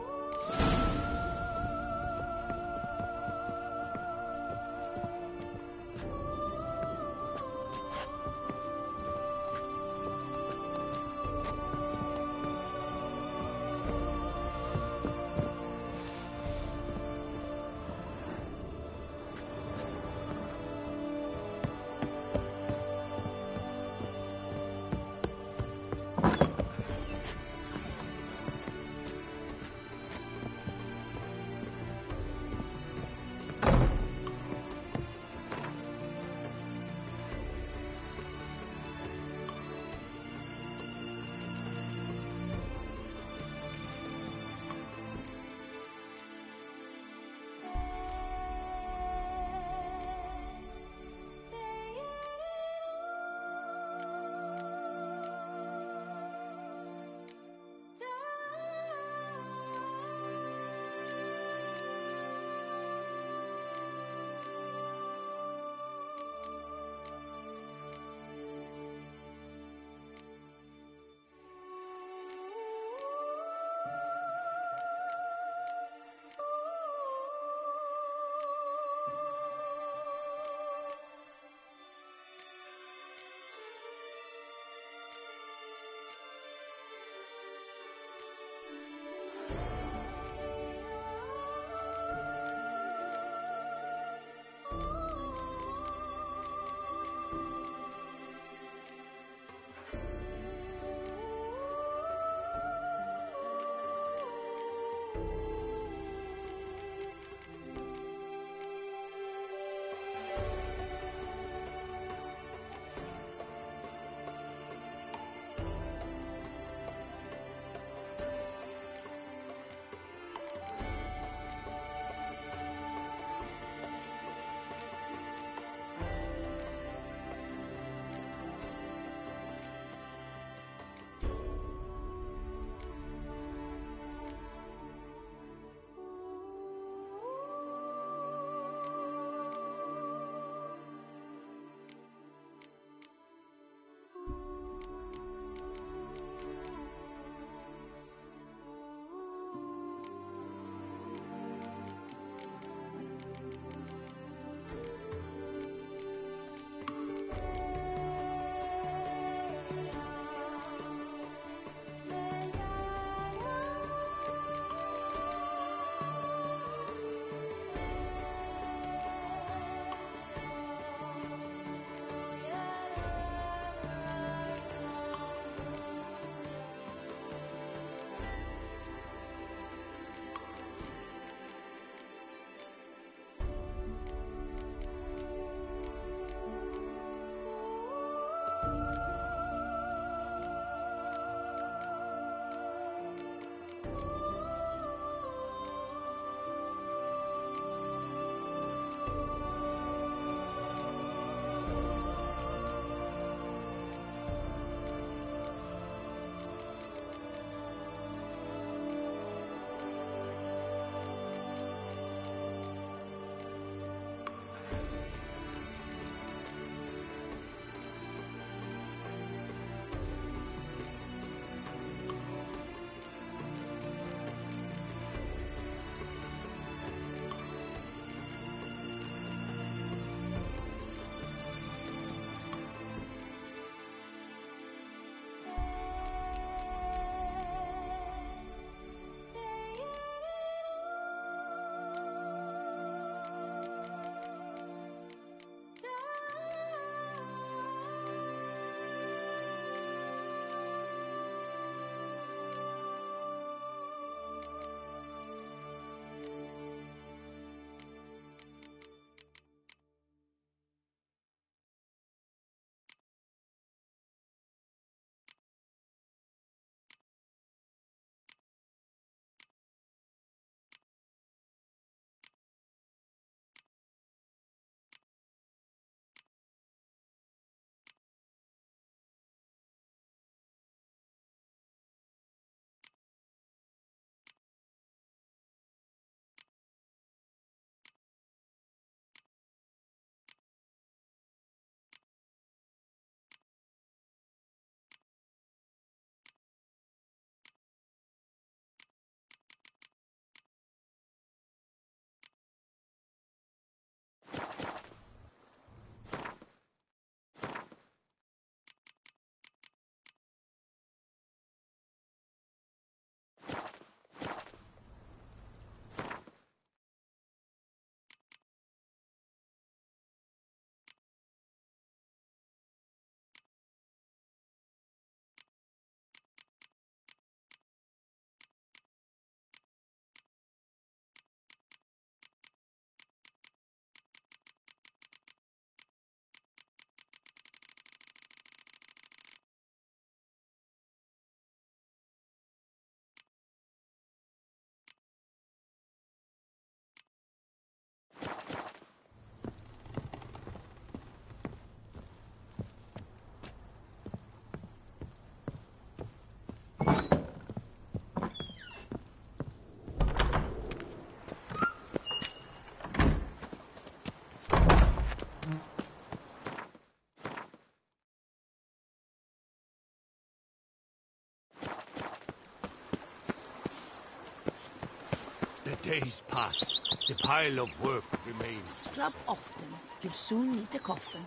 days pass, the pile of work remains. Scrub often. You'll soon need a coffin.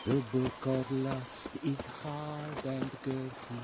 The book of lust is hard and girthy.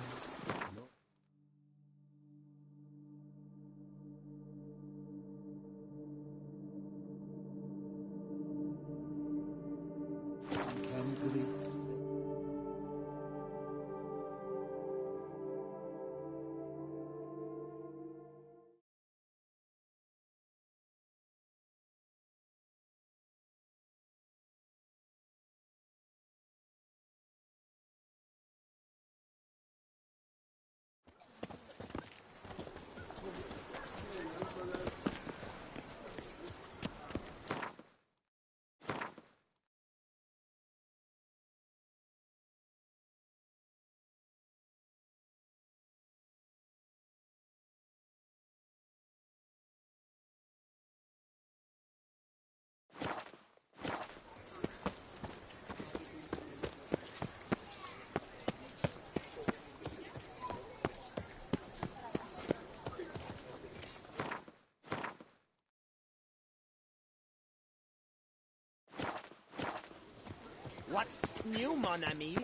What's new, mon ami?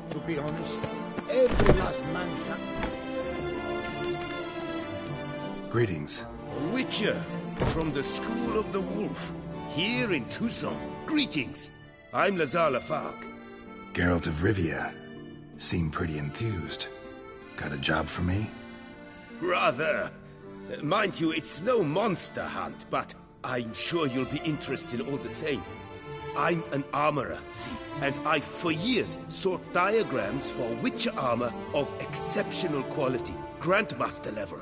To be honest, every last man Greetings. A witcher from the School of the Wolf, here in Tucson. Greetings. I'm Lazar Lafargue. Geralt of Rivia. Seem pretty enthused. Got a job for me? Rather. Mind you, it's no monster hunt, but I'm sure you'll be interested all the same. I'm an armorer, see, and I've for years sought diagrams for witcher armor of exceptional quality, Grandmaster level.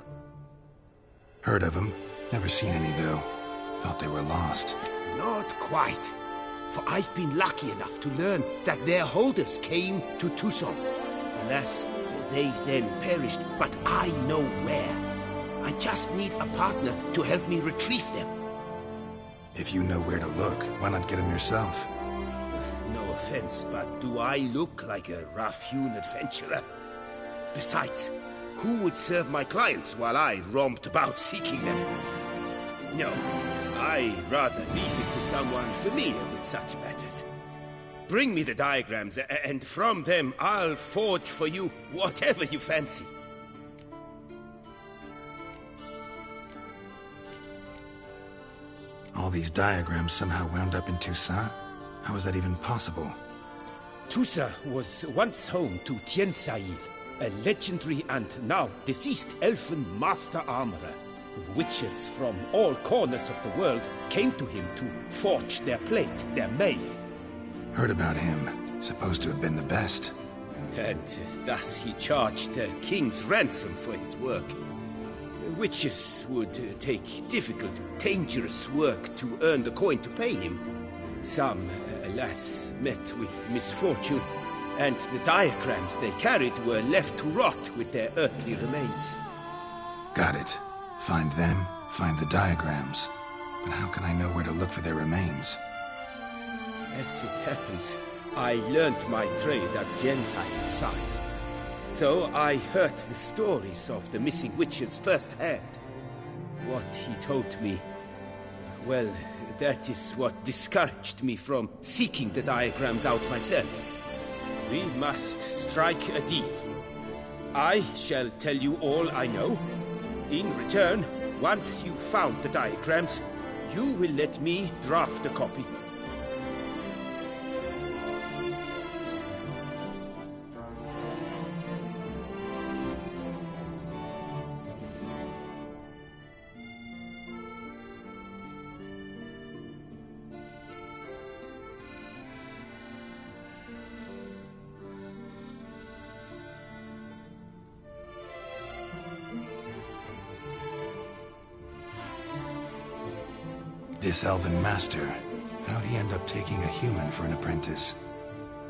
Heard of them. Never seen any, though. Thought they were lost. Not quite. For I've been lucky enough to learn that their holders came to Tucson. Alas, they then perished, but I know where. I just need a partner to help me retrieve them. If you know where to look, why not get them yourself? No offense, but do I look like a rough-hewn adventurer? Besides, who would serve my clients while I romped about seeking them? No, I'd rather leave it to someone familiar with such matters. Bring me the diagrams, and from them I'll forge for you whatever you fancy. All these diagrams somehow wound up in Toussaint? How is that even possible? Toussaint was once home to Tiensail, a legendary and now deceased elfin master armorer. Witches from all corners of the world came to him to forge their plate, their mail. Heard about him. Supposed to have been the best. And thus he charged a king's ransom for his work. Witches would take difficult, dangerous work to earn the coin to pay him. Some, alas, met with misfortune, and the diagrams they carried were left to rot with their earthly remains. Got it. Find them, find the diagrams. But how can I know where to look for their remains? As it happens, I learned my trade at Jenside's side. So I heard the stories of the missing witches firsthand. What he told me, well, that is what discouraged me from seeking the diagrams out myself. We must strike a deal. I shall tell you all I know. In return, once you've found the diagrams, you will let me draft a copy. This elven master, how'd he end up taking a human for an apprentice?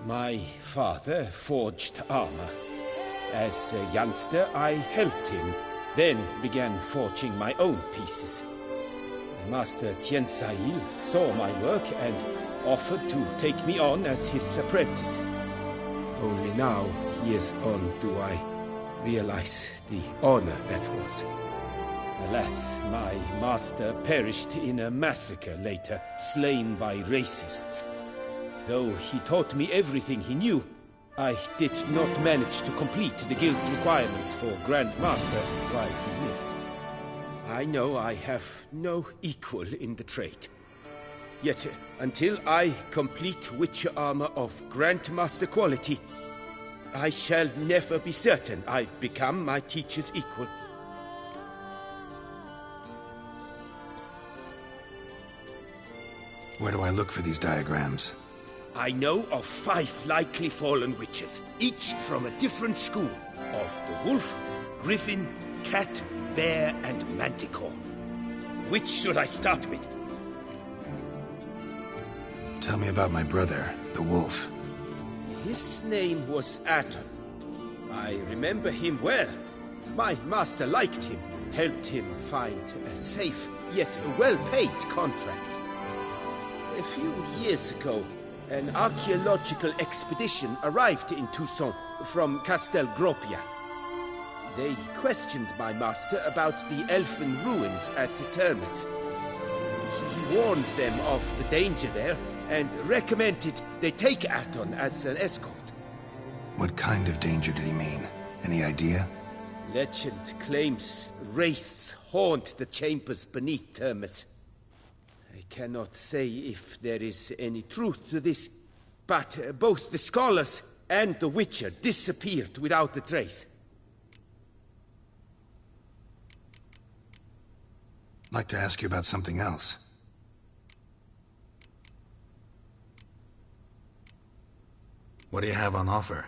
My father forged armor. As a youngster, I helped him, then began forging my own pieces. Master Tien Sail saw my work and offered to take me on as his apprentice. Only now, years on, do I realize the honor that was. Alas, my master perished in a massacre later, slain by racists. Though he taught me everything he knew, I did not manage to complete the guild's requirements for Grand Master while he lived. I know I have no equal in the trade. Yet, until I complete Witcher armor of Grandmaster quality, I shall never be certain I've become my teacher's equal. Where do I look for these diagrams? I know of 5 likely fallen witches, each from a different school of the wolf, griffin, cat, bear, and manticore. Which should I start with? Tell me about my brother, the wolf. His name was Aton. I remember him well. My master liked him, helped him find a safe, yet well-paid contract. A few years ago, an archaeological expedition arrived in Tucson from Castel Gropia. They questioned my master about the elfin ruins at Termes. He warned them of the danger there and recommended they take Aton as an escort. What kind of danger did he mean? Any idea? Legend claims wraiths haunt the chambers beneath Termes. I cannot say if there is any truth to this, but both the scholars and the Witcher disappeared without a trace. I'd like to ask you about something else. What do you have on offer?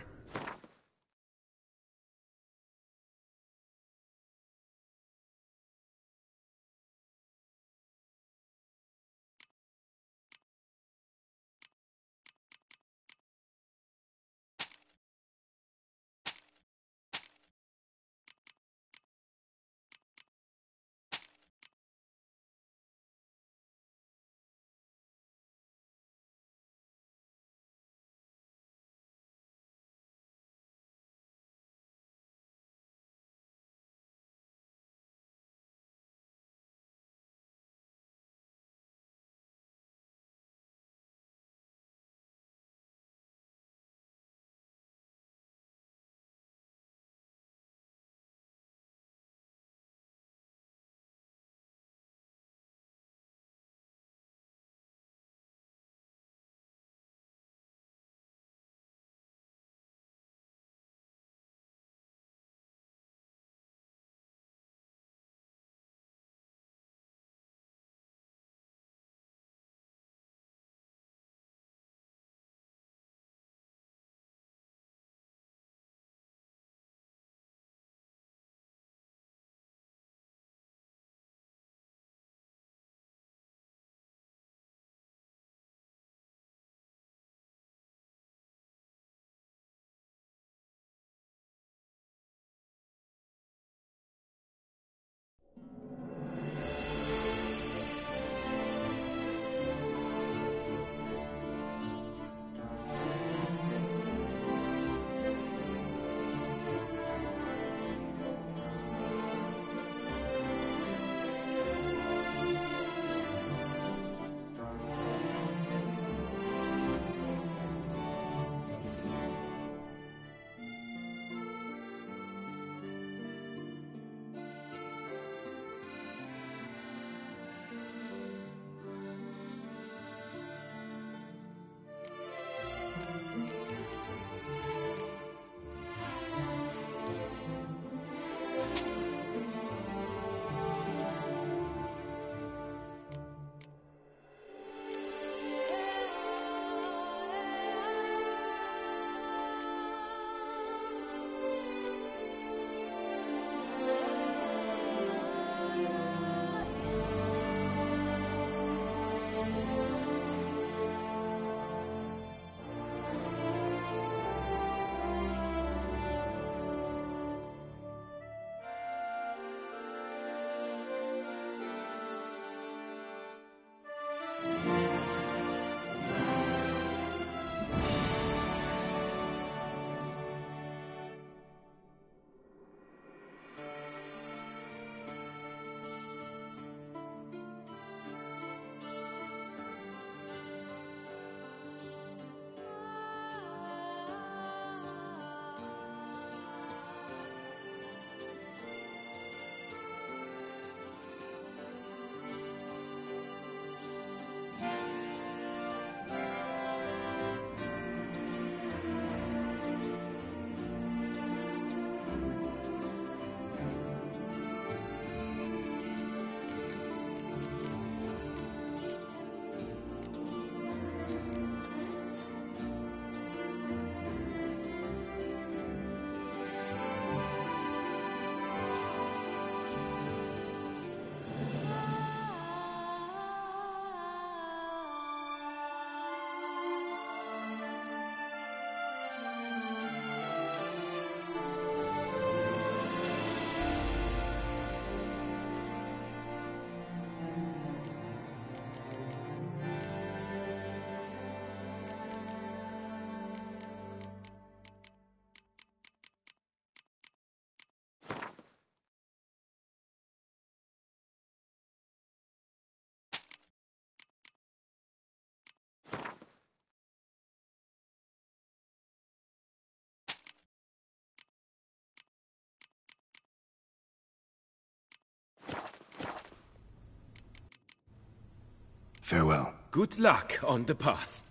Farewell. Good luck on the path.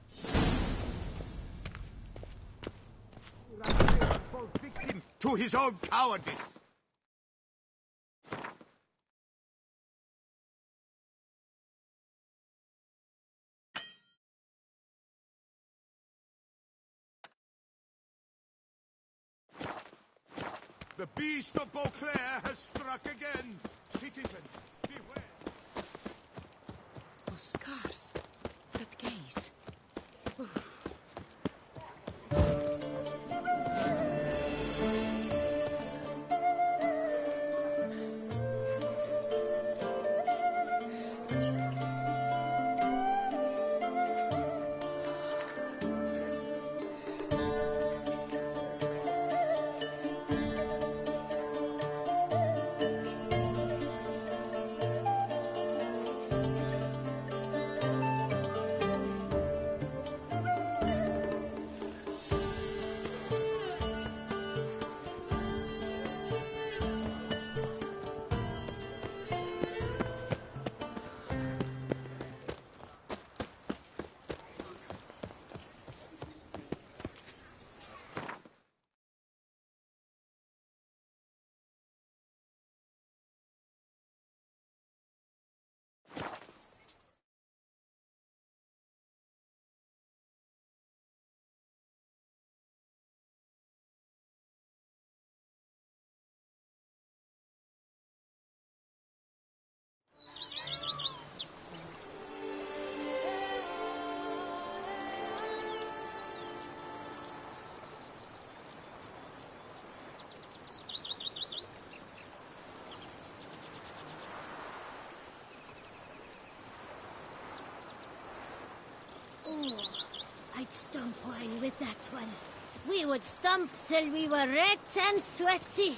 Falls victim to his own cowardice. The beast of Beauclair has struck again. Citizens, beware. Those scars. That gaze. I'd stomp wine with that one. We would stomp till we were red and sweaty.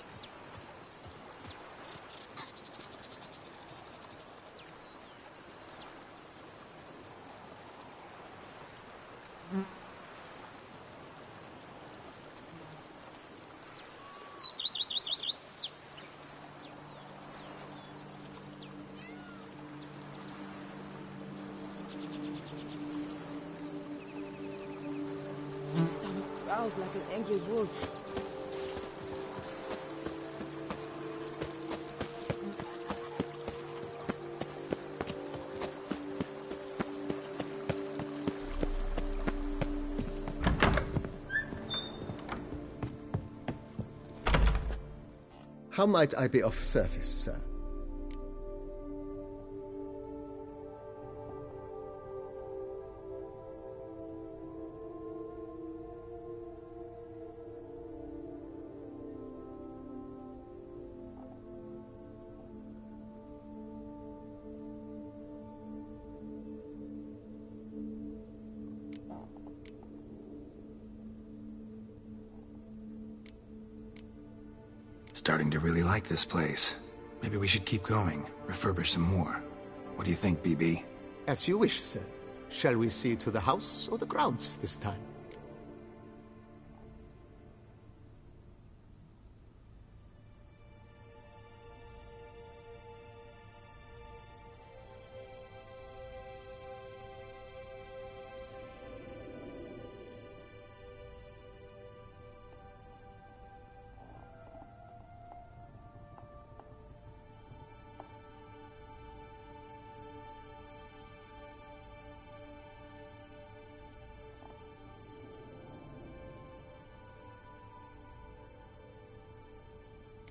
His stomach growls like an angry wolf. How might I be of service, sir? Starting to really like this place. Maybe we should keep going, refurbish some more. What do you think, BB? As you wish, sir. Shall we see to the house or the grounds this time?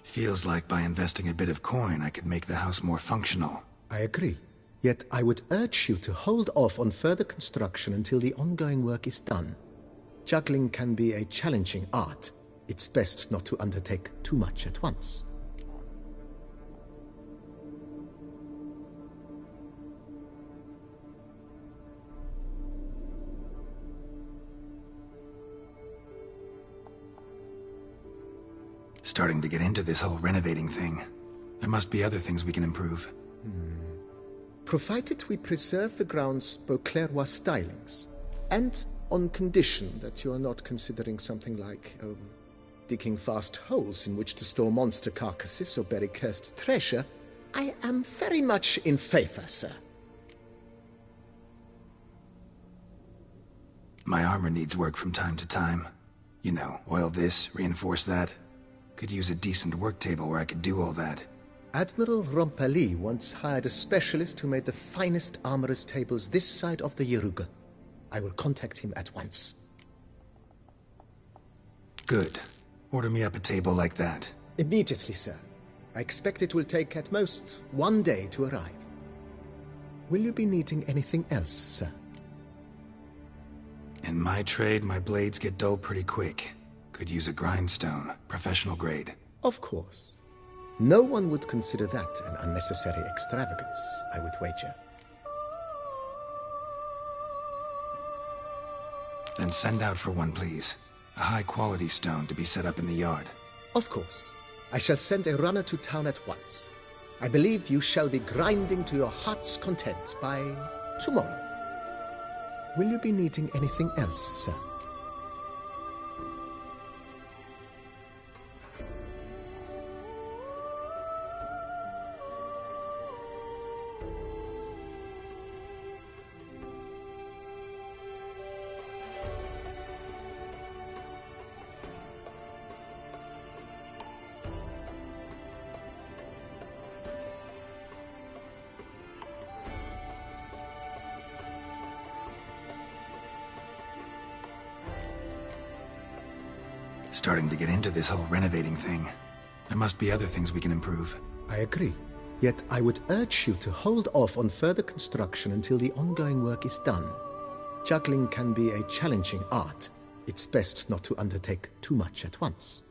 Feels like by investing a bit of coin, I could make the house more functional. I agree. Yet I would urge you to hold off on further construction until the ongoing work is done. Juggling can be a challenging art. It's best not to undertake too much at once. Starting to get into this whole renovating thing. There must be other things we can improve. Provided we preserve the ground's Beauclairois stylings, and on condition that you are not considering something like, digging vast holes in which to store monster carcasses or bury cursed treasure, I am very much in favor, sir. My armor needs work from time to time. You know, oil this, reinforce that. Could use a decent work table where I could do all that. Admiral Rompali once hired a specialist who made the finest armorer's tables this side of the Yaruga. I will contact him at once. Good. Order me up a table like that. Immediately, sir. I expect it will take at most 1 day to arrive. Will you be needing anything else, sir? In my trade, my blades get dull pretty quick. Could use a grindstone, professional grade. Of course. No one would consider that an unnecessary extravagance, I would wager. Then send out for one, please. A high-quality stone to be set up in the yard. Of course. I shall send a runner to town at once. I believe you shall be grinding to your heart's content by tomorrow. Will you be needing anything else, sir? Starting to get into this whole renovating thing. There must be other things we can improve. I agree. Yet I would urge you to hold off on further construction until the ongoing work is done. Juggling can be a challenging art. It's best not to undertake too much at once.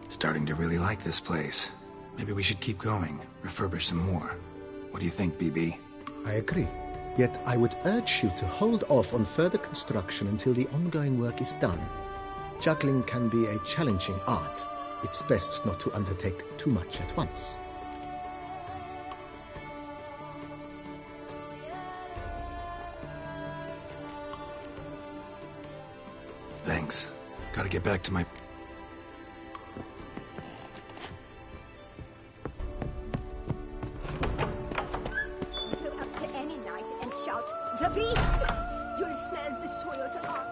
Starting to really like this place. Maybe we should keep going, refurbish some more. What do you think, BB? I agree. Yet I would urge you to hold off on further construction until the ongoing work is done. Juggling can be a challenging art. It's best not to undertake too much at once. Thanks. Gotta get back to my... The beast! You'll smell the soiled arm.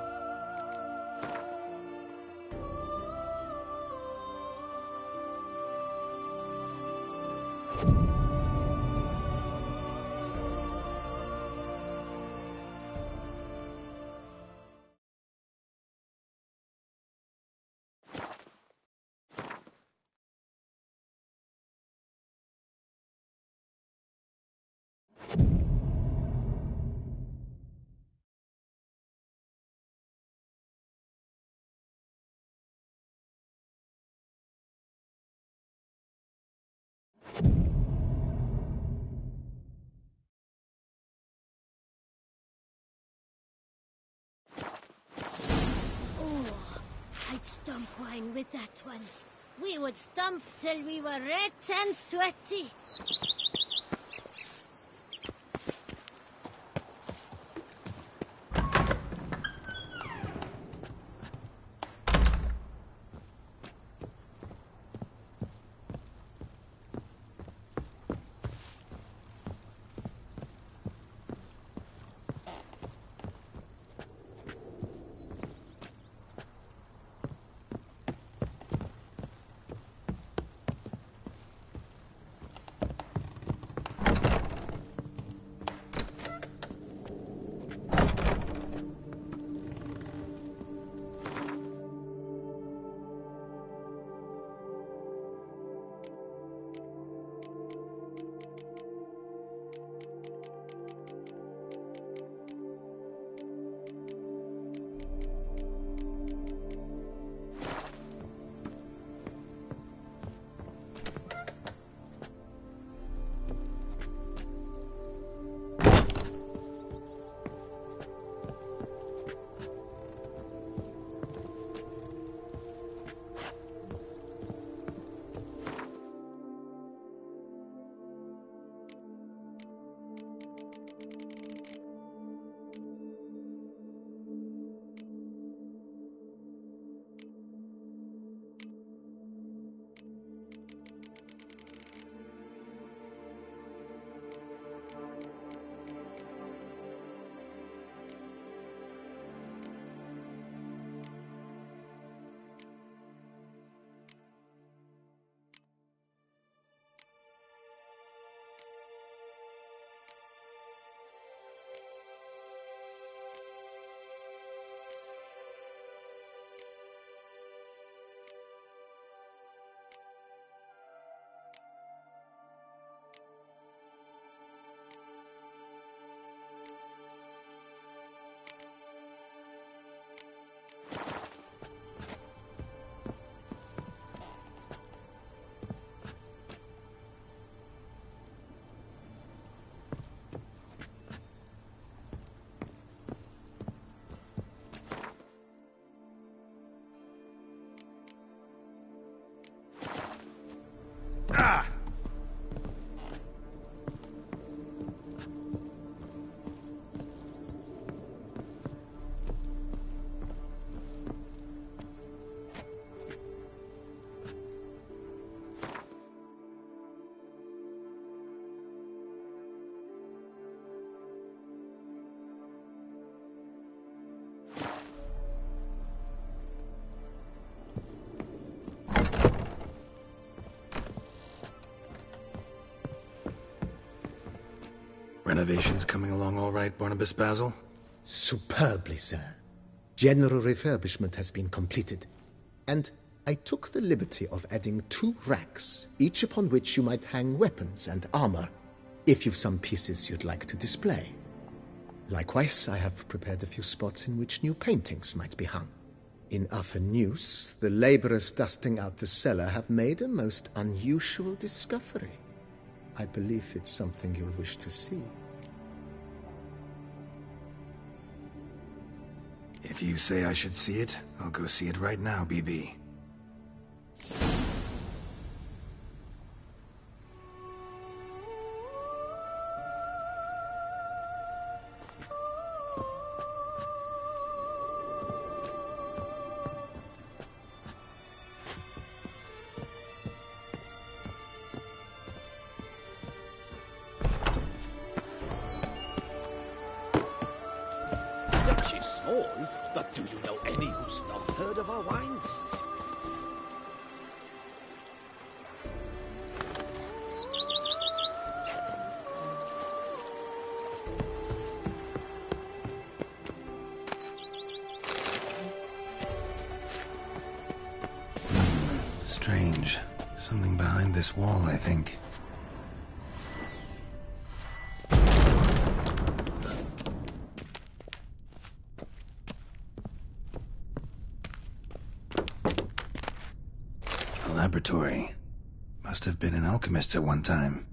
I'd stump wine with that one. We would stump till we were red and sweaty. Renovations coming along all right, Barnabas Basil? Superbly, sir. General refurbishment has been completed. And I took the liberty of adding 2 racks, each upon which you might hang weapons and armor, if you've some pieces you'd like to display. Likewise, I have prepared a few spots in which new paintings might be hung. In other news, the laborers dusting out the cellar have made a most unusual discovery. I believe it's something you'll wish to see. If you say I should see it, I'll go see it right now, BB. She's small, but do you know any who's not heard of our wines? Strange. Something behind this wall, I think. Laboratory. Must have been an alchemist at one time.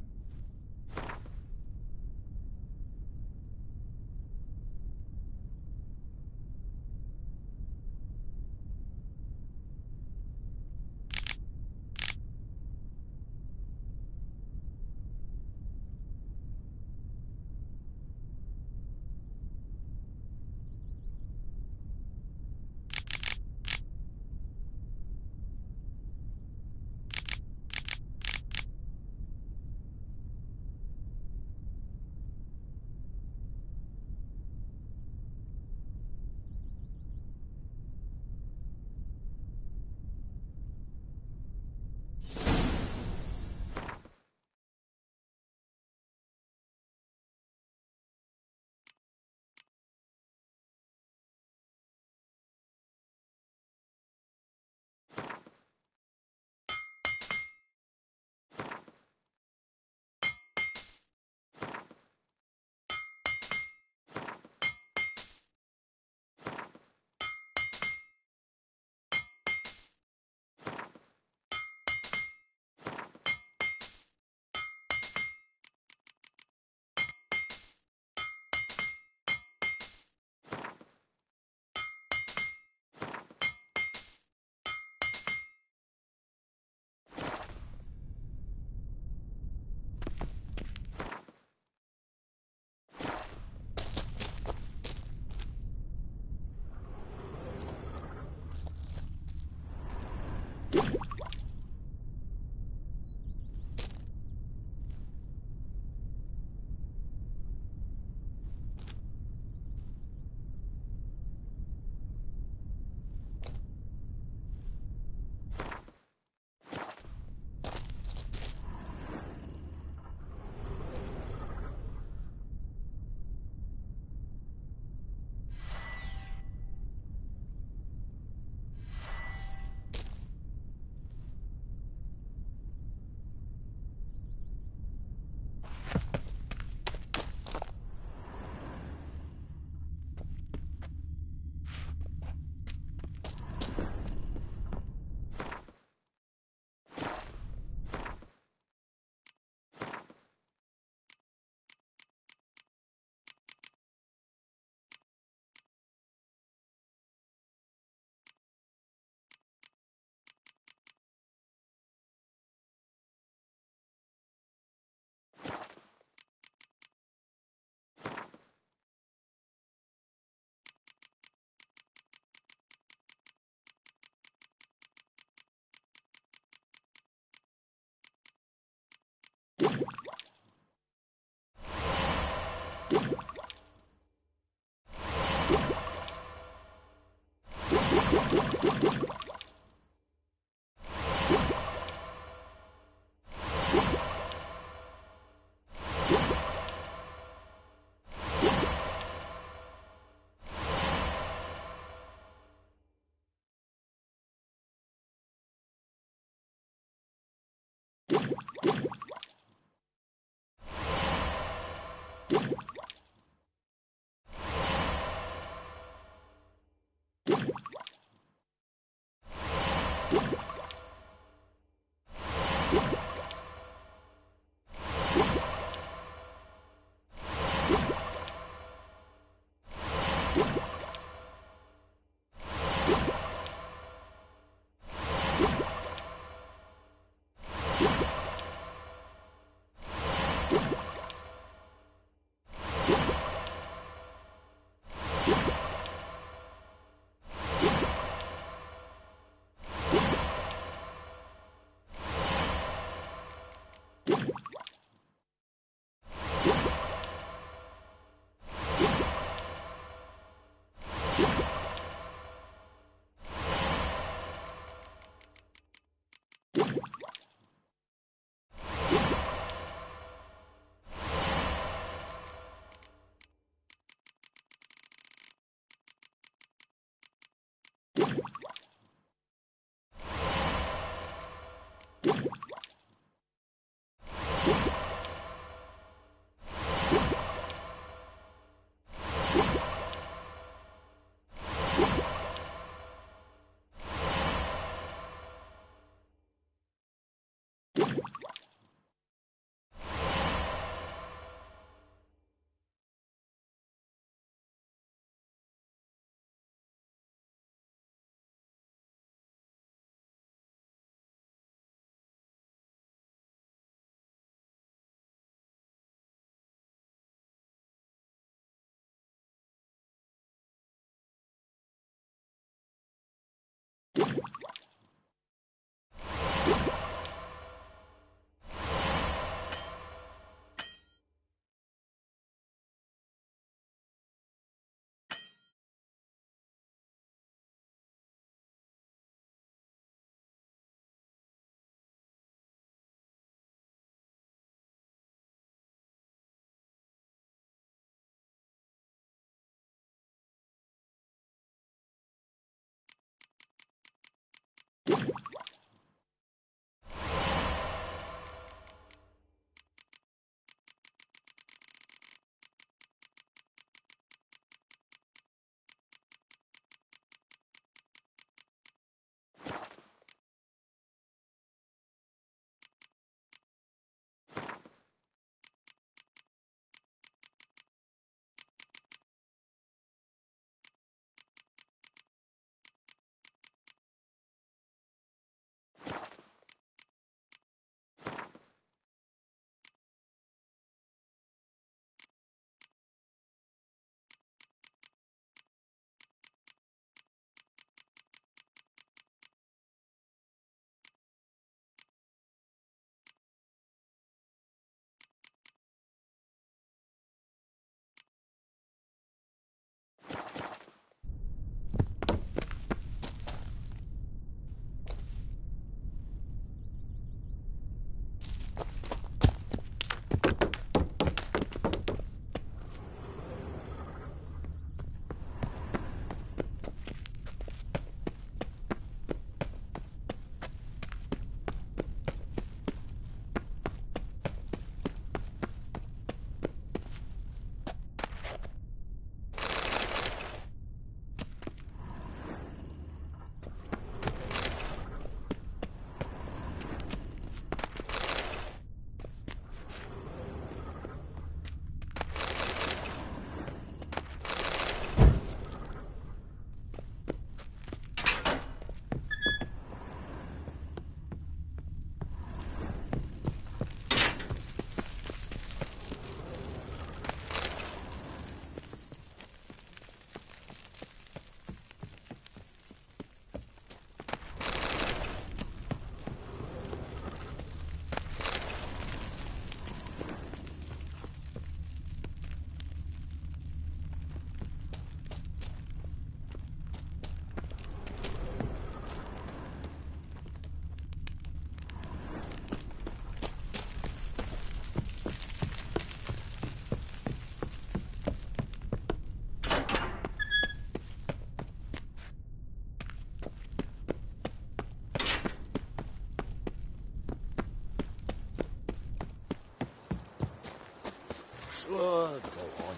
Go on.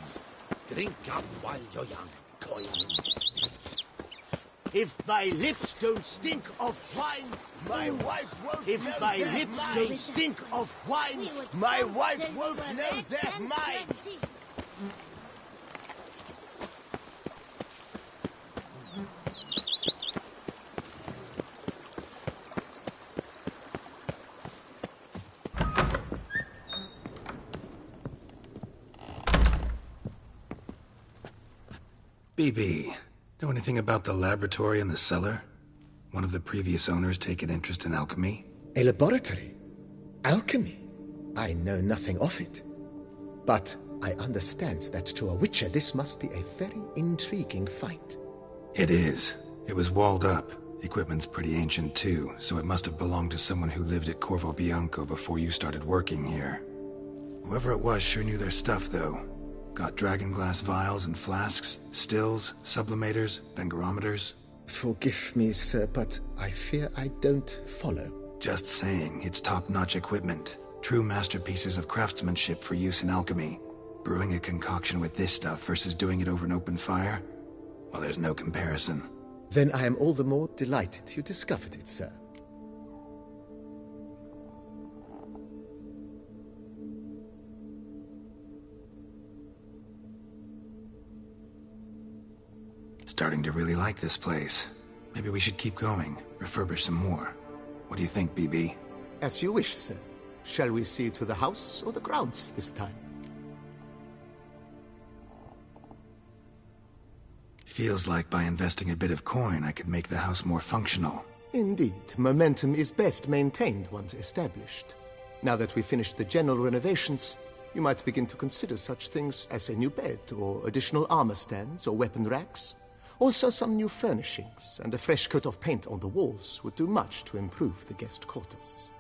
Drink up while you're young, coin. If my lips don't stink of wine, my wife won't If my lips don't stink of wine, my wife won't know they're mine. BB, know anything about the laboratory in the cellar? One of the previous owners take an interest in alchemy? A laboratory? Alchemy? I know nothing of it. But I understand that to a witcher this must be a very intriguing find. It is. It was walled up. Equipment's pretty ancient too, so it must have belonged to someone who lived at Corvo Bianco before you started working here. Whoever it was sure knew their stuff, though. Got dragonglass vials and flasks, stills, sublimators, vengerometers. Forgive me, sir, but I fear I don't follow. Just saying, it's top-notch equipment. True masterpieces of craftsmanship for use in alchemy. Brewing a concoction with this stuff versus doing it over an open fire? Well, there's no comparison. Then I am all the more delighted you discovered it, sir. Starting to really like this place. Maybe we should keep going, refurbish some more. What do you think, BB? As you wish, sir. Shall we see to the house or the grounds this time? Feels like by investing a bit of coin, I could make the house more functional. Indeed, momentum is best maintained once established. Now that we've finished the general renovations, you might begin to consider such things as a new bed, or additional armor stands, or weapon racks. Also, some new furnishings and a fresh coat of paint on the walls would do much to improve the guest quarters.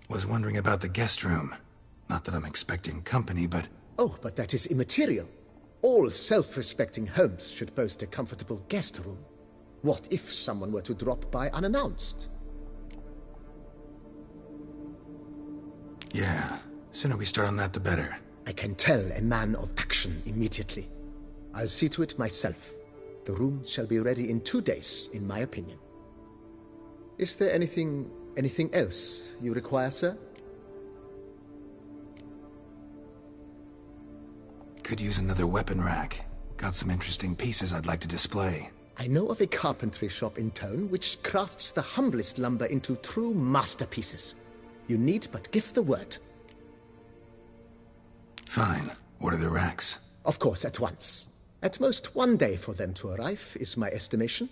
Was wondering about the guest room. Not that I'm expecting company, but... Oh, but that is immaterial. All self-respecting homes should boast a comfortable guest room. What if someone were to drop by unannounced? Yeah, sooner we start on that the better. I can tell a man of action immediately. I'll see to it myself. The room shall be ready in 2 days, in my opinion. Is there anything else you require, sir? Could use another weapon rack. Got some interesting pieces I'd like to display. I know of a carpentry shop in town which crafts the humblest lumber into true masterpieces. You need but give the word. Fine. Order the racks. Of course, at once. At most 1 day for them to arrive, is my estimation.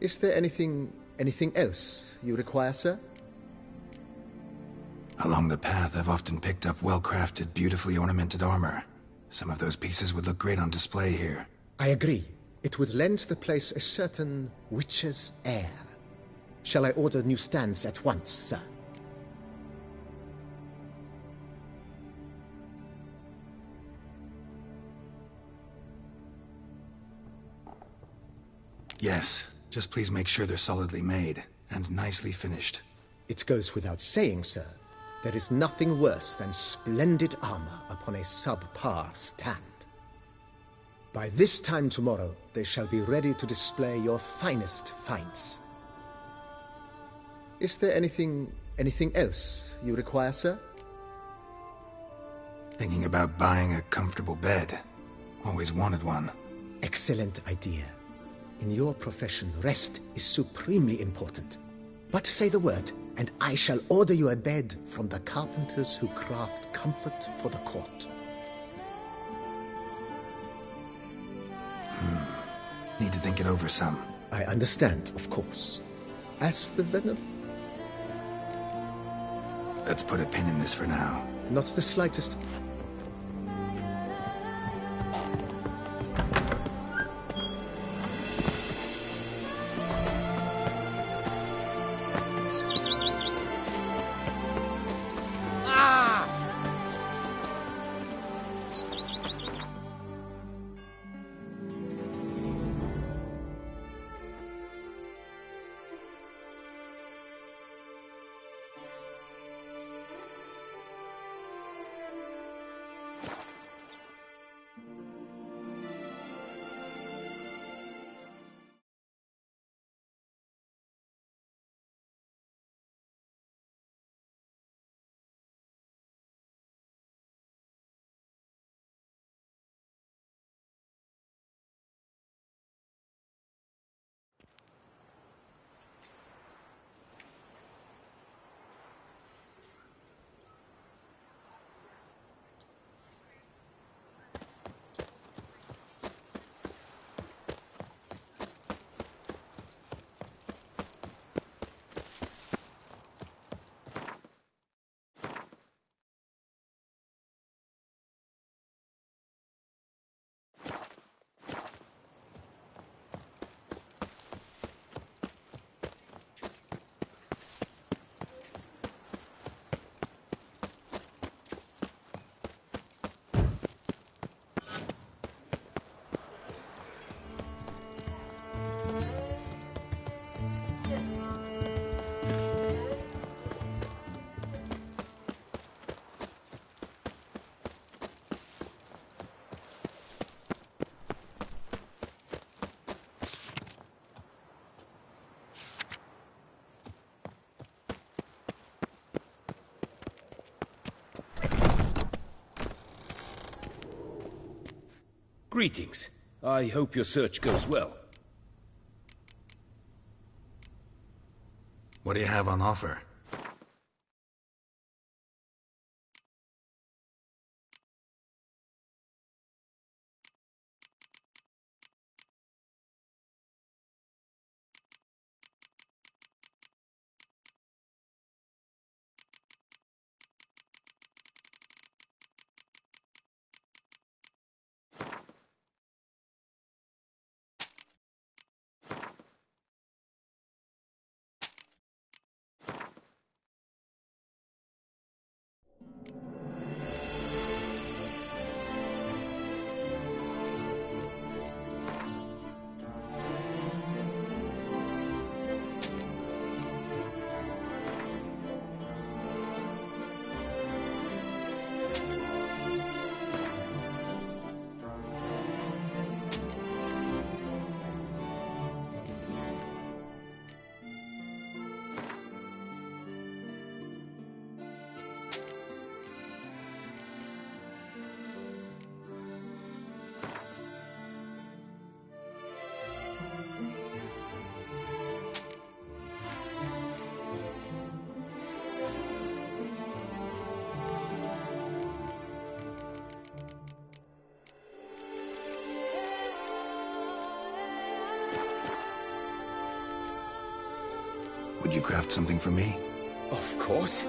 Is there anything else you require, sir? Along the path, I've often picked up well-crafted, beautifully ornamented armor. Some of those pieces would look great on display here. I agree. It would lend the place a certain witch's air. Shall I order new stands at once, sir? Yes. Just please make sure they're solidly made and nicely finished. It goes without saying, sir. There is nothing worse than splendid armor upon a subpar stand. By this time tomorrow, they shall be ready to display your finest finds. Is there anything else you require, sir? Thinking about buying a comfortable bed. Always wanted one. Excellent idea. In your profession, rest is supremely important. But say the word, and I shall order you a bed from the carpenters who craft comfort for the court. Need to think it over some. I understand, of course. As the venom... Let's put a pin in this for now. Not the slightest... Greetings. I hope your search goes well. What do you have on offer? Would you craft something for me? Of course.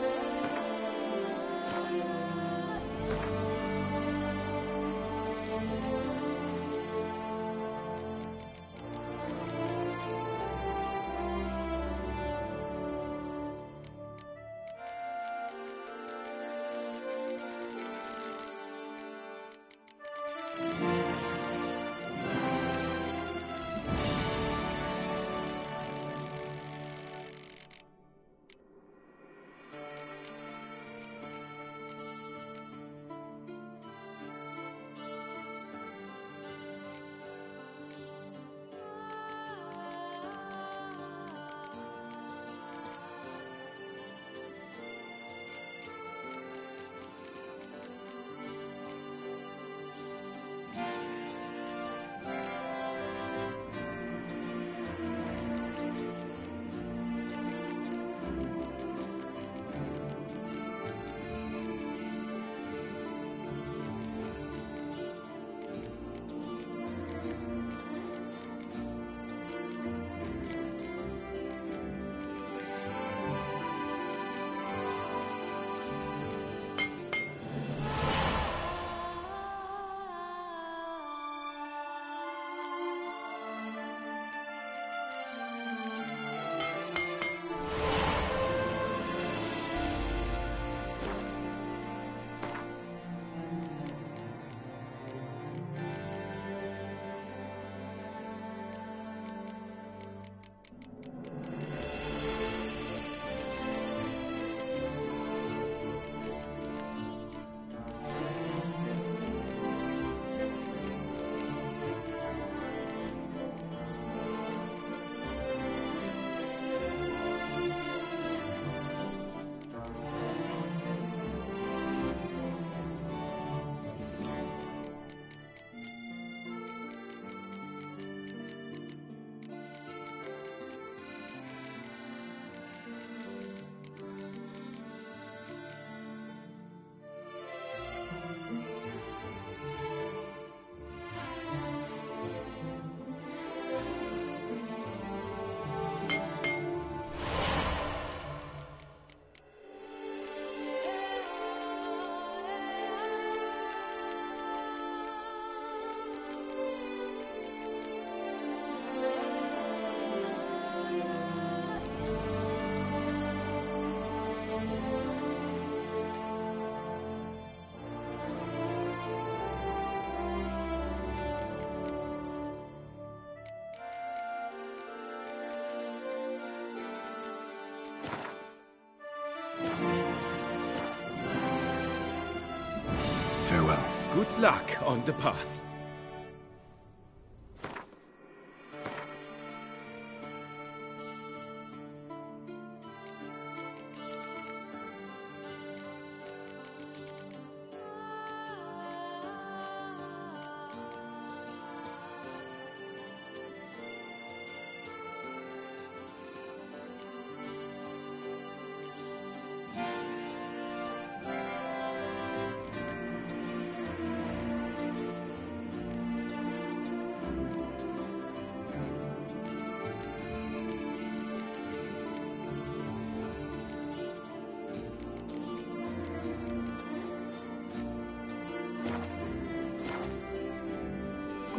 Farewell. Good luck on the path.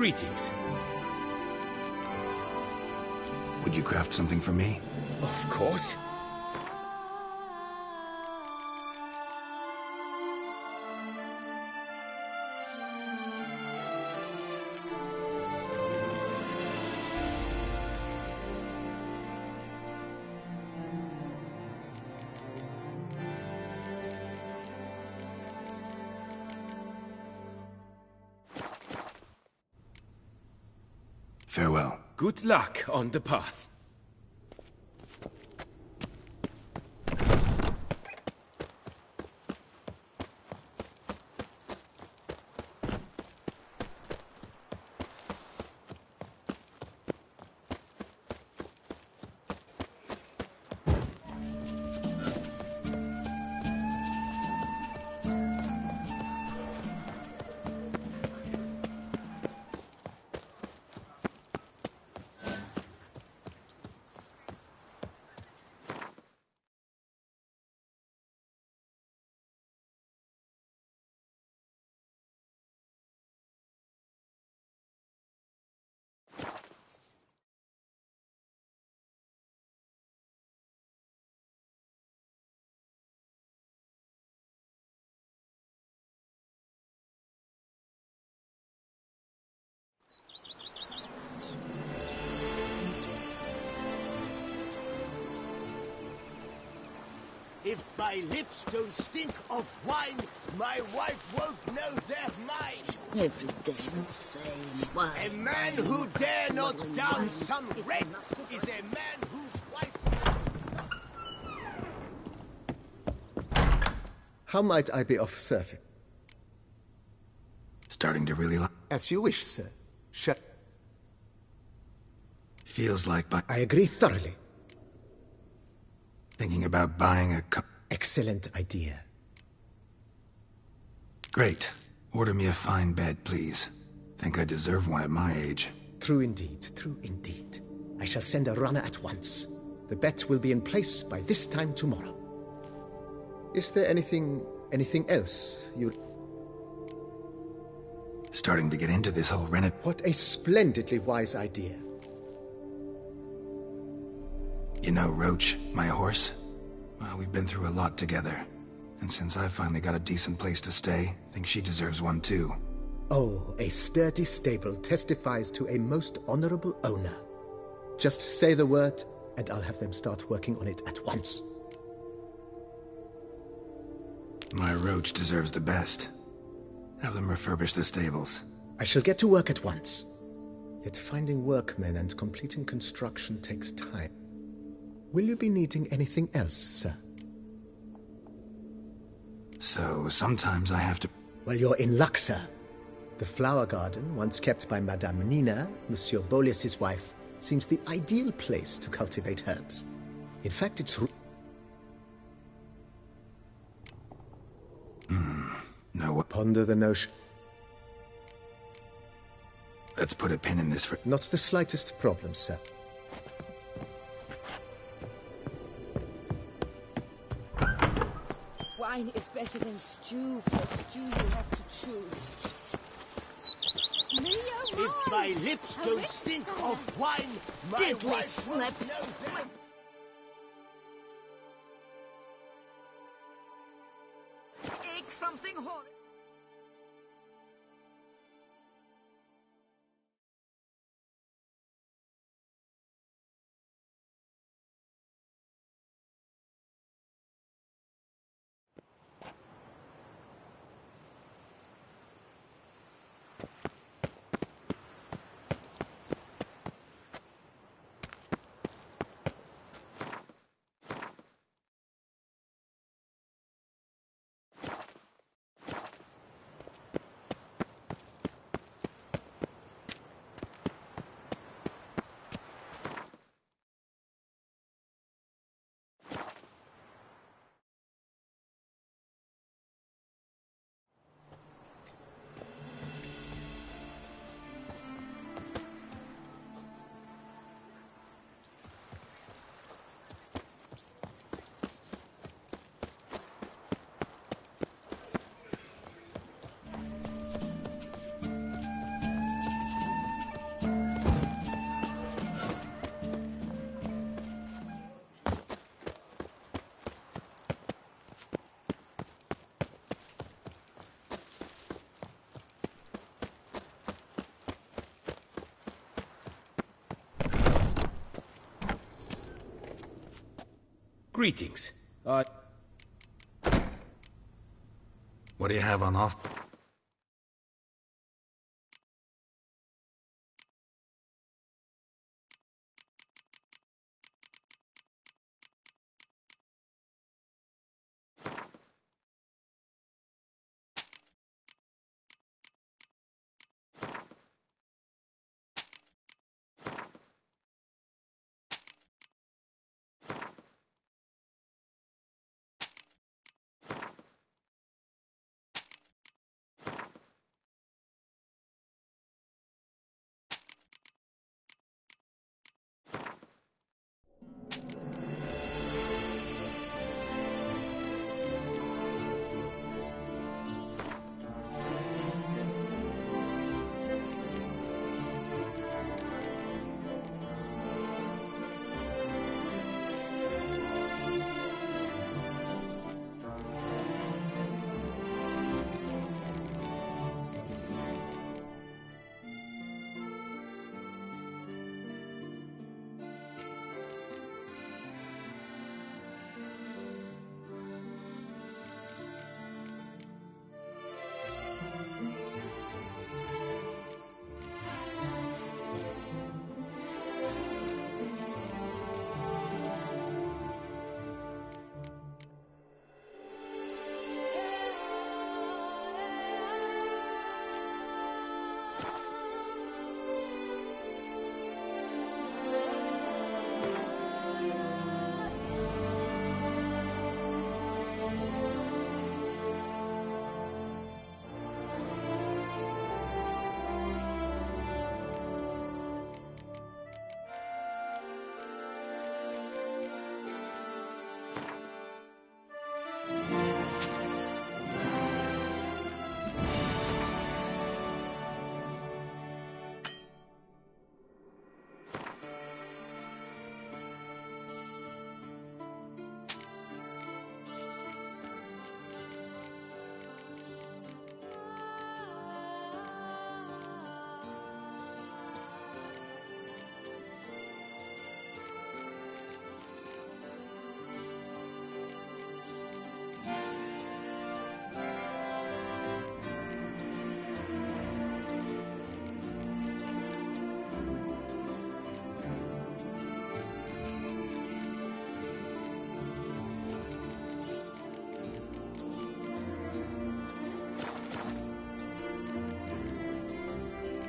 Greetings. Would you craft something for me? Of course. Farewell. Good luck on the path. If my lips don't stink of wine, my wife won't know they're mine. Every day the same wine. A man who dare not down some red is a man whose wife... How might I be of service? Starting to really like... As you wish, sir. Feels like I agree thoroughly. Thinking about buying a Excellent idea. Great. Order me a fine bed, please. Think I deserve one at my age. True indeed, true indeed. I shall send a runner at once. The bet will be in place by this time tomorrow. Is there anything else you... Starting to get into this whole rent... What a splendidly wise idea. You know Roach, my horse? Well, we've been through a lot together. And since I finally got a decent place to stay, I think she deserves one too. Oh, a sturdy stable testifies to a most honorable owner. Just say the word, and I'll have them start working on it at once. My Roach deserves the best. Have them refurbish the stables. I shall get to work at once. Yet finding workmen and completing construction takes time. Will you be needing anything else, sir? So, sometimes I have to... Well, you're in luck, sir. The flower garden, once kept by Madame Nina, Monsieur Bolis's wife, seems the ideal place to cultivate herbs. In fact, it's... No... Ponder the notion. Let's put a pin in this for... Not the slightest problem, sir. Wine is better than stew. For stew you have to chew. If my lips don't stink of wine, my Diddly wife won't snips. know they're... Take something horrible. Greetings. What do you have on off?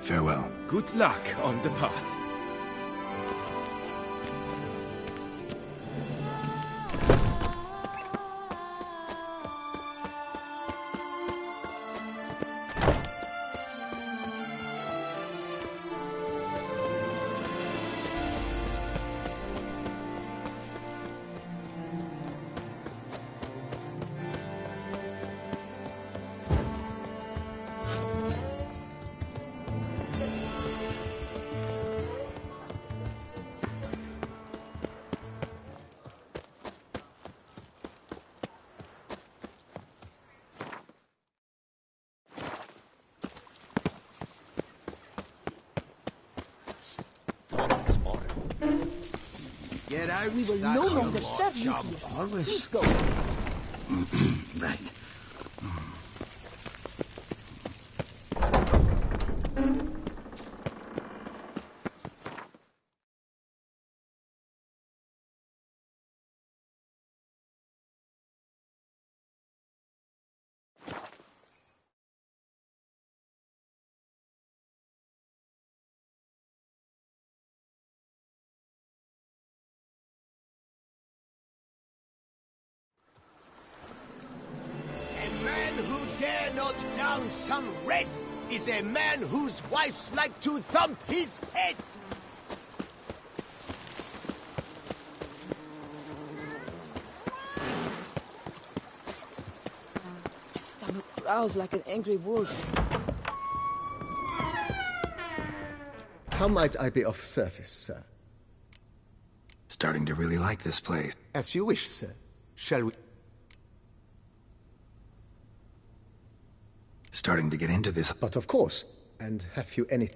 Farewell. Good luck on the path. Get out. We will no longer serve you here. Please go. Right. Not down some red is a man whose wives like to thump his head. His stomach growls like an angry wolf. How might I be of service, sir? Starting to really like this place. As you wish, sir. Shall we? Starting to get into this. But of course. And have you any...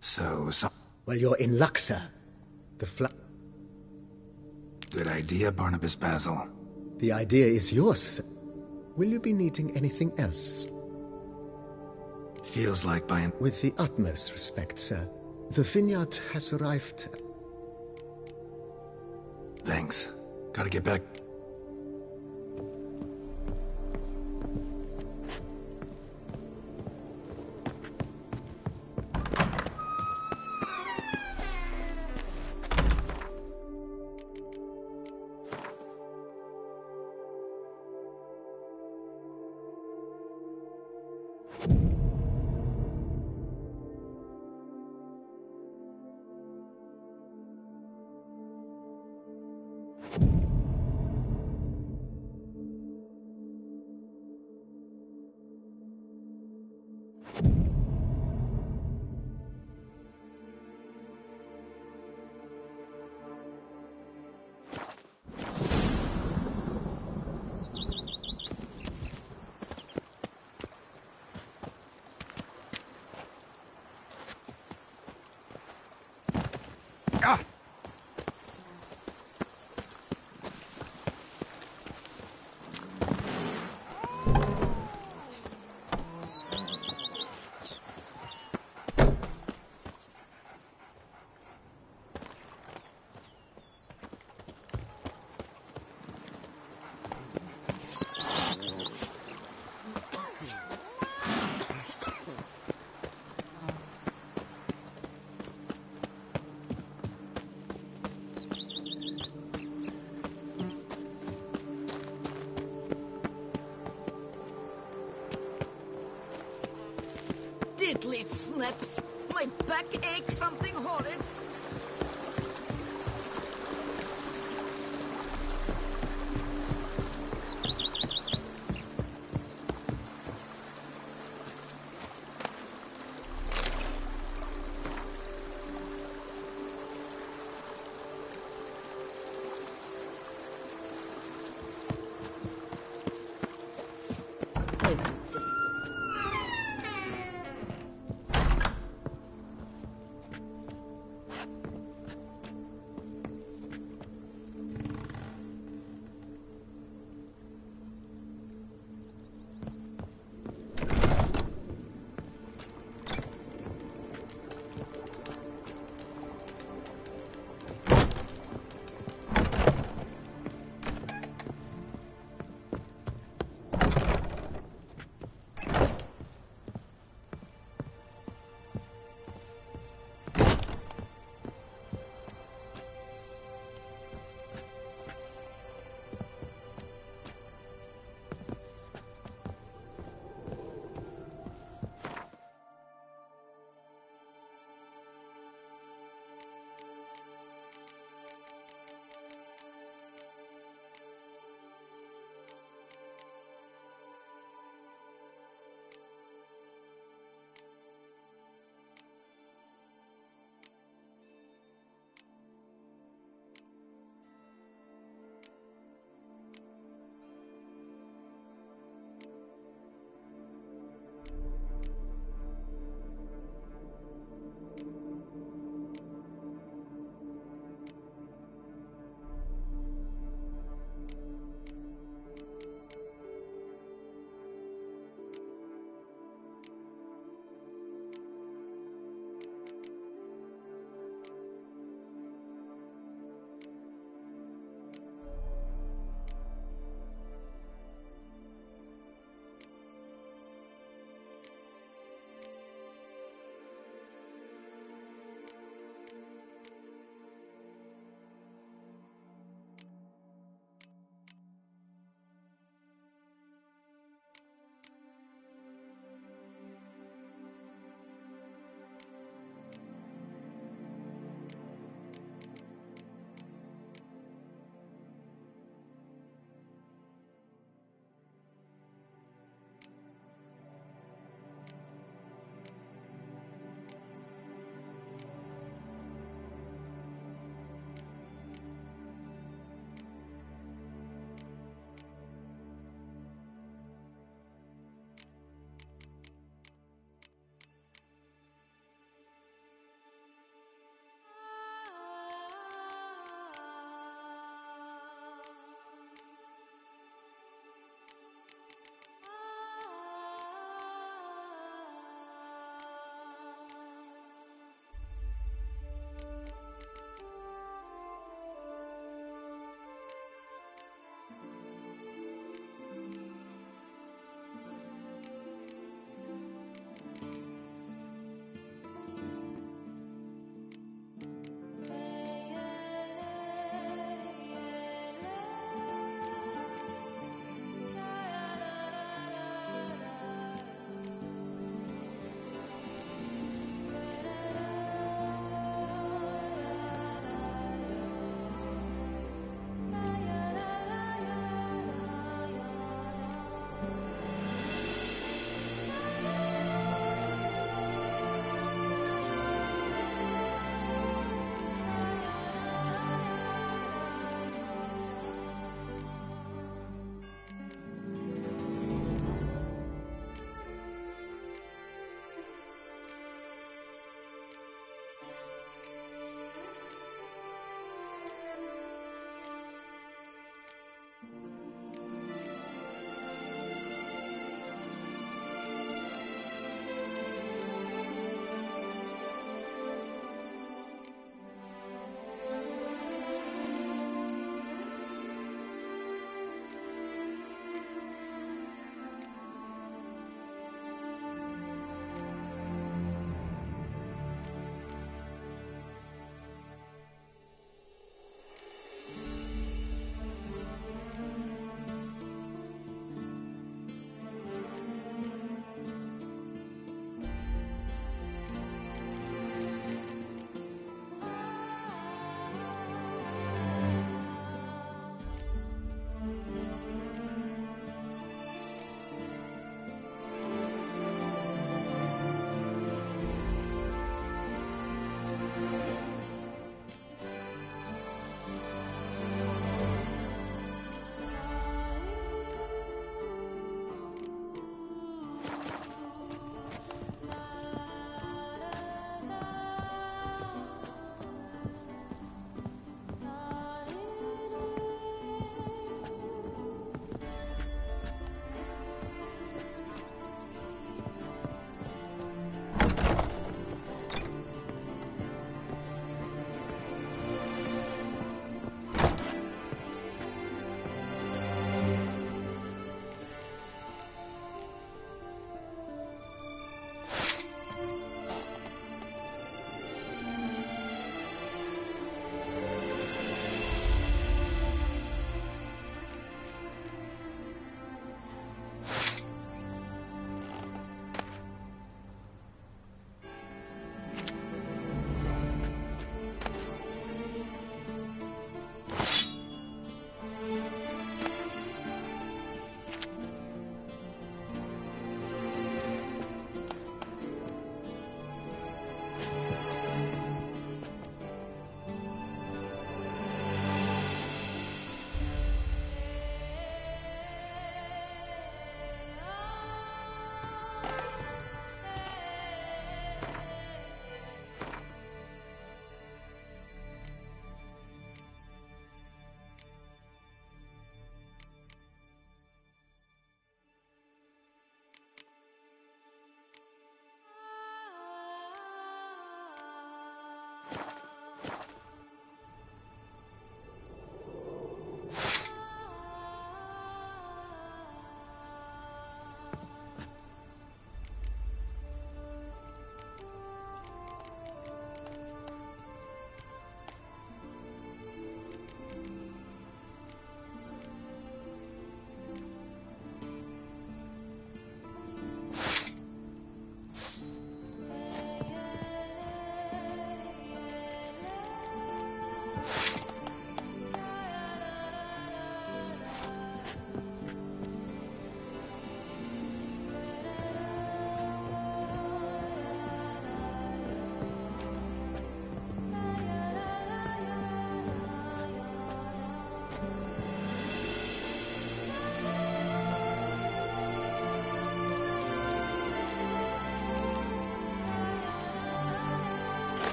So... Well, you're in luck, sir. Good idea, Barnabas Basil. The idea is yours, sir. Will you be needing anything else? Feels like buying... With the utmost respect, sir. The vineyard has arrived. Thanks. Gotta get back... Diddly snips! My back aches something horrid!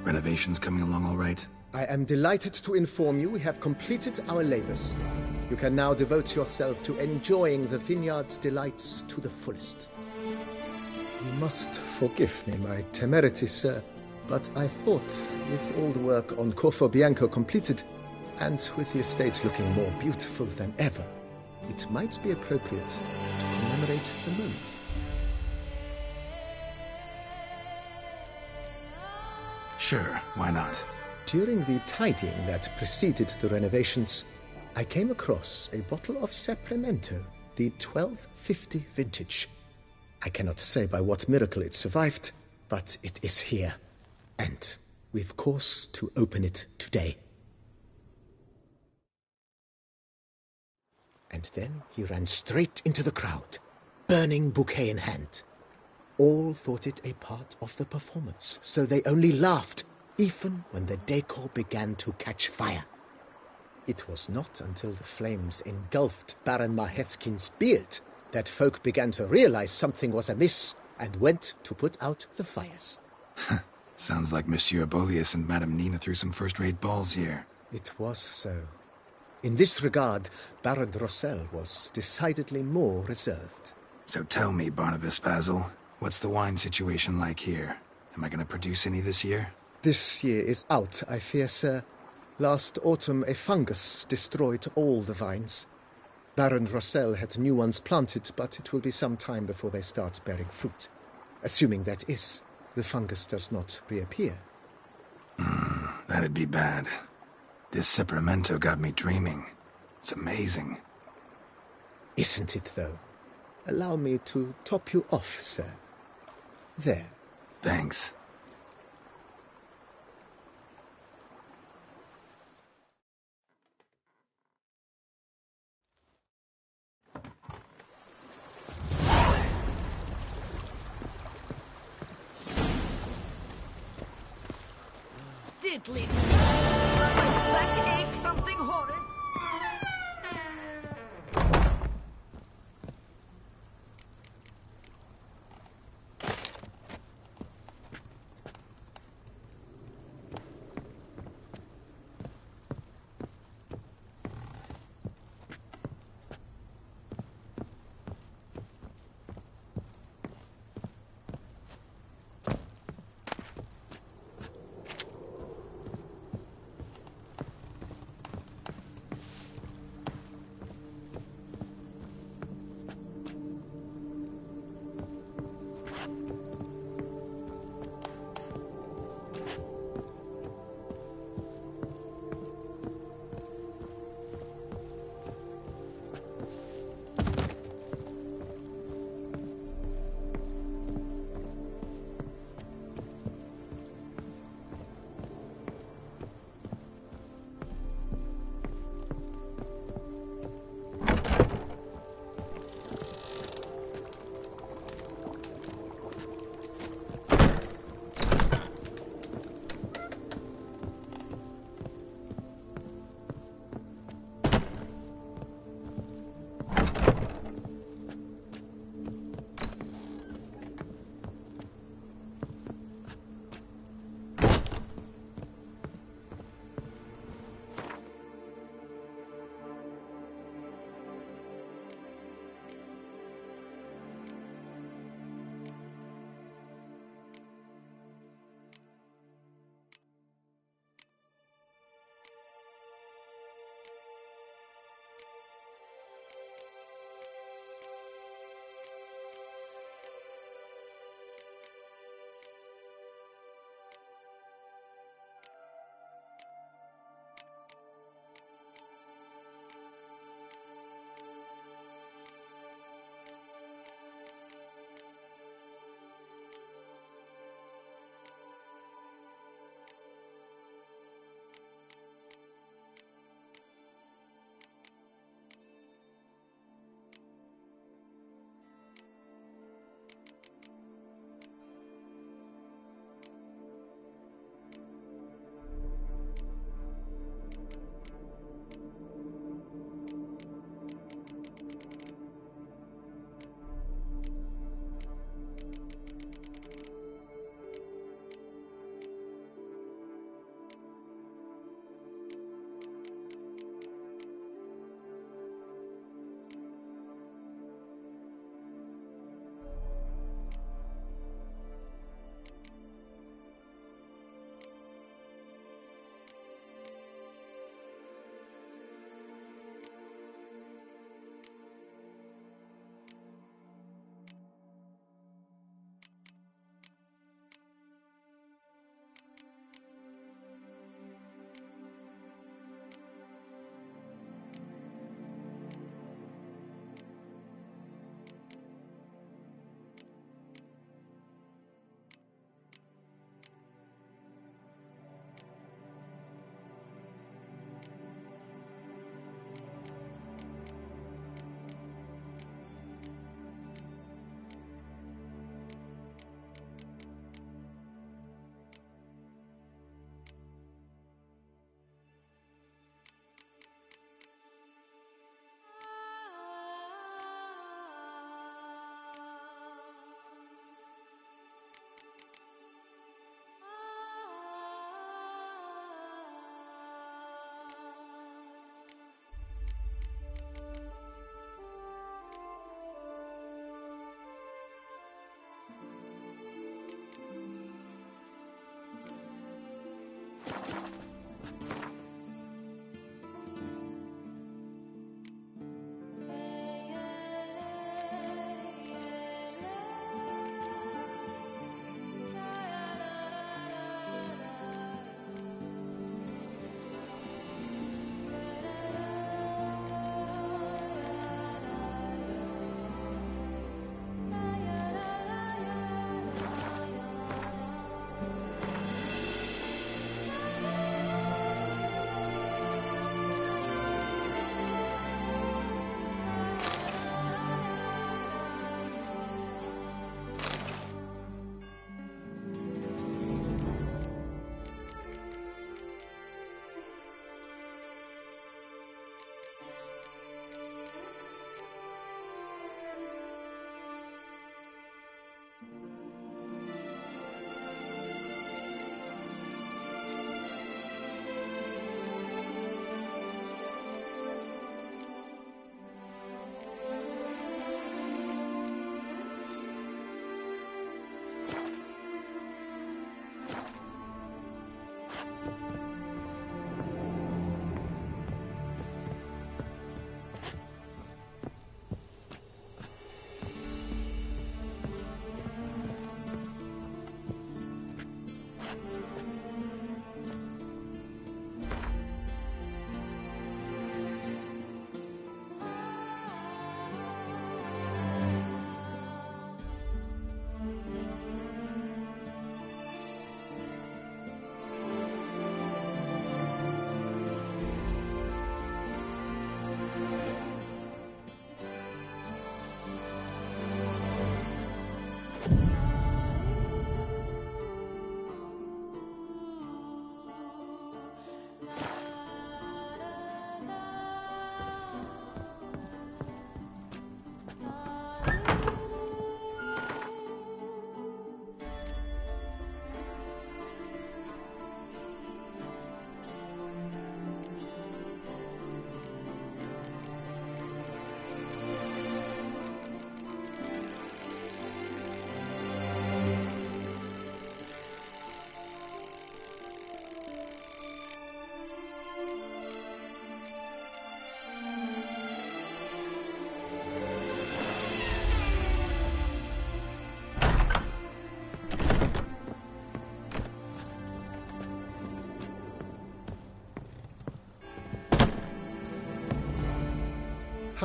Renovations coming along all right? I am delighted to inform you we have completed our labors. You can now devote yourself to enjoying the vineyard's delights to the fullest. You must forgive me my temerity, sir, but I thought, with all the work on Corfo Bianco completed, and with the estate looking more beautiful than ever, it might be appropriate to commemorate the moment. Sure, why not? During the tidying that preceded the renovations, I came across a bottle of Sapramento, the 1250 vintage. I cannot say by what miracle it survived, but it is here. And we've cause to open it today. And then he ran straight into the crowd, burning bouquet in hand. All thought it a part of the performance, so they only laughed, even when the decor began to catch fire. It was not until the flames engulfed Baron Mahevkin's beard that folk began to realize something was amiss and went to put out the fires. Sounds like Monsieur Bolius and Madame Nina threw some first-rate balls here. It was so. In this regard, Baron Rossel was decidedly more reserved. So tell me, Barnabas Basil, what's the wine situation like here? Am I going to produce any this year? This year is out, I fear, sir. Last autumn, a fungus destroyed all the vines. Baron Rossel had new ones planted, but it will be some time before they start bearing fruit. Assuming, that is, the fungus does not reappear. That'd be bad. This Sapramento got me dreaming. It's amazing. Isn't it, though? Allow me to top you off, sir. There. Thanks. Diddly. My back aches something horrid.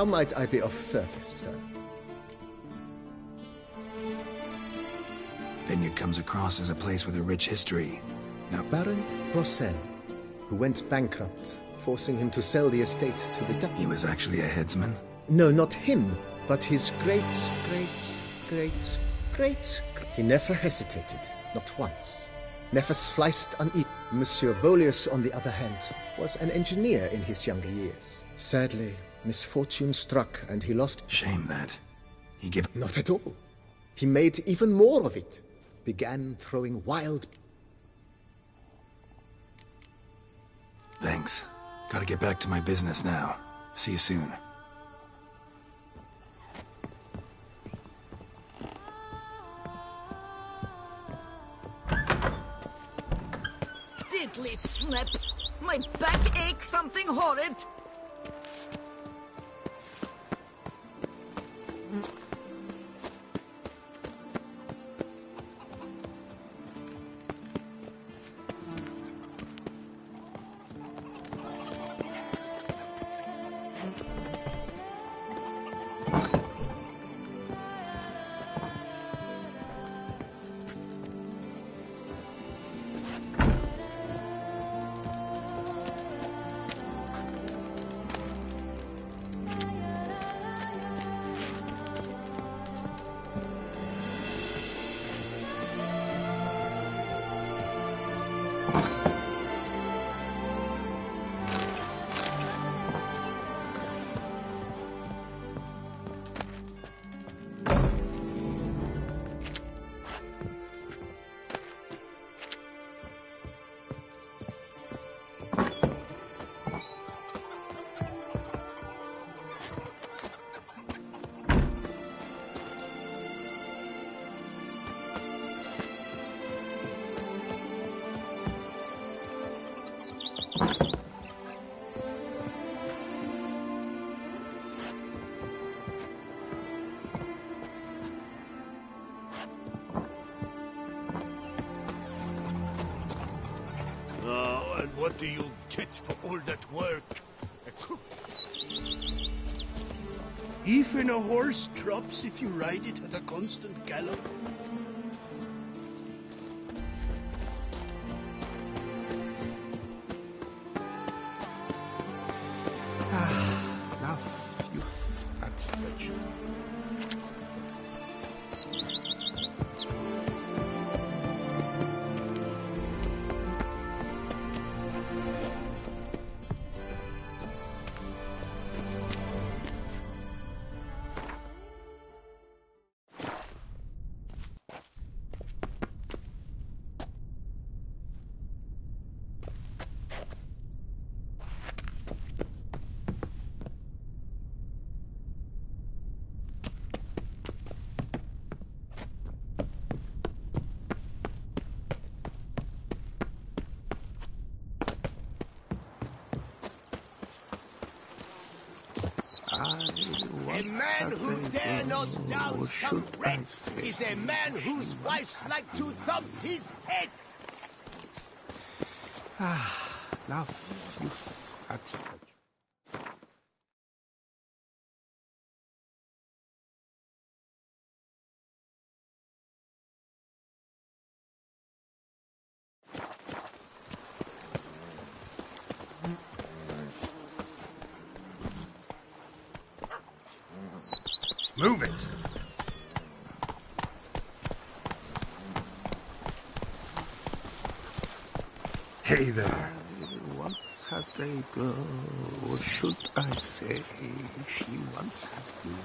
How might I be of service, sir? Vineyard comes across as a place with a rich history. Now, Baron Rossel, who went bankrupt, forcing him to sell the estate to the Dutch. He was actually a headsman? No, not him, but his great... He never hesitated, not once. Never sliced uneaten. Monsieur Bolius, on the other hand, was an engineer in his younger years. Sadly, misfortune struck and he lost... Shame that. He gave... Not at all. He made even more of it. Began throwing wild... Thanks. Gotta get back to my business now. See you soon. Diddly snips! My back aches something horrid! What do you get for all that work? Even a horse drops if you ride it at a constant gallop. Enough, you fat wretch. A man who dare not down some wretch is a man whose wives like to thump his head. Enough, you fat wretch. Move it! Hey there. Once had a girl, or should I say, she once had me.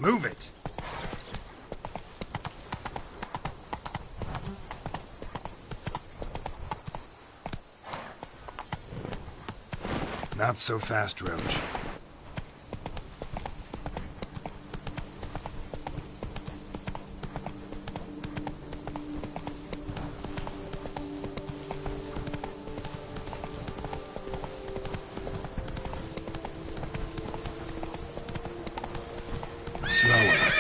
Move it! Not so fast, Roach. Slower.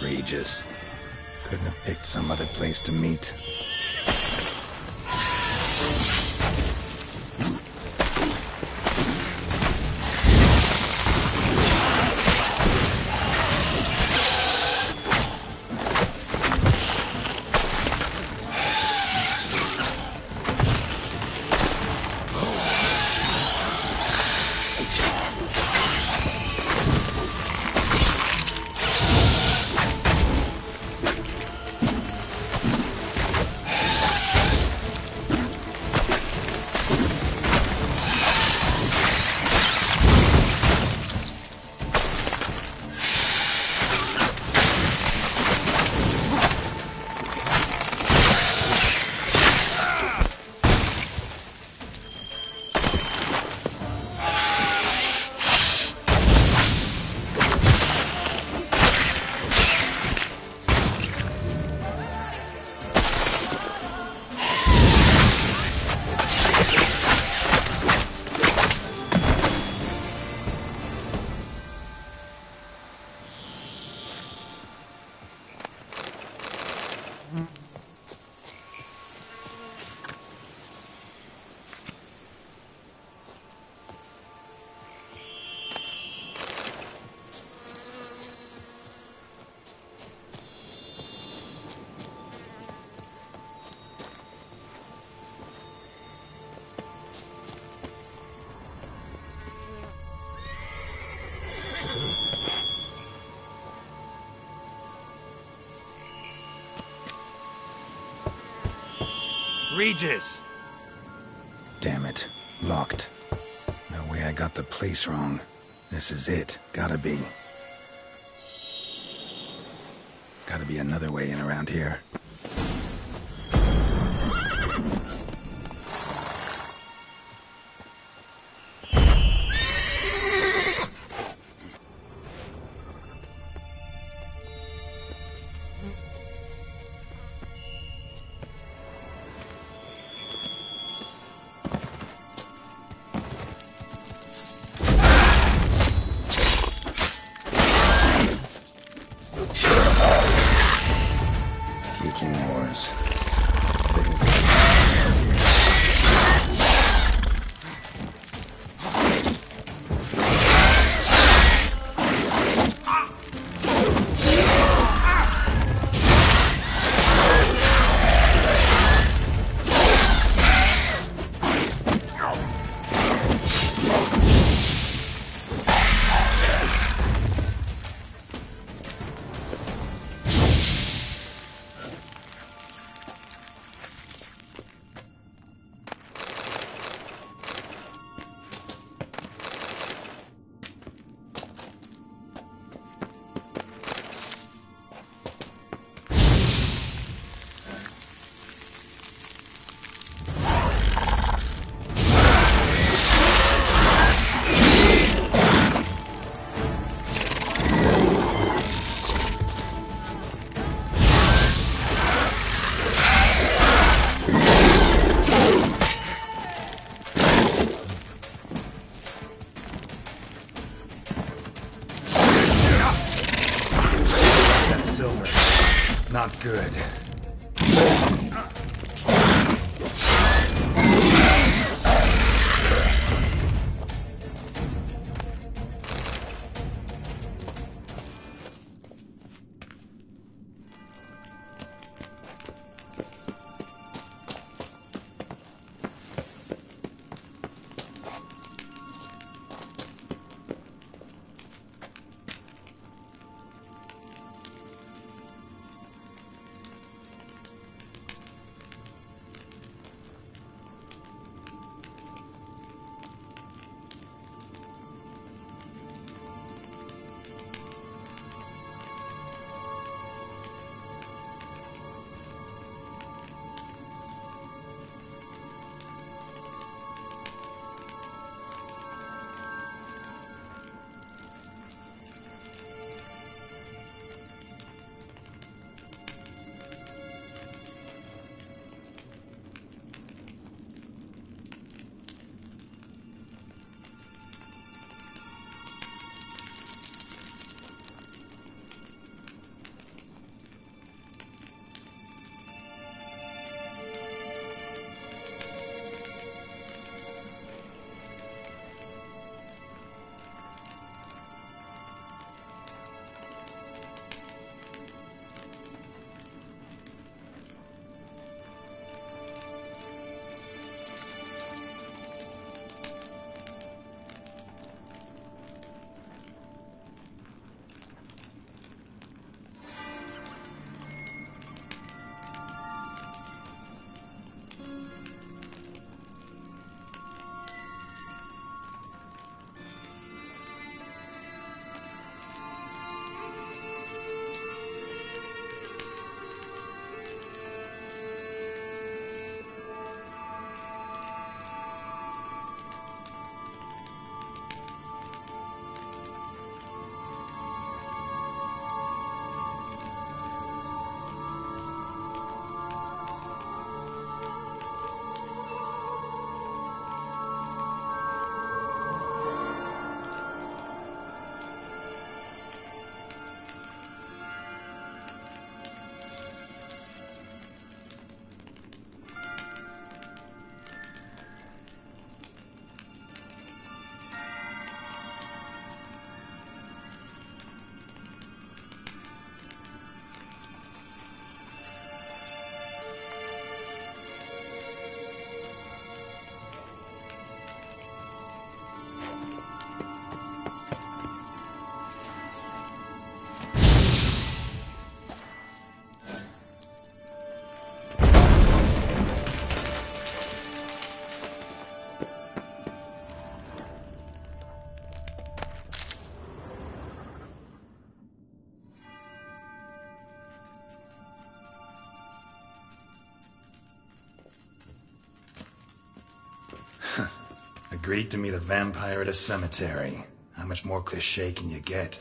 Regis. Couldn't have picked some other place to meet. Regis! Damn it. Locked. No way I got the place wrong. This is it. Gotta be. Gotta be another way in around here. Not good. Agreed to meet a vampire at a cemetery. How much more cliché can you get?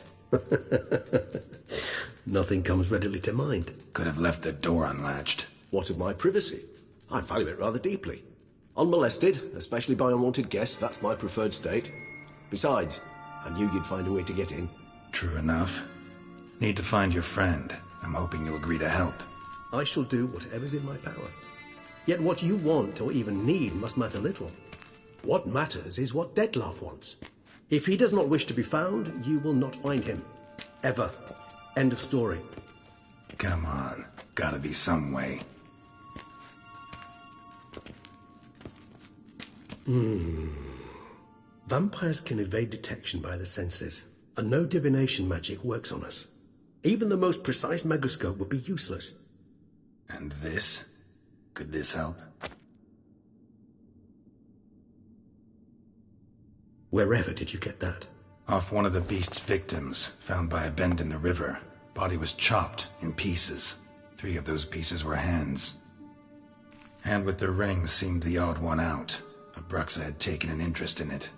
Nothing comes readily to mind. Could have left the door unlatched. What of my privacy? I value it rather deeply. Unmolested, especially by unwanted guests, that's my preferred state. Besides, I knew you'd find a way to get in. True enough. Need to find your friend. I'm hoping you'll agree to help. I shall do whatever's in my power. Yet what you want or even need must matter little. What matters is what Dettlaff wants. If he does not wish to be found, you will not find him. Ever. End of story. Come on. Gotta be some way. Vampires can evade detection by the senses, and no divination magic works on us. Even the most precise megascope would be useless. And this? Could this help? Wherever did you get that? Off one of the beast's victims, found by a bend in the river. Body was chopped in pieces. 3 of those pieces were hands. Hand with the ring seemed the odd one out. Abruxa had taken an interest in it.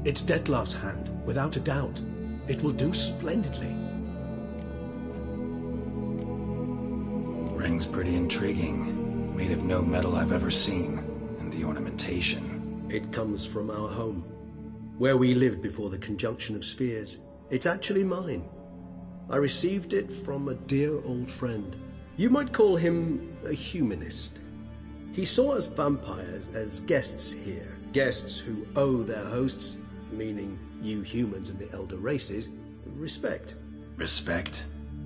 It's Dettlaff's hand, without a doubt. It will do splendidly. Ring's pretty intriguing. Made of no metal I've ever seen. And the ornamentation. It comes from our home, where we lived before the conjunction of spheres. It's actually mine. I received it from a dear old friend. You might call him a humanist. He saw us vampires as guests here, guests who owe their hosts, meaning you humans and the elder races, respect. Respect?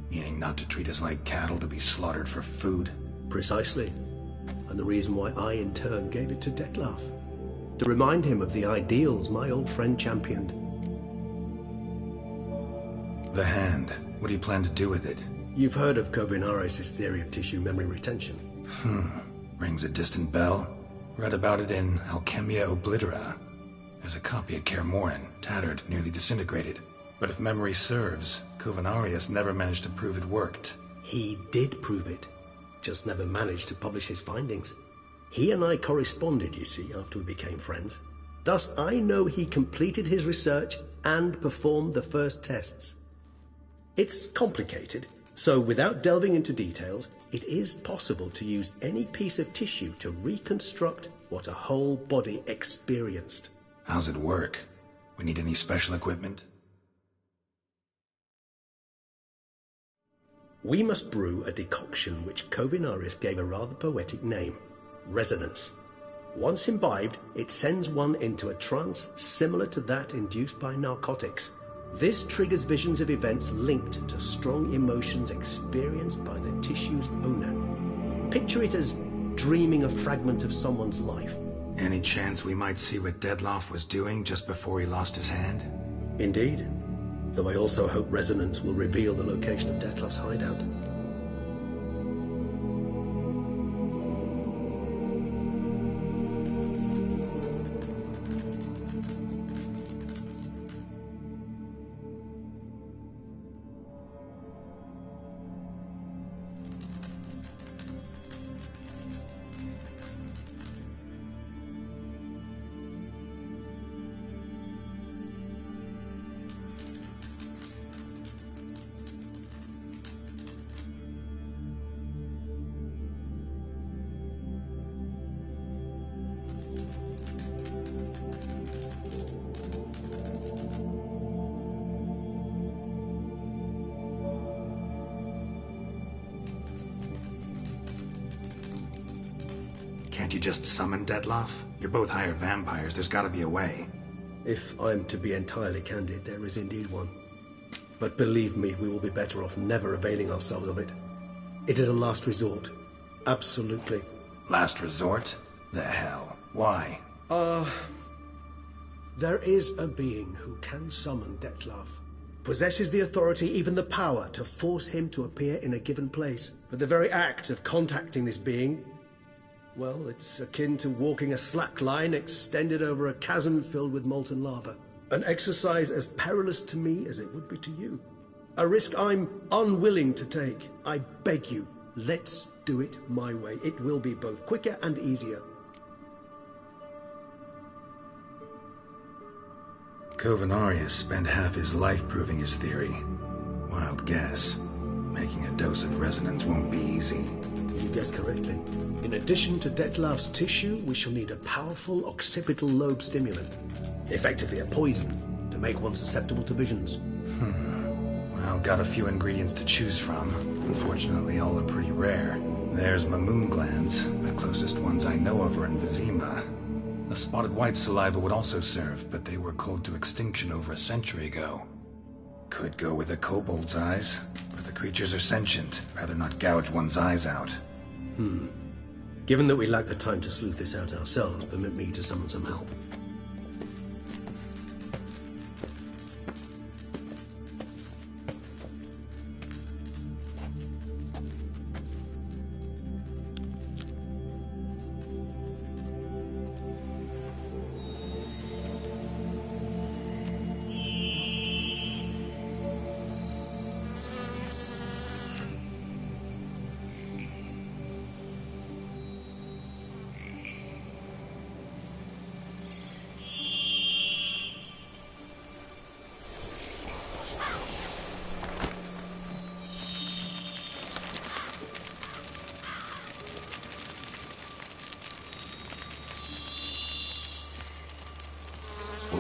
Meaning not to treat us like cattle to be slaughtered for food? Precisely. And the reason why I in turn gave it to Dettlaff. To remind him of the ideals my old friend championed. The hand. What do you plan to do with it? You've heard of Kovinaris' theory of tissue memory retention. Rings a distant bell. Read about it in Alchemia Oblitera. There's a copy at Kaer Morhen, tattered, nearly disintegrated. But if memory serves, Kovinaris never managed to prove it worked. He did prove it, just never managed to publish his findings. He and I corresponded, you see, after we became friends. Thus, I know he completed his research and performed the first tests. It's complicated, so without delving into details, it is possible to use any piece of tissue to reconstruct what a whole body experienced. How's it work? We need any special equipment? We must brew a decoction which Kovinaris gave a rather poetic name, resonance. Once imbibed, it sends one into a trance similar to that induced by narcotics. This triggers visions of events linked to strong emotions experienced by the tissue's owner. Picture it as dreaming a fragment of someone's life. Any chance we might see what Dettlaff was doing just before he lost his hand? Indeed. Though I also hope resonance will reveal the location of Dettlaff's hideout. Can't you just summon Dettlaff? You're both hired vampires, there's gotta be a way. If I'm to be entirely candid, there is indeed one. But believe me, we will be better off never availing ourselves of it. It is a last resort. Absolutely. Last resort? The hell? Why? There is a being who can summon Dettlaff. Possesses the authority, even the power, to force him to appear in a given place. But the very act of contacting this being, well, it's akin to walking a slack line extended over a chasm filled with molten lava. An exercise as perilous to me as it would be to you. A risk I'm unwilling to take. I beg you, let's do it my way. It will be both quicker and easier. Kovinaris spent half his life proving his theory. Wild guess. Making a dose of resonance won't be easy. You guessed correctly. In addition to Dettlaff's tissue, we shall need a powerful occipital lobe stimulant. Effectively a poison, to make one susceptible to visions. Well, got a few ingredients to choose from. Unfortunately, all are pretty rare. There's Mamoon glands, the closest ones I know of are in Vizima. The spotted white saliva would also serve, but they were cold to extinction over a century ago. Could go with a kobold's eyes, but the creatures are sentient. Rather not gouge one's eyes out. Given that we lack the time to sleuth this out ourselves, permit me to summon some help.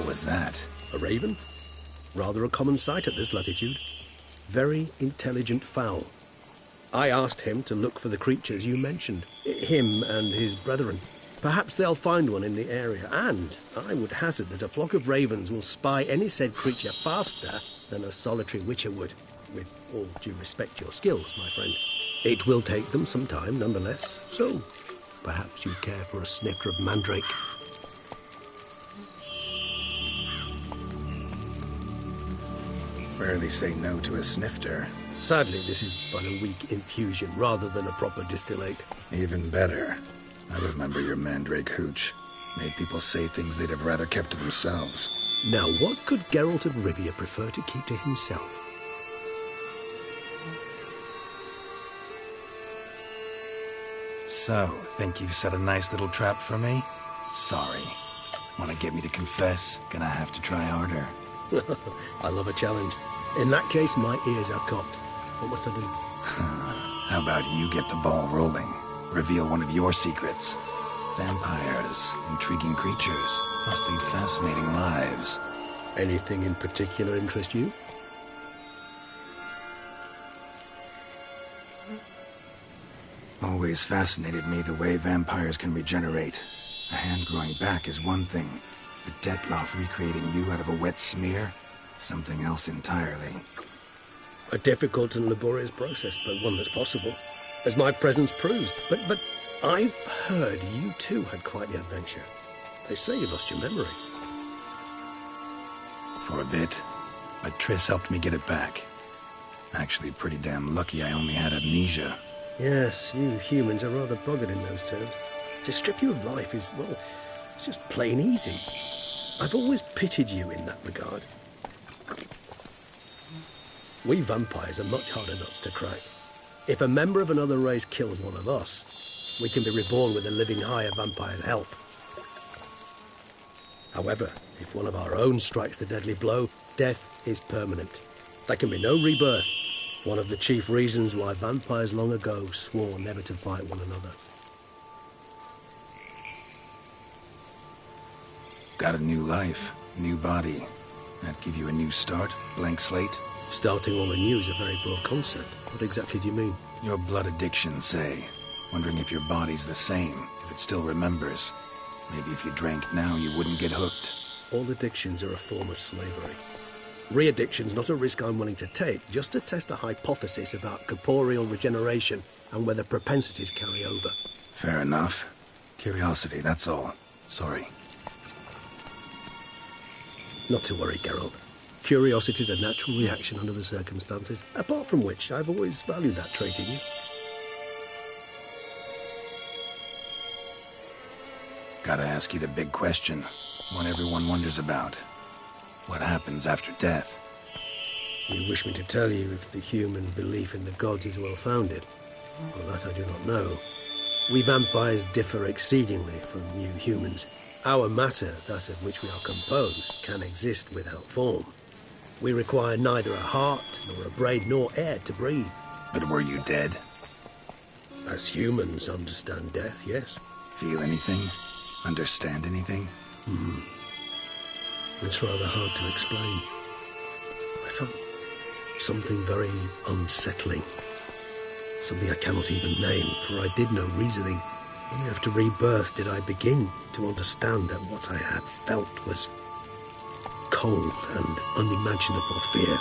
was that? A raven? Rather a common sight at this latitude. Very intelligent fowl. I asked him to look for the creatures you mentioned. Him and his brethren. Perhaps they'll find one in the area, and I would hazard that a flock of ravens will spy any said creature faster than a solitary witcher would. With all due respect to your skills, my friend. It will take them some time, nonetheless, so perhaps you care for a snifter of mandrake. Rarely say no to a snifter. Sadly, this is but a weak infusion rather than a proper distillate. Even better. I remember your mandrake hooch. Made people say things they'd have rather kept to themselves. Now, what could Geralt of Rivia prefer to keep to himself? So, think you've set a nice little trap for me? Sorry. Want to get me to confess? Gonna have to try harder. I love a challenge. In that case, my ears are cocked. What must I do? How about you get the ball rolling? Reveal one of your secrets. Vampires, intriguing creatures, must lead fascinating lives. Anything in particular interest you? Always fascinated me the way vampires can regenerate. A hand growing back is one thing, but Detloff recreating you out of a wet smear? Something else entirely. A difficult and laborious process, but one that's possible, as my presence proves. But I've heard you too had quite the adventure. They say you lost your memory. For a bit, but Triss helped me get it back. Actually, pretty damn lucky I only had amnesia. Yes, you humans are rather buggered in those terms. To strip you of life is, well, it's just plain easy. I've always pitied you in that regard. We vampires are much harder nuts to crack. If a member of another race kills one of us, we can be reborn with a living higher vampire's help. However, if one of our own strikes the deadly blow, death is permanent. There can be no rebirth. One of the chief reasons why vampires long ago swore never to fight one another. Got a new life, new body. That give you a new start, blank slate? Starting all anew is a very broad concept. What exactly do you mean? Your blood addiction, say. Wondering if your body's the same, if it still remembers. Maybe if you drank now, you wouldn't get hooked. All addictions are a form of slavery. Re-addiction's not a risk I'm willing to take, just to test a hypothesis about corporeal regeneration and whether propensities carry over. Fair enough. Curiosity, that's all. Sorry. Not to worry, Geralt. Curiosity is a natural reaction under the circumstances, apart from which I've always valued that trait in you. Gotta ask you the big question. One everyone wonders about. What happens after death? You wish me to tell you if the human belief in the gods is well-founded? Well, that I do not know. We vampires differ exceedingly from you humans. Our matter, that of which we are composed, can exist without form. We require neither a heart, nor a brain, nor air to breathe. But were you dead? As humans understand death, yes. Feel anything? Understand anything? It's rather hard to explain. I felt something very unsettling. Something I cannot even name, for I did no reasoning. Only after rebirth did I begin to understand that what I had felt was cold and unimaginable fear.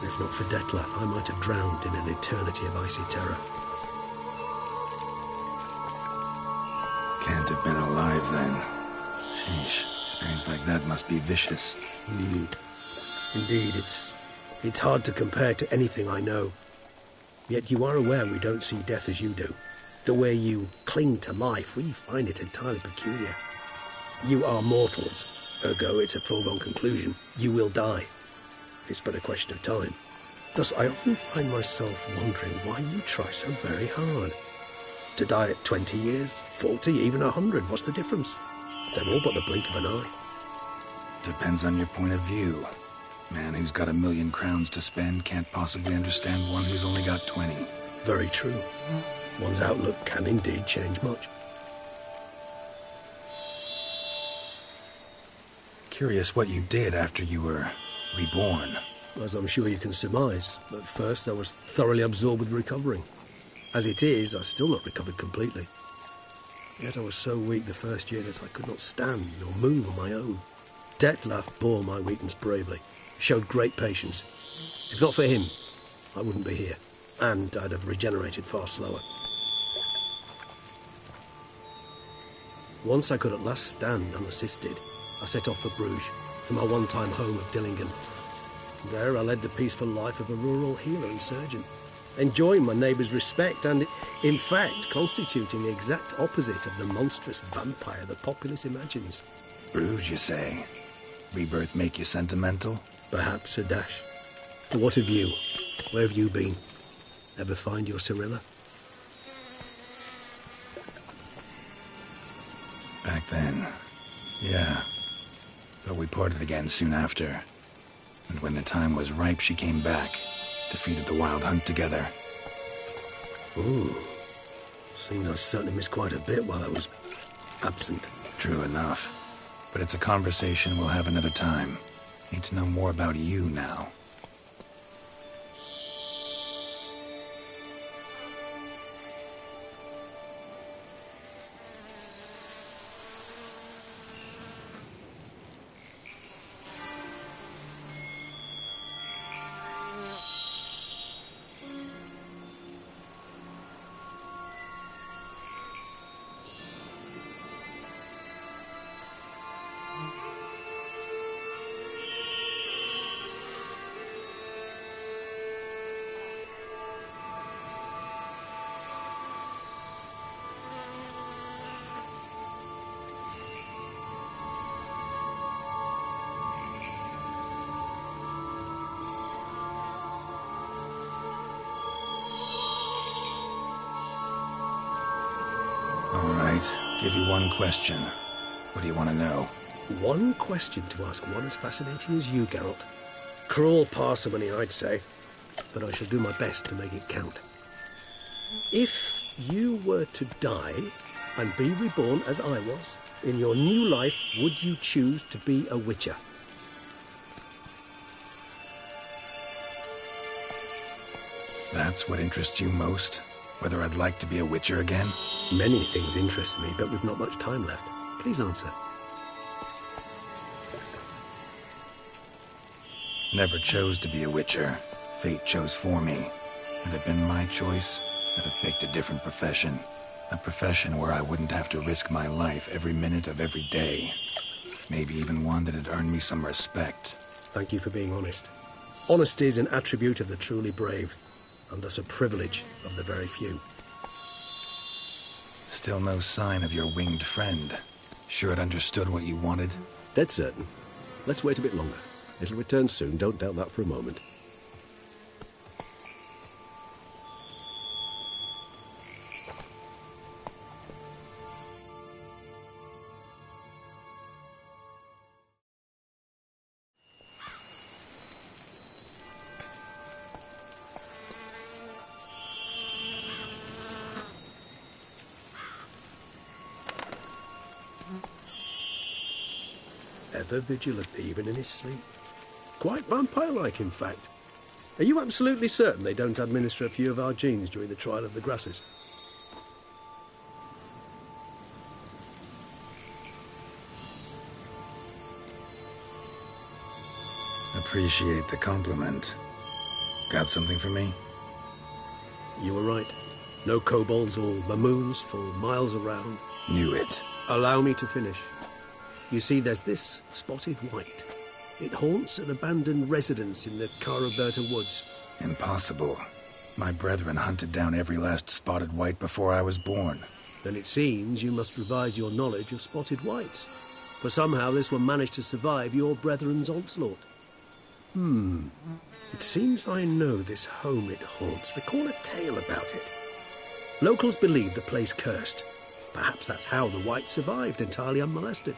If not for Detlaff, I might have drowned in an eternity of icy terror. Can't have been alive then. Sheesh, experience like that must be vicious. Indeed, it's hard to compare to anything I know. Yet you are aware we don't see death as you do. The way you cling to life, we find it entirely peculiar. You are mortals, ergo it's a foregone conclusion. You will die. It's but a question of time. Thus, I often find myself wondering why you try so very hard. To die at 20 years, 40, even 100, what's the difference? They're all but the blink of an eye. Depends on your point of view. Man who's got 1,000,000 crowns to spend can't possibly understand one who's only got 20. Very true. One's outlook can indeed change much. Curious what you did after you were reborn. As I'm sure you can surmise, at first I was thoroughly absorbed with recovering. As it is, I've still not recovered completely. Yet I was so weak the first year that I could not stand or move on my own. Detlef bore my weakness bravely, showed great patience. If not for him, I wouldn't be here, and I'd have regenerated far slower. Once I could at last stand unassisted, I set off for Bruges, for my one-time home of Dillingen. There I led the peaceful life of a rural healer and surgeon, enjoying my neighbours' respect and, in fact, constituting the exact opposite of the monstrous vampire the populace imagines. Bruges, you say? Rebirth make you sentimental? Perhaps a dash. But what of you? Where have you been? Ever find your Cyrilla? Back then, yeah. But we parted again soon after. And when the time was ripe, she came back. Defeated the Wild Hunt together. Ooh. Seems I certainly missed quite a bit while I was absent. True enough. But it's a conversation we'll have another time. Need to know more about you now. Give you one question. What do you want to know? One question to ask one as fascinating as you, Geralt. Cruel parsimony, I'd say. But I shall do my best to make it count. If you were to die and be reborn as I was, in your new life, would you choose to be a Witcher? That's what interests you most? Whether I'd like to be a Witcher again? Many things interest me, but we've not much time left. Please answer. Never chose to be a Witcher. Fate chose for me. Had it been my choice, I'd have picked a different profession. A profession where I wouldn't have to risk my life every minute of every day. Maybe even one that'd earn me some respect. Thank you for being honest. Honesty is an attribute of the truly brave, and thus a privilege of the very few. Still no sign of your winged friend. Sure it understood what you wanted? Dead certain. Let's wait a bit longer. It'll return soon, don't doubt that for a moment. Ever vigilant, even in his sleep. Quite vampire-like, in fact. Are you absolutely certain they don't administer a few of our genes during the trial of the grasses? Appreciate the compliment. Got something for me? You were right. No kobolds or mamoons for miles around. Knew it. Allow me to finish. You see, there's this spotted white. It haunts an abandoned residence in the Caraberta woods. Impossible. My brethren hunted down every last spotted white before I was born. Then it seems you must revise your knowledge of spotted whites. For somehow this one managed to survive your brethren's onslaught. It seems I know this home it haunts. Recall a tale about it. Locals believe the place cursed. Perhaps that's how the white survived entirely unmolested.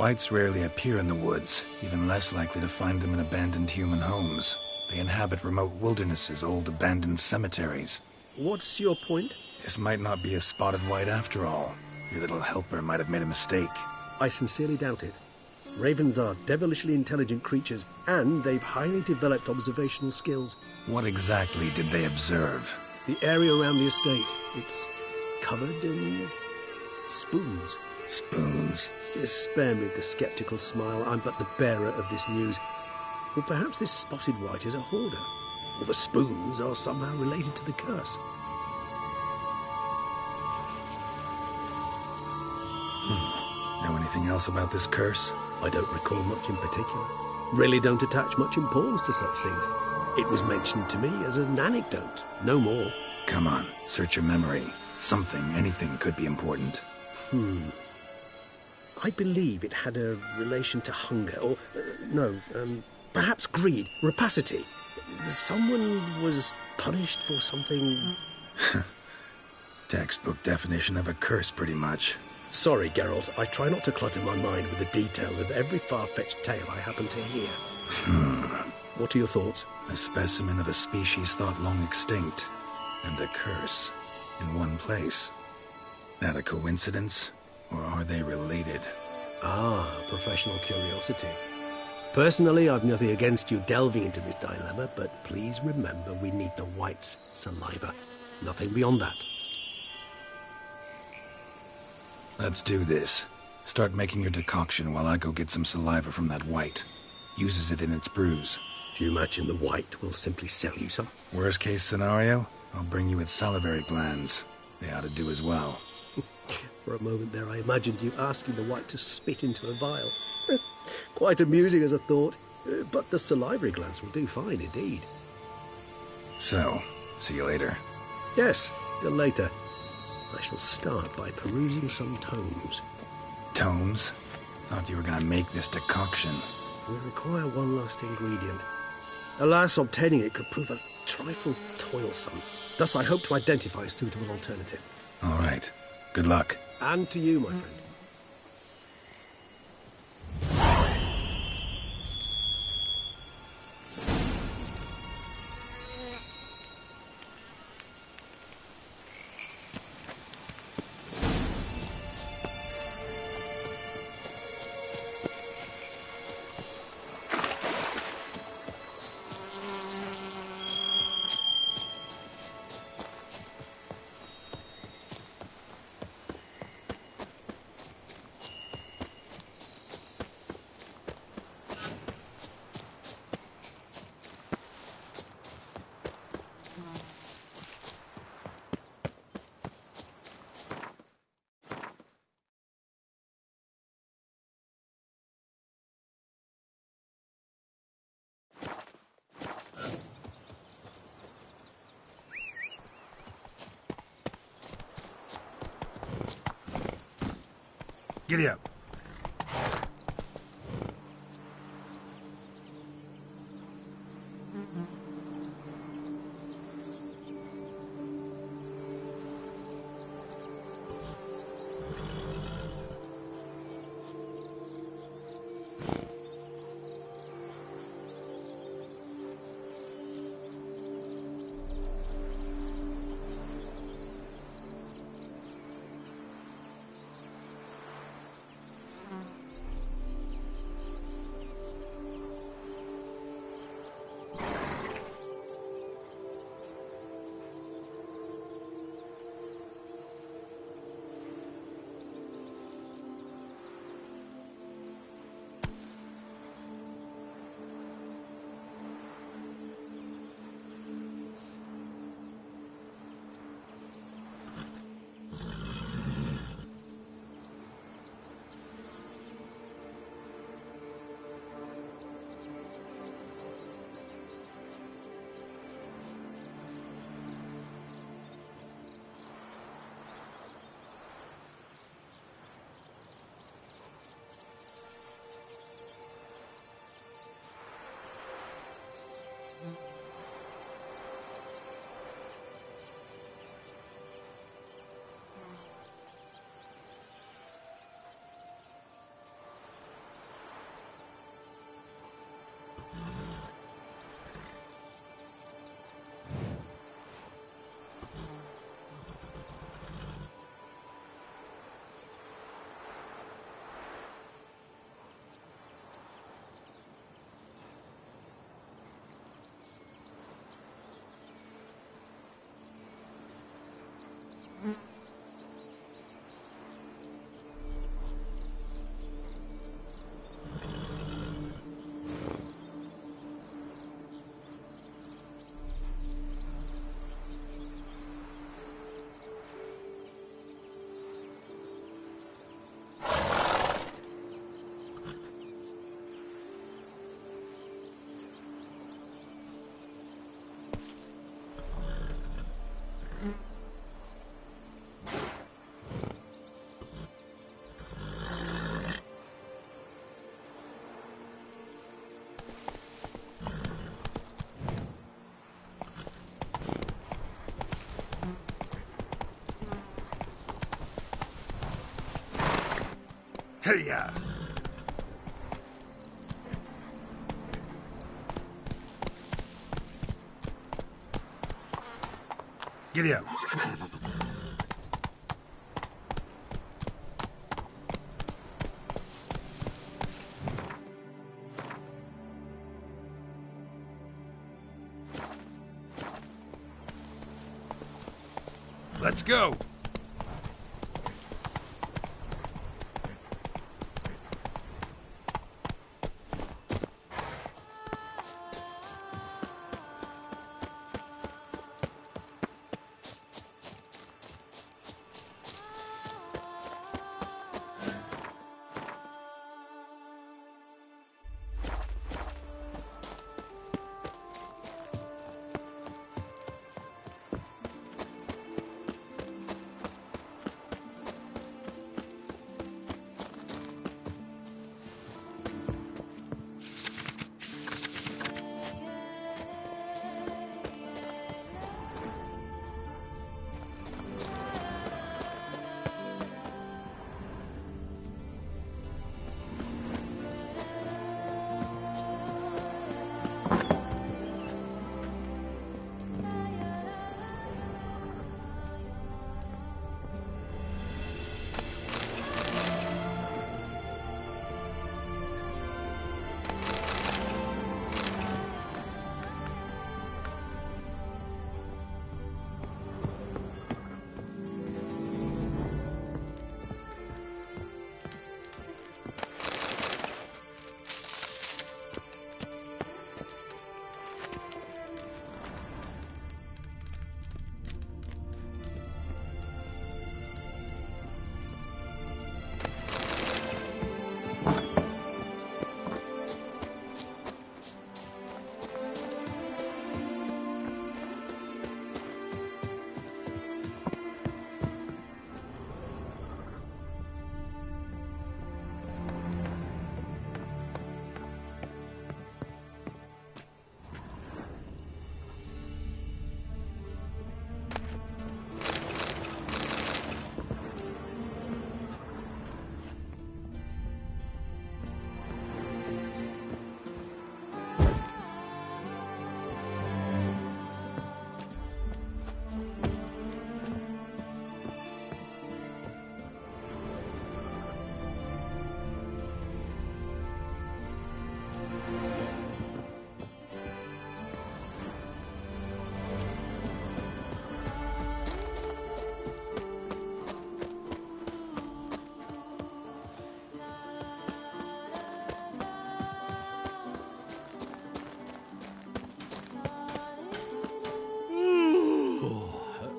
Whites rarely appear in the woods, even less likely to find them in abandoned human homes. They inhabit remote wildernesses, old abandoned cemeteries. what's your point? This might not be a spotted white after all. Your little helper might have made a mistake. I sincerely doubt it. Ravens are devilishly intelligent creatures, and they've highly developed observational skills. What exactly did they observe? The area around the estate. It's covered in spoons. Spoons? Spare me the skeptical smile. I'm but the bearer of this news. Or perhaps this spotted white is a hoarder. Or the spoons are somehow related to the curse. Know anything else about this curse? I don't recall much in particular. Really don't attach much importance to such things. It was mentioned to me as an anecdote, no more. Come on, search your memory. Something, anything could be important. I believe it had a relation to hunger, or, perhaps greed, rapacity. Someone was punished for something... Textbook definition of a curse, pretty much. Sorry, Geralt, I try not to clutter my mind with the details of every far-fetched tale I happen to hear. What are your thoughts? A specimen of a species thought long extinct, and a curse, in one place. That a coincidence, or are they related? Ah, professional curiosity. Personally, I've nothing against you delving into this dilemma, but please remember we need the white's saliva. Nothing beyond that. Let's do this. Start making your decoction while I go get some saliva from that white. Uses it in its brews. Do you imagine the white will simply sell you some? Worst case scenario, I'll bring you its salivary glands. They ought to do as well. For a moment there, I imagined you asking the white to spit into a vial. Quite amusing as a thought, but the salivary glands will do fine indeed. So, see you later. Yes, till later. I shall start by perusing some tomes. Tomes? Thought you were gonna make this decoction. We require one last ingredient. Alas, obtaining it could prove a trifle toilsome. Thus, I hope to identify a suitable alternative. All right. Good luck. And to you, my friend. Giddy up. Hiya! Giddy up. Let's go!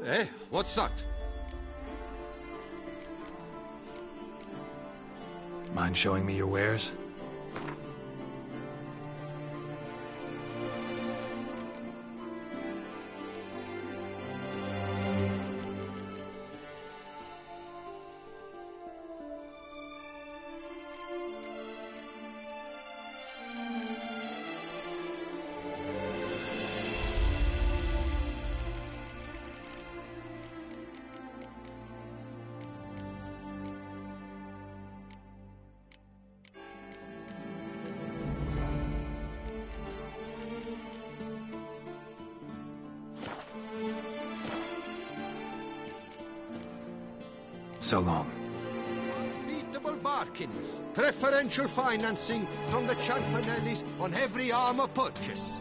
Eh? What's that? Mind showing me your wares? So long. Unbeatable bargains. Preferential financing from the Cianfanellis on every armor purchase.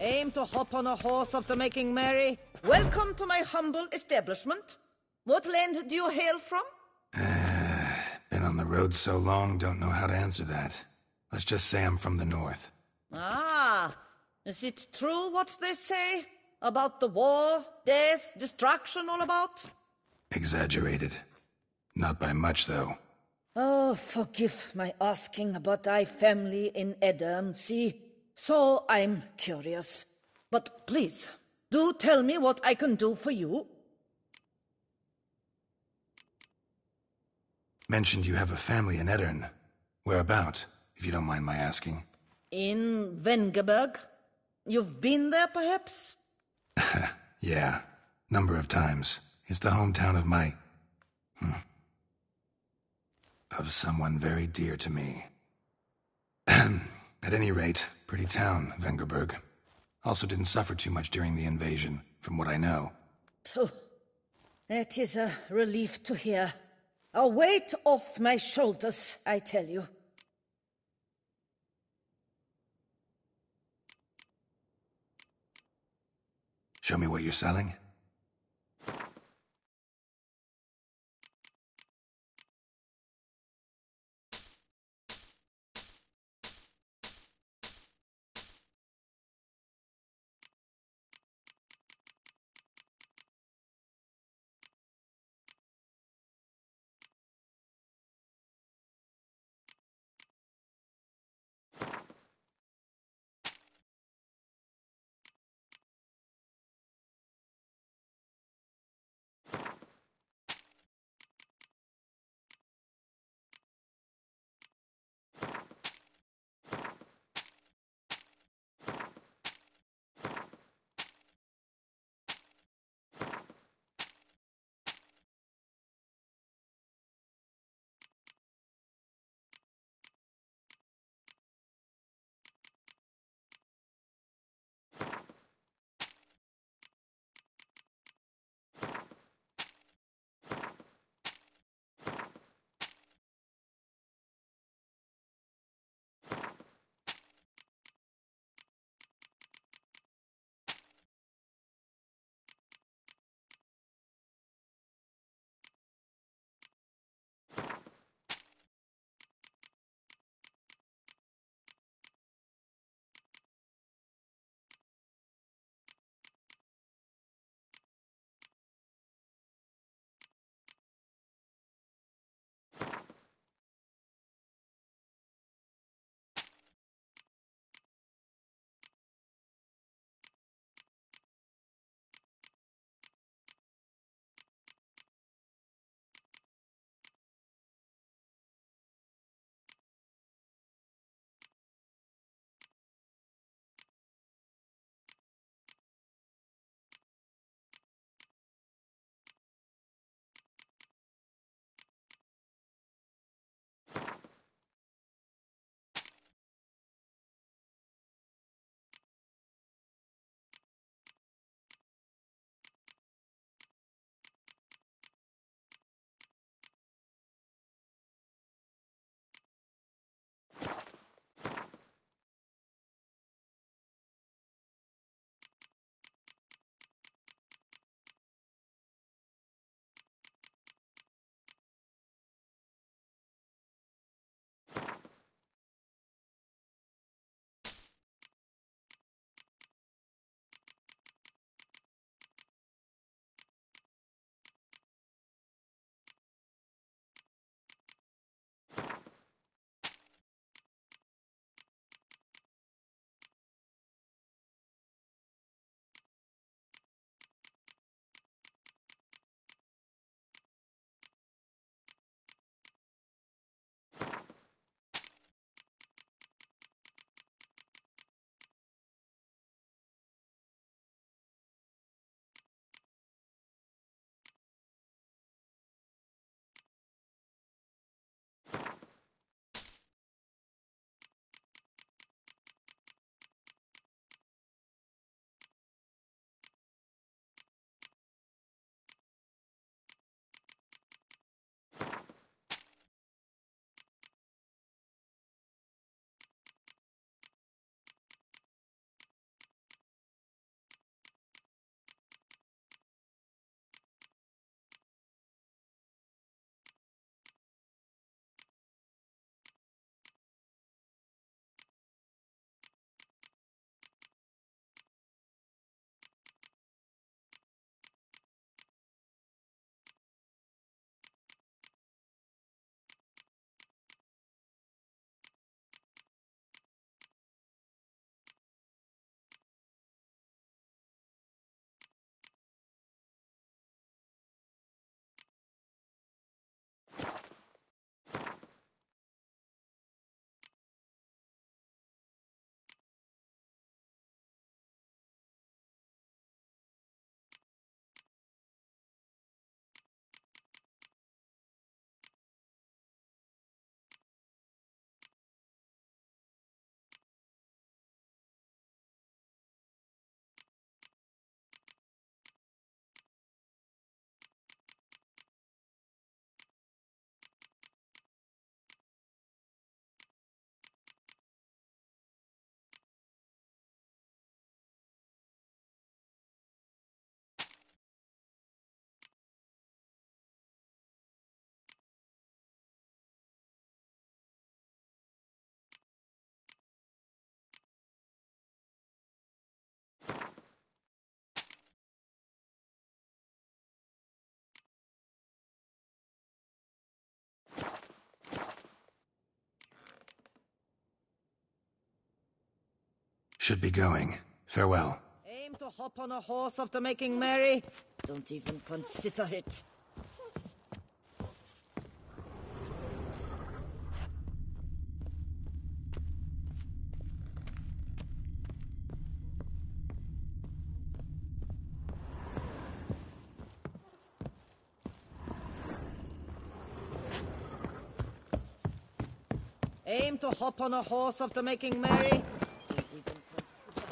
Aim to hop on a horse after making merry. Welcome to my humble establishment. What land do you hail from? Been on the road so long, don't know how to answer that. Let's just say I'm from the north. Ah, is it true what they say? About the war, death, destruction all about? Exaggerated. Not by much, though. Oh, forgive my asking, but I family in Edern, see? So I'm curious. But please, do tell me what I can do for you. Mentioned you have a family in Edern. Whereabout, if you don't mind my asking? In Vengerberg? You've been there, perhaps? Yeah, number of times. It's the hometown of my... of someone very dear to me. At any rate, pretty town, Vengerberg. Also didn't suffer too much during the invasion, from what I know. Phew. That is a relief to hear. A weight off my shoulders, I tell you. Show me what you're selling? Should be going. Farewell. Aim to hop on a horse after making merry? Don't even consider it. Aim to hop on a horse after making merry? Don't even consider it.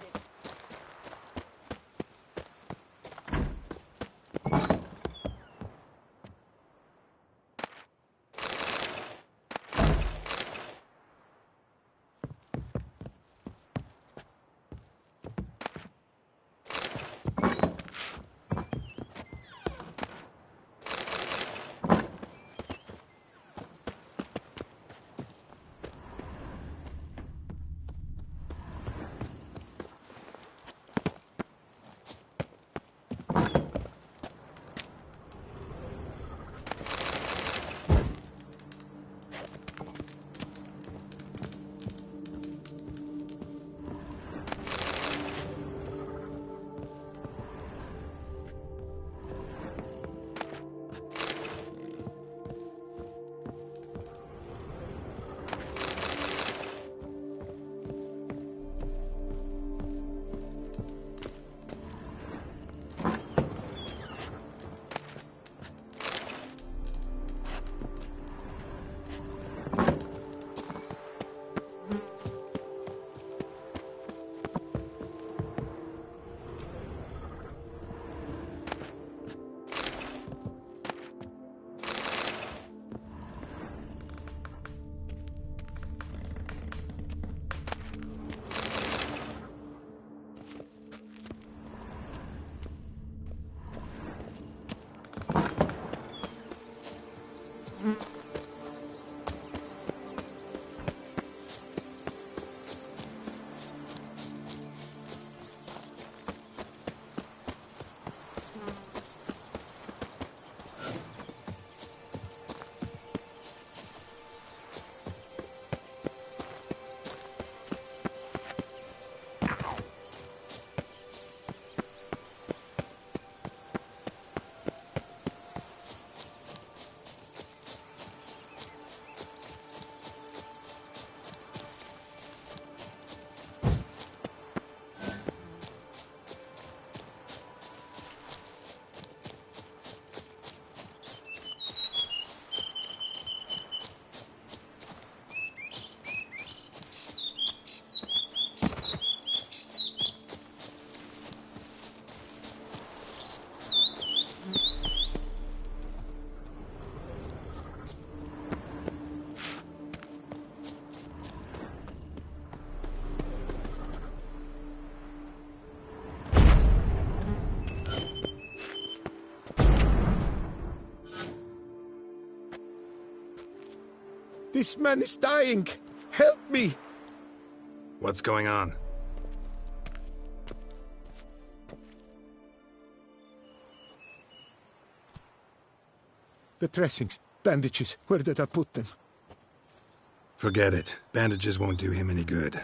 This man is dying! Help me! What's going on? The dressings, bandages, where did I put them? Forget it. Bandages won't do him any good.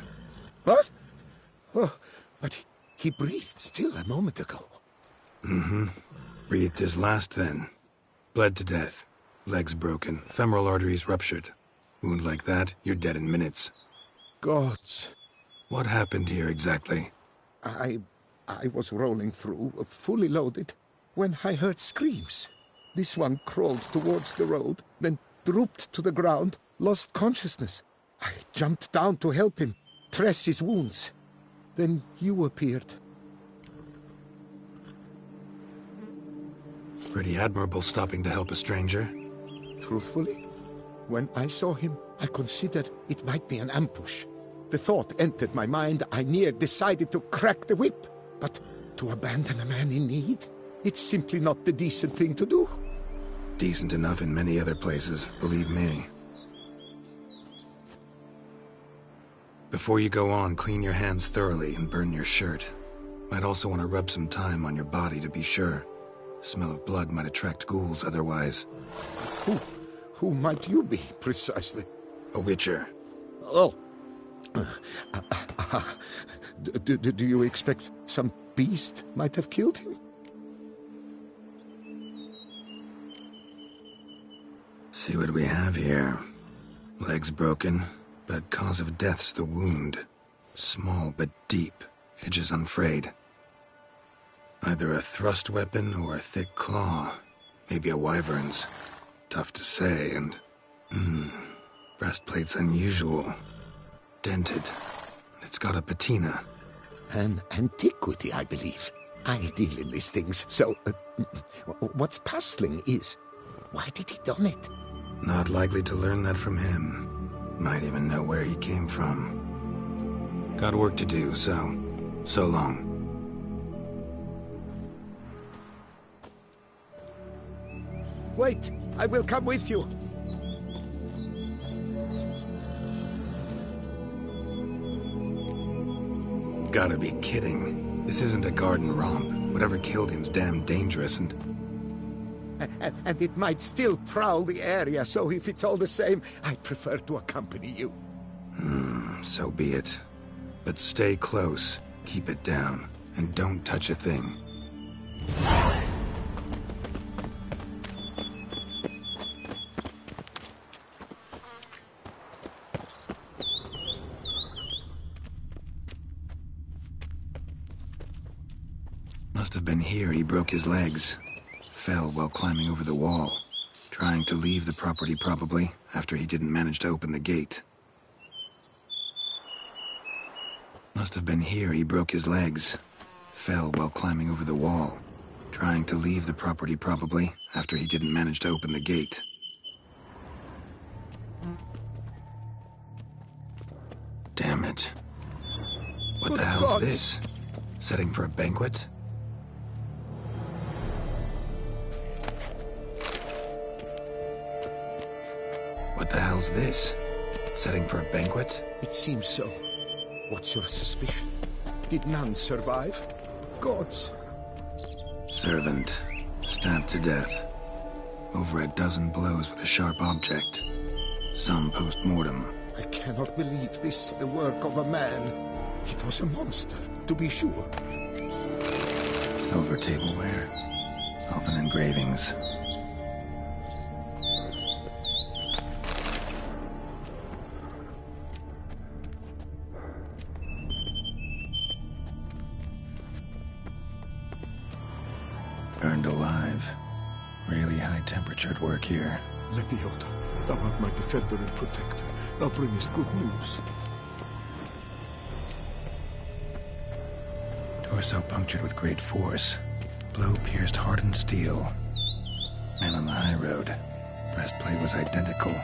What? Oh, but he breathed still a moment ago. Mm-hmm. Breathed his last then. Bled to death. Legs broken. Femoral arteries ruptured. Wound like that, you're dead in minutes. Gods. What happened here exactly? I was rolling through, fully loaded, when I heard screams. This one crawled towards the road, then drooped to the ground, lost consciousness. I jumped down to help him, dress his wounds. Then you appeared. Pretty admirable stopping to help a stranger. Truthfully, when I saw him, I considered it might be an ambush. The thought entered my mind, I near decided to crack the whip. But to abandon a man in need? It's simply not the decent thing to do. Decent enough in many other places, believe me. Before you go on, clean your hands thoroughly and burn your shirt. Might also want to rub some thyme on your body to be sure. Smell of blood might attract ghouls otherwise. Who might you be, precisely? A witcher. Oh, Do you expect some beast might have killed him? See what we have here. Legs broken, but cause of death's the wound. Small but deep, edges unfrayed. Either a thrust weapon or a thick claw. Maybe a wyvern's. Tough to say, and... breastplate's unusual. Dented. It's got a patina. An antiquity, I believe. I deal in these things, so... what's puzzling is... why did he done it? Not likely to learn that from him. Might even know where he came from. Got work to do, so long. Wait, I will come with you. Gotta be kidding. This isn't a garden romp. Whatever killed him's damn dangerous and it might still prowl the area, so if it's all the same, I prefer to accompany you. So be it. But stay close, keep it down, and don't touch a thing. Must have been here he broke his legs. Fell while climbing over the wall. Trying to leave the property probably, after he didn't manage to open the gate. Must have been here he broke his legs. Fell while climbing over the wall. Trying to leave the property probably, after he didn't manage to open the gate. Damn it. What the hell's this? Setting for a banquet? What the hell's this? Setting for a banquet? It seems so. What's your suspicion? Did none survive? Gods. Servant. Stabbed to death. Over a dozen blows with a sharp object. Some post-mortem. I cannot believe this is the work of a man. It was a monster, to be sure. Silver tableware. Elven engravings. Burned alive. Really high-temperatured work here. Leviosa, thou art my defender and protector. Thou bringest good news. Torso punctured with great force. Blow pierced hardened steel. Man on the high road. Breastplate was identical.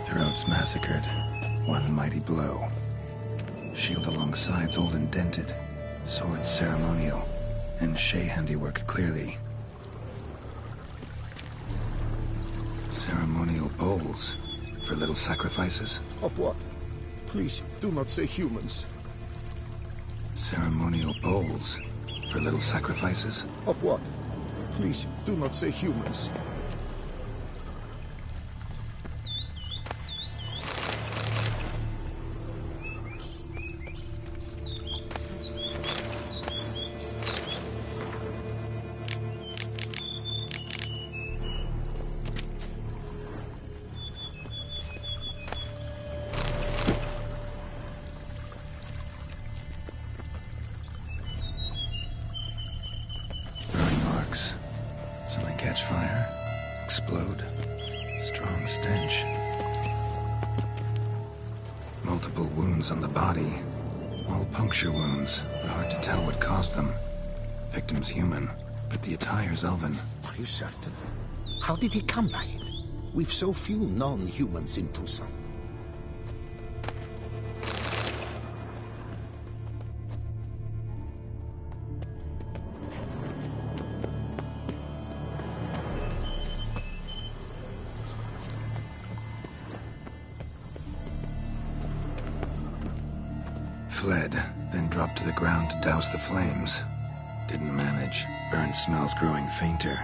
Throats massacred. One mighty blow. Shield along sides old and dented. Sword ceremonial. And Shay handiwork clearly. Ceremonial bowls. For little sacrifices. Of what? Please, do not say humans. Ceremonial bowls. For little sacrifices. Of what? Please, do not say humans. Something catch fire, explode, strong stench. Multiple wounds on the body, all puncture wounds, but hard to tell what caused them. Victim's human, but the attire's elven. Are you certain? How did he come by it? We've so few non-humans in Tucson. Fled, then dropped to the ground to douse the flames. Didn't manage. Burn smells growing fainter.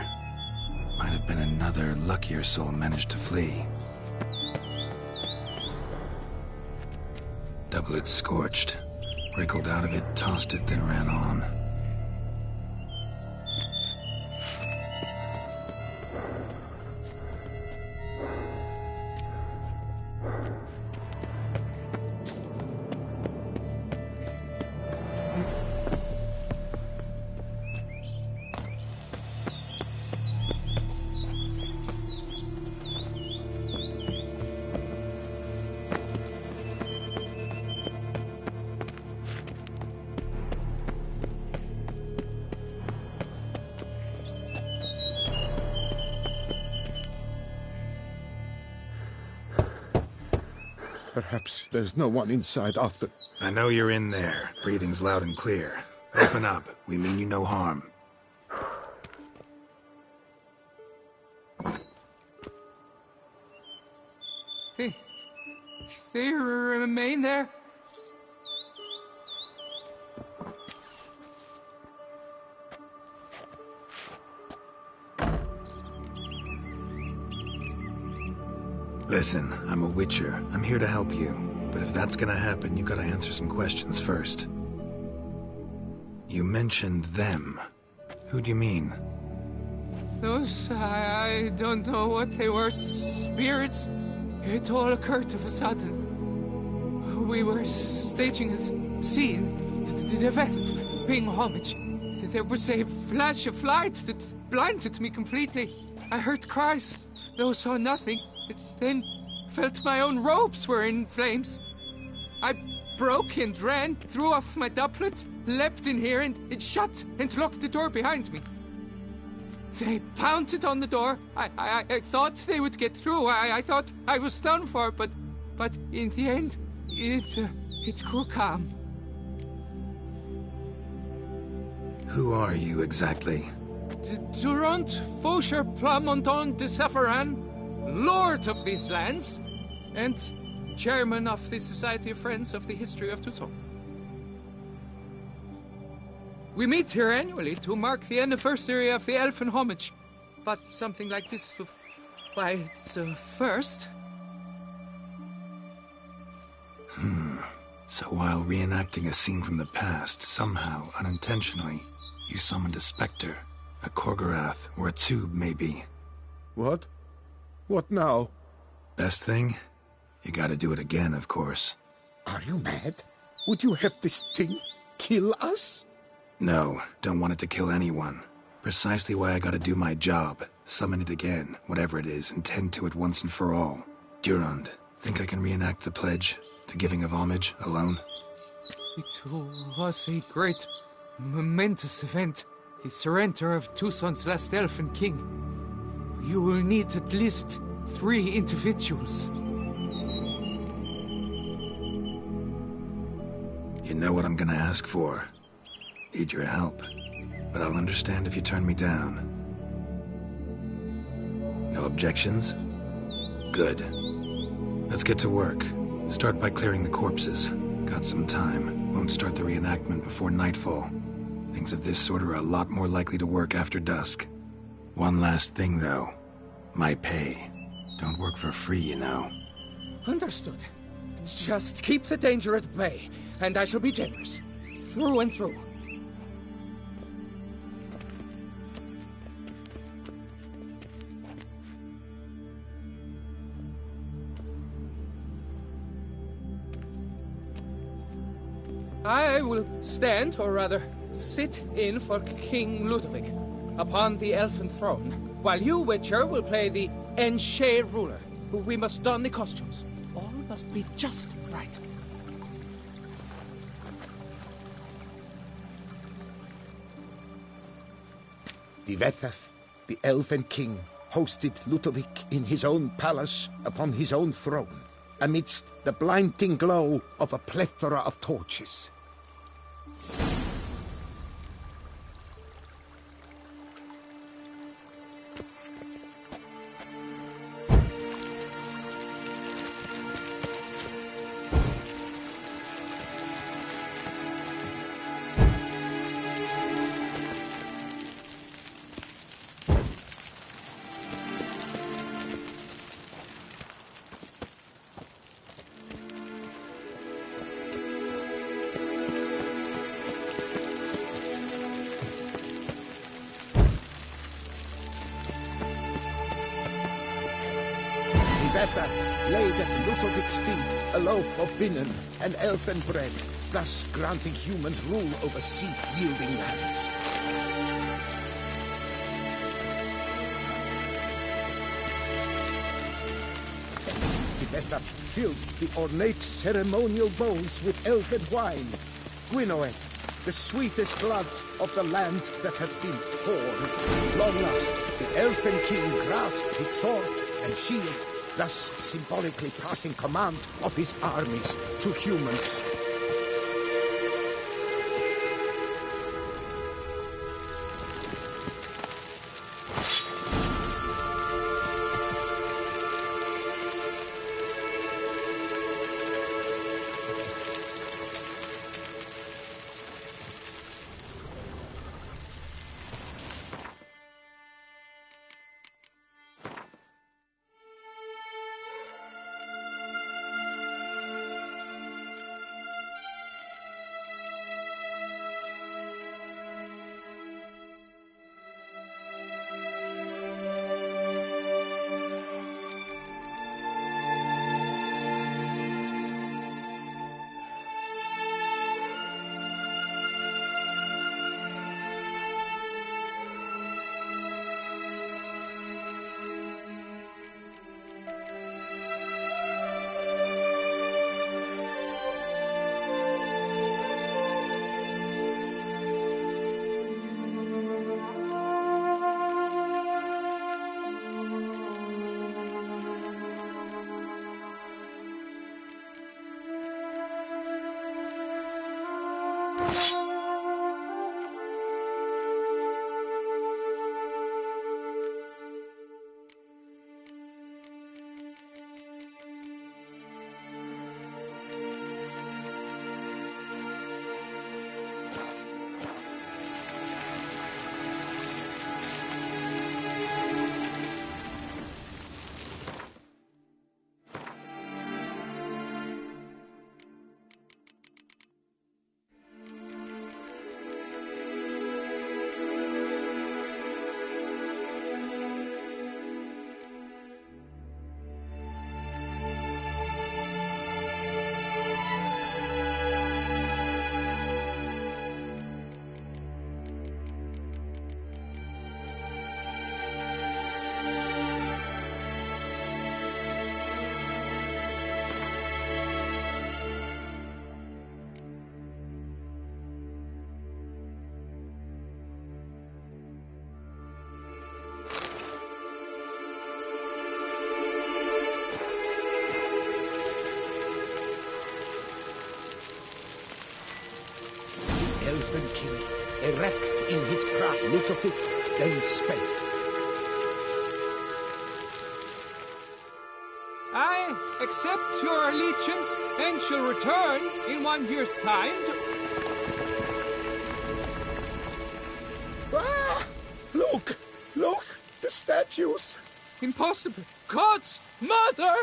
Might have been another luckier soul managed to flee. Doublet scorched. Wriggled out of it, tossed it, then ran on. Perhaps there's no one inside after... I know you're in there. Breathing's loud and clear. Open up. We mean you no harm. They remain there? Listen, I'm a witcher. I'm here to help you. But if that's gonna happen, you gotta answer some questions first. You mentioned them. Who do you mean? Those, I don't know what they were. Spirits? It all occurred of a sudden. We were staging a scene, the death of paying homage. There was a flash of light that blinded me completely. I heard cries, though saw nothing. Then felt my own robes were in flames. I broke and ran, threw off my doublet, leapt in here and it shut and locked the door behind me. They pounded on the door. I thought they would get through. I thought I was done for, but in the end, it grew calm. Who are you exactly? Durant Faucher Plamondon de Safaran, Lord of these lands, and Chairman of the Society of Friends of the History of Tucson. We meet here annually to mark the anniversary of the Elfin Homage, but something like this, why, it's a first. So while reenacting a scene from the past, somehow, unintentionally, you summoned a specter, a Korgorath, or a tube, maybe. What? What now? Best thing? You gotta do it again, of course. Are you mad? Would you have this thing kill us? No, don't want it to kill anyone. Precisely why I gotta do my job. Summon it again, whatever it is, and tend to it once and for all. Durand, think I can reenact the pledge, the giving of homage, alone? It was a great, momentous event. The surrender of Tucson's last elfin king. You will need at least 3 individuals. You know what I'm gonna ask for. Need your help. But I'll understand if you turn me down. No objections? Good. Let's get to work. Start by clearing the corpses. Got some time. Won't start the reenactment before nightfall. Things of this sort are a lot more likely to work after dusk. One last thing, though. My pay. Don't work for free, you know. Understood. Just keep the danger at bay, and I shall be generous. Through and through. I will stand, or rather, sit in for King Ludovic, upon the elfin throne, while you, Witcher, will play the Enche ruler, who we must don the costumes. All must be just right. Divethaf, the Elven King, hosted Ludovic in his own palace upon his own throne, amidst the blinding glow of a plethora of torches. Bethel laid at Ludovic's feet a loaf of binnen and elfin bread, thus granting humans rule over seed-yielding lands. Bethel filled the ornate ceremonial bowls with elfin wine. Gwynnoed, the sweetest blood of the land that had been torn. Long last, the elfin king grasped his sword and shield, thus symbolically passing command of his armies to humans. Elfin king, erect in his crown, Ludovic then spake. I accept your allegiance and shall return in 1 year's time to... Ah! Look! Look! The statues! Impossible! God's mother!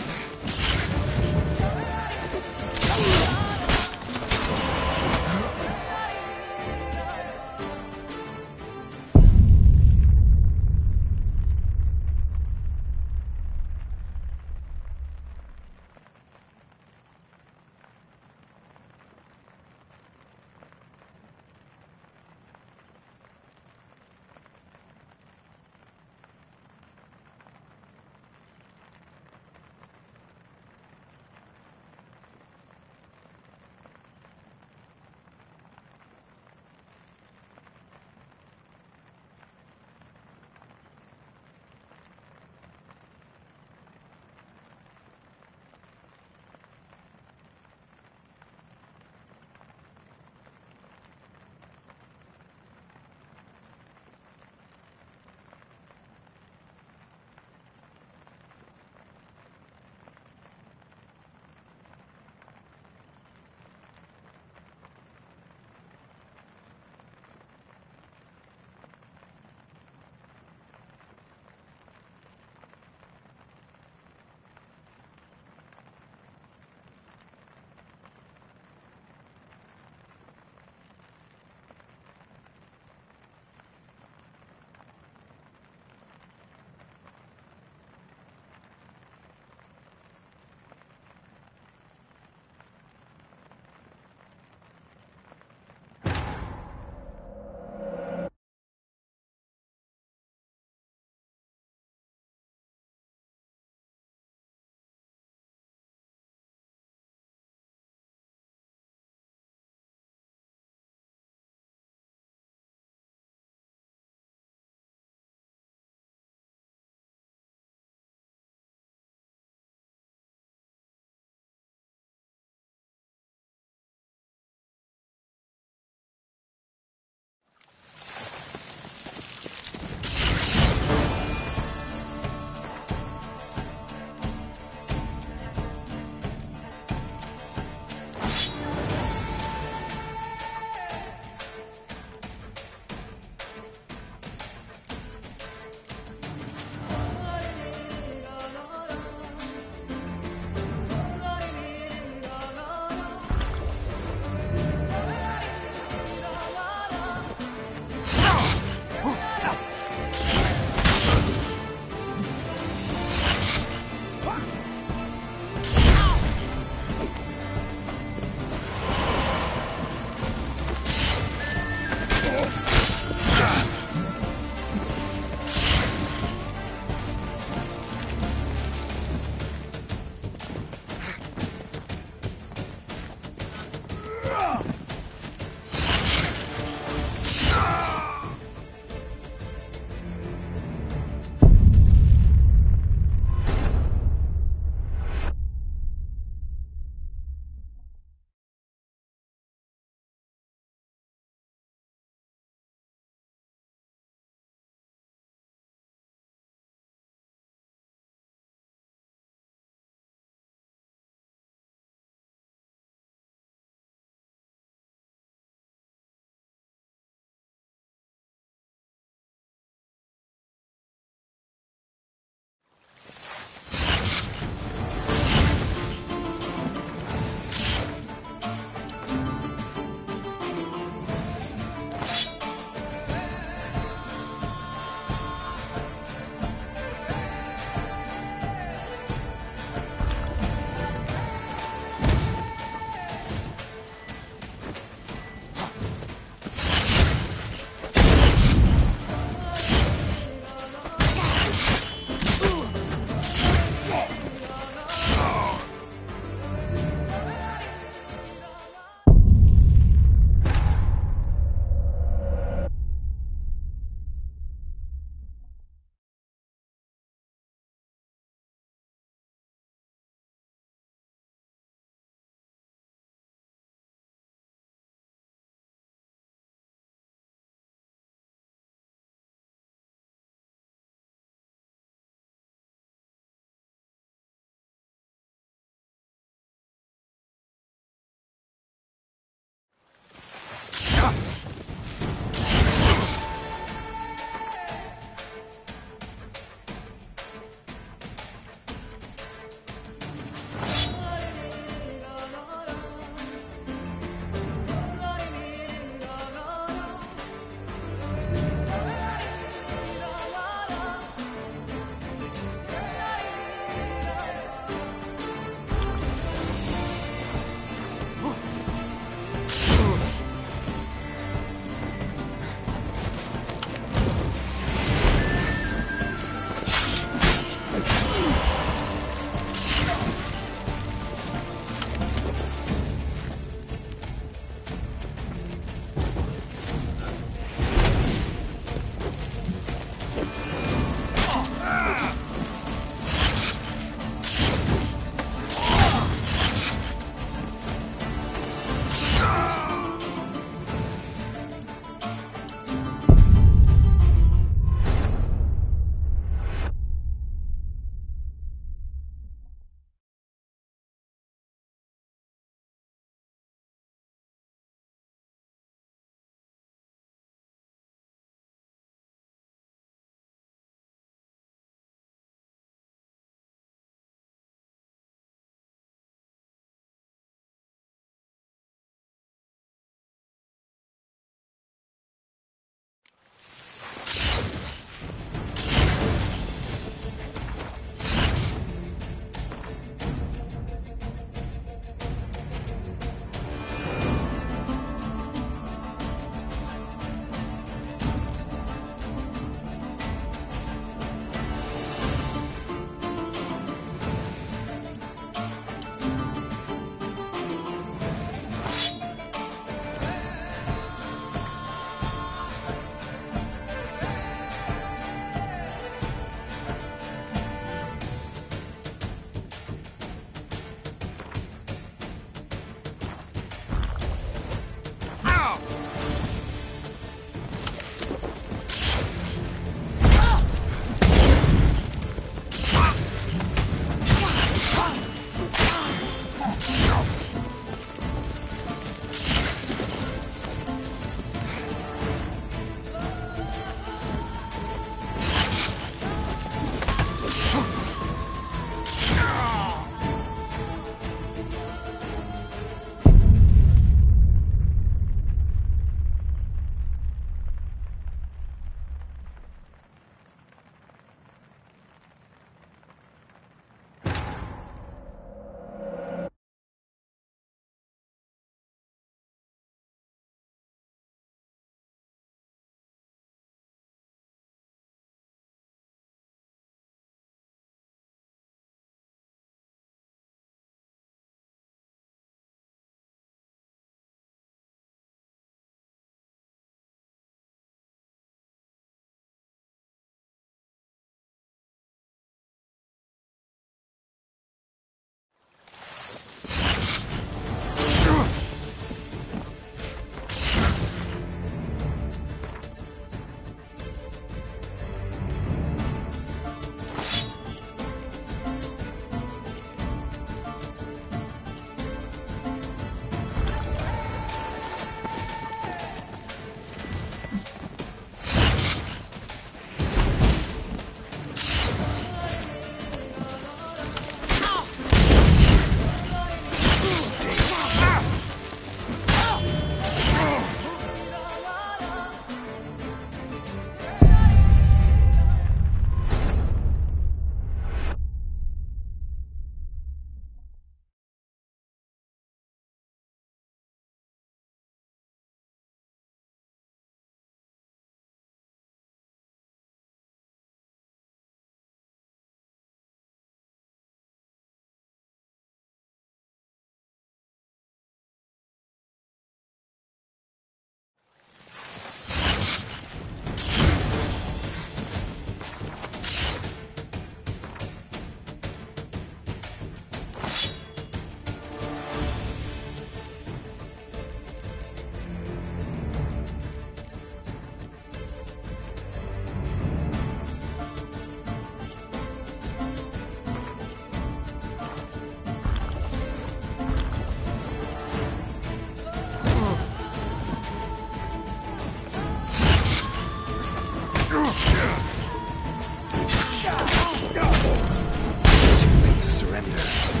defender.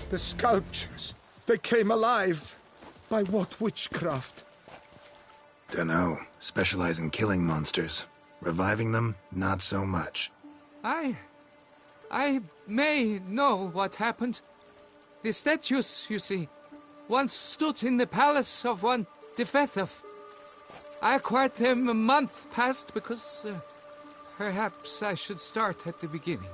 The sculptures, they came alive. By what witchcraft? Dunno. Specialize in killing monsters. Reviving them, not so much. I may know what happened. The statues, you see, once stood in the palace of one Defethov. I acquired them a month past because perhaps I should start at the beginning.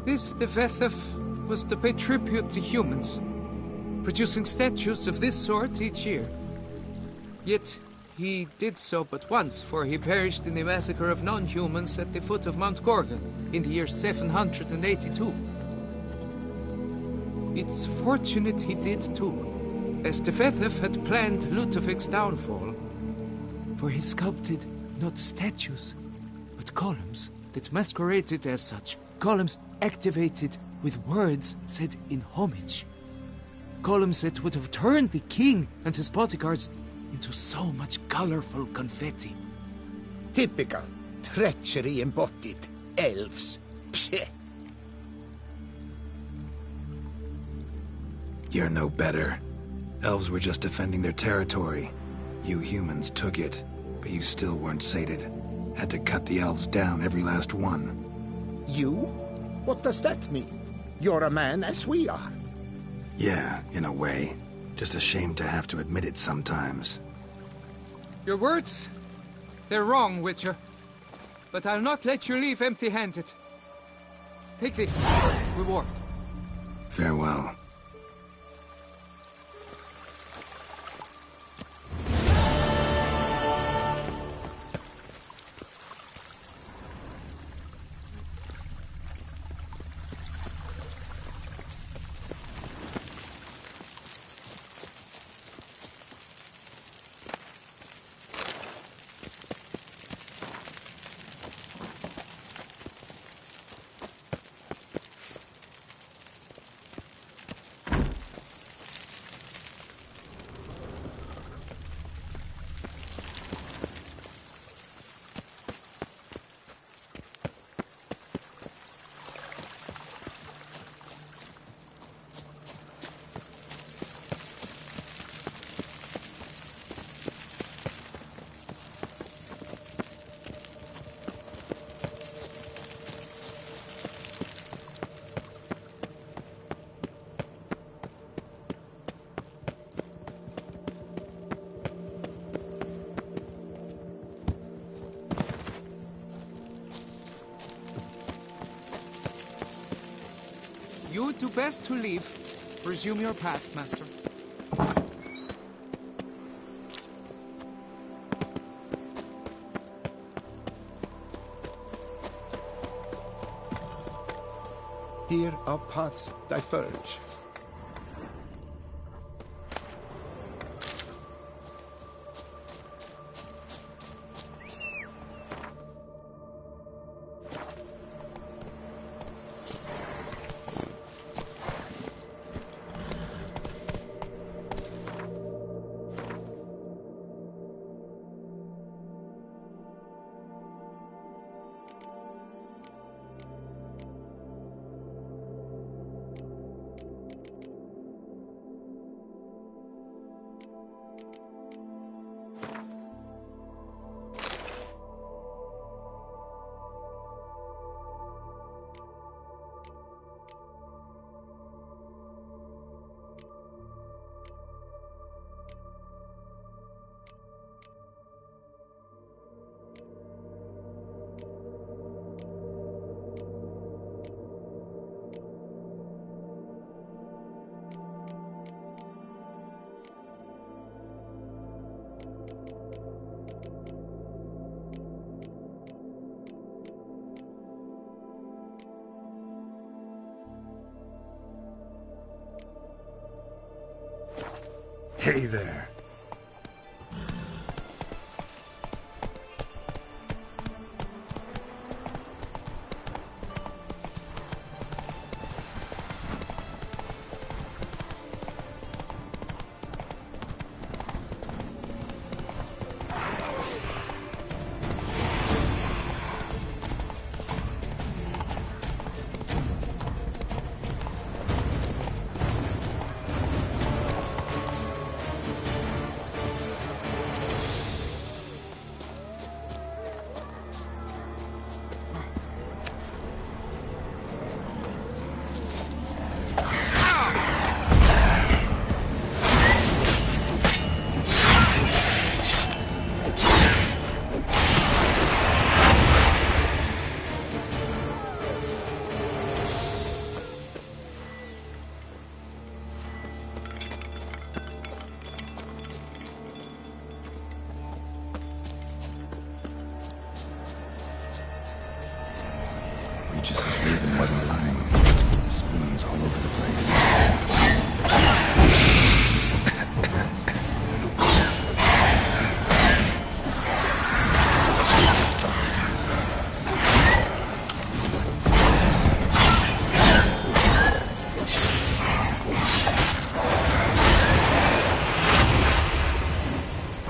This Defethov was to pay tribute to humans, producing statues of this sort each year. Yet he did so but once, for he perished in the massacre of non-humans at the foot of Mount Gorgon in the year 782. It's fortunate he did too, as Defethov had planned Ludovic's downfall, for he sculpted not statues, but columns that masqueraded as such. Columns activated with words said in homage. Columns that would have turned the king and his bodyguards into so much colorful confetti. Typical. Treachery embodied. Elves. Psheh. You're no better. Elves were just defending their territory. You humans took it, but you still weren't sated. Had to cut the elves down, every last one. You? What does that mean? You're a man as we are. Yeah, in a way. Just ashamed to have to admit it sometimes. Your words, they're wrong, Witcher. But I'll not let you leave empty-handed. Take this reward. Farewell. You do best to leave. Resume your path, Master. Here our paths diverge. Hey there. Regis' raven wasn't lying. Spoons all over the place.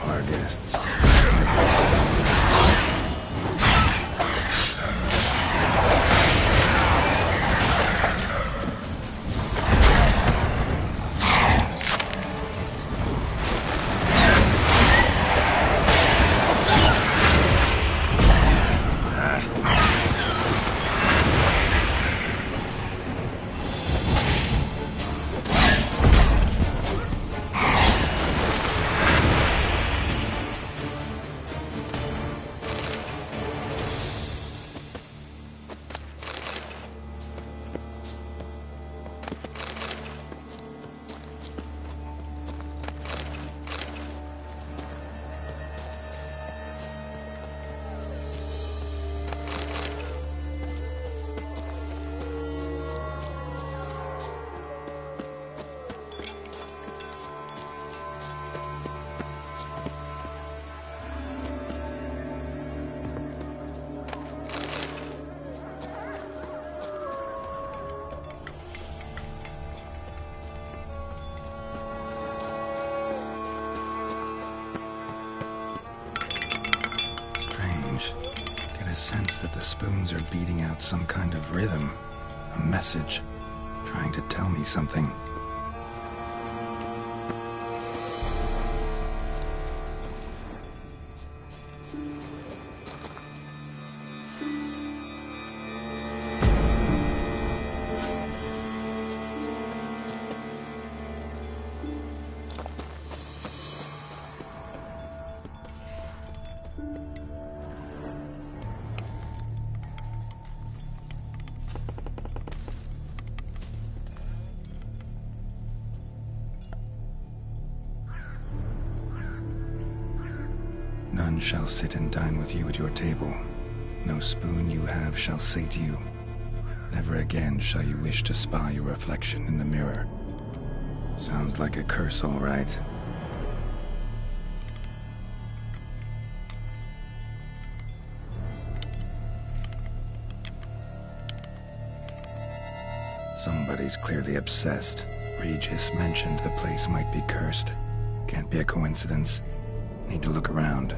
Our guests. Get a sense that the spoons are beating out some kind of rhythm, a message, trying to tell me something. None shall sit and dine with you at your table. No spoon you have shall sate you. Never again shall you wish to spy your reflection in the mirror. Sounds like a curse, all right. Somebody's clearly obsessed. Regis mentioned the place might be cursed. Can't be a coincidence. Need to look around.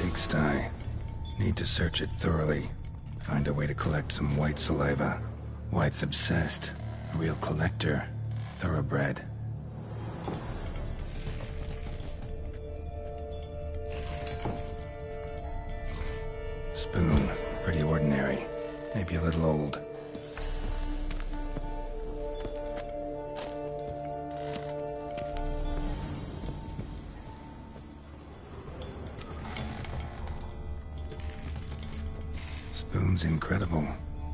Pigsty. Need to search it thoroughly. Find a way to collect some white saliva. White's obsessed. A real collector. Thoroughbred. Spoon. Pretty ordinary. Maybe a little old. Spoon's incredible.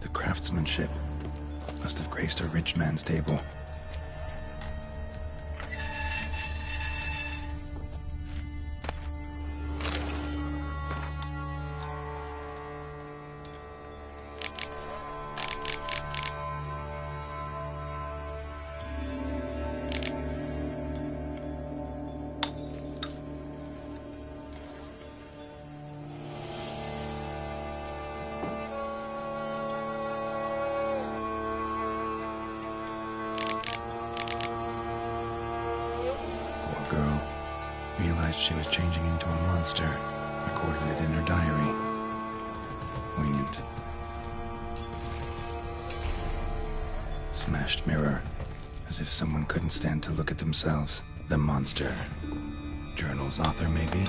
The craftsmanship must have graced a rich man's table. Girl realized she was changing into a monster, recorded it in her diary. Poignant. Smashed mirror, as if someone couldn't stand to look at themselves. The monster. Journal's author, maybe?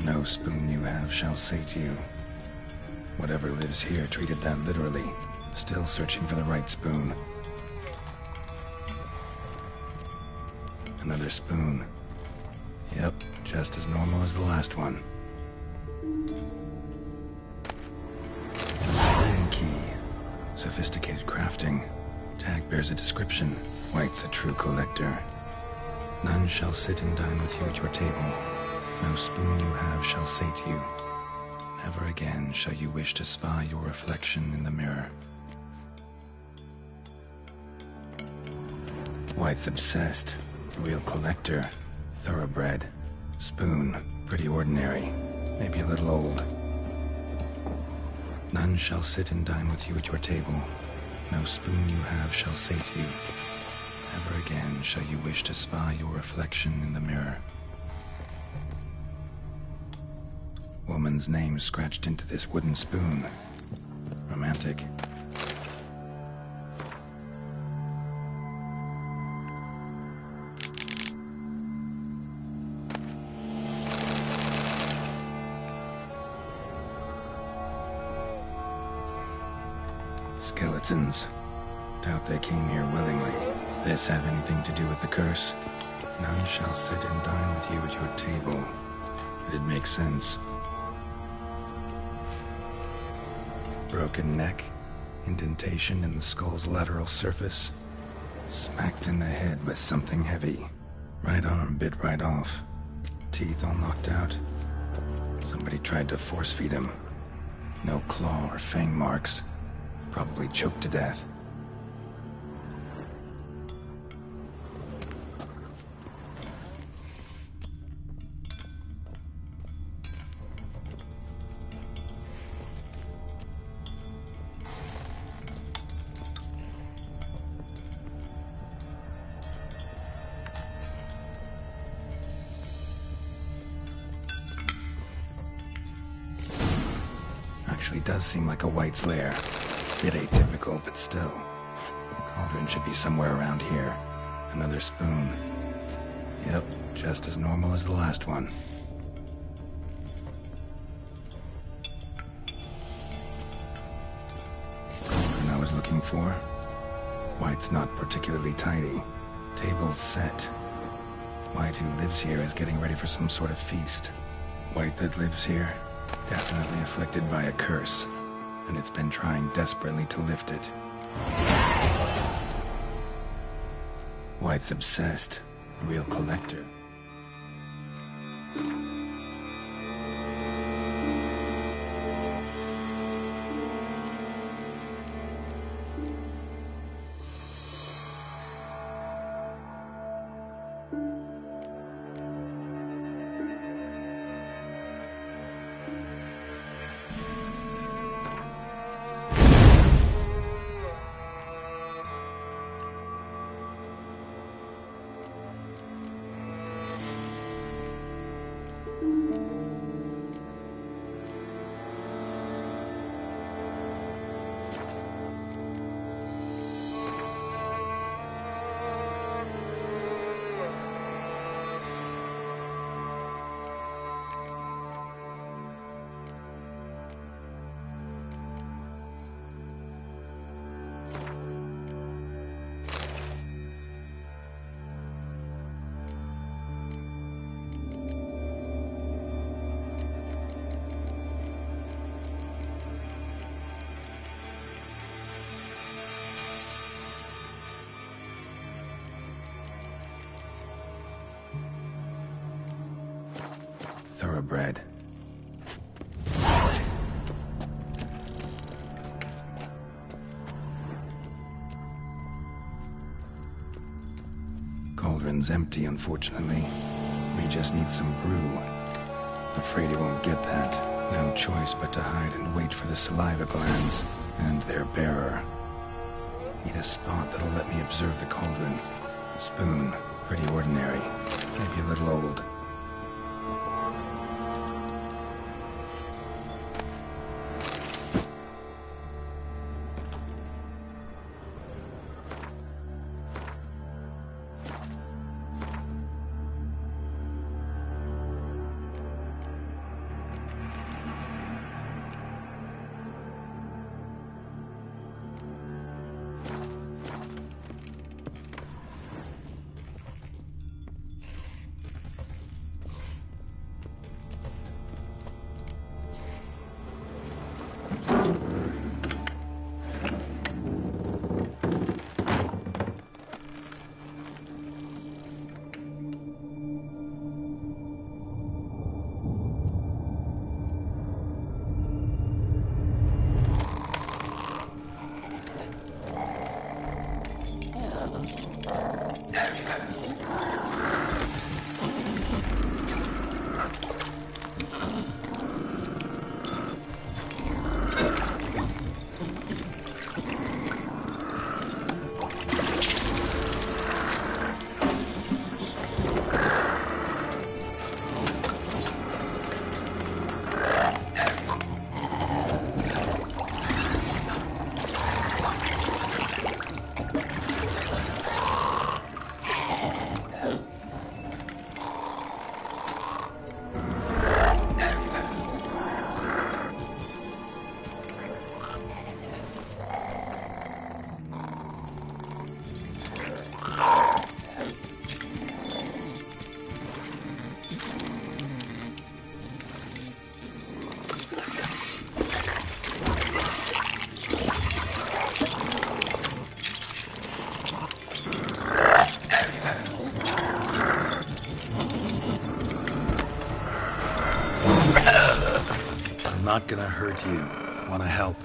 No spoon you have shall sate you. Whatever lives here treated that literally. Still searching for the right spoon. Another spoon. Yep, just as normal as the last one. A spoon key. Sophisticated crafting. Tag bears a description. White's a true collector. None shall sit and dine with you at your table. No spoon you have shall sate you. Never again shall you wish to spy your reflection in the mirror. White's obsessed. Real collector. Thoroughbred. Spoon. Pretty ordinary. Maybe a little old. None shall sit and dine with you at your table. No spoon you have shall sate you. Never again shall you wish to spy your reflection in the mirror. Woman's name scratched into this wooden spoon. Romantic. Skeletons. Doubt they came here willingly. This have anything to do with the curse? None shall sit and dine with you at your table. It'd make sense. Broken neck, indentation in the skull's lateral surface, smacked in the head with something heavy. Right arm bit right off, teeth all knocked out. Somebody tried to force feed him. No claw or fang marks, probably choked to death. Actually does seem like a White's lair. Bit atypical, but still. Cauldron should be somewhere around here. Another spoon. Yep, just as normal as the last one. Cauldron I was looking for. White's not particularly tidy. Table's set. White who lives here is getting ready for some sort of feast. White that lives here, definitely afflicted by a curse, and it's been trying desperately to lift it. White's obsessed, a real collector. bread. Cauldron's empty, unfortunately. We just need some brew. Afraid he won't get that. No choice but to hide and wait for the saliva glands and their bearer. Need a spot that'll let me observe the cauldron. Spoon, pretty ordinary. Maybe a little old. Not gonna hurt you. Wanna help?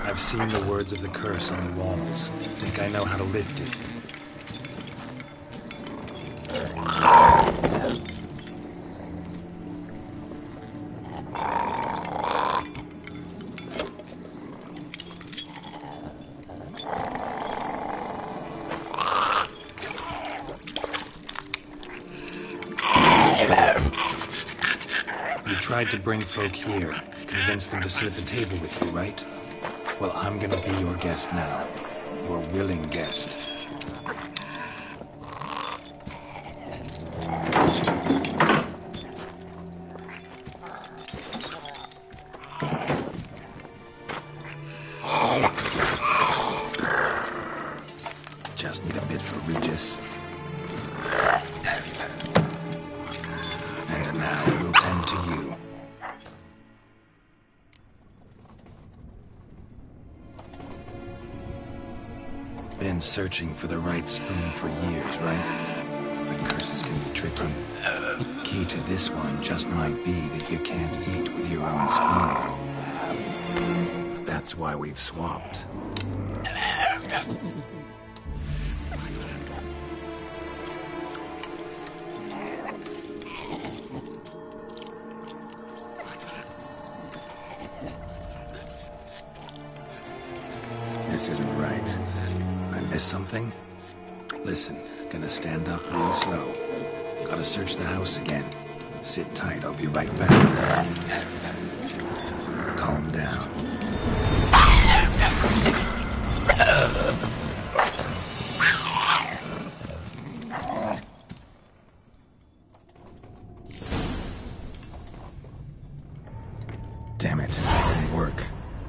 I've seen the words of the curse on the walls. Think I know how to lift it. Tried to bring folk here, convince them to sit at the table with you, right? Well, I'm gonna be your guest now. Your willing guest. Just need a bit for Regis. And now we'll tend to you. Been searching for the right spoon for years, right? But curses can be tricky. Key to this one just might be that you can't eat with your own spoon. That's why we've swapped. This isn't right. I missed something? Listen, gonna stand up real slow. Gotta search the house again. Sit tight, I'll be right back. Calm down. Damn it, didn't work.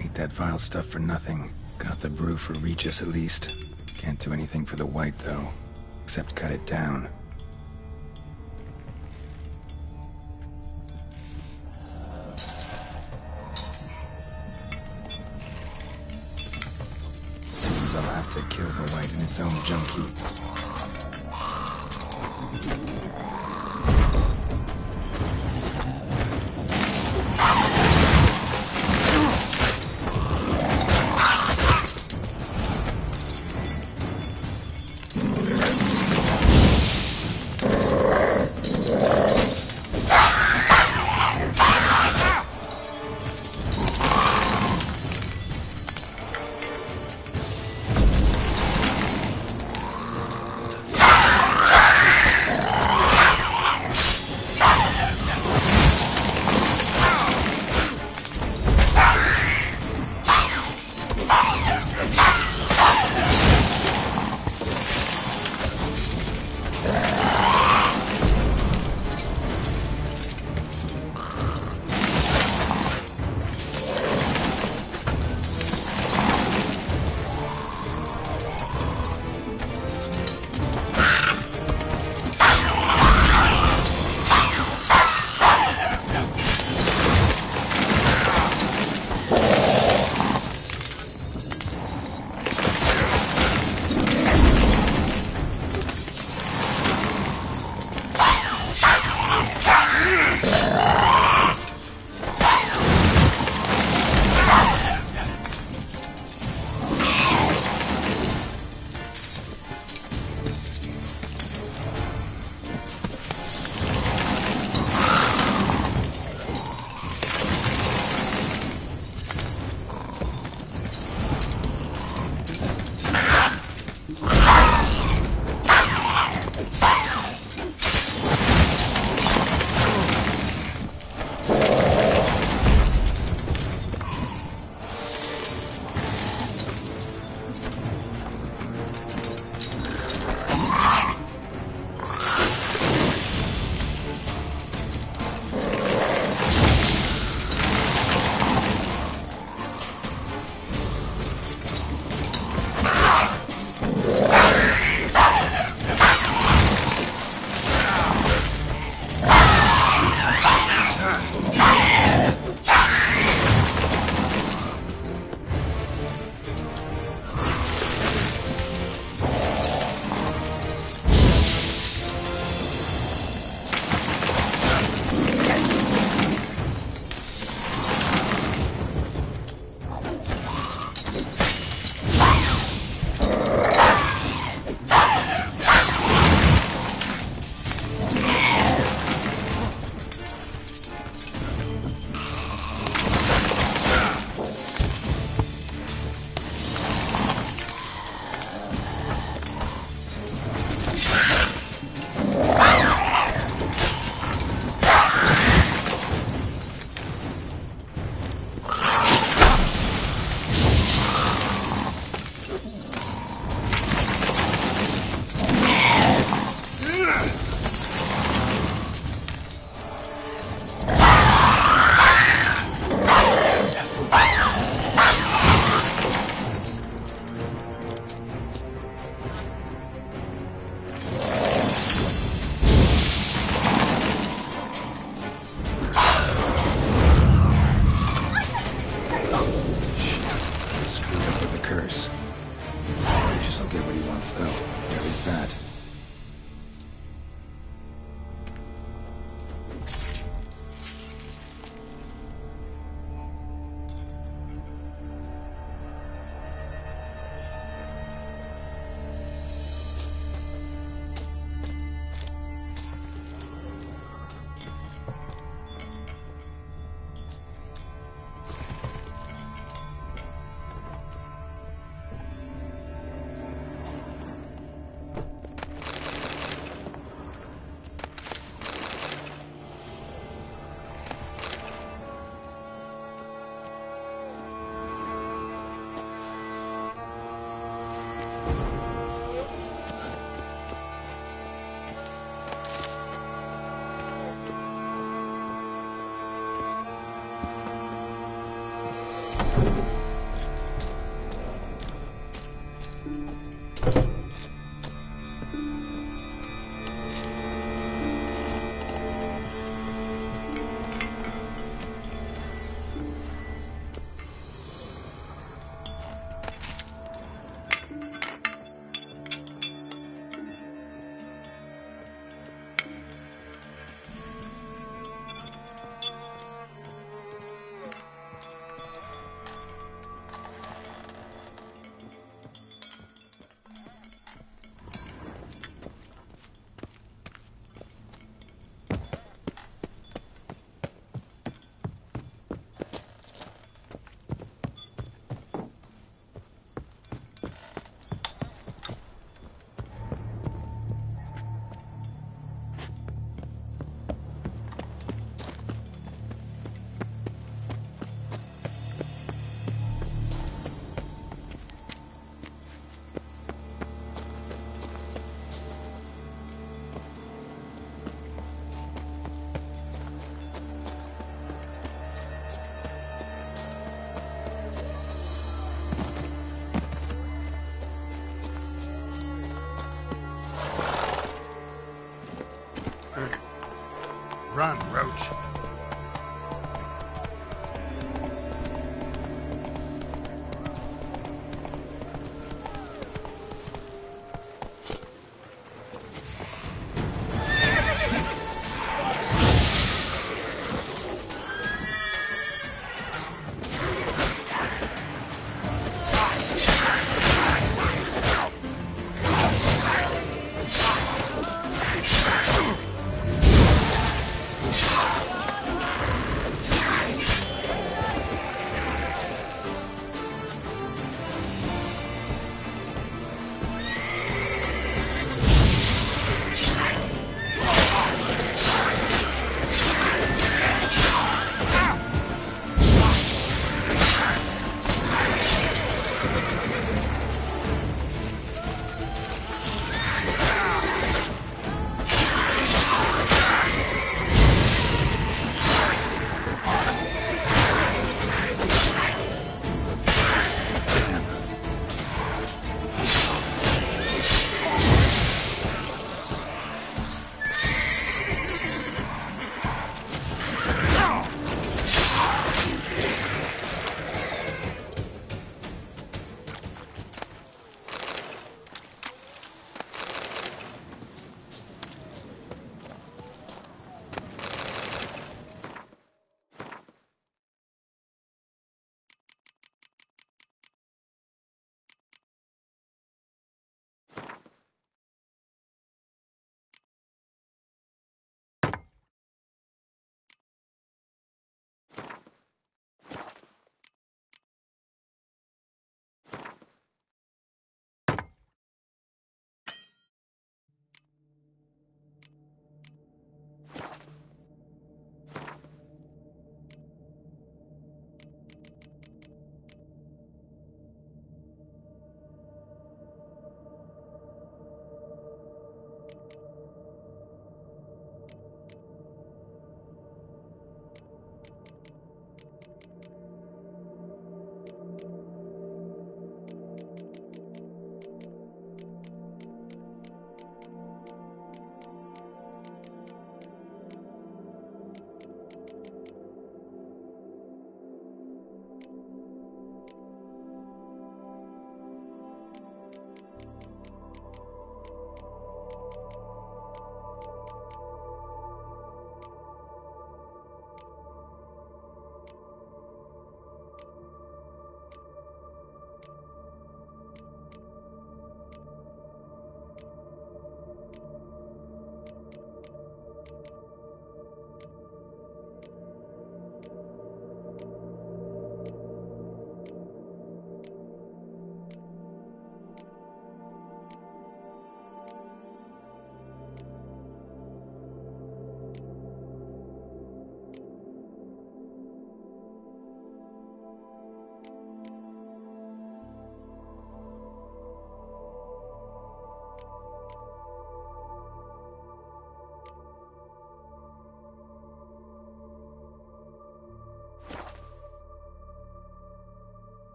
Ate that vile stuff for nothing. Got the brew for Regis at least. Can't do anything for the white though, except cut it down. Seems I'll have to kill the white in its own junk heap. What's that? Run, Roach.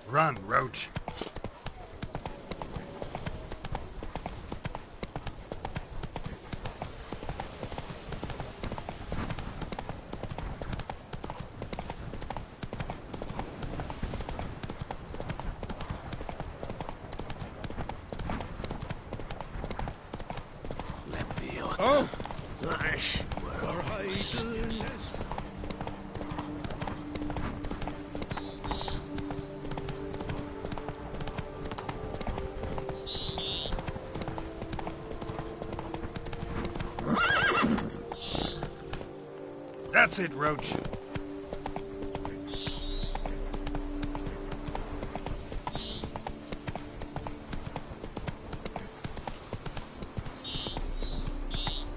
Run, Roach. Oh! Nice. Where are you doing this? That's it, Roach.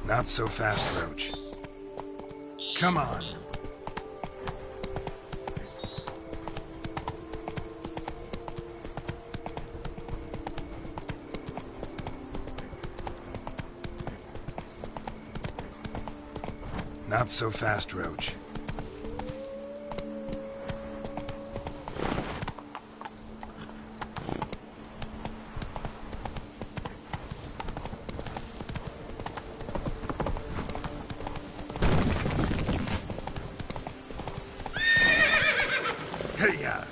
Not so fast, Roach. Come on. Not so fast, Roach. Hey-ya!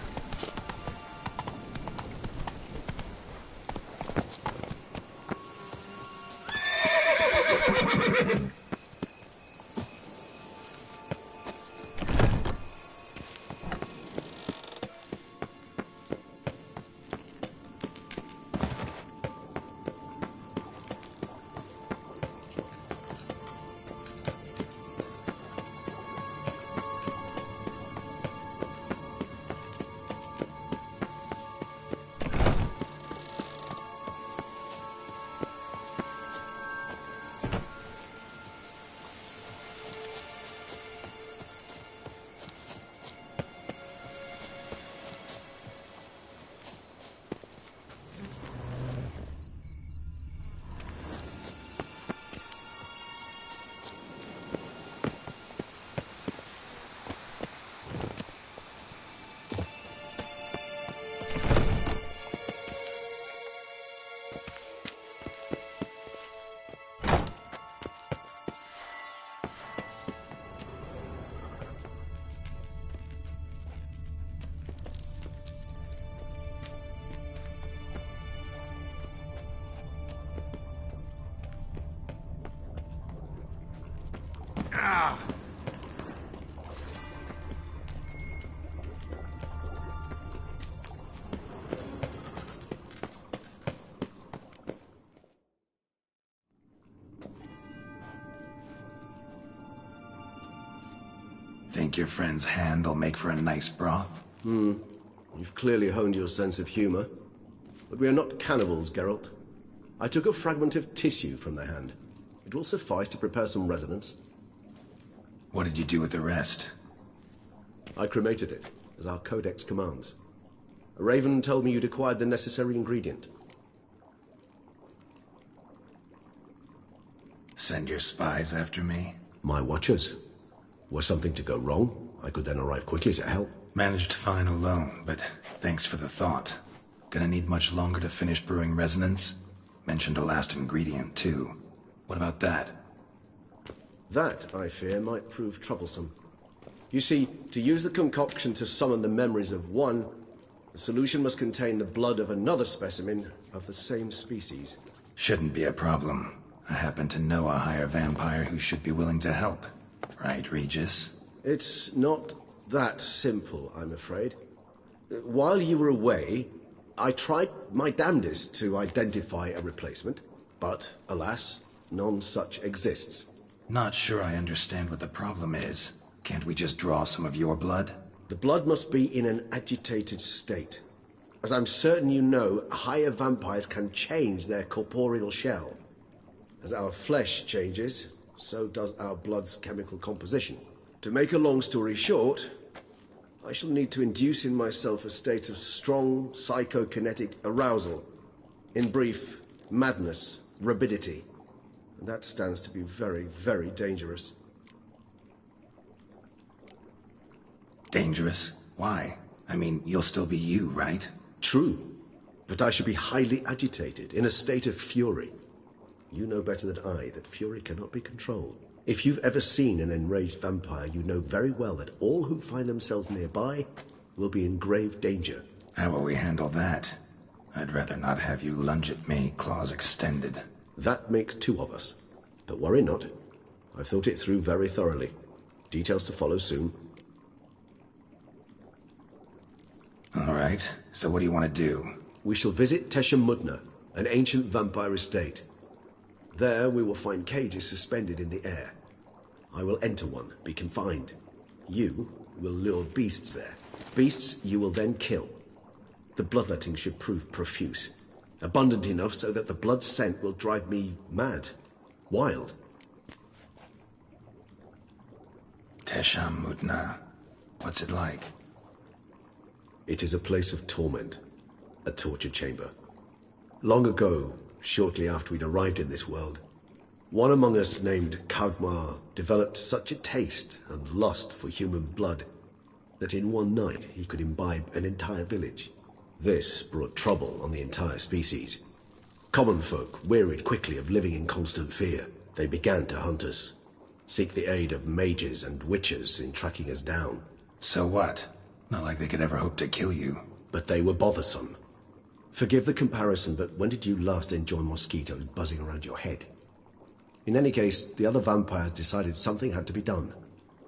Ah! Think your friend's hand will make for a nice broth? You've clearly honed your sense of humor. But we are not cannibals, Geralt. I took a fragment of tissue from their hand. It will suffice to prepare some resonance. What did you do with the rest? I cremated it, as our codex commands. A raven told me you'd acquired the necessary ingredient. Send your spies after me? My watchers. Were something to go wrong, I could then arrive quickly to help. Managed fine alone, but thanks for the thought. Gonna need much longer to finish brewing resonance? Mentioned the last ingredient, too. What about that? That, I fear, might prove troublesome. You see, to use the concoction to summon the memories of one, the solution must contain the blood of another specimen of the same species. Shouldn't be a problem. I happen to know a higher vampire who should be willing to help. Right, Regis? It's not that simple, I'm afraid. While you were away, I tried my damnedest to identify a replacement, but, alas, none such exists. Not sure I understand what the problem is. Can't we just draw some of your blood? The blood must be in an agitated state. As I'm certain you know, higher vampires can change their corporeal shell. As our flesh changes, so does our blood's chemical composition. To make a long story short, I shall need to induce in myself a state of strong psychokinetic arousal. In brief, madness, rabidity. And that stands to be very, very dangerous. Dangerous? Why? I mean, you'll still be you, right? True. But I should be highly agitated, in a state of fury. You know better than I that fury cannot be controlled. If you've ever seen an enraged vampire, you know very well that all who find themselves nearby will be in grave danger. How will we handle that? I'd rather not have you lunge at me, claws extended. That makes two of us. But worry not. I've thought it through very thoroughly. Details to follow soon. All right, so what do you want to do? We shall visit Tesha Mudna, an ancient vampire estate. There we will find cages suspended in the air. I will enter one, be confined. You will lure beasts there. Beasts you will then kill. The bloodletting should prove profuse. Abundant enough so that the blood scent will drive me mad. Wild. Tesha Mudna. What's it like? It is a place of torment. A torture chamber. Long ago, shortly after we'd arrived in this world, one among us named Kagmar developed such a taste and lust for human blood that in one night he could imbibe an entire village. This brought trouble on the entire species. Common folk wearied quickly of living in constant fear. They began to hunt us, seek the aid of mages and witches in tracking us down. So what? Not like they could ever hope to kill you. But they were bothersome. Forgive the comparison, but when did you last enjoy mosquitoes buzzing around your head? In any case, the other vampires decided something had to be done.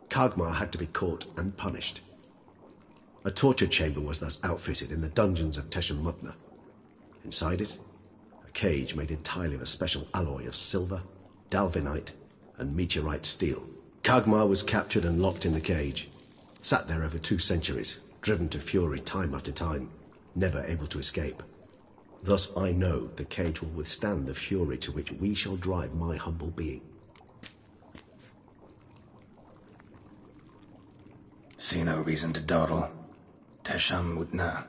Kagmar had to be caught and punished. A torture chamber was thus outfitted in the dungeons of Tesha Mudna. Inside it, a cage made entirely of a special alloy of silver, dalvinite, and meteorite steel. Kagmar was captured and locked in the cage. Sat there over 2 centuries, driven to fury time after time, never able to escape. Thus I know the cage will withstand the fury to which we shall drive my humble being. See no reason to dawdle. Tesha Mudna.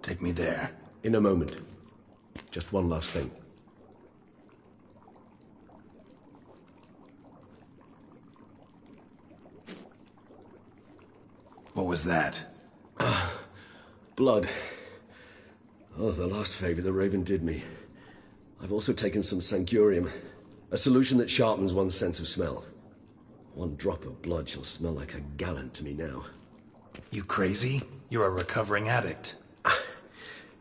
Take me there. In a moment. Just one last thing. What was that? Blood. Oh, the last favor the Raven did me. I've also taken some Sancurium, a solution that sharpens one's sense of smell. One drop of blood shall smell like a gallon to me now. You crazy? You're a recovering addict.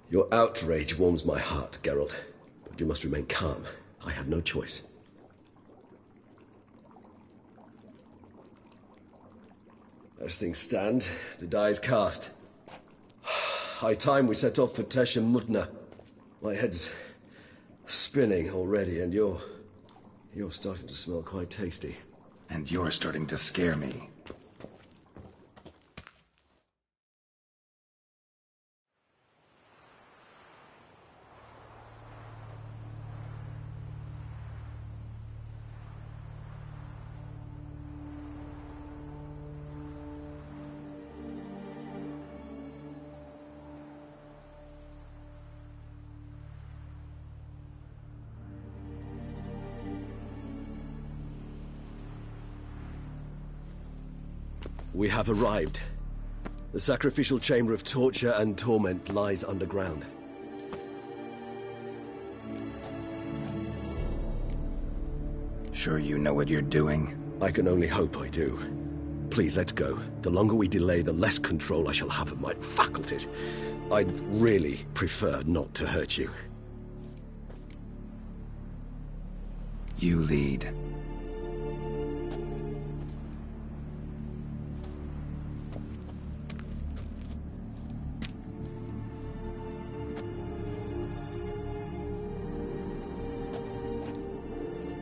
Your outrage warms my heart, Geralt. But you must remain calm. I have no choice. As things stand, the die is cast. High time we set off for Tesha Mudna. My head's spinning already, and you're starting to smell quite tasty. And you're starting to scare me. We have arrived. The sacrificial chamber of torture and torment lies underground. Sure you know what you're doing? I can only hope I do. Please, let's go. The longer we delay, the less control I shall have of my faculties. I'd really prefer not to hurt you. You lead.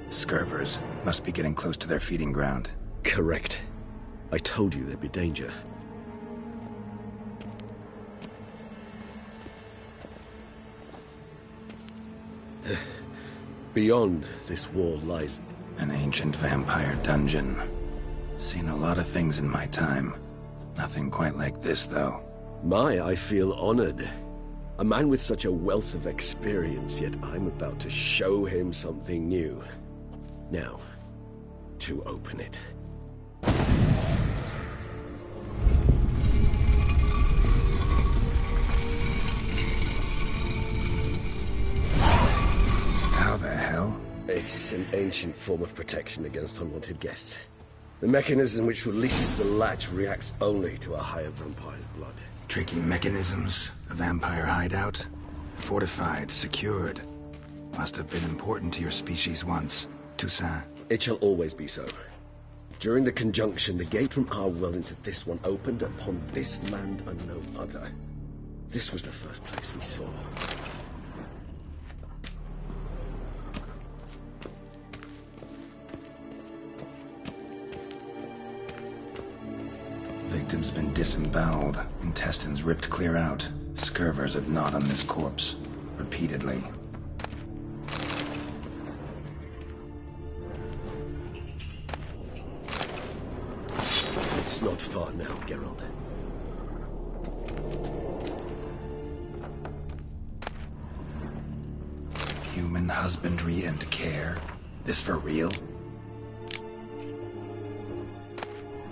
Scurvers must be getting close to their feeding ground. Correct. I told you there'd be danger. Beyond this wall lies an ancient vampire dungeon. Seen a lot of things in my time. Nothing quite like this, though. I feel honored. A man with such a wealth of experience, yet I'm about to show him something new. Now, to open it. ancient form of protection against unwanted guests. The mechanism which releases the latch reacts only to a higher vampire's blood. Tricky mechanisms, a vampire hideout, fortified, secured. Must have been important to your species once, Toussaint. It shall always be so. During the conjunction, the gate from our world into this one opened upon this land and no other. This was the first place we saw. Victim's been disemboweled, intestines ripped clear out. Scurvers have gnawed on this corpse, repeatedly. It's not far now, Geralt. Human husbandry and care? This for real?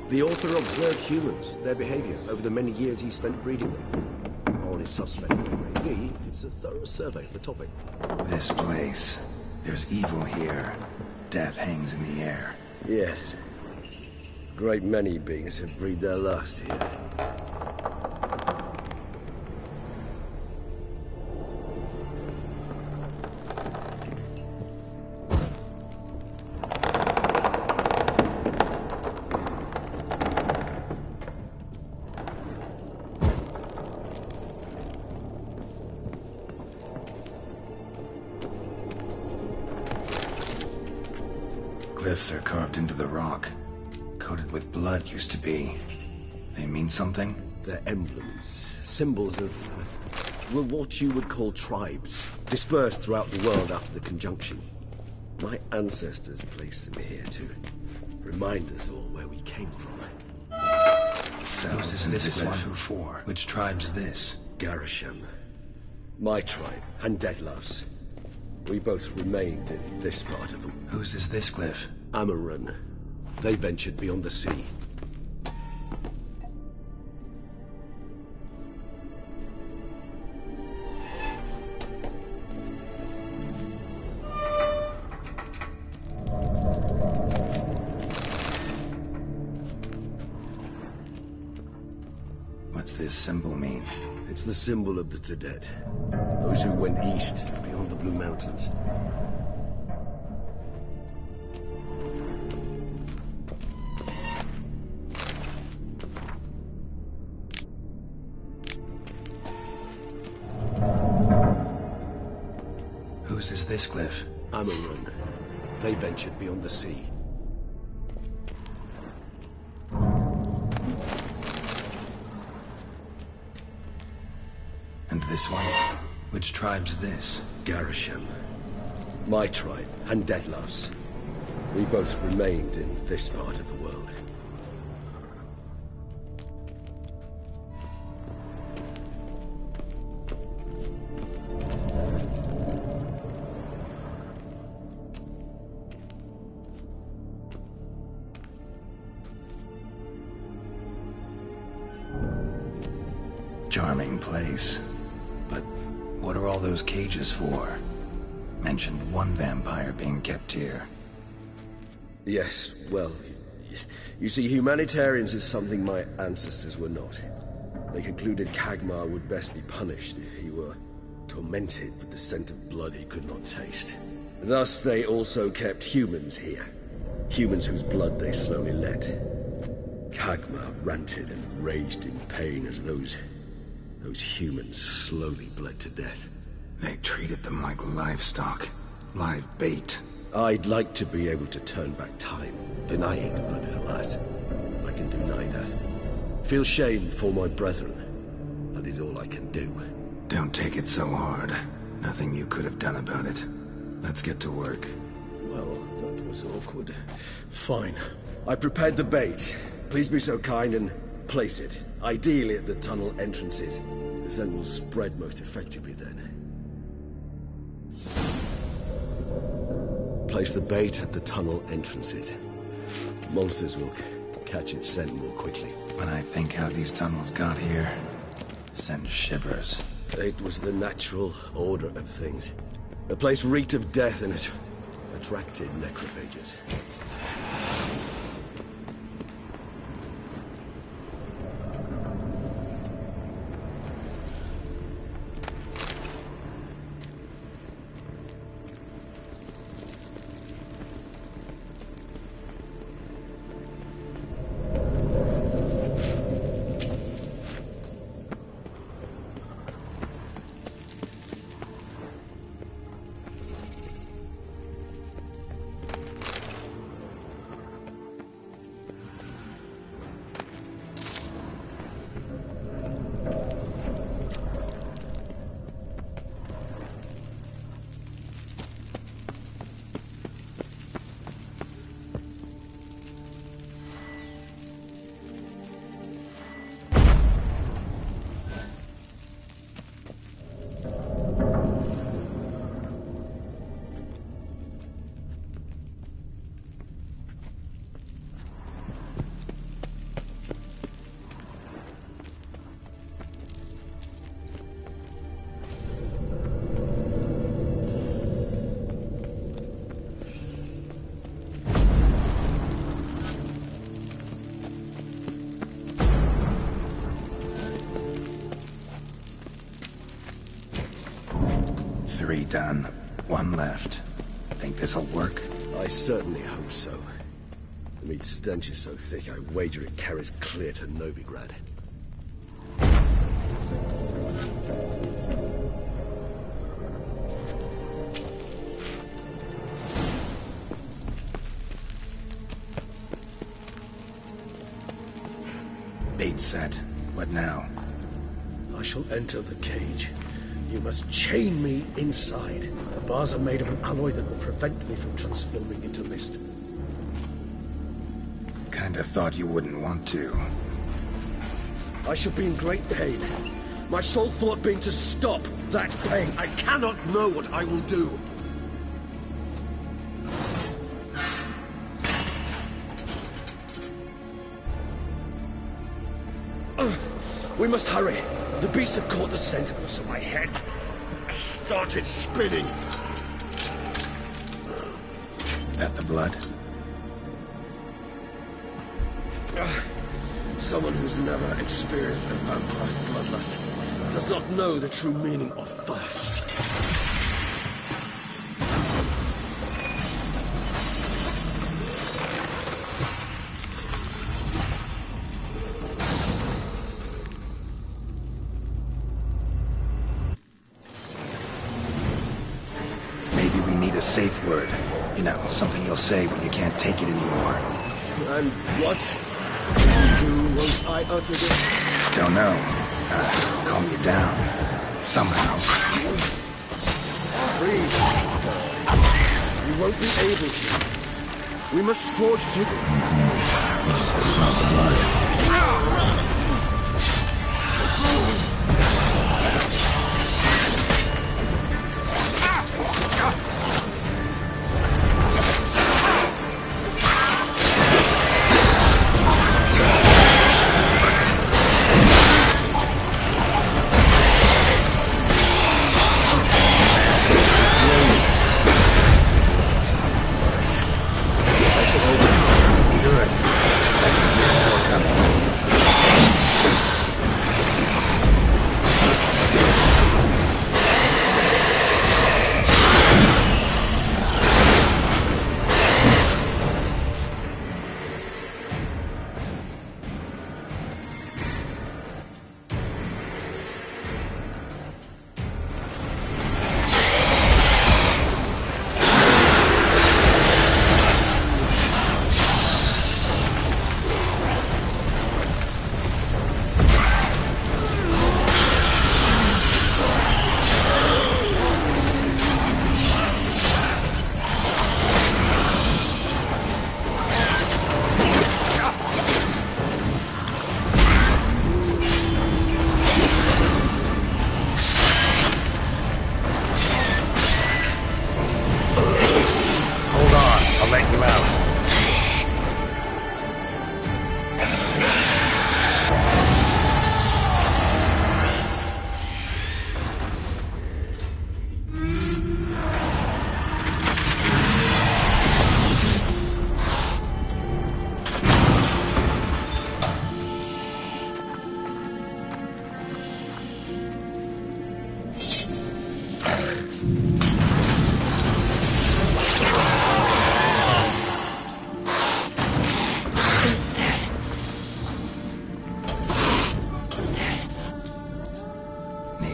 The author observed humans, their behavior, over the many years he spent breeding them. Only suspect that it may be, it's a thorough survey of the topic. This place. There's evil here. Death hangs in the air. Yes. Great many beings have breathed their last here. Glyphs are carved into the rock. Coated with blood used to be. They mean something? They're emblems, symbols of, well, what you would call tribes, dispersed throughout the world after the conjunction. My ancestors placed them here to remind us all where we came from. So is this one who for? Which tribe's this? Garisham. My tribe, and Deadlove's. We both remained in this part of the... Whose is this glyph? Amaran. They ventured beyond the sea. What's this symbol mean? It's the symbol of the Tedet. Those who went east, beyond the Blue Mountains. Whose is this glyph? Amaran. They ventured beyond the sea. And this one? Which tribe's this? Garisham. My tribe, and Deadlove's. We both remained in this part of the world. Charming place. But what are all those cages for? Mentioned one vampire being kept here. Yes, well, you see, humanitarians is something my ancestors were not. They concluded Kagmar would best be punished if he were tormented with the scent of blood he could not taste. Thus, they also kept humans here. Humans whose blood they slowly let. Kagmar ranted and raged in pain as those humans slowly bled to death. They treated them like livestock. Live bait. I'd like to be able to turn back time. Deny it, but alas, I can do neither. Feel shame for my brethren. That is all I can do. Don't take it so hard. Nothing you could have done about it. Let's get to work. Well, that was awkward. Fine. I prepared the bait. Please be so kind and place it. Ideally at the tunnel entrances. The scent will spread most effectively then. Place the bait at the tunnel entrances. Monsters will catch its scent more quickly. When I think how these tunnels got here, send shivers. It was the natural order of things. The place reeked of death and a attracted necrophages. Three done. One left. Think this'll work? I certainly hope so. The meat stench is so thick, I wager it carries clear to Novigrad. Bait set. What now? I shall enter the cage. You must chain me inside. The bars are made of an alloy that will prevent me from transforming into mist. Kinda thought you wouldn't want to. I shall be in great pain. My sole thought being to stop that pain. I cannot know what I will do. We must hurry. The beasts have caught the scent of us, and my head started spinning. That the blood? Someone who's never experienced a vampire's bloodlust does not know the true meaning of thirst. Safe word. You know, something you'll say when you can't take it anymore. And what did you do once I uttered it? Don't know. Calm you down. Somehow. Please. You won't be able to. We must forge to... That's not the blood. Good. I can hear more coming.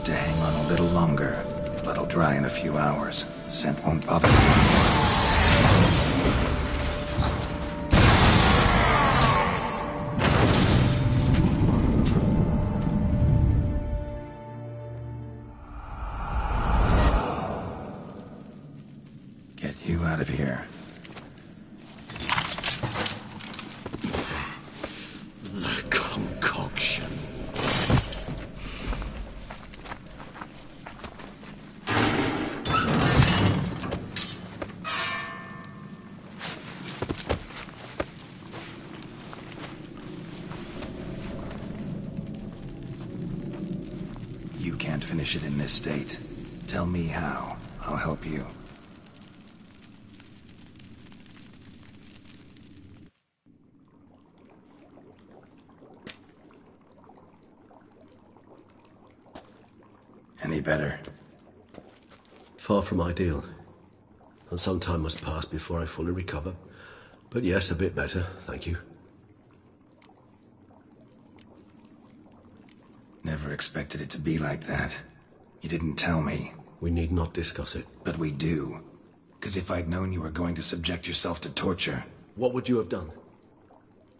to hang on a little longer. Blood'll dry in a few hours. Scent won't bother me. Get you out of here. The concoction. You can't finish it in this state. Tell me how. I'll help you. Any better? Far from ideal. And some time must pass before I fully recover. But yes, a bit better, thank you. Never expected it to be like that. You didn't tell me. We need not discuss it. But we do. Because if I'd known you were going to subject yourself to torture... What would you have done?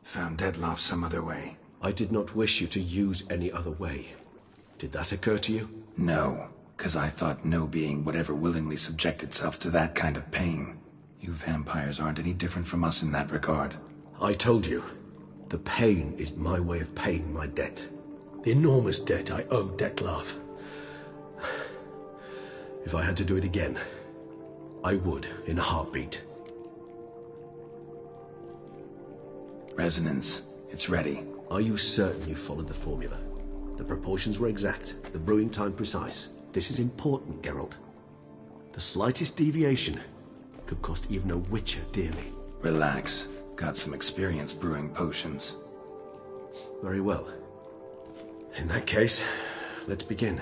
Found Dettlaff some other way. I did not wish you to use any other way. Did that occur to you? No, because I thought no being would ever willingly subject itself to that kind of pain. You vampires aren't any different from us in that regard. I told you, the pain is my way of paying my debt. The enormous debt I owe Dettlaff. If I had to do it again, I would in a heartbeat. Resonance. It's ready. Are you certain you followed the formula? The proportions were exact, the brewing time precise. This is important, Geralt. The slightest deviation could cost even a witcher dearly. Relax. Got some experience brewing potions. Very well. In that case, let's begin.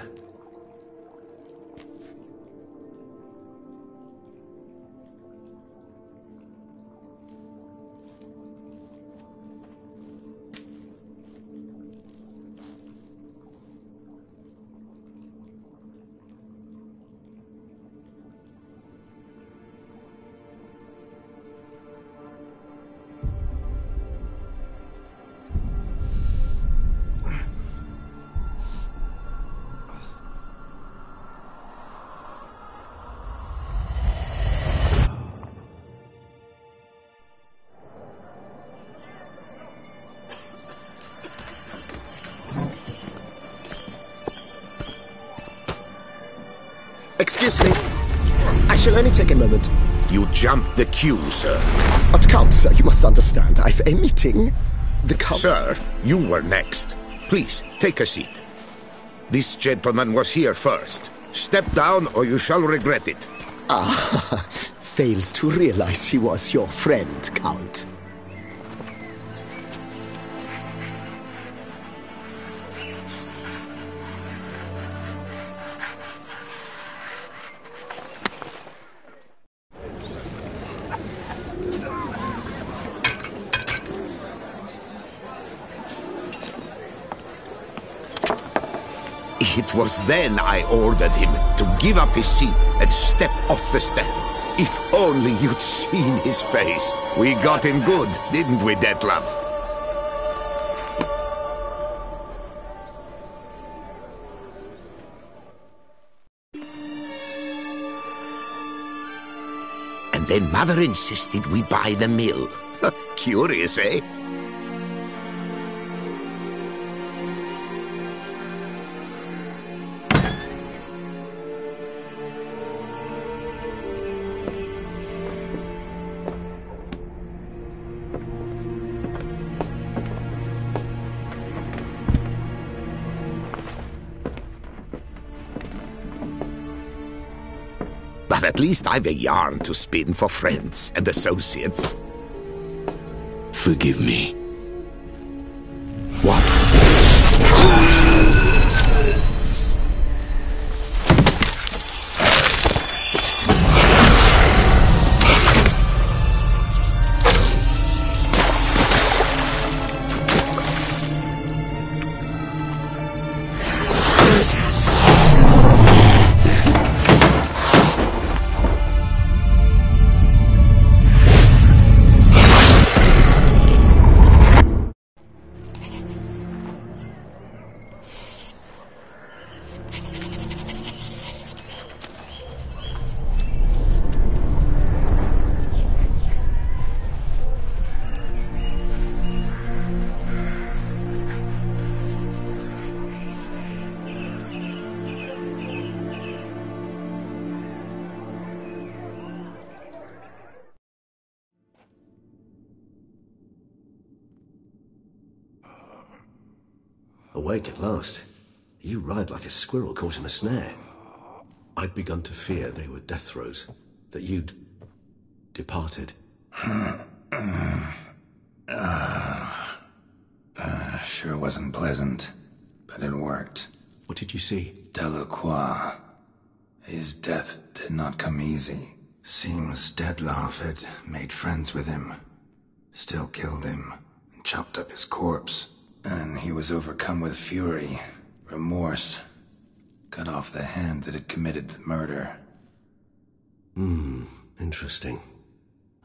Excuse me. I shall only take a moment. You jumped the queue, sir. But Count, sir, you must understand. I've a meeting. The Count... Sir, you were next. Please, take a seat. This gentleman was here first. Step down or you shall regret it. Ah, fails to realize he was your friend, Count. It was then I ordered him to give up his seat and step off the stand. If only you'd seen his face. We got him good, didn't we, Dettlaff? And then Mother insisted we buy the mill. Curious, eh? But at least I've a yarn to spin for friends and associates. Forgive me. What? awake at last. You ride like a squirrel caught in a snare. I'd begun to fear they were death throes, that you'd departed. Sure wasn't pleasant, but it worked. What did you see? Delacroix. His death did not come easy. Seems Dettlaff had made friends with him. Still killed him, and chopped up his corpse. And he was overcome with fury, remorse. Cut off the hand that had committed the murder. Interesting.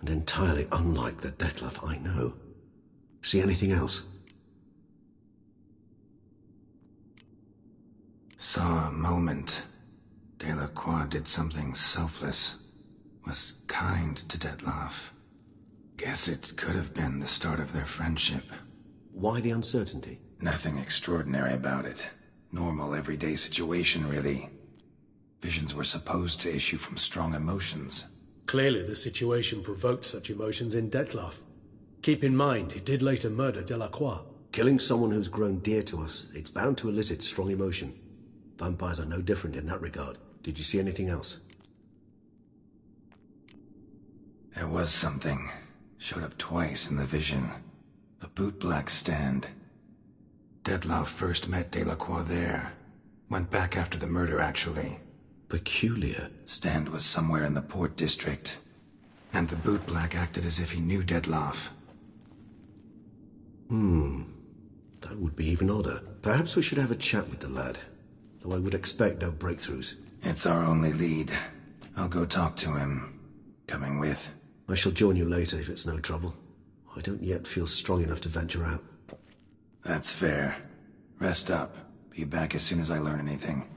And entirely unlike the Dettlaff I know. See anything else? Saw a moment. Delacroix did something selfless. Was kind to Dettlaff. Guess it could have been the start of their friendship. Why the uncertainty? Nothing extraordinary about it. Normal, everyday situation, really. Visions were supposed to issue from strong emotions. Clearly the situation provoked such emotions in Dettlaff. Keep in mind, he did later murder Delacroix. Killing someone who's grown dear to us, it's bound to elicit strong emotion. Vampires are no different in that regard. Did you see anything else? There was something. Showed up twice in the vision. A bootblack stand. Dettlaff first met Delacroix there. Went back after the murder, actually. Peculiar. Stand was somewhere in the Port District. And the bootblack acted as if he knew Dettlaff. That would be even odder. Perhaps we should have a chat with the lad. Though I would expect no breakthroughs. It's our only lead. I'll go talk to him. Coming with? I shall join you later if it's no trouble. I don't yet feel strong enough to venture out. That's fair. Rest up. Be back as soon as I learn anything.